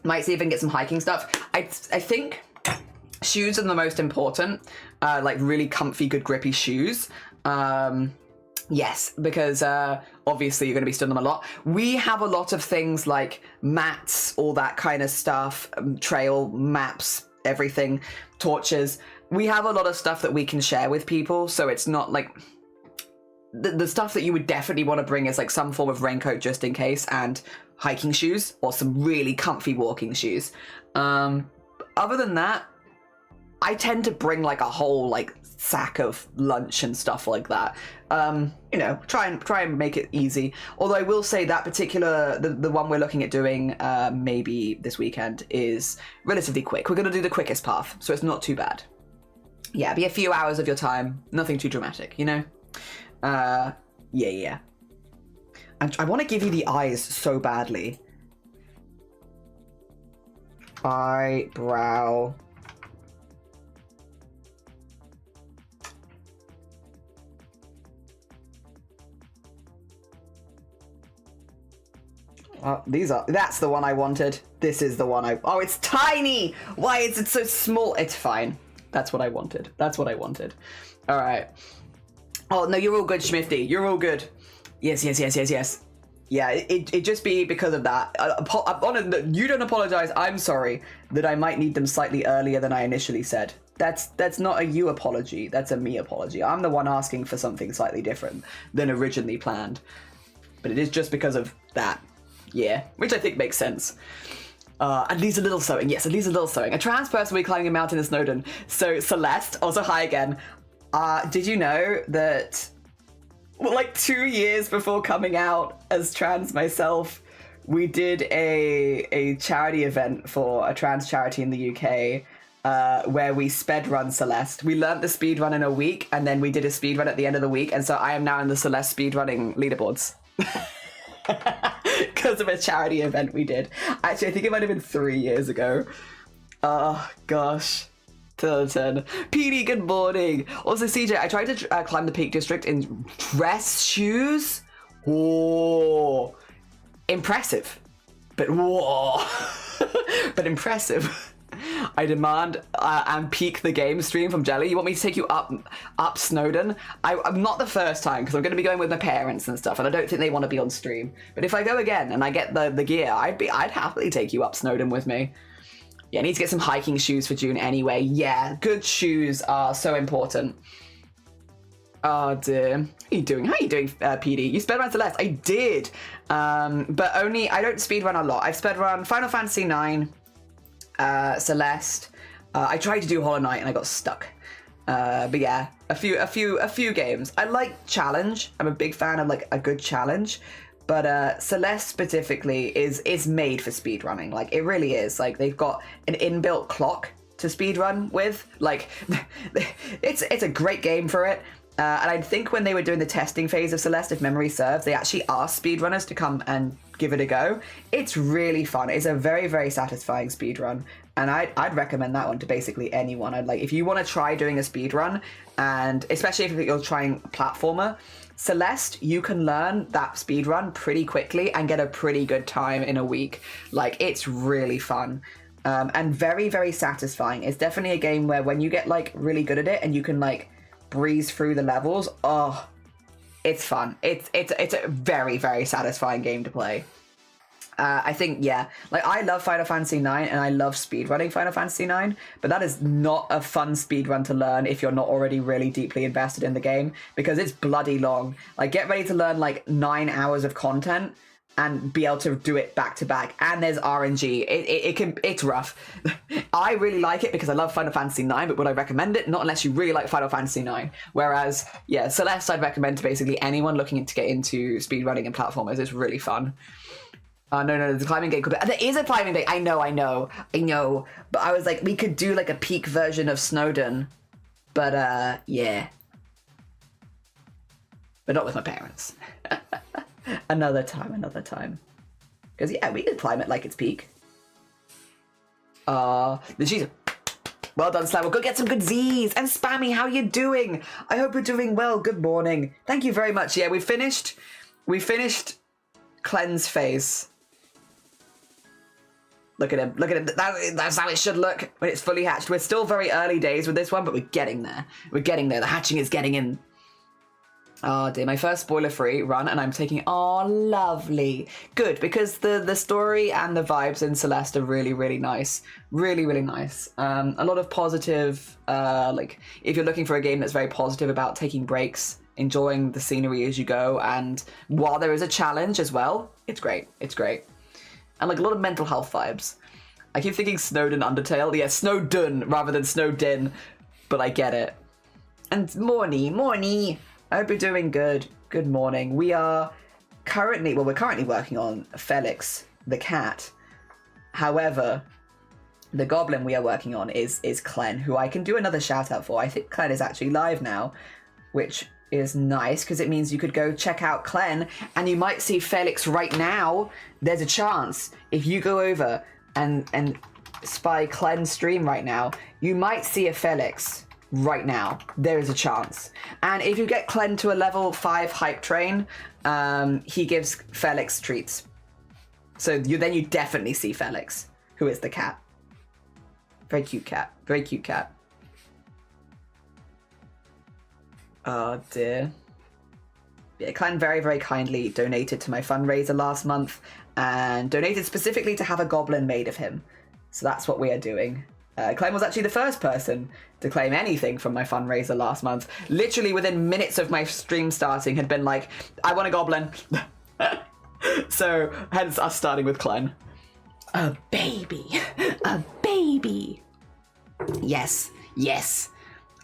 Might see if I can get some hiking stuff. I think shoes are the most important, like really comfy, good grippy shoes. Yes, because obviously you're going to be stood on them a lot. We have a lot of things like mats, all that kind of stuff, trail maps, everything, torches. We have a lot of stuff that we can share with people, so it's not like the stuff that you would definitely want to bring is like some form of raincoat just in case, and hiking shoes, or some really comfy walking shoes. Other than that, I tend to bring like a whole like sack of lunch and stuff like that. You know, try and make it easy. Although I will say that particular, the one we're looking at doing maybe this weekend is relatively quick. We're going to do the quickest path, so it's not too bad. Yeah, be a few hours of your time, nothing too dramatic, you know? Yeah. And I want to give you the eyes so badly. Eyebrow. That's the one I wanted. This is the one oh, it's tiny! Why is it so small? It's fine. That's what I wanted. All right. Oh, no, you're all good, Schmifty. You're all good. Yes. Yeah, it just be because of that. You don't apologize. I'm sorry that I might need them slightly earlier than I initially said. That's not a you apology. That's a me apology. I'm the one asking for something slightly different than originally planned. But it is just because of that. Yeah, which I think makes sense. At least a little sewing. Yes, at least a little sewing. A trans person will be climbing a mountain in Snowdon. So Celeste, also hi again. Did you know that, well, like 2 years before coming out as trans myself, we did a charity event for a trans charity in the UK where we sped run Celeste. We learnt the speed run in a week, and then we did a speed run at the end of the week, and so I am now in the Celeste speed running leaderboards. Because of a charity event we did. Actually, I think it might have been 3 years ago. Oh, gosh. 10 out of 10. PD, good morning. Also, CJ, I tried to climb the Peak District in dress shoes. Whoa. Impressive. But whoa. But impressive. I demand and peak the game stream from Jelly. You want me to take you up Snowdon? I'm not the first time, because I'm going to be going with my parents and stuff, and I don't think they want to be on stream. But if I go again and I get the gear, I'd happily take you up Snowdon with me. Yeah, I need to get some hiking shoes for June anyway. Yeah, good shoes are so important. Oh dear. How are you doing? PD? You sped run Celeste? I did. But only, I don't speedrun a lot. I've sped run Final Fantasy 9, Celeste. I tried to do Hollow Knight and I got stuck. But yeah, a few games. I like challenge. I'm a big fan of like a good challenge. But Celeste specifically is made for speedrunning. Like, it really is. Like, they've got an inbuilt clock to speedrun with. Like, it's a great game for it. And I think when they were doing the testing phase of Celeste, if memory serves, they actually asked speedrunners to come and give it a go. It's really fun. It's a very, very satisfying speedrun. And I'd recommend that one to basically anyone. If you want to try doing a speedrun, and especially if you're trying platformer, Celeste, you can learn that speedrun pretty quickly and get a pretty good time in a week. Like, it's really fun. And very, very satisfying. It's definitely a game where when you get, like, really good at it and you can, like, breeze through the levels, oh, it's fun. It's a very, very satisfying game to play. I think, yeah, like, I love Final Fantasy 9 and I love speedrunning Final Fantasy 9, but that is not a fun speedrun to learn if you're not already really deeply invested in the game, because it's bloody long. Like, get ready to learn like 9 hours of content and be able to do it back to back. And there's RNG. It's rough. I really like it because I love Final Fantasy 9, but would I recommend it? Not unless you really like Final Fantasy 9. Whereas, yeah, Celeste I'd recommend to basically anyone looking to get into speedrunning and platformers. It's really fun. No, there's a climbing game. There is a climbing game. I know. But I was like, we could do like a peak version of Snowdon. But, yeah. But not with my parents. Another time. Because, yeah, we could climb it like it's peak. She's... Well done, Slam. We'll go get some good Z's. And Spammy, how you doing? I hope you're doing well. Good morning. Thank you very much. Yeah, we finished cleanse phase. Look at him. That's how it should look when it's fully hatched. We're still very early days with this one, but we're getting there. The hatching is getting in. Oh dear, my first spoiler-free run, and I'm taking... Oh, lovely. Good, because the story and the vibes in Celeste are really, really nice. Really, really nice. A lot of positive... like, if you're looking for a game that's very positive about taking breaks, enjoying the scenery as you go, and while there is a challenge as well, it's great. And like a lot of mental health vibes. I keep thinking Snowdon Undertale. Yeah, Snowdon rather than Snowdin, but I get it. And morning. I hope you're doing good. Good morning. We're currently working on Felix the cat. However, the goblin we are working on is KLEN, who I can do another shout out for. I think KLEN is actually live now, which is nice because it means you could go check out KLEN and you might see Felix right now. There's a chance if you go over and spy KLEN's stream right now, you might see a Felix right now. There is a chance. And if you get KLEN to a level 5 hype train, he gives Felix treats. So you definitely see Felix, who is the cat. Very cute cat. Oh dear. Yeah, KLEN very, very kindly donated to my fundraiser last month and donated specifically to have a goblin made of him. So that's what we are doing. KLEN was actually the first person to claim anything from my fundraiser last month. Literally within minutes of my stream starting had been like, I want a goblin. So hence us starting with KLEN. A baby. Yes.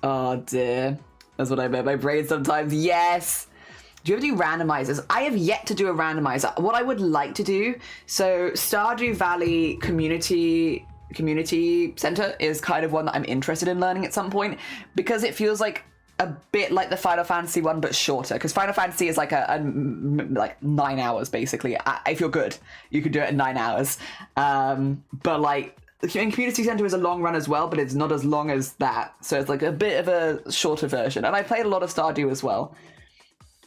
Oh dear. That's what I meant. My brain sometimes. Yes. Do you ever do randomizers? I have yet to do a randomizer. What I would like to do, so Stardew Valley community community center is kind of one that I'm interested in learning at some point, because it feels like a bit like the Final Fantasy one, but shorter. Because Final Fantasy is like like 9 hours basically. If you're good, you could do it in 9 hours. But like, Community Center is a long run as well, but it's not as long as that. So it's like a bit of a shorter version. And I played a lot of Stardew as well.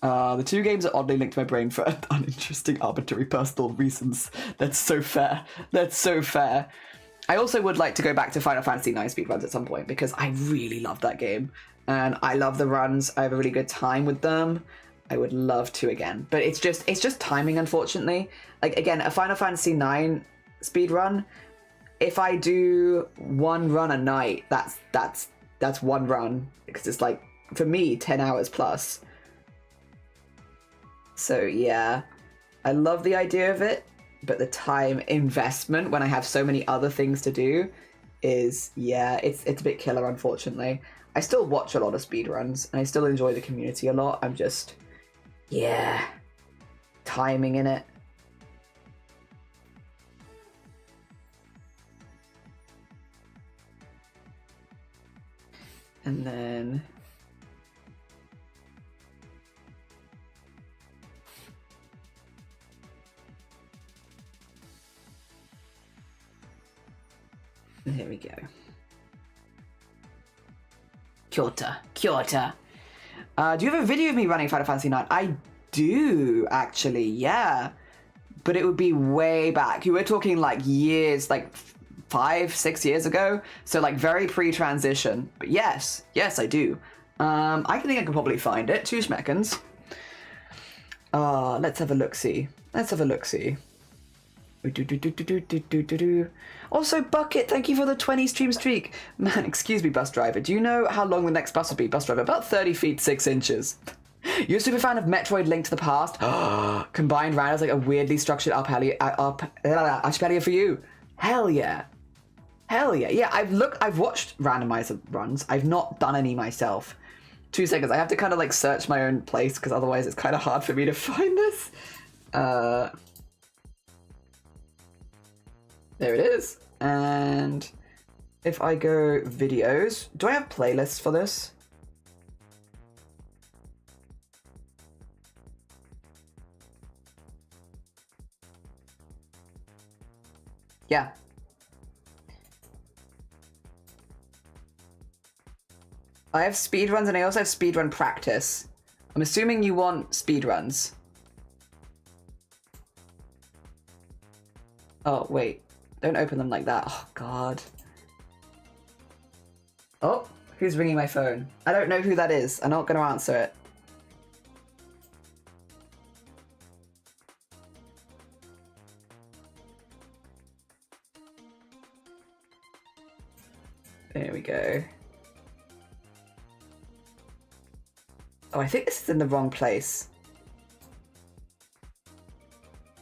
The two games are oddly linked to my brain for uninteresting, arbitrary personal reasons. That's so fair. That's so fair. I also would like to go back to Final Fantasy IX speedruns at some point, because I really love that game. And I love the runs. I have a really good time with them. I would love to again. But it's just timing, unfortunately. Like, again, a Final Fantasy IX speedrun, if I do one run a night, that's one run. Because it's like, for me, 10 hours plus. So yeah, I love the idea of it, but the time investment when I have so many other things to do is, yeah, it's a bit killer, unfortunately. I still watch a lot of speedruns, and I still enjoy the community a lot. I'm just, yeah, timing in it. And then... here we go. Kyoto. Do you have a video of me running Final Fantasy IX? I do, actually, yeah. But it would be way back. You were talking like years, like 5-6 years ago. So like very pre-transition. But yes, I do. I think I can probably find it. 2 seconds. Let's have a look-see. Also, Bucket, thank you for the 20 stream streak. Man, excuse me, bus driver. Do you know how long the next bus will be, bus driver? About 30 feet 6 inches. You're a super fan of Metroid Link to the Past? Combined round as like a weirdly structured archipelago for you. Hell yeah. Yeah, I've watched randomizer runs. I've not done any myself. 2 seconds. I have to kind of like search my own place, because otherwise it's kind of hard for me to find this. There it is. And if I go videos, do I have playlists for this? Yeah. I have speedruns, and I also have speedrun practice. I'm assuming you want speedruns. Oh, wait. Don't open them like that. Oh, God. Oh, who's ringing my phone? I don't know who that is. I'm not going to answer it. There we go. Oh, I think this is in the wrong place.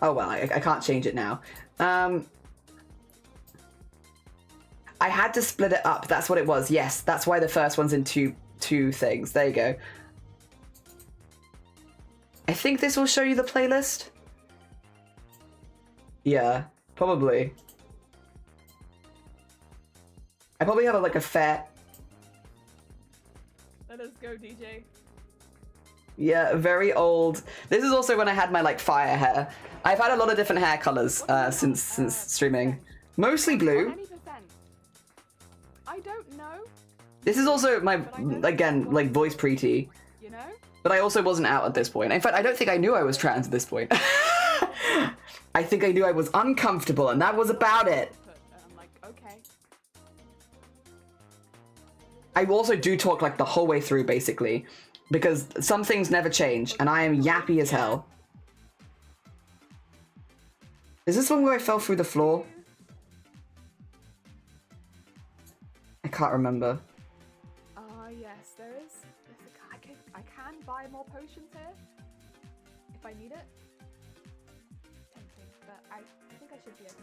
Oh, well, I can't change it now. I had to split it up. That's what it was. Yes, that's why the first one's in two things. There you go. I think this will show you the playlist. Yeah, probably. I probably have like a fair... Let us go, DJ. Yeah, very old. This is also when I had my like fire hair. I've had a lot of different hair colors since streaming. Mostly blue. 20%. I don't know. This is also my, again, like voice pre-T. You know? But I also wasn't out at this point. In fact, I don't think I knew I was trans at this point. I think I knew I was uncomfortable, and that was about it. I'm like, okay. I also do talk like the whole way through, basically, because some things never change, and I am yappy as hell. Is this one where I fell through the floor? I can't remember. Yes, there is. I can buy more potions here if I need it. Tempting, but I think I should be okay.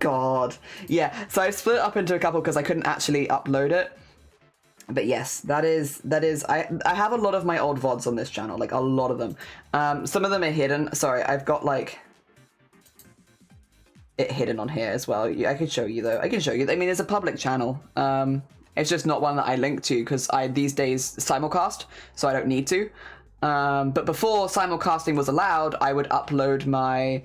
God. Yeah, so I split it up into a couple because I couldn't actually upload it. But yes, that is. I have a lot of my old VODs on this channel, like a lot of them. Some of them are hidden. Sorry, I've got like... it hidden on here as well. I could show you though. I can show you. I mean, it's a public channel. It's just not one that I link to because I these days simulcast, so I don't need to. But before simulcasting was allowed, I would upload my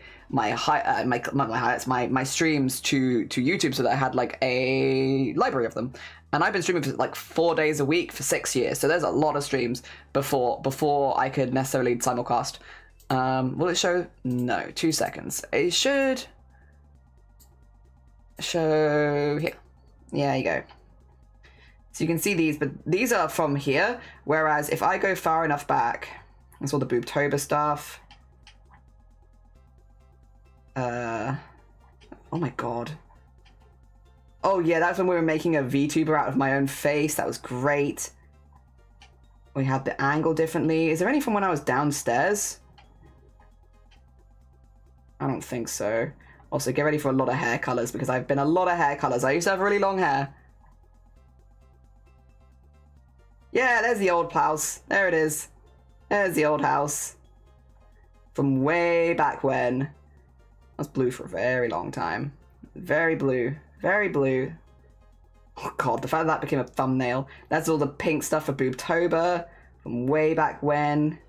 streams to YouTube so that I had like a library of them. And I've been streaming for like 4 days a week for 6 years, so there's a lot of streams before I could necessarily simulcast. Will it show? No, 2 seconds. It should show here. Yeah, you go. So you can see these, but these are from here. Whereas if I go far enough back, that's all the Boobtober stuff. Oh my god. Oh yeah, that's when we were making a VTuber out of my own face. That was great. We had the angle differently. Is there any from when I was downstairs? I don't think so. Also, get ready for a lot of hair colors because I've been a lot of hair colors. I used to have really long hair. Yeah, there's the old house. There it is. There's the old house. From way back when. I was blue for a very long time. Very blue. Very blue. Oh god, the fact that became a thumbnail. That's all the pink stuff for Boobtober. From way back when.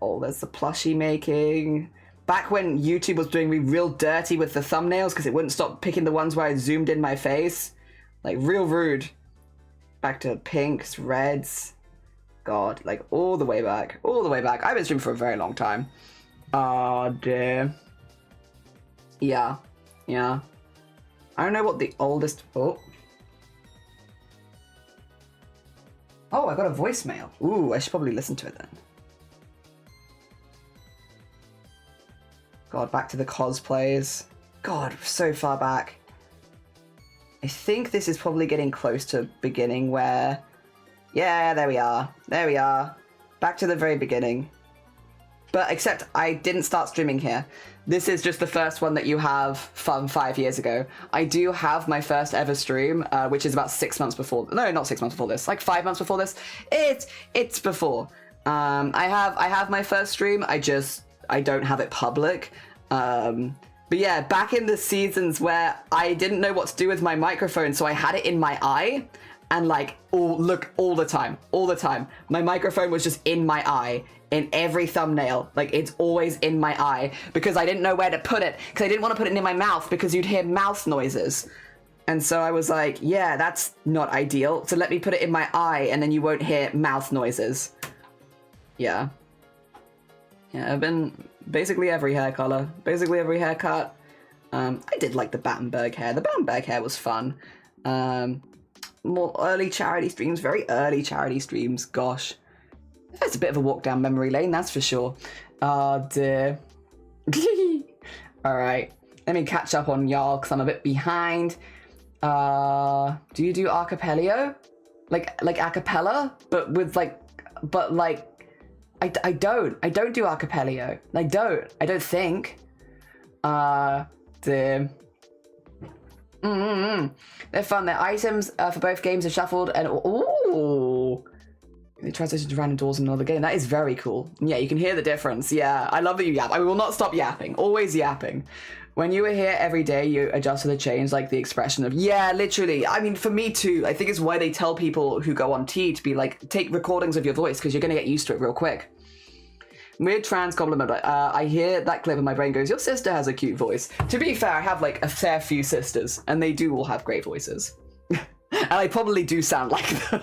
Oh, there's the plushie making. Back when YouTube was doing me real dirty with the thumbnails because it wouldn't stop picking the ones where I zoomed in my face. Like, real rude. Back to pinks, reds. God, like all the way back. All the way back. I've been streaming for a very long time. Oh dear. Yeah. Yeah. I don't know what the oldest... Oh. Oh, I got a voicemail. Ooh, I should probably listen to it then. God, back to the cosplays. God, so far back. I think this is probably getting close to beginning where... Yeah, there we are. There we are. Back to the very beginning. But except I didn't start streaming here. This is just the first one that you have from 5 years ago. I do have my first ever stream, which is about 6 months before. No, not 6 months before this. Like 5 months before this. It's before. I have my first stream. I don't have it public. But yeah, back in the seasons where I didn't know what to do with my microphone, so I had it in my eye, and like, all the time. My microphone was just in my eye, in every thumbnail. Like, it's always in my eye, because I didn't know where to put it, because I didn't want to put it in my mouth, because you'd hear mouth noises. And so I was like, yeah, that's not ideal, so let me put it in my eye, and then you won't hear mouth noises. Yeah. Yeah, I've been basically every hair color, basically every haircut. I did like the Battenberg hair. The Battenberg hair was fun. More early charity streams, very early charity streams. Gosh, that's a bit of a walk down memory lane, that's for sure. Oh dear. All right, let me catch up on y'all because I'm a bit behind. Do you do acapella? Like acapella, but with like, I don't do acapella. I don't think. They're fun. Their items for both games are shuffled and ooh, they transition to random doors in another game. That is very cool. Yeah, you can hear the difference. Yeah, I love that you yap. I will not stop yapping. Always yapping. When you were here every day, you adjust to the change, like the expression of, yeah, literally. I mean, for me too, I think it's why they tell people who go on T to be like, take recordings of your voice, because you're going to get used to it real quick. Weird trans compliment. I hear that clip and my brain goes, your sister has a cute voice. To be fair, I have like a fair few sisters, and they do all have great voices. And I probably do sound like them.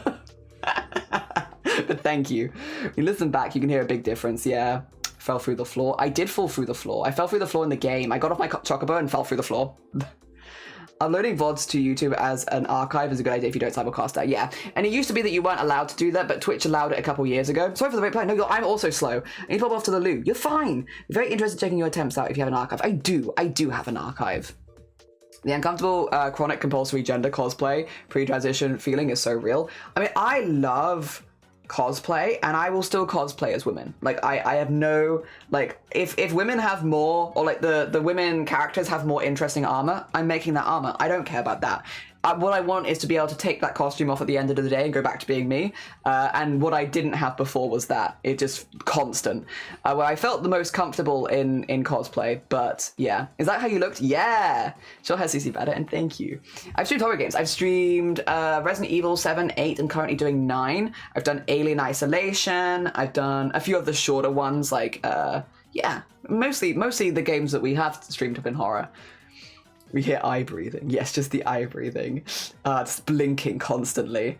But thank you. When you listen back, you can hear a big difference, yeah. Fell through the floor. I did fall through the floor. I fell through the floor in the game. I got off my chocobo and fell through the floor. Uploading VODs to YouTube as an archive is a good idea if you don't simulcast that, yeah. And it used to be that you weren't allowed to do that, but Twitch allowed it a couple years ago. Sorry for the reply. No, I'm also slow. I need to pop off to the loo. You're fine. Very interested in checking your attempts out if you have an archive. I do have an archive. The uncomfortable, chronic, compulsory gender cosplay pre-transition feeling is so real. I mean, I love cosplay, and I will still cosplay as women. Like, I have no, like, if women have more, or like the women characters have more interesting armor, I'm making that armor. I don't care about that. what I want is to be able to take that costume off at the end of the day and go back to being me. And what I didn't have before was that. It just constant. Where I felt the most comfortable in cosplay, but yeah. Is that how you looked? Yeah! Sure has CC better, and thank you. I've streamed horror games. I've streamed Resident Evil 7, 8, and currently doing 9. I've done Alien Isolation. I've done a few of the shorter ones, like, yeah, mostly the games that we have streamed have been horror. We hear eye breathing. Yes, just the eye breathing. Just blinking constantly.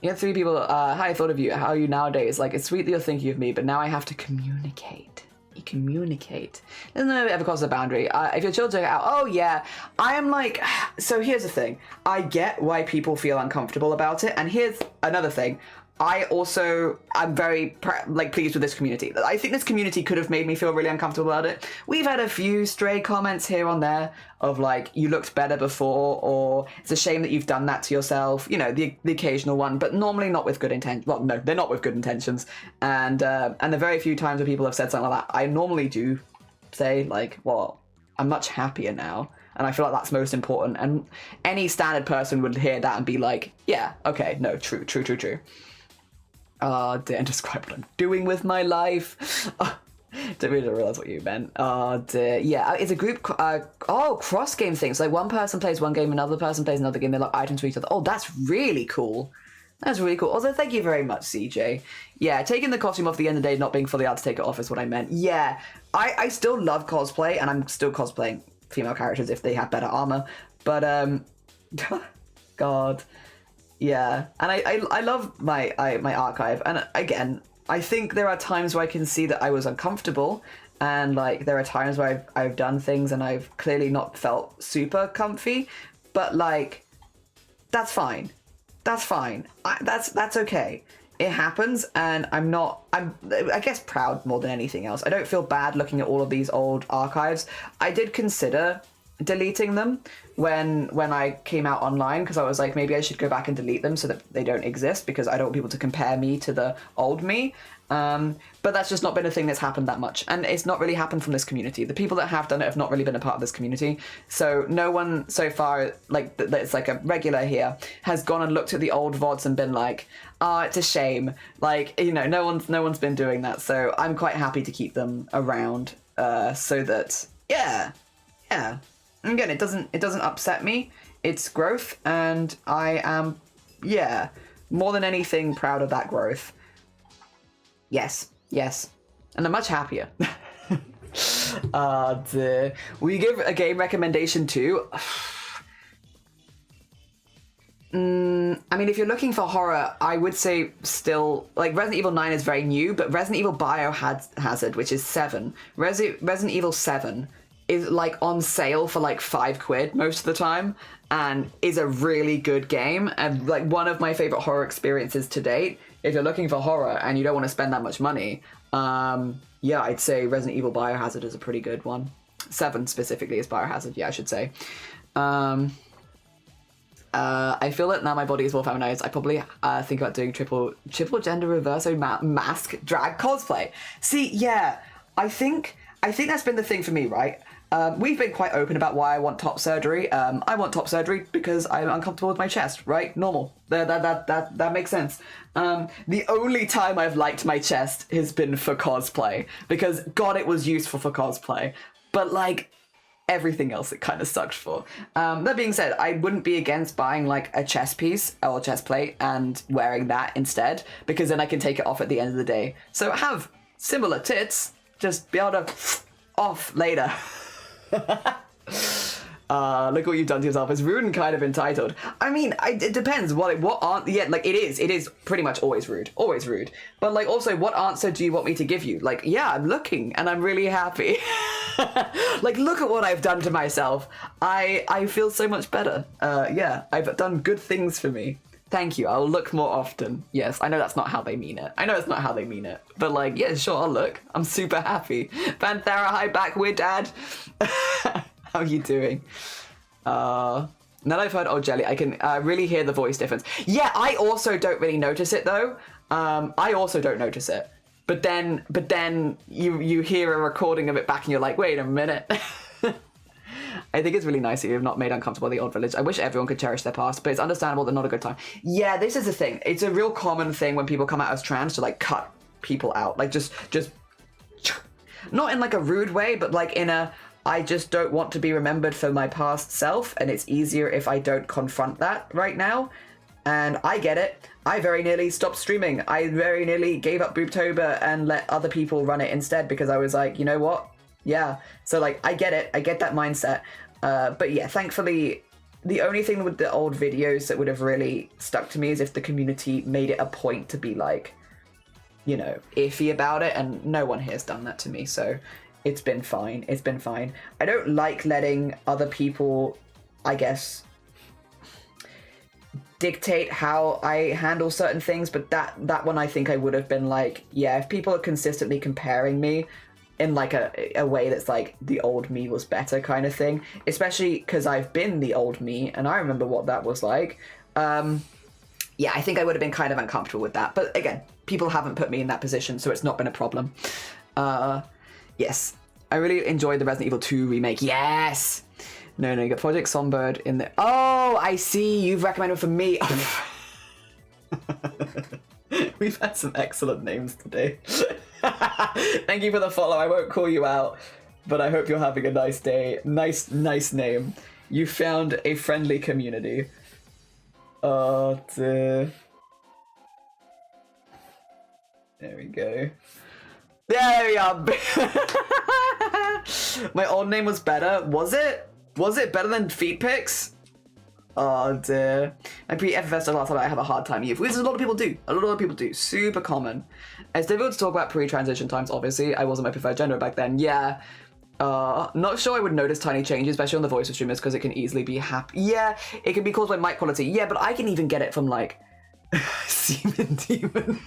You had 3 people, hi, I thought of you. How are you nowadays? Like, it's sweet that you're thinking of me, but now I have to communicate. You communicate. Doesn't it ever cross the boundary? If your children are out, oh yeah, I am like, so here's the thing. I get why people feel uncomfortable about it, and here's another thing. I'm very pleased with this community. I think this community could have made me feel really uncomfortable about it. We've had a few stray comments here on there of like, you looked better before, or it's a shame that you've done that to yourself. You know, the occasional one, but normally not with good intent. Well, no, they're not with good intentions. And the very few times where people have said something like that, I normally do say like, well, I'm much happier now. And I feel like that's most important. And any standard person would hear that and be like, yeah, okay, no, true. Dear, and describe what I'm doing with my life. Don't really realize what you meant. Oh dear. Yeah, it's a group, cross game things. Like one person plays one game, another person plays another game. They lock items to each other. Oh, that's really cool. That's really cool. Also, thank you very much, CJ. Yeah, taking the costume off at the end of the day, not being fully allowed to take it off is what I meant. Yeah, I still love cosplay, and I'm still cosplaying female characters if they have better armor. But, God. Yeah, and I love my archive, and again, I think there are times where I can see that I was uncomfortable, and like there are times where I've done things and I've clearly not felt super comfy, but like that's fine, that's okay. It happens, and I'm I guess proud more than anything else. I don't feel bad looking at all of these old archives. I did consider deleting them when I came out online, because I was like, maybe I should go back and delete them so that they don't exist, because I don't want people to compare me to the old me. But that's just not been a thing that's happened that much, and it's not really happened from this community. The people that have done it have not really been a part of this community, so no one so far, like that's like a regular here, has gone and looked at the old VODs and been like, it's a shame. Like, you know, no one's been doing that, so I'm quite happy to keep them around, so that yeah. And again, it doesn't upset me. It's growth, and I am, yeah, more than anything proud of that growth. Yes, and I'm much happier. Will you give a game recommendation too? I mean, if you're looking for horror, I would say still, like, Resident Evil 9 is very new, but Resident Evil Biohazard, which is 7, Resident Evil 7 is like on sale for like £5 most of the time, and is a really good game, and like one of my favorite horror experiences to date. If you're looking for horror and you don't want to spend that much money, yeah, I'd say Resident Evil Biohazard is a pretty good one. 7 specifically is Biohazard, yeah, I should say. I feel that now my body is more feminized. I probably think about doing triple gender reverso mask drag cosplay. See, yeah, I think that's been the thing for me, right? We've been quite open about why I want top surgery. I want top surgery because I'm uncomfortable with my chest, right? Normal. That makes sense. The only time I've liked my chest has been for cosplay, because God, it was useful for cosplay. But like everything else, it kind of sucked for. That being said, I wouldn't be against buying like a chest piece or chest plate and wearing that instead, because then I can take it off at the end of the day. So have similar tits, just be able to off later. Look what you've done to yourself. It's rude and kind of entitled. I mean, it depends. What aren't? Yeah, like it is pretty much always rude. But like, also, what answer do you want me to give you? Like, yeah, I'm looking and I'm really happy. Like, look at what I've done to myself. I feel so much better. Yeah, I've done good things for me. Thank you. I'll look more often. Yes, I know that's not how they mean it. But like, yeah, sure, I'll look. I'm super happy. Panthera, hi back, we're dad. How are you doing? Now that I've heard Old Jelly, I can really hear the voice difference. Yeah, I also don't really notice it though. I also don't notice it. But then you hear a recording of it back and you're like, wait a minute. I think it's really nice that you have not made uncomfortable the old village. I wish everyone could cherish their past, but it's understandable that not a good time. Yeah, this is the thing. It's a real common thing when people come out as trans to like cut people out. Like just not in like a rude way, but like in a, I just don't want to be remembered for my past self, and it's easier if I don't confront that right now. And I get it. I very nearly stopped streaming. I very nearly gave up Booptober and let other people run it instead because I was like, you know what? Yeah. So like, I get it. I get that mindset. But yeah, thankfully, the only thing with the old videos that would have really stuck to me is if the community made it a point to be like, you know, iffy about it. And no one here has done that to me. So it's been fine. It's been fine. I don't like letting other people, I guess, dictate how I handle certain things, but that one I think I would have been like, yeah, if people are consistently comparing me in like a way that's like the old me was better kind of thing, especially because I've been the old me and I remember what that was like. Yeah, I think I would have been kind of uncomfortable with that. But again, people haven't put me in that position, so it's not been a problem. Yes, I really enjoyed the Resident Evil 2 remake. Yes! No, you got Project Songbird in there. Oh, I see. You've recommended for me. We've had some excellent names today. Thank you for the follow. I won't call you out, but I hope you're having a nice day. Nice name. You found a friendly community. Oh, dear. There we go. There we are. My old name was better. Was it? Was it better than feet pics? Oh dear. I pre-FFS a lot, I have a hard time with, which a lot of people do. A lot of people do. Super common. It's difficult to talk about pre-transition times, obviously. I wasn't my preferred gender back then. Yeah. Not sure I would notice tiny changes, especially on the voice of streamers, because it can easily be Yeah, it can be caused by mic quality. Yeah, but I can even get it from like Semen Demon.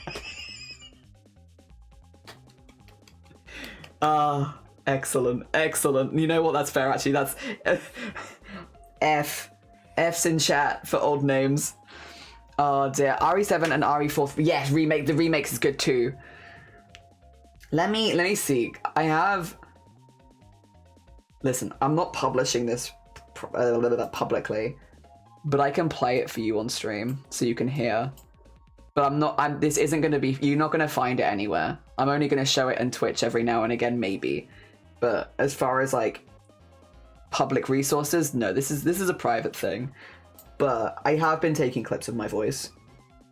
Excellent. You know what? That's fair, actually. That's F's in chat for old names. Oh dear. RE7 and RE4. Yes, remake. The remakes is good too. Let me see. I have. Listen, I'm not publishing this publicly, but I can play it for you on stream so you can hear. But I'm not. This isn't going to be. You're not going to find it anywhere. I'm only going to show it on Twitch every now and again, maybe. But as far as like public resources, no, this is a private thing. But I have been taking clips of my voice.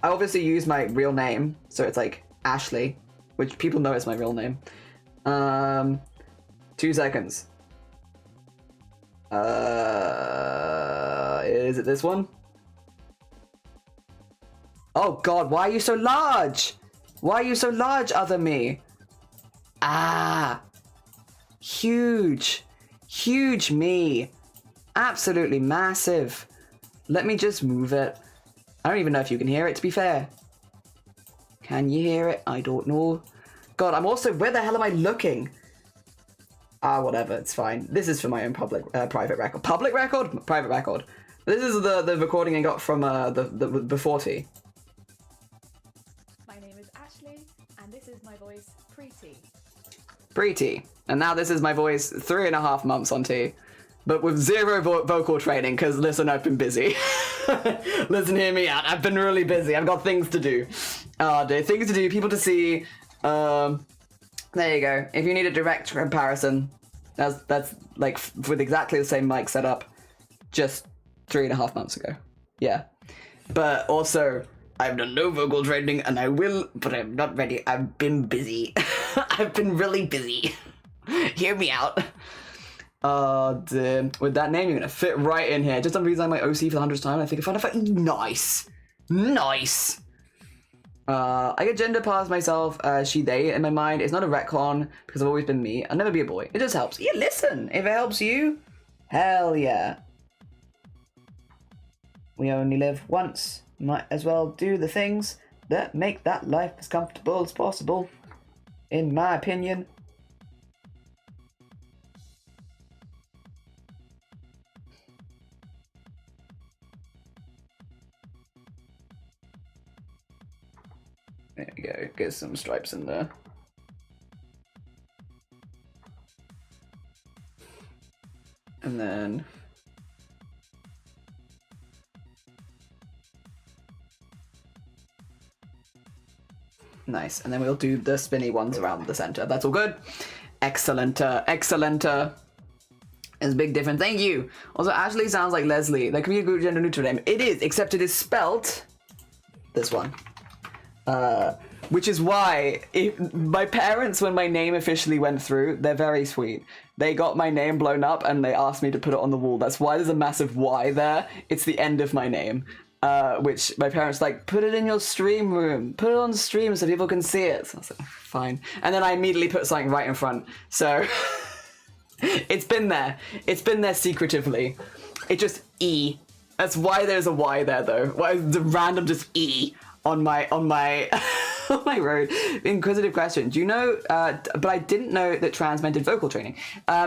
I obviously use my real name, so it's like Ashley, which people know is my real name. 2 seconds. Is it this one? Oh god, why are you so large? Why are you so large, other me? Ah. Huge me. Absolutely massive. Let me just move it. I don't even know if you can hear it, to be fair. Can you hear it? I don't know. God, I'm also, where the hell am I looking? Whatever, it's fine. This is for my own private record. Public record? Private record. This is the recording I got from the before tea. My name is Ashley, and this is my voice Pre-tea. And now this is my voice 3.5 months on tea. But with zero vocal training, because listen, I've been busy. Listen, hear me out. I've been really busy. I've got things to do. Things to do, people to see. There you go. If you need a direct comparison, that's like with exactly the same mic setup, just 3.5 months ago. Yeah. But also, I've done no vocal training, and I will, but I'm not ready. I've been busy. I've been really busy. Hear me out. With that name, you're gonna fit right in here. Just on reason my OC for the 100th time, I think I found a nice. I get gender past myself, she, they in my mind. It's not a retcon because I've always been me. I'll never be a boy. It just helps. Yeah, listen, if it helps you, hell yeah. We only live once. Might as well do the things that make that life as comfortable as possible, in my opinion. There we go, get some stripes in there. And then... Nice. And then we'll do the spinny ones around the center. That's all good. Excellent. Excellent. It's a big difference. Thank you. Also, Ashley sounds like Leslie. That could be a good gender neutral name. It is, except it is spelt this one. Which is why my parents, when my name officially went through, they're very sweet. They got my name blown up and they asked me to put it on the wall. That's why there's a massive Y there. It's the end of my name. Which my parents like, put it in your stream room. Put it on stream so people can see it. So I was like, fine. And then I immediately put something right in front. So it's been there. It's been there secretively. It just E. That's why there's a Y there though. Why the random just E on my on my road. Inquisitive question. Do you know, but I didn't know that trans men did vocal training.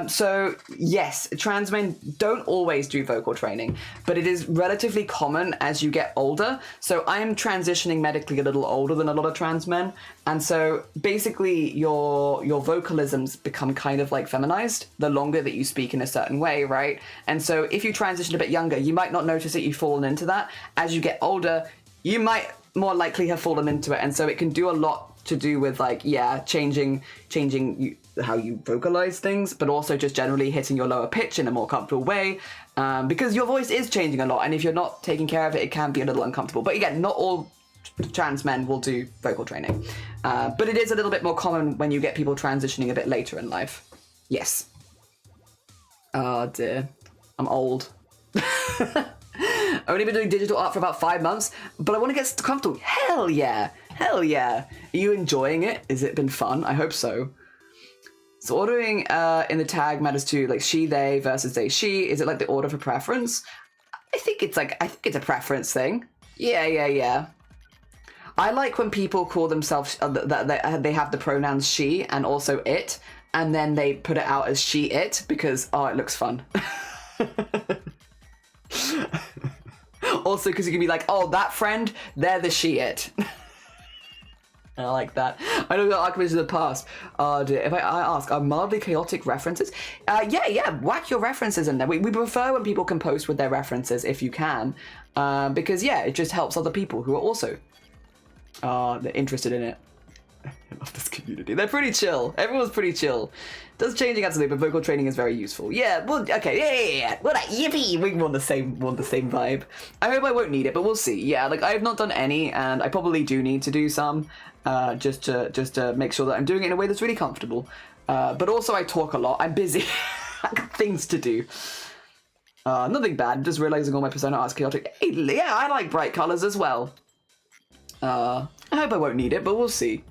So yes, trans men don't always do vocal training, but it is relatively common as you get older. So I'm transitioning medically a little older than a lot of trans men. And so basically your vocalisms become kind of like feminized the longer that you speak in a certain way, right? And so if you transition a bit younger, you might not notice that you've fallen into that. As you get older, you might more likely have fallen into it, and so it can do a lot to do with like changing how you vocalize things, but also just generally hitting your lower pitch in a more comfortable way, because your voice is changing a lot, and if you're not taking care of it, it can be a little uncomfortable. But again, not all trans men will do vocal training, but it is a little bit more common when you get people transitioning a bit later in life. Yes. Oh dear, I'm old. I've only been doing digital art for about 5 months, but I want to get comfortable. Hell yeah. Hell yeah. Are you enjoying it? Has it been fun? I hope so. So ordering in the tag matters too, like she, they versus they, she. Is it like the order for preference? I think it's a preference thing. Yeah. I like when people call themselves, that they have the pronouns she and also it, and then they put it out as she, it, because, oh, it looks fun. Also, because you can be like, oh, that friend, they're the she, it. I like that. I know the arguments of the past. If I ask, are mildly chaotic references? Yeah, whack your references in there. We prefer when people can post with their references if you can, because yeah, it just helps other people who are also they're interested in it. I love this community. They're pretty chill. Everyone's pretty chill. Does changing absolutely, but vocal training is very useful. Yeah, well, okay, yeah. What? Yippee! We want the same vibe. I hope I won't need it, but we'll see. Yeah, like I have not done any, and I probably do need to do some, just to make sure that I'm doing it in a way that's really comfortable. But also, I talk a lot. I'm busy. I got things to do. Nothing bad. I'm just realizing all my persona art's chaotic. Hey, yeah, I like bright colors as well. I hope I won't need it, but we'll see.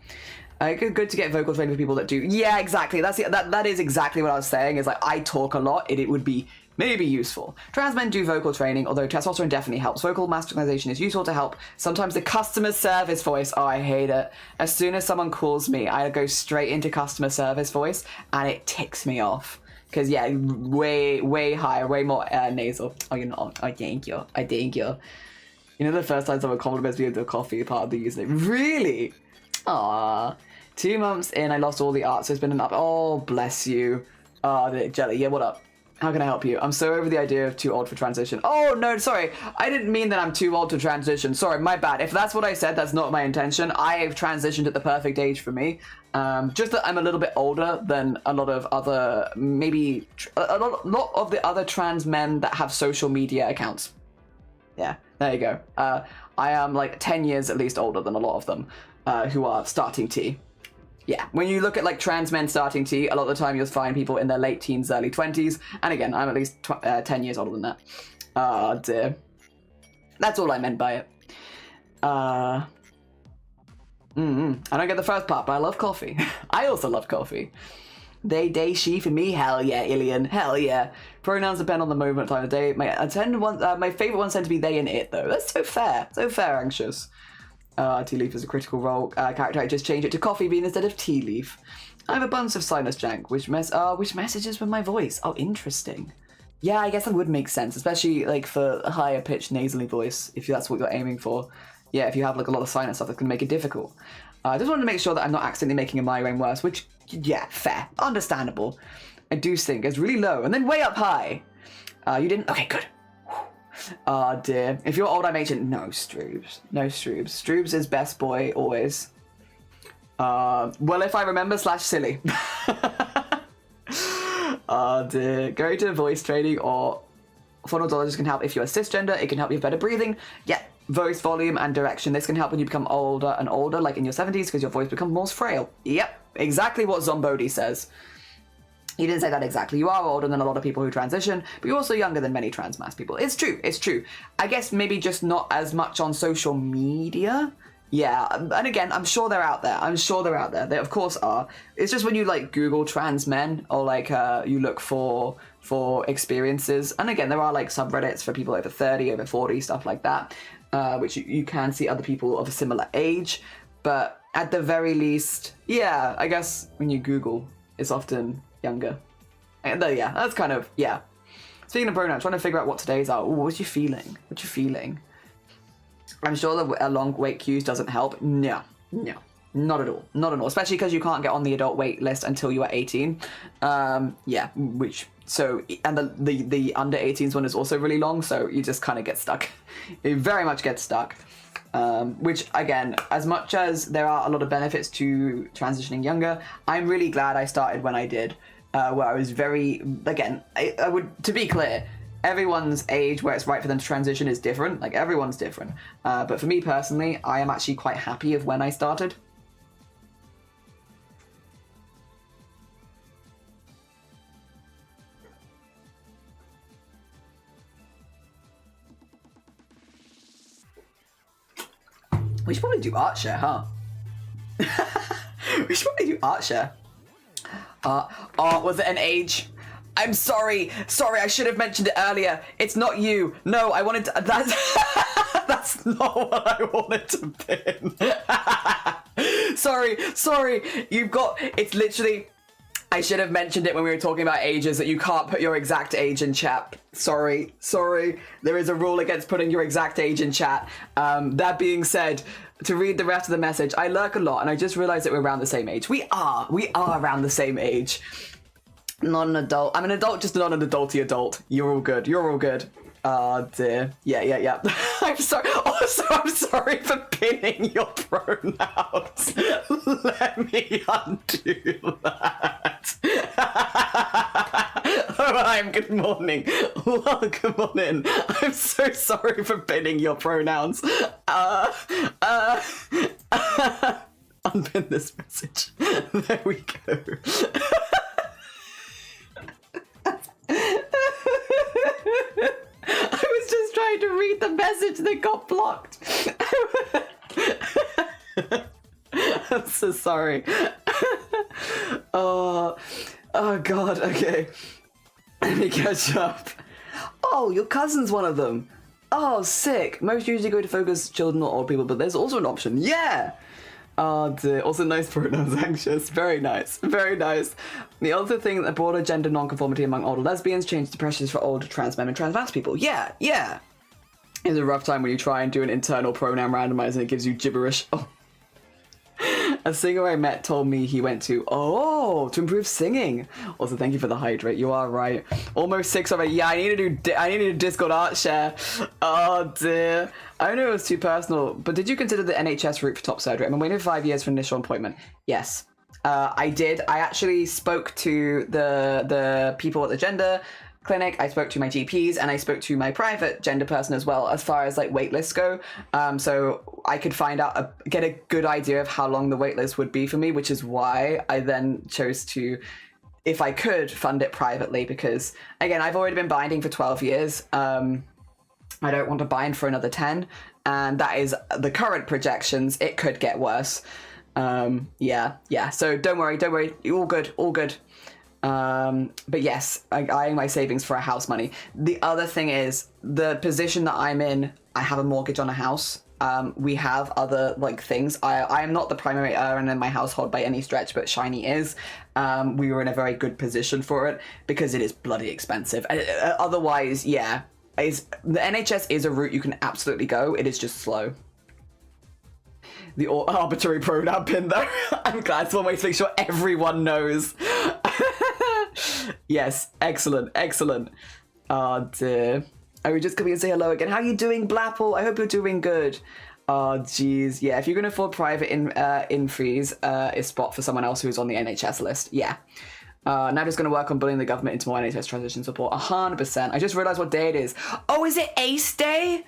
Good to get vocal training for people that do. Yeah, exactly. That is exactly what I was saying. Is like I talk a lot. It would be maybe useful. Trans men do vocal training, although testosterone definitely helps. Vocal masculinization is useful to help. Sometimes the customer service voice. Oh, I hate it. As soon as someone calls me, I go straight into customer service voice, and it ticks me off. Because yeah, way higher, way more nasal. Oh, you're not. I thank you. You know, the first time someone compliments me with the coffee part of the username. Really? Aww. 2 months in, I lost all the art, so it's been an up. Oh, bless you. The jelly. Yeah, what up? How can I help you? I'm so over the idea of too old for transition. Oh, no, sorry. I didn't mean that I'm too old to transition. Sorry, my bad. If that's what I said, that's not my intention. I have transitioned at the perfect age for me. Just that I'm a little bit older than a lot of other, maybe, a lot of the other trans men that have social media accounts. Yeah, there you go. I am like 10 years at least older than a lot of them who are starting T. Yeah, when you look at like trans men starting T, a lot of the time you'll find people in their late teens, early 20s. And again, I'm at least 10 years older than that. Oh dear. That's all I meant by it. I don't get the first part, but I love coffee. I also love coffee. They, she, for me, hell yeah, Ilian, hell yeah. Pronouns depend on the moment, time of day. My favorite ones tend to be they and it, though. That's so fair, Anxious. Tea leaf is a critical role character. I just change it to coffee bean instead of tea leaf. I have a bunch of sinus jank, which messages with my voice. Oh, interesting. Yeah, I guess that would make sense, especially like for a higher pitched nasally voice, if that's what you're aiming for. Yeah, if you have like a lot of sinus stuff, that can make it difficult. I just wanted to make sure that I'm not accidentally making a migraine worse, which, yeah, fair, understandable. I do think it's really low and then way up high. You didn't? Okay, good. Oh dear. If you're old, I'm ancient. No, Stroobs. No, Stroobs. Stroobs is best boy always. Well, if I remember / silly. Oh dear. Going to voice training or phonologist can help if you're cisgender. It can help you with better breathing. Yeah, voice volume and direction. This can help when you become older and older, like in your 70s, because your voice becomes more frail. Yep, exactly what Zombody says. He didn't say that exactly. You are older than a lot of people who transition, but you're also younger than many trans mass people. It's true, it's true. I guess maybe just not as much on social media. Yeah, and again, I'm sure they're out there. I'm sure they're out there. They of course are. It's just when you like Google trans men or like you look for experiences. And again, there are like subreddits for people over 30, over 40, stuff like that, which you can see other people of a similar age. But at the very least, yeah, I guess when you Google, it's often younger. And yeah, that's kind of, yeah. Speaking of pronouns, trying to figure out what today's are. Ooh, what you feeling? What you feeling? I'm sure that a long wait queues doesn't help. No, not at all. Not at all. Especially because you can't get on the adult wait list until you are 18. Yeah, and the under 18s one is also really long, so you just kind of get stuck. You very much get stuck. Which again, as much as there are a lot of benefits to transitioning younger, I'm really glad I started when I did, where I was very, again, I would, to be clear, everyone's age where it's right for them to transition is different. Like, everyone's different. But for me personally, I am actually quite happy of when I started. We should probably do art share, huh? We should probably do art share. Was it an age? I'm sorry, I should have mentioned it earlier. It's not you. No, I wanted to, that's not what I wanted to pin. Sorry, it's literally, I should have mentioned it when we were talking about ages, that you can't put your exact age in chat. Sorry, there is a rule against putting your exact age in chat. That being said, to read the rest of the message, I lurk a lot and I just realized that we're around the same age. We are around the same age. Not an adult. I'm an adult, just not an adulty adult. You're all good. Oh dear. Yeah. I'm sorry. Also, I'm sorry for pinning your pronouns. Let me undo that. Alright, good morning. Welcome on in. I'm so sorry for pinning your pronouns. Unpin this message. There we go. I was just trying to read the message that got blocked. I'm so sorry. Oh god, okay. Let me catch up. Oh, your cousin's one of them. Oh, sick. Most usually go to focus children or old people, but there's also an option. Yeah! Oh dear. Also nice pronouns, anxious. Very nice. The other thing, the broader gender nonconformity among older lesbians changed the pressures for older trans men and trans mass people. Yeah. It's a rough time when you try and do an internal pronoun randomizer and it gives you gibberish. Oh. A singer I met told me he went to improve singing. Also, thank you for the hydrate. You are right. Almost 6 already. Yeah, I need to do Discord art share. Oh dear. I know it was too personal, but did you consider the NHS route for top surgery? I've been waiting for 5 years for initial appointment. Yes, I did. I actually spoke to the people at the gender clinic. I spoke to my GPs and I spoke to my private gender person as well, as far as like wait lists go. So I could get a good idea of how long the wait list would be for me, which is why I then chose to, if I could, fund it privately, because again, I've already been binding for 12 years. I don't want to bind for another 10, and that is the current projections. It could get worse. Yeah. So don't worry. All good. But yes, eyeing my savings for a house money. The other thing is, the position that I'm in, I have a mortgage on a house. We have other like things. I am not the primary earner in my household by any stretch, but Shiny is. We were in a very good position for it because it is bloody expensive. Otherwise, yeah, the NHS is a route you can absolutely go. It is just slow. The arbitrary pronoun pin though. I'm glad it's one way to make sure everyone knows. Yes, excellent. Oh dear. Are we just coming and say hello again? How are you doing, Blapple? I hope you're doing good. Oh jeez. Yeah, if you can afford private in-freeze, a spot for someone else who's on the NHS list. Yeah. Now just going to work on bullying the government into more NHS transition support. 100%. I just realised what day it is. Oh, is it Ace Day?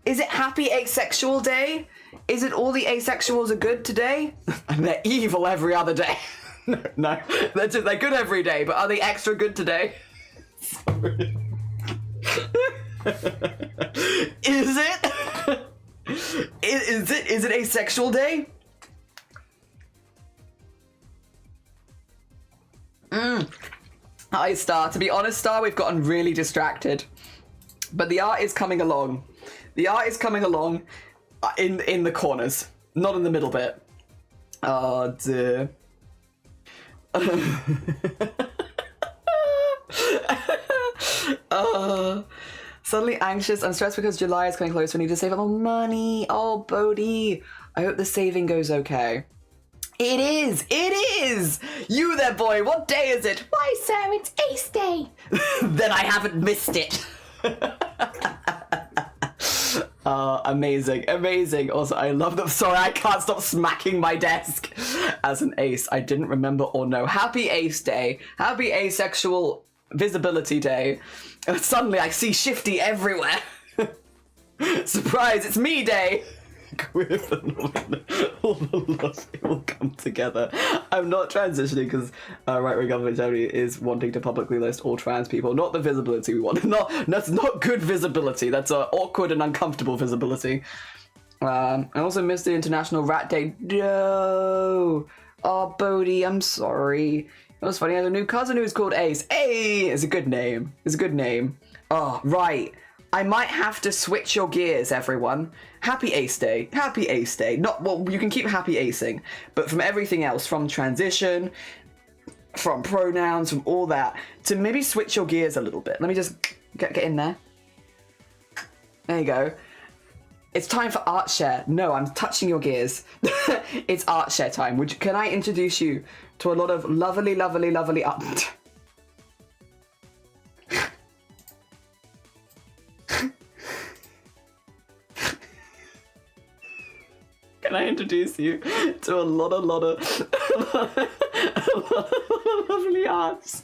Is it Happy Asexual Day? Is it all the asexuals are good today? And they're evil every other day. No, they're good every day, but are they extra good today? Sorry. Is it? Is it Asexual Day? Hi, Star. To be honest, Star, we've gotten really distracted. But the art is coming along. The art is coming along in the corners, not in the middle bit. Oh, dear. Suddenly anxious and stressed because July is coming close. We need to save up more money. Oh, Bodhi. I hope the saving goes okay. It is! It is! You there, boy! What day is it? Why, sir, it's Ace Day. Then I haven't missed it. Amazing, amazing. Also, I love them. Sorry, I can't stop smacking my desk. As an ace, I didn't remember or know. Happy Ace Day. Happy Asexual Visibility Day. Suddenly, I see Shifty everywhere. Surprise, it's me day. With all the love, it will come together. I'm not transitioning because right-wing government Germany is wanting to publicly list all trans people, not the visibility we want. That's not good visibility. That's awkward and uncomfortable visibility. I also missed the International Rat Day. No. Oh, Bodhi, I'm sorry. It was funny. I have a new cousin who's called Ace. Hey, it's a good name. It's a good name. Oh, right. I might have to switch your gears, everyone. Happy Ace Day. Happy Ace Day. Not, well, you can keep happy acing, but from everything else, from transition, from pronouns, from all that, to maybe switch your gears a little bit. Let me just get in there. There you go. It's time for art share. No, I'm touching your gears. It's art share time. Can I introduce you to a lot of lovely, lovely, lovely art? Can I introduce you to a lot of lovely arts?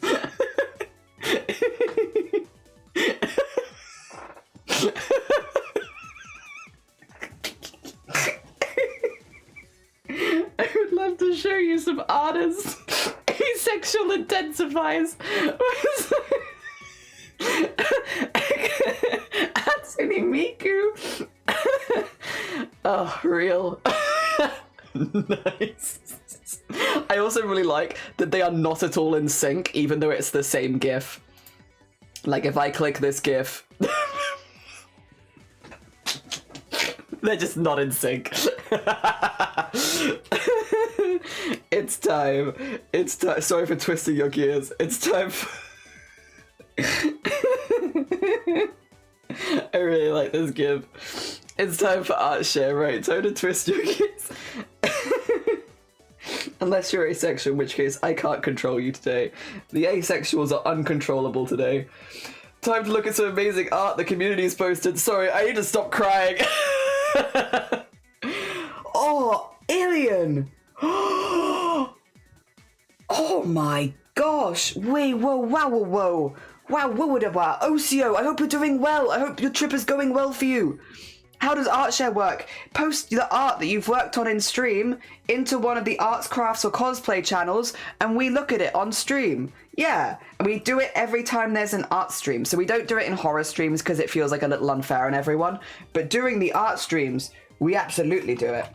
I would love to show you some artists. Asexual intensifies. Hatsune Miku. Oh, real. Nice. I also really like that they are not at all in sync, even though it's the same GIF. Like, if I click this GIF, they're just not in sync. It's time. It's time. Sorry for twisting your gears. It's time for... I really like this GIF. It's time for art share, right? Time to twist your gears. Unless you're asexual, in which case I can't control you today. The asexuals are uncontrollable today. Time to look at some amazing art the community's posted. Sorry, I need to stop crying. Oh, Alien! Oh my gosh! Wait, whoa, wow, whoa, whoa. Wow, wow. Ocio, I hope you're doing well. I hope your trip is going well for you. How does ArtShare work? Post the art that you've worked on in stream into one of the arts, crafts, or cosplay channels, and we look at it on stream. Yeah, and we do it every time there's an art stream. So we don't do it in horror streams because it feels like a little unfair on everyone. But during the art streams, we absolutely do it.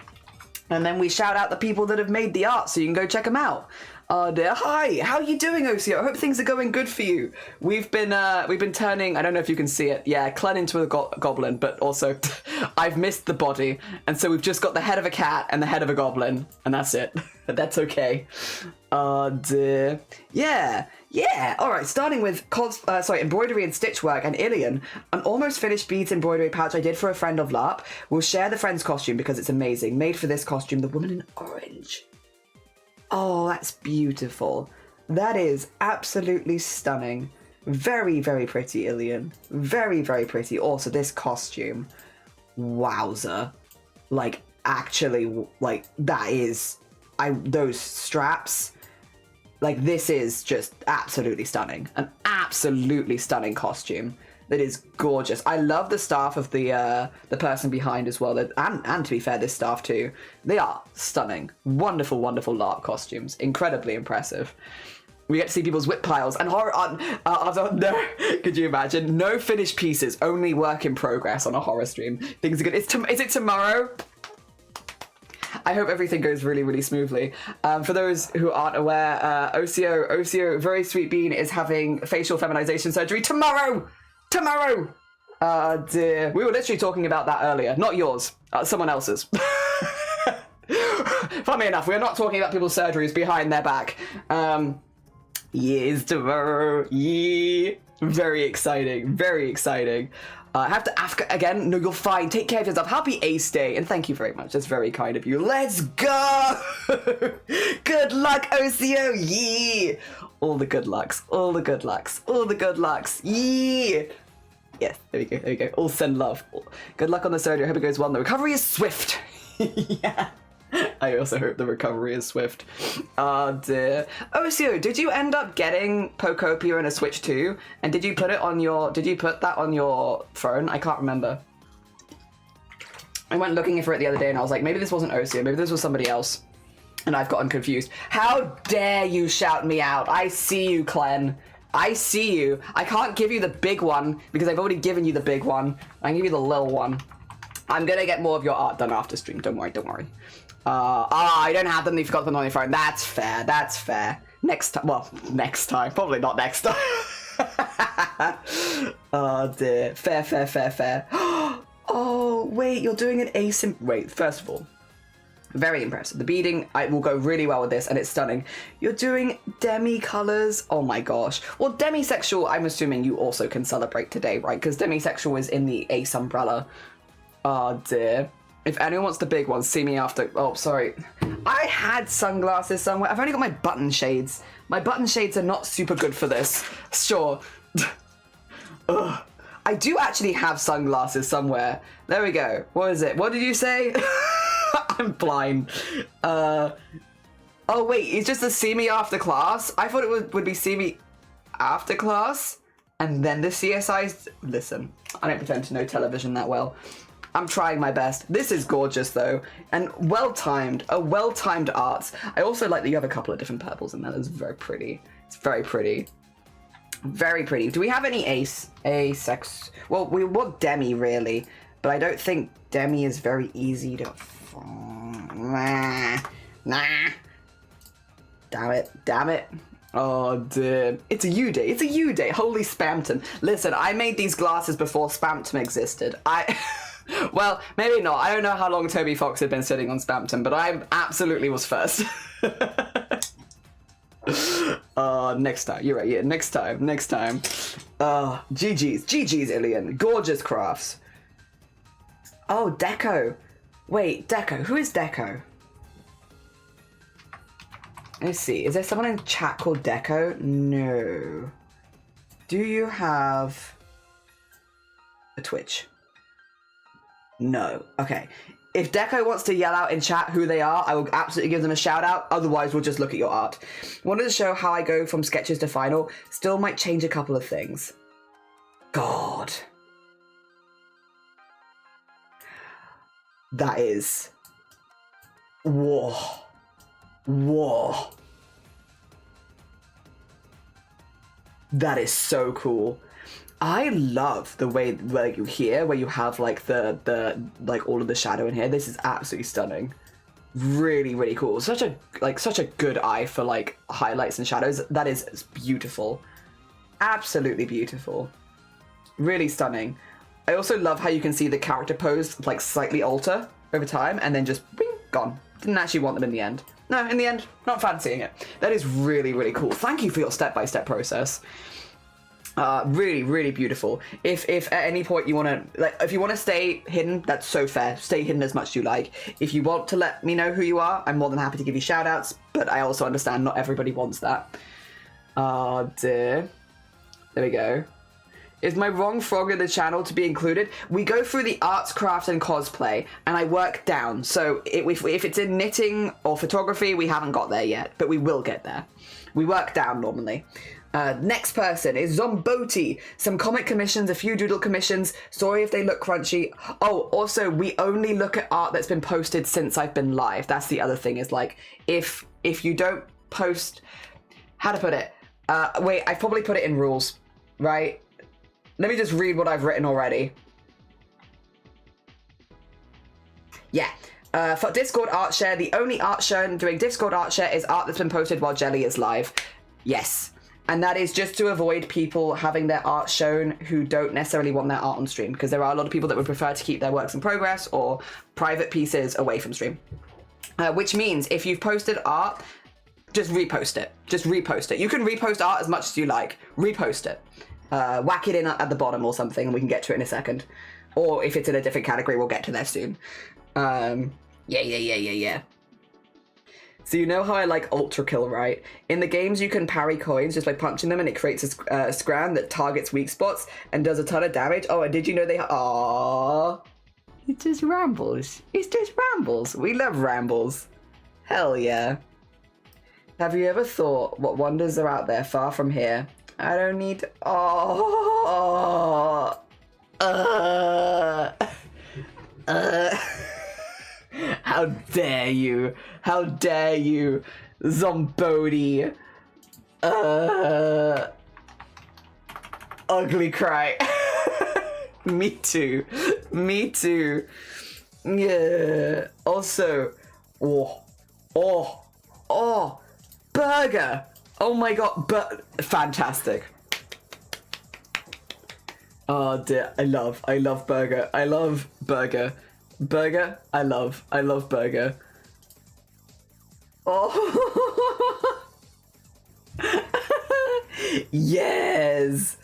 And then we shout out the people that have made the art so you can go check them out. Oh dear. Hi, how are you doing, Ocio? I hope things are going good for you. We've been turning, I don't know if you can see it, yeah, KLEN into a goblin, but also I've missed the body, and so we've just got the head of a cat and the head of a goblin, and that's it. That's okay. Oh dear. Yeah. Alright, starting with embroidery and stitch work and Ilian, an almost finished beads embroidery pouch I did for a friend of LARP. We'll share the friend's costume because it's amazing. Made for this costume, the woman in orange. Oh, that's beautiful. That is absolutely stunning. Very, very pretty, Ilian. Very, very pretty. Also, this costume, wowza. Like, actually, like, that is, those straps, like, this is just absolutely stunning. An absolutely stunning costume. That is gorgeous. I love the staff of the person behind as well. And to be fair, this staff too. They are stunning. Wonderful, wonderful LARP costumes. Incredibly impressive. We get to see people's whip piles and horror art. No, could you imagine? No finished pieces, only work in progress on a horror stream. Things are good. Is it tomorrow? I hope everything goes really, really smoothly. For those who aren't aware, Osio, very sweet bean, is having facial feminization surgery tomorrow. Tomorrow! Dear. We were literally talking about that earlier. Not yours. Someone else's. Funnily enough, we're not talking about people's surgeries behind their back. Yes, tomorrow. Yeah. Very exciting. Very exciting. I have to ask again. No, you're fine. Take care of yourself. Happy Ace Day. And thank you very much. That's very kind of you. Let's go! Good luck, Osio. Yeah! All the good lucks. All the good lucks. All the good lucks. Yeah! Yes, there we go. There we go. All send love. Good luck on the surgery. I hope it goes well. The recovery is swift. Yeah. I also hope the recovery is swift. Oh dear. Osio, did you end up getting Pokopia in a Switch 2? And did you put that on your phone? I can't remember. I went looking for it the other day and I was like, maybe this wasn't Osio, maybe this was somebody else. And I've gotten confused. How dare you shout me out? I see you, KLEN. I see you. I can't give you the big one because I've already given you the big one. I can give you the little one. I'm gonna get more of your art done after stream. Don't worry, don't worry. I don't have them. You forgot them on your phone. That's fair. That's fair. Next time. Well, next time. Probably not next time. Oh dear. Fair, fair, fair, fair. Oh wait, you're doing an async. Wait, first of all, very impressive. The beading, I will go really well with this, and it's stunning. You're doing demi colors. Oh my gosh. Well, demisexual, I'm assuming you also can celebrate today, right? Because demisexual is in the ace umbrella. Oh dear. If anyone wants the big one, see me after. Oh, sorry. I had sunglasses somewhere. I've only got my button shades. My button shades are not super good for this. Sure. Ugh. I do actually have sunglasses somewhere. There we go. What is it? What did you say? I'm blind. Oh wait, it's just the see me after class? I thought it would be see me after class and then the CSI's. Listen, I don't pretend to know television that well. I'm trying my best. This is gorgeous though, and well-timed, a well-timed art. I also like that you have a couple of different purples in there. That's very pretty. It's very pretty. Very pretty. Do we have any asex? Well, we want demi really, but I don't think demi is very easy to. Nah. Damn it. Damn it. Oh dear. It's a U day. It's a U day. Holy Spamton. Listen, I made these glasses before Spamton existed. Well, maybe not. I don't know how long Toby Fox had been sitting on Spamton, but I absolutely was first. Next time. You're right, yeah, next time. GG's, Ilian. Gorgeous crafts. Oh, Deco. Wait, Deco. Who is Deco? Let's see. Is there someone in chat called Deco? No. Do you have a Twitch? No. Okay. If Deco wants to yell out in chat who they are, I will absolutely give them a shout out. Otherwise, we'll just look at your art. Wanted to show how I go from sketches to final. Still might change a couple of things. God. That is... Whoa. Whoa. That is so cool. I love the way like here where you have like the like all of the shadow in here. This is absolutely stunning. Really, really cool. Such a good eye for like highlights and shadows. That is beautiful. Absolutely beautiful. Really stunning. I also love how you can see the character pose like slightly alter over time and then just bing, gone. Didn't actually want them in the end. No, in the end, not fancying it. That is really, really cool. Thank you for your step-by-step process. Really, really beautiful. If at any point you want to, like, if you want to stay hidden, that's so fair. Stay hidden as much as you like. If you want to let me know who you are, I'm more than happy to give you shout-outs, but I also understand not everybody wants that. Dear. There we go. Is my wrong frog in the channel to be included? We go through the arts, craft, and cosplay, and I work down. So if it's in knitting or photography, we haven't got there yet, but we will get there. We work down normally. Next person is Zomboti. Some comic commissions, a few doodle commissions. Sorry if they look crunchy. Oh, also, we only look at art that's been posted since I've been live. That's the other thing, is like, if you don't post... How to put it? Wait, I've probably put it in rules, right? Let me just read what I've written already. Yeah. For Discord art share, the only art shown during Discord art share is art that's been posted while Jelly is live. Yes. And that is just to avoid people having their art shown who don't necessarily want their art on stream, because there are a lot of people that would prefer to keep their works in progress or private pieces away from stream. Which means if you've posted art, just repost it. Just repost it. You can repost art as much as you like. Repost it. Whack it in at the bottom or something, and we can get to it in a second. Or if it's in a different category, we'll get to that soon. Yeah. So you know how I like ultra kill, right? In the games, you can parry coins just by punching them, and it creates a scram that targets weak spots and does a ton of damage. Oh, and did you know they... Aww. It's just rambles. It's just rambles. We love rambles. Hell yeah. Have you ever thought what wonders are out there far from here? I don't need... Oh. How dare you? How dare you? Zomboti. Ugly cry. Me too. Me too. Yeah. Also... Oh. Burger. Oh my god, but fantastic. Oh dear, I love burger. I love burger. Burger, I love burger. Oh. Yes.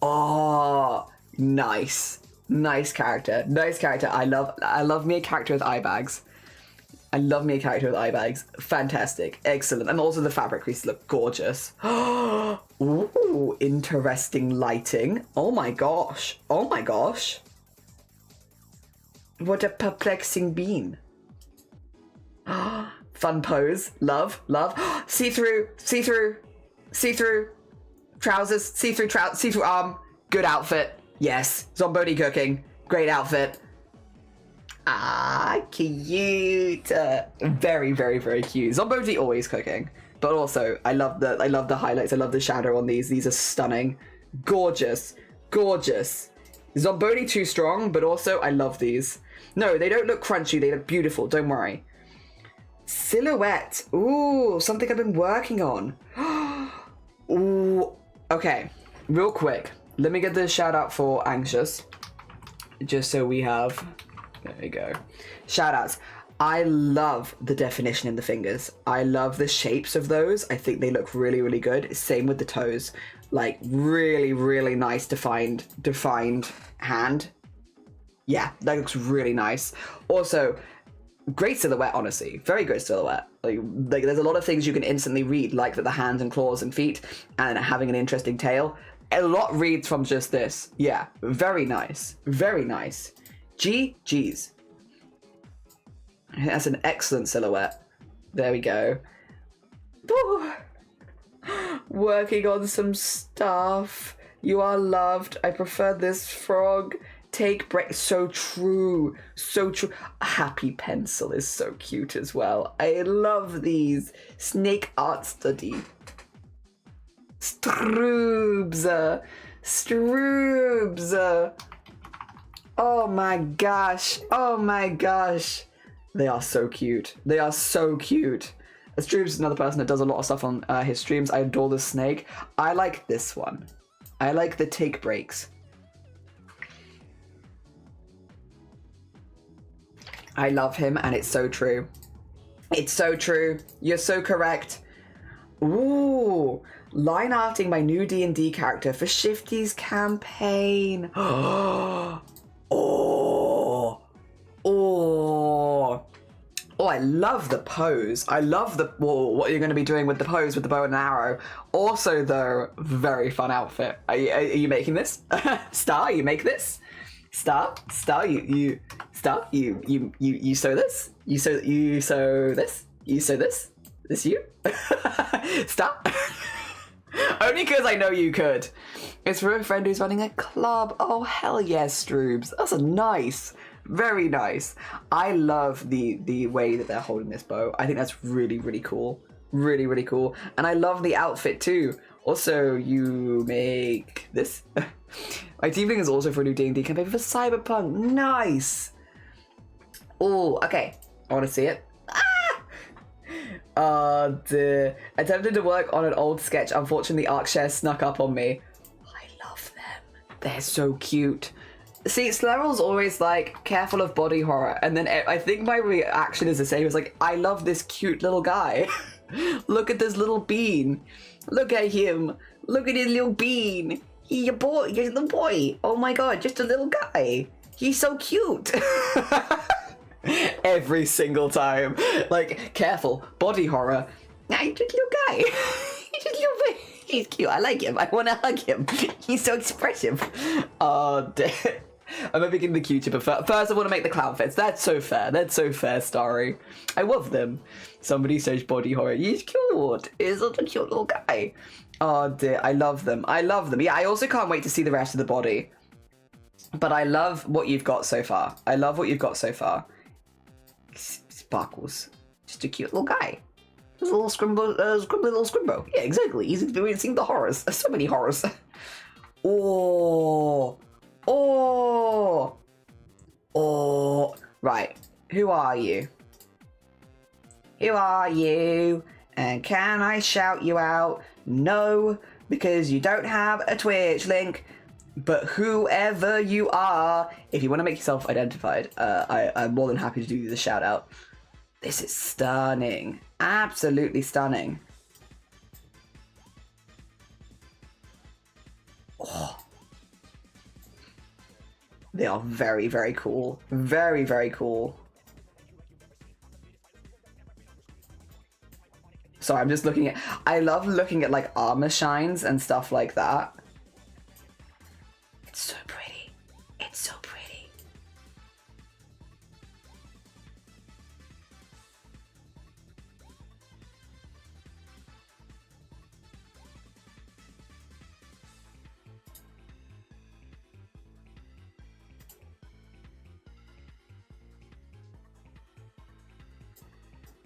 Oh, nice character. I love me a character with eye bags. Fantastic. Excellent. And also the fabric creases look gorgeous. Ooh, interesting lighting. Oh my gosh. What a perplexing bean. Fun pose. Love. See-through trousers. See-through arm. Good outfit. Yes. Zomboti cooking. Great outfit. Ah, cute. Very cute. Zomboti always cooking, but also I love the highlights. I love the shadow on these. These are stunning, gorgeous. Zomboti too strong, but also I love these. No, they don't look crunchy. They look beautiful. Don't worry. Silhouette. Ooh, something I've been working on. Ooh. Okay, real quick. Let me get the shout out for Anxious, just so we have. There we go. Shout outs. I love the definition in the fingers. I love the shapes of those. I think they look really good. Same with the toes. Like really nice defined hand. Yeah, that looks really nice. Also, great silhouette, honestly. Very good silhouette. Like there's a lot of things you can instantly read, like the hands and claws and feet, and having an interesting tail. A lot reads from just this. Yeah, very nice. GG's. That's an excellent silhouette. There we go. Ooh. Working on some stuff. You are loved. I prefer this frog. Take break. So true. Happy pencil is so cute as well. I love these. Snake art study. Stroobs. Oh my gosh. They are so cute. Stroobs is another person that does a lot of stuff on his streams. I adore the snake. I like this one. I like the take breaks. I love him, and it's so true. You're so correct. Ooh. Line arting my new D&D character for Shifty's campaign. Oh. Oh, I love the pose. I love what you're going to be doing with the pose with the bow and arrow. Also, though, very fun outfit. Are you making this? Star, you make this? Star, you sew this? You sew this? You sew this? This you? Star? Only because I know you could. It's for a friend who's running a club. Oh, hell yes, Stroobs. That's a nice. Very nice. I love the way that they're holding this bow. I think that's really, really cool. Really, really cool. And I love the outfit too. Also, you make this. My team link is also for a new D&D campaign for Cyberpunk. Nice. Oh, okay. I want to see it. Attempted to work on an old sketch. Unfortunately, ArcShare snuck up on me. I love them. They're so cute. See, Sleryl's always like, careful of body horror. And then I think my reaction is the same. It's like, I love this cute little guy. Look at this little bean. Look at him. Look at his little bean. He's a boy. He's a little boy. Oh my god, just a little guy. He's so cute. Every single time. Like, careful. Body horror. He's just a little guy. He's just a little bit. He's cute. I like him. I want to hug him. He's so expressive. Oh, I'm making the cutie, but first I want to make the clown fits. That's so fair. That's so fair, Starry. I love them. Somebody says body horror. He's cute. He's such a cute little guy. Oh dear, I love them. I love them. Yeah, I also can't wait to see the rest of the body. But I love what you've got so far. I love what you've got so far. Sparkles. Just a cute little guy. There's a little scrimbo, scrumbly little scrimbo. Yeah, exactly. He's experiencing the horrors. So many horrors. Oh. Oh. Oh. Right. Who are you? Who are you? And can I shout you out? No, because you don't have a Twitch link. But whoever you are, if you want to make yourself identified, I'm more than happy to do the shout out. This is stunning. Absolutely stunning. Oh. They are very, very cool. Very, very cool. Sorry, I'm just looking at... I love looking at, like, armor shines and stuff like that. It's so pretty. It's so pretty.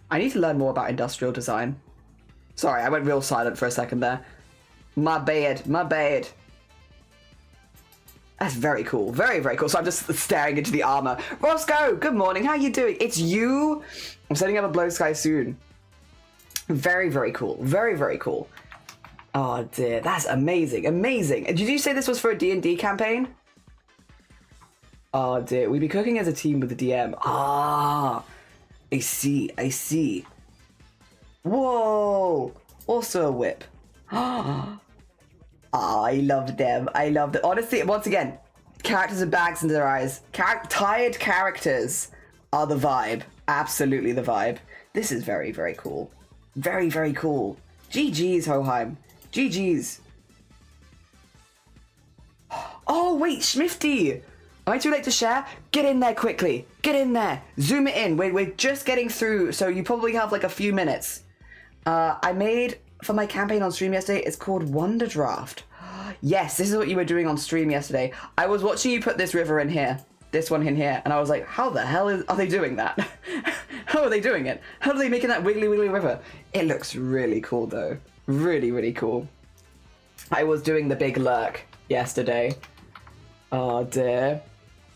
I need to learn more about industrial design. Sorry, I went real silent for a second there. My bad, my bad. That's very cool. Very, very cool. So I'm just staring into the armor. Roscoe, good morning. How are you doing? It's you. I'm setting up a Blow Sky soon. Very, very cool. Very, very cool. Oh dear, that's amazing. Amazing. Did you say this was for a D&D campaign? Oh dear, we'd be cooking as a team with the DM. Ah, I see. I see. Whoa. Also a whip. Ah. Oh, I love them. I love them. Honestly, once again, characters with bags under their eyes. Tired characters are the vibe. Absolutely the vibe. This is very, very cool. Very, very cool. GG's, Hoheim. GG's. Oh, wait, Schmifty. Am I too late to share? Get in there quickly. Get in there. Zoom it in. We're just getting through, so you probably have like a few minutes. I made... for my campaign on stream yesterday, it's called Wonder Draft. Yes, this is what you were doing on stream yesterday. I was watching you put this river in here, this one in here, and I was like, how the hell are they doing that? How are they doing it? How are they making that wiggly wiggly river? It looks really cool though. Really, really cool. I was doing the big lurk yesterday. Oh dear.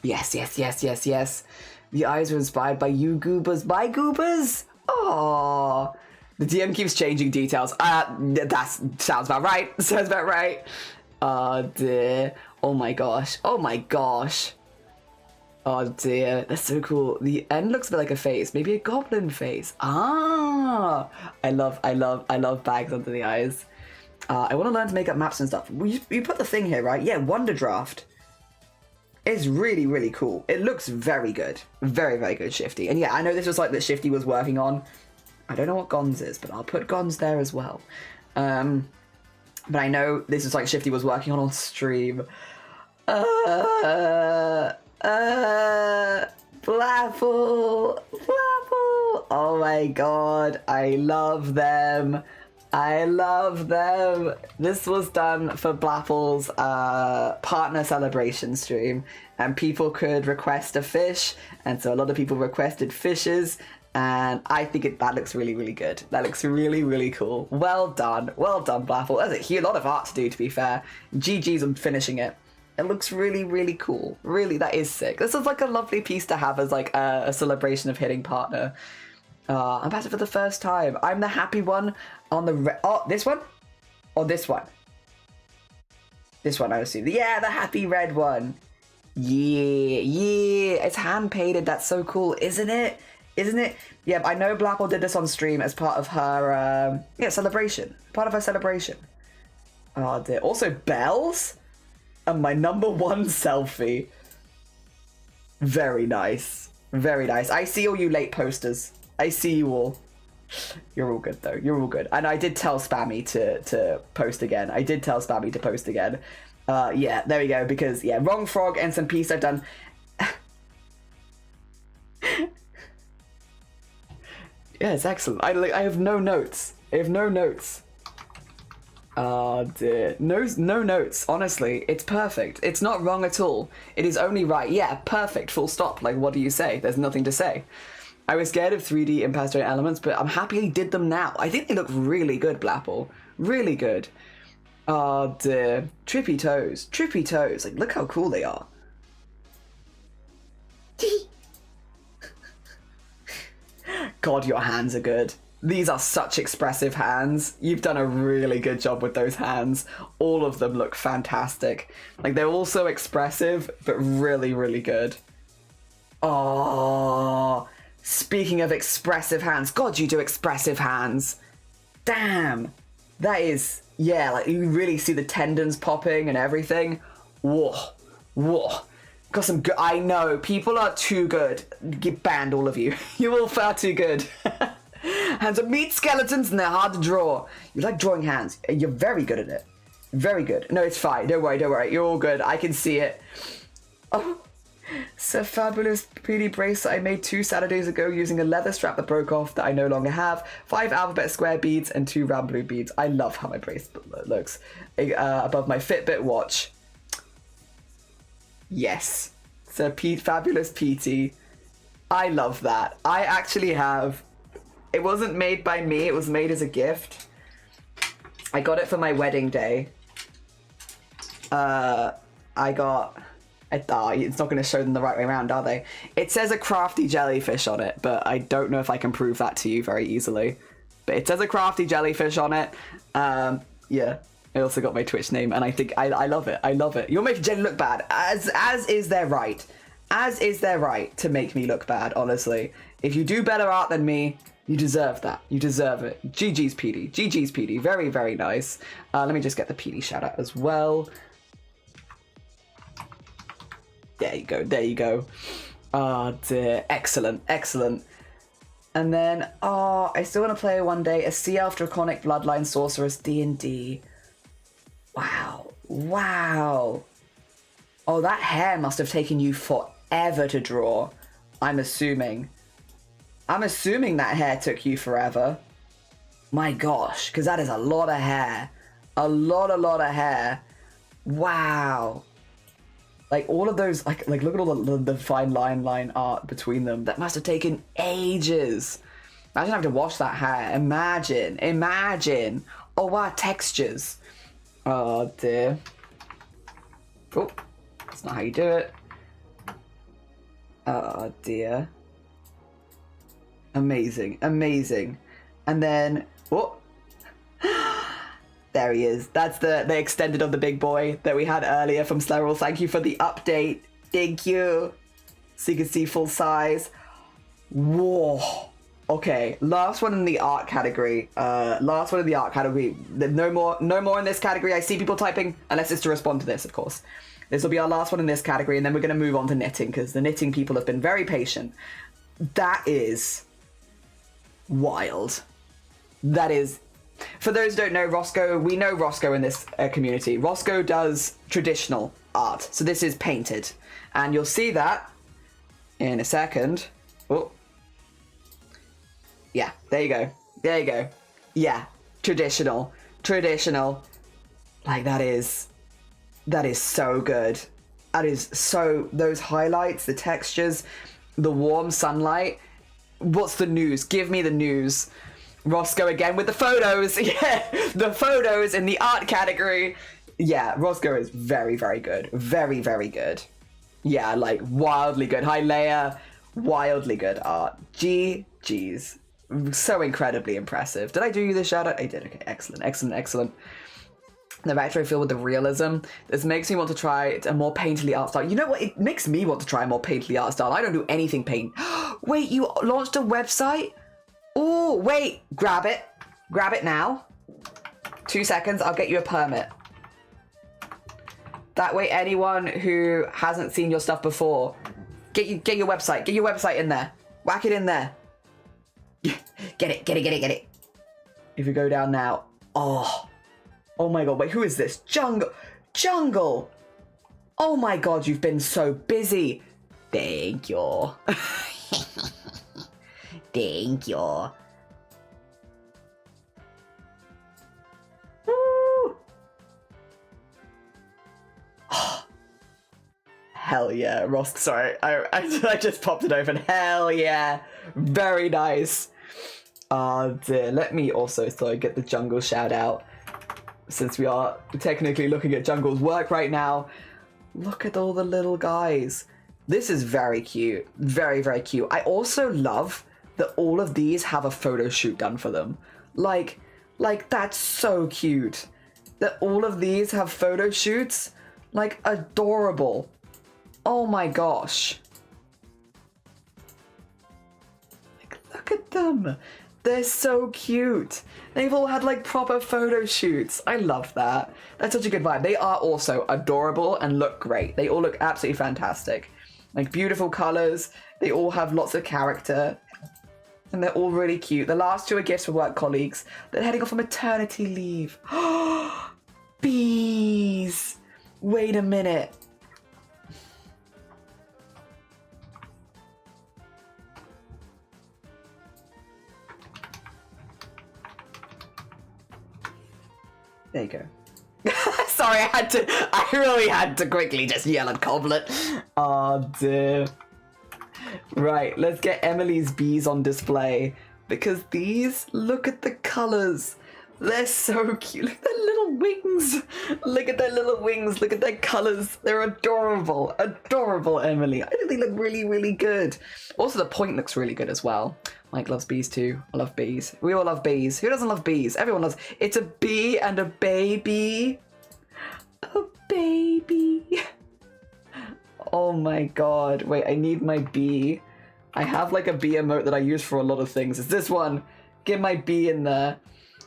Yes, yes, yes, yes, yes. The eyes were inspired by you goobers. By goobers? Oh. The DM keeps changing details. That sounds about right. Sounds about right. Oh dear. Oh my gosh. Oh my gosh. Oh dear. That's so cool. The end looks a bit like a face. Maybe a goblin face. Ah. I love bags under the eyes. I want to learn to make up maps and stuff. You put the thing here, right? Yeah, Wonder Draft. It's really, really cool. It looks very good. Very, very good, Shifty. And yeah, I know this was like that Shifty was working on. I don't know what Gons is, but I'll put Gons there as well. But I know this is like Shifty was working on stream. Blaffle. Oh my god, I love them. I love them. This was done for Blaffle's partner celebration stream, and people could request a fish, and so a lot of people requested fishes, and I think that looks really, really good. That looks really, really cool. Well done, Blaffle. There's a lot of art to do, to be fair. GG's on finishing it. It looks really, really cool. Really, that is sick. This is like a lovely piece to have as like a celebration of hitting partner. I'm at it for the first time. I'm the happy one on the this one? Or this one? This one, I assume. Yeah, the happy red one. Yeah. It's hand painted. That's so cool, isn't it? Isn't it? Yeah, I know Blackwell did this on stream as part of her celebration. Part of her celebration. Oh dear. Also bells? And my #1 selfie. Very nice. Very nice. I see all you late posters. I see you all. You're all good though. You're all good. And I did tell Spammy to post again. Yeah, there we go. Because yeah, Wrong Frog and some piece I've done. Yeah, it's excellent. I have no notes. Oh dear. No notes. Honestly, it's perfect. It's not wrong at all. It is only right. Yeah, perfect. Full stop. Like, what do you say? There's nothing to say. I was scared of 3D impasto elements, but I'm happy he did them now. I think they look really good, Blapple. Really good. Oh dear. Trippy toes. Like, look how cool they are. God, your hands are good. These are such expressive hands. You've done a really good job with those hands. All of them look fantastic. Like, they're all so expressive, but really, really good. Oh, speaking of expressive hands. God, you do expressive hands. Damn. That is, yeah, like, you really see the tendons popping and everything. Whoa. Got some good, I know, people are too good. Get banned, all of you. You're all far too good. Hands are meat skeletons and they're hard to draw. You like drawing hands. You're very good at it. Very good. No, it's fine. Don't worry. You're all good. I can see it. Oh, it's a fabulous PD bracelet I made 2 Saturdays ago using a leather strap that broke off that I no longer have. 5 alphabet square beads and 2 round blue beads. I love how my bracelet looks. Above my Fitbit watch. Yes. It's a fabulous PT. I love that. I actually have... It wasn't made by me, it was made as a gift. I got it for my wedding day. It's not going to show them the right way around, are they? It says a crafty jellyfish on it, but I don't know if I can prove that to you very easily. But it says a crafty jellyfish on it. Yeah. I also got my Twitch name, and I think I love it. I love it. You're making Jenny look bad, as is their right. As is their right to make me look bad, honestly. If you do better art than me, you deserve that. You deserve it. GG's PD. GG's PD. Very, very nice. Let me just get the PD shout out as well. There you go. Oh dear. Excellent. And then, I still want to play one day a Sea Elf Draconic Bloodline Sorceress D&D. Wow. Oh, that hair must have taken you forever to draw. I'm assuming that hair took you forever. My gosh, because that is a lot of hair. A lot of hair. Wow. Like, all of those, like look at all the fine line art between them. That must have taken ages. Imagine having to wash that hair. Imagine. Oh, wow, textures. Oh, dear. Oh, that's not how you do it. Oh, dear. Amazing. And then, oh, there he is. That's the extended of the big boy that we had earlier from Slerrel. Thank you for the update. Thank you. So you can see full size. Whoa. Okay, last one in the art category. No more in this category. I see people typing, unless it's to respond to this, of course. This will be our last one in this category, and then we're going to move on to knitting, because the knitting people have been very patient. That is wild. That is... For those who don't know, Roscoe, we know Roscoe in this community. Roscoe does traditional art, so this is painted. And you'll see that in a second. Oh. Yeah, there you go. There you go. Yeah, traditional. Traditional. Like, that is so good. That is so... Those highlights, the textures, the warm sunlight. What's the news? Give me the news. Roscoe again with the photos. Yeah, the photos in the art category. Yeah, Roscoe is very, very good. Very, very good. Yeah, like, wildly good. Hi, Leia. Wildly good art. GG's. So incredibly impressive. Did I do you the shout out? I did. Okay, excellent, excellent, excellent. The vector I feel with the realism. This makes me want to try a more painterly art style. You know what? It makes me want to try a more painterly art style. I don't do anything paint. Wait, you launched a website? Oh, wait. Grab it. Grab it now. 2 seconds. I'll get you a permit. That way anyone who hasn't seen your stuff before, get your website. Get your website in there. Whack it in there. Get it, get it, get it, get it. If you go down now. Oh my god, wait, who is this? Jungle! Oh my god, you've been so busy. Thank you. Thank you. Woo. Hell yeah, Rosk, sorry. I just popped it open. Hell yeah. Very nice. Dear. Let me also get the Jungle shout out. Since we are technically looking at Jungle's work right now. Look at all the little guys. This is very cute. Very, very cute. I also love that all of these have a photo shoot done for them. Like that's so cute. That all of these have photo shoots. Like, adorable. Oh my gosh. Like, look at them. They're so cute. They've all had like proper photo shoots. I love that. That's such a good vibe. They are also adorable and look great. They all look absolutely fantastic. Like, beautiful colors. They all have lots of character. And they're all really cute. The last two are gifts for work colleagues. They're heading off on maternity leave. Bees. Wait a minute. There you go. Sorry, I really had to quickly just yell at Goblet. Oh dear. Right, let's get Emily's bees on display. Because these, look at the colors. They're so cute. Look at their little wings. Look at their little wings. Look at their colors. They're adorable. Adorable, Emily. I think they look really, really good. Also, the point looks really good as well. Mike loves bees too. I love bees. We all love bees. Who doesn't love bees? Everyone loves. It's a bee and a baby. A baby. Oh my god. Wait, I need my bee. I have like a bee emote that I use for a lot of things. It's this one. Get my bee in there.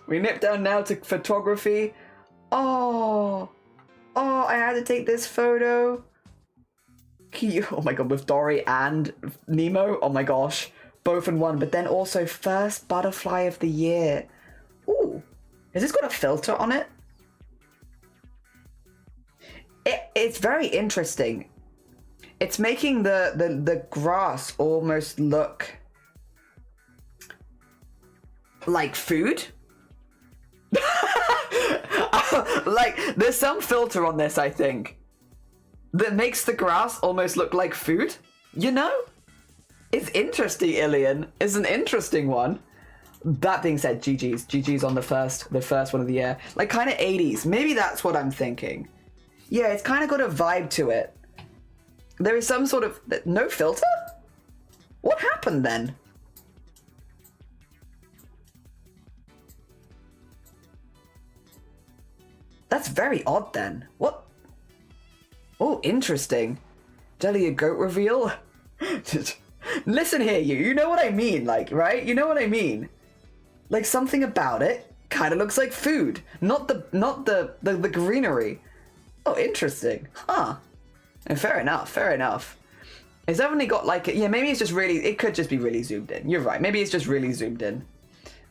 We nip down now to photography. Oh, I had to take this photo. Cute. Oh my god, with Dory and Nemo. Oh my gosh. Both in one, but then also first butterfly of the year. Ooh, has this got a filter on it? It's very interesting. It's making the grass almost look like food. Like, there's some filter on this, I think, that makes the grass almost look like food, you know? It's interesting, Ilian. It's an interesting one. That being said, GG's on the first one of the year. Like, kind of 80s. Maybe that's what I'm thinking. Yeah, it's kind of got a vibe to it. There is some sort of... No filter? What happened then? That's very odd then. What? Oh, interesting. Jelly a goat reveal? Listen here, you know what I mean, like, right? You know what I mean? Like, something about it kind of looks like food. Not the greenery. Oh, interesting. Huh. Fair enough, fair enough. It's definitely got like, yeah, maybe it's just really, it could just be really zoomed in. You're right, maybe it's just really zoomed in.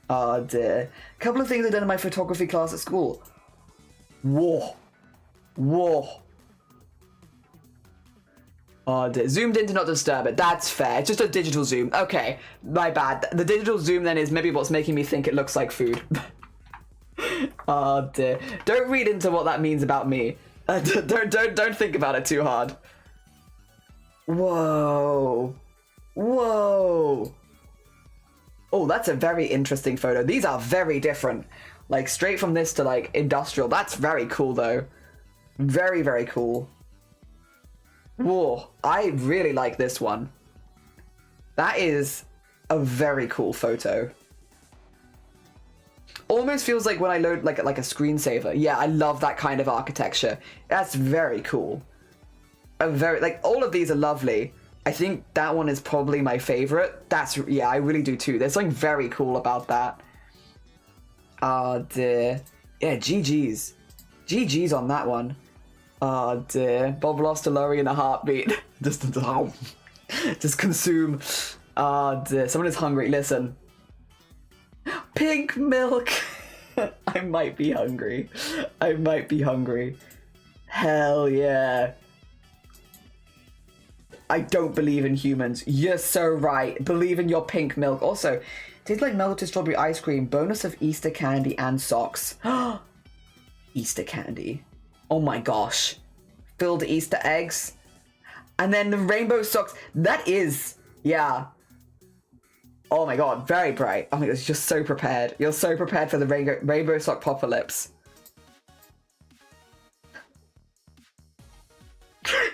Oh dear. A couple of things I did in my photography class at school. Whoa. Whoa. Oh dear. Zoomed in to not disturb it. That's fair. It's just a digital zoom. Okay, my bad. The digital zoom then is maybe what's making me think it looks like food. Oh dear. Don't read into what that means about me. Don't think about it too hard. Whoa. Whoa. Oh, that's a very interesting photo. These are very different. Like, straight from this to, like, industrial. That's very cool, though. Very, very cool. Whoa. I really like this one. That is a very cool photo. Almost feels like when I load, like a screensaver. Yeah, I love that kind of architecture. That's very cool. Like, all of these are lovely. I think that one is probably my favorite. Yeah, I really do too. There's something very cool about that. Oh dear. Yeah, GG's. GG's on that one. Oh dear. Bob lost a lorry in a heartbeat. Just consume. Oh dear. Someone is hungry. Listen. Pink milk. I might be hungry. I might be hungry. Hell yeah. I don't believe in humans. You're so right. Believe in your pink milk. Also, tastes like melted strawberry ice cream. Bonus of Easter candy and socks. Easter candy. Oh my gosh. Filled Easter eggs. And then the rainbow socks. That is, yeah. Oh my god, very bright. Oh my god, you're just so prepared. You're so prepared for the rainbow sock apocalypse.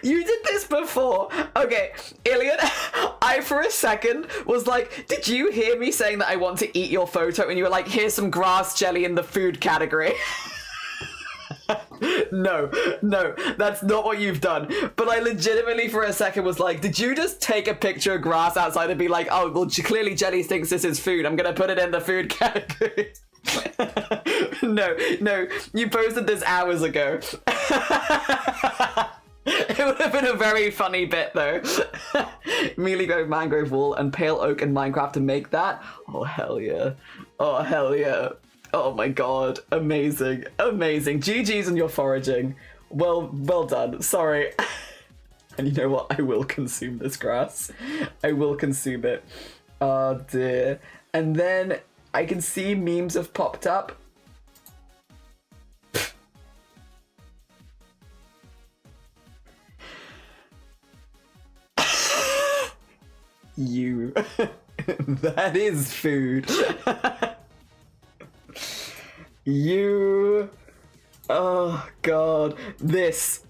You did this before. Okay, Iliad, I for a second was like, did you hear me saying that I want to eat your photo? And you were like, here's some grass jelly in the food category. No, that's not what you've done. But I legitimately for a second was like, did you just take a picture of grass outside and be like, oh, well, clearly Jelly thinks this is food. I'm going to put it in the food category. No, you posted this hours ago. It would have been a very funny bit, though. Mealy Grove, Mangrove Wool, and Pale Oak in Minecraft to make that. Oh, hell yeah. Oh, hell yeah. Oh, my God. Amazing. Amazing. GG's on your foraging. Well done. Sorry. And you know what? I will consume this grass. I will consume it. Oh, dear. And then I can see memes have popped up. You. That is food. You. Oh god. This.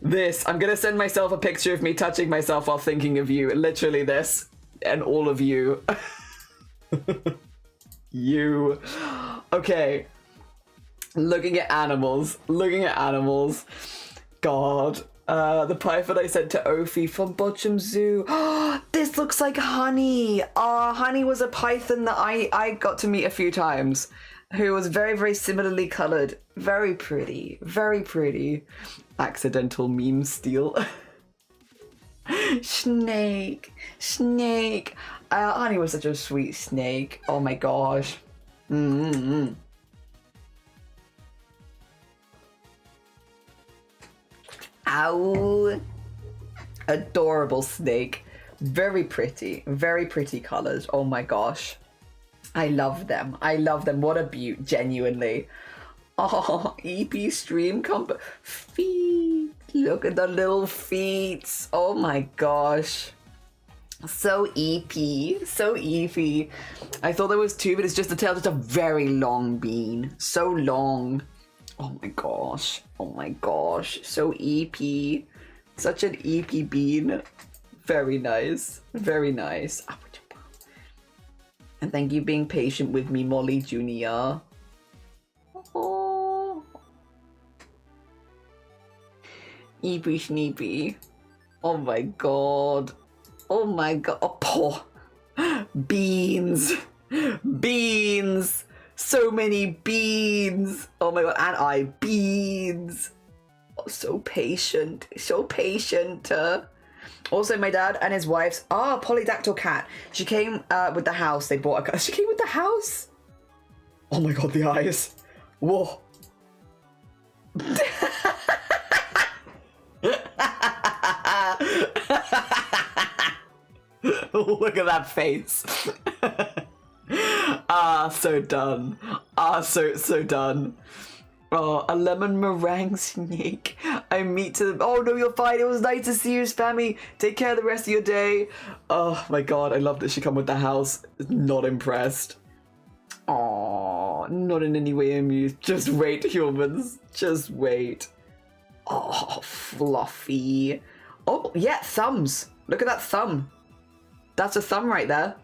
I'm gonna send myself a picture of me touching myself while thinking of you. Literally this. And all of you. You. Okay. Looking at animals. God. The python I sent to Ophi from Bochum Zoo. This looks like Honey. Honey was a python that I got to meet a few times, who was very, very similarly coloured. Very pretty. Very pretty. Accidental meme steal. Snake. Honey was such a sweet snake. Oh my gosh. Ow. Adorable snake. Very pretty colours. Oh my gosh. I love them. What a beaut, genuinely. Oh, EP stream feet. Look at the little feet. Oh my gosh. So EP. I thought there was two, but it's just the tail, just a very long bean. So long. Oh my gosh. So EP. Such an EP bean. Very nice. And thank you being patient with me, Molly Jr. Oh. EP Sneepy. Oh my god. Oh, poor. Beans. So many beans. Oh my god, beans. So patient. So patient. Also, my dad and his wife's polydactyl cat. She came with the house. They bought a cat. She came with the house? Oh my god, the eyes. Whoa. Look at that face. So done. So done. Oh, a lemon meringue snake. I meet to. Oh no, you're fine. It was nice to see you, Spammy. Take care of the rest of your day. Oh my god, I love that she come with the house. Not impressed. Oh, not in any way amused. Just wait, humans. Just wait. Oh, fluffy. Oh yeah, thumbs. Look at that thumb. That's a thumb right there.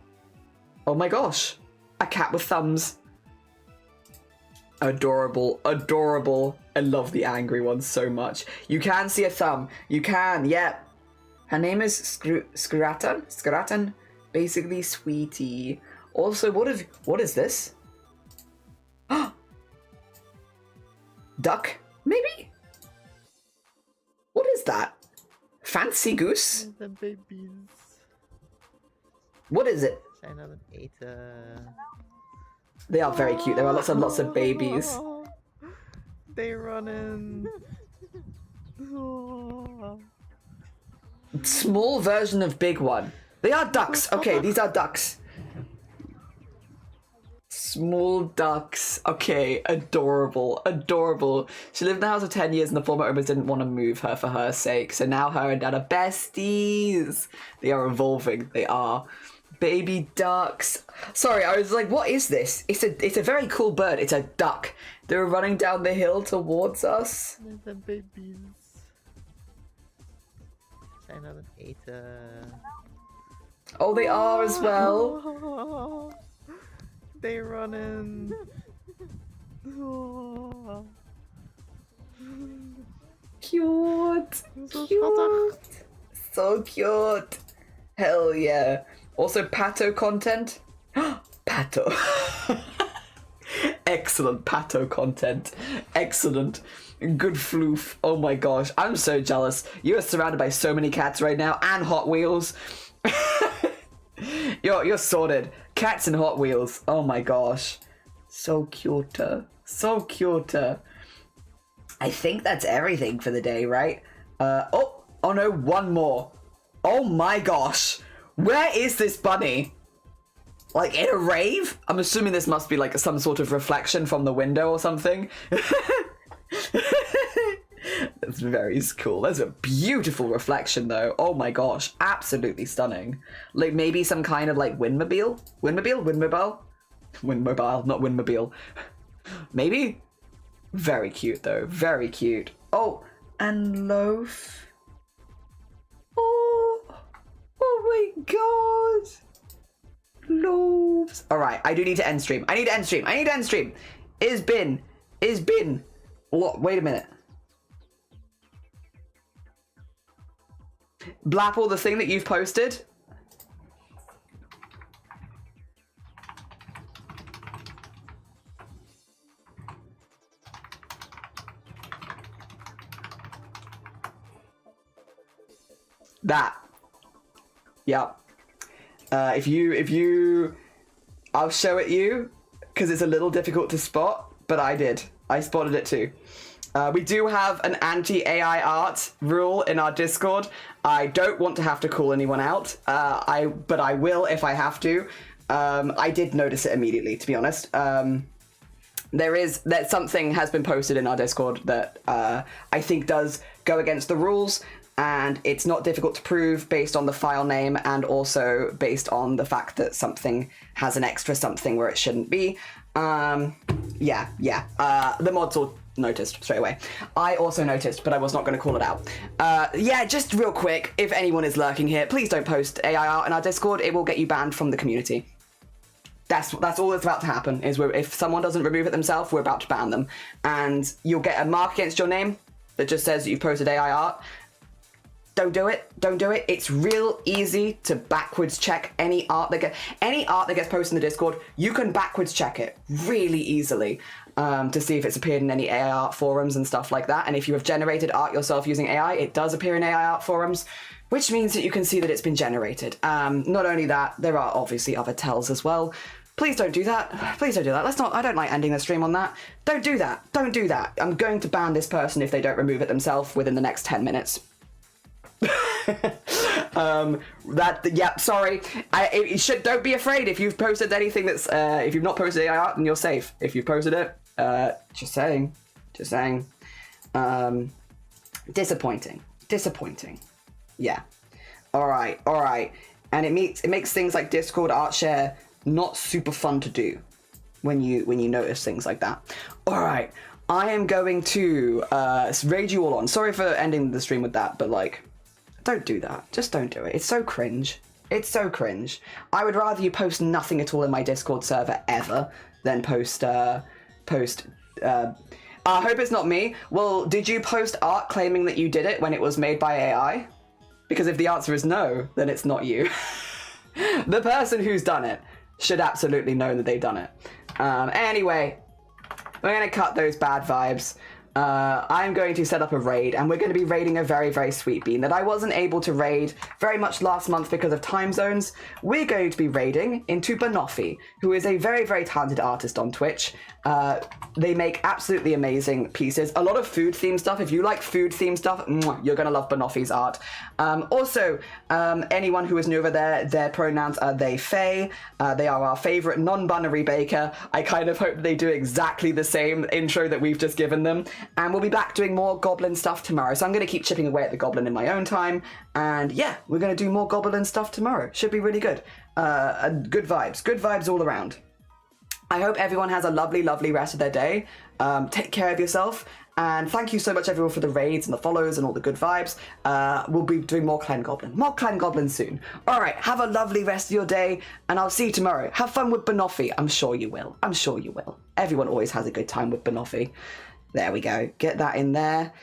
Oh my gosh, a cat with thumbs. Adorable, adorable. I love the angry one so much. You can see a thumb. You can, yeah. Her name is Scratan. Basically, sweetie. Also, what is this? Duck, maybe? What is that? Fancy goose? The babies. What is it? They are very cute. There are lots of babies. They running. Small version of big one. They are ducks. Okay, these are ducks. Small ducks. Okay, adorable, adorable. She lived in the house for 10 years and the former owners didn't want to move her for her sake. So now her and dad are besties. They are evolving. They are. Baby ducks. Sorry, I was like, what is this? It's a very cool bird. It's a duck. They're running down the hill towards us. The babies. Oh, they are as well. They running. Cute. Cute. So cute. Hell yeah. Also, Pato content. Pato. Excellent Pato content. Excellent. Good floof. Oh my gosh. I'm so jealous. You are surrounded by so many cats right now and Hot Wheels. You're sorted. Cats and Hot Wheels. Oh my gosh. So cute. So cute. I think that's everything for the day, right? Oh no, one more. Oh my gosh. Where is this bunny? Like in a rave? I'm assuming this must be like some sort of reflection from the window or something. That's very cool. That's a beautiful reflection though. Oh my gosh. Absolutely stunning. Like maybe some kind of like windmobile? Windmobile, not windmobile. Maybe? Very cute though. Very cute. Oh, and loaf. Oh my god. Loaves. Alright, I do need to end stream. I need to end stream. Is bin. What? Wait a minute. Blapple, the thing that you've posted. That. Yeah. If you, I'll show it you because it's a little difficult to spot, but I spotted it too. We do have an anti-AI art rule in our Discord. I don't want to have to call anyone out, but I will if I have to. I did notice it immediately, to be honest. That something has been posted in our Discord that I think does go against the rules, and it's not difficult to prove based on the file name and also based on the fact that something has an extra something where it shouldn't be. The mods all noticed straight away. I also noticed, but I was not going to call it out. Just real quick, if anyone is lurking here, please don't post AI art in our Discord. It will get you banned from the community. That's all that's about to happen, is if someone doesn't remove it themselves, we're about to ban them. And you'll get a mark against your name that just says that you've posted AI art. Don't do it. It's real easy to backwards check any art that gets posted in the Discord. You can backwards check it really easily. to see if it's appeared in any AI art forums and stuff like that. And if you have generated art yourself using AI, it does appear in AI art forums, which means that you can see that it's been generated. Not only that, there are obviously other tells as well. Please don't do that. Please don't do that. I don't like ending the stream on that. Don't do that. Don't do that. I'm going to ban this person if they don't remove it themselves within the next 10 minutes. Sorry. Don't be afraid if you've posted anything that's, if you've not posted AI art, then you're safe. If you've posted it, just saying. Disappointing. Yeah. All right. And it makes things like Discord art share not super fun to do when you notice things like that. All right. I am going to raid you all on. Sorry for ending the stream with that, but like, don't do that. Just don't do it. It's so cringe. I would rather you post nothing at all in my Discord server ever than post. I hope it's not me. Well, did you post art claiming that you did it when it was made by AI? Because if the answer is no, then it's not you. The person who's done it should absolutely know that they've done it. Anyway, we're going to cut those bad vibes. I'm going to set up a raid, and we're going to be raiding a very, very sweet bean that I wasn't able to raid very much last month because of time zones. We're going to be raiding into Banoffee, who is a very, very talented artist on Twitch. They make absolutely amazing pieces. A lot of food-themed stuff. If you like food-themed stuff, you're going to love Banoffee's art. Also, anyone who is new over there, their pronouns are they, Faye. They are our favorite non-binary baker. I kind of hope they do exactly the same intro that we've just given them. And we'll be back doing more goblin stuff tomorrow. So I'm going to keep chipping away at the goblin in my own time. And yeah, we're going to do more goblin stuff tomorrow. Should be really good. Good vibes all around. I hope everyone has a lovely, lovely rest of their day. Take care of yourself. And thank you so much, everyone, for the raids and the follows and all the good vibes. We'll be doing more Clan Goblin soon. All right, have a lovely rest of your day, and I'll see you tomorrow. Have fun with Banoffee. I'm sure you will. Everyone always has a good time with Banoffee. There we go. Get that in there.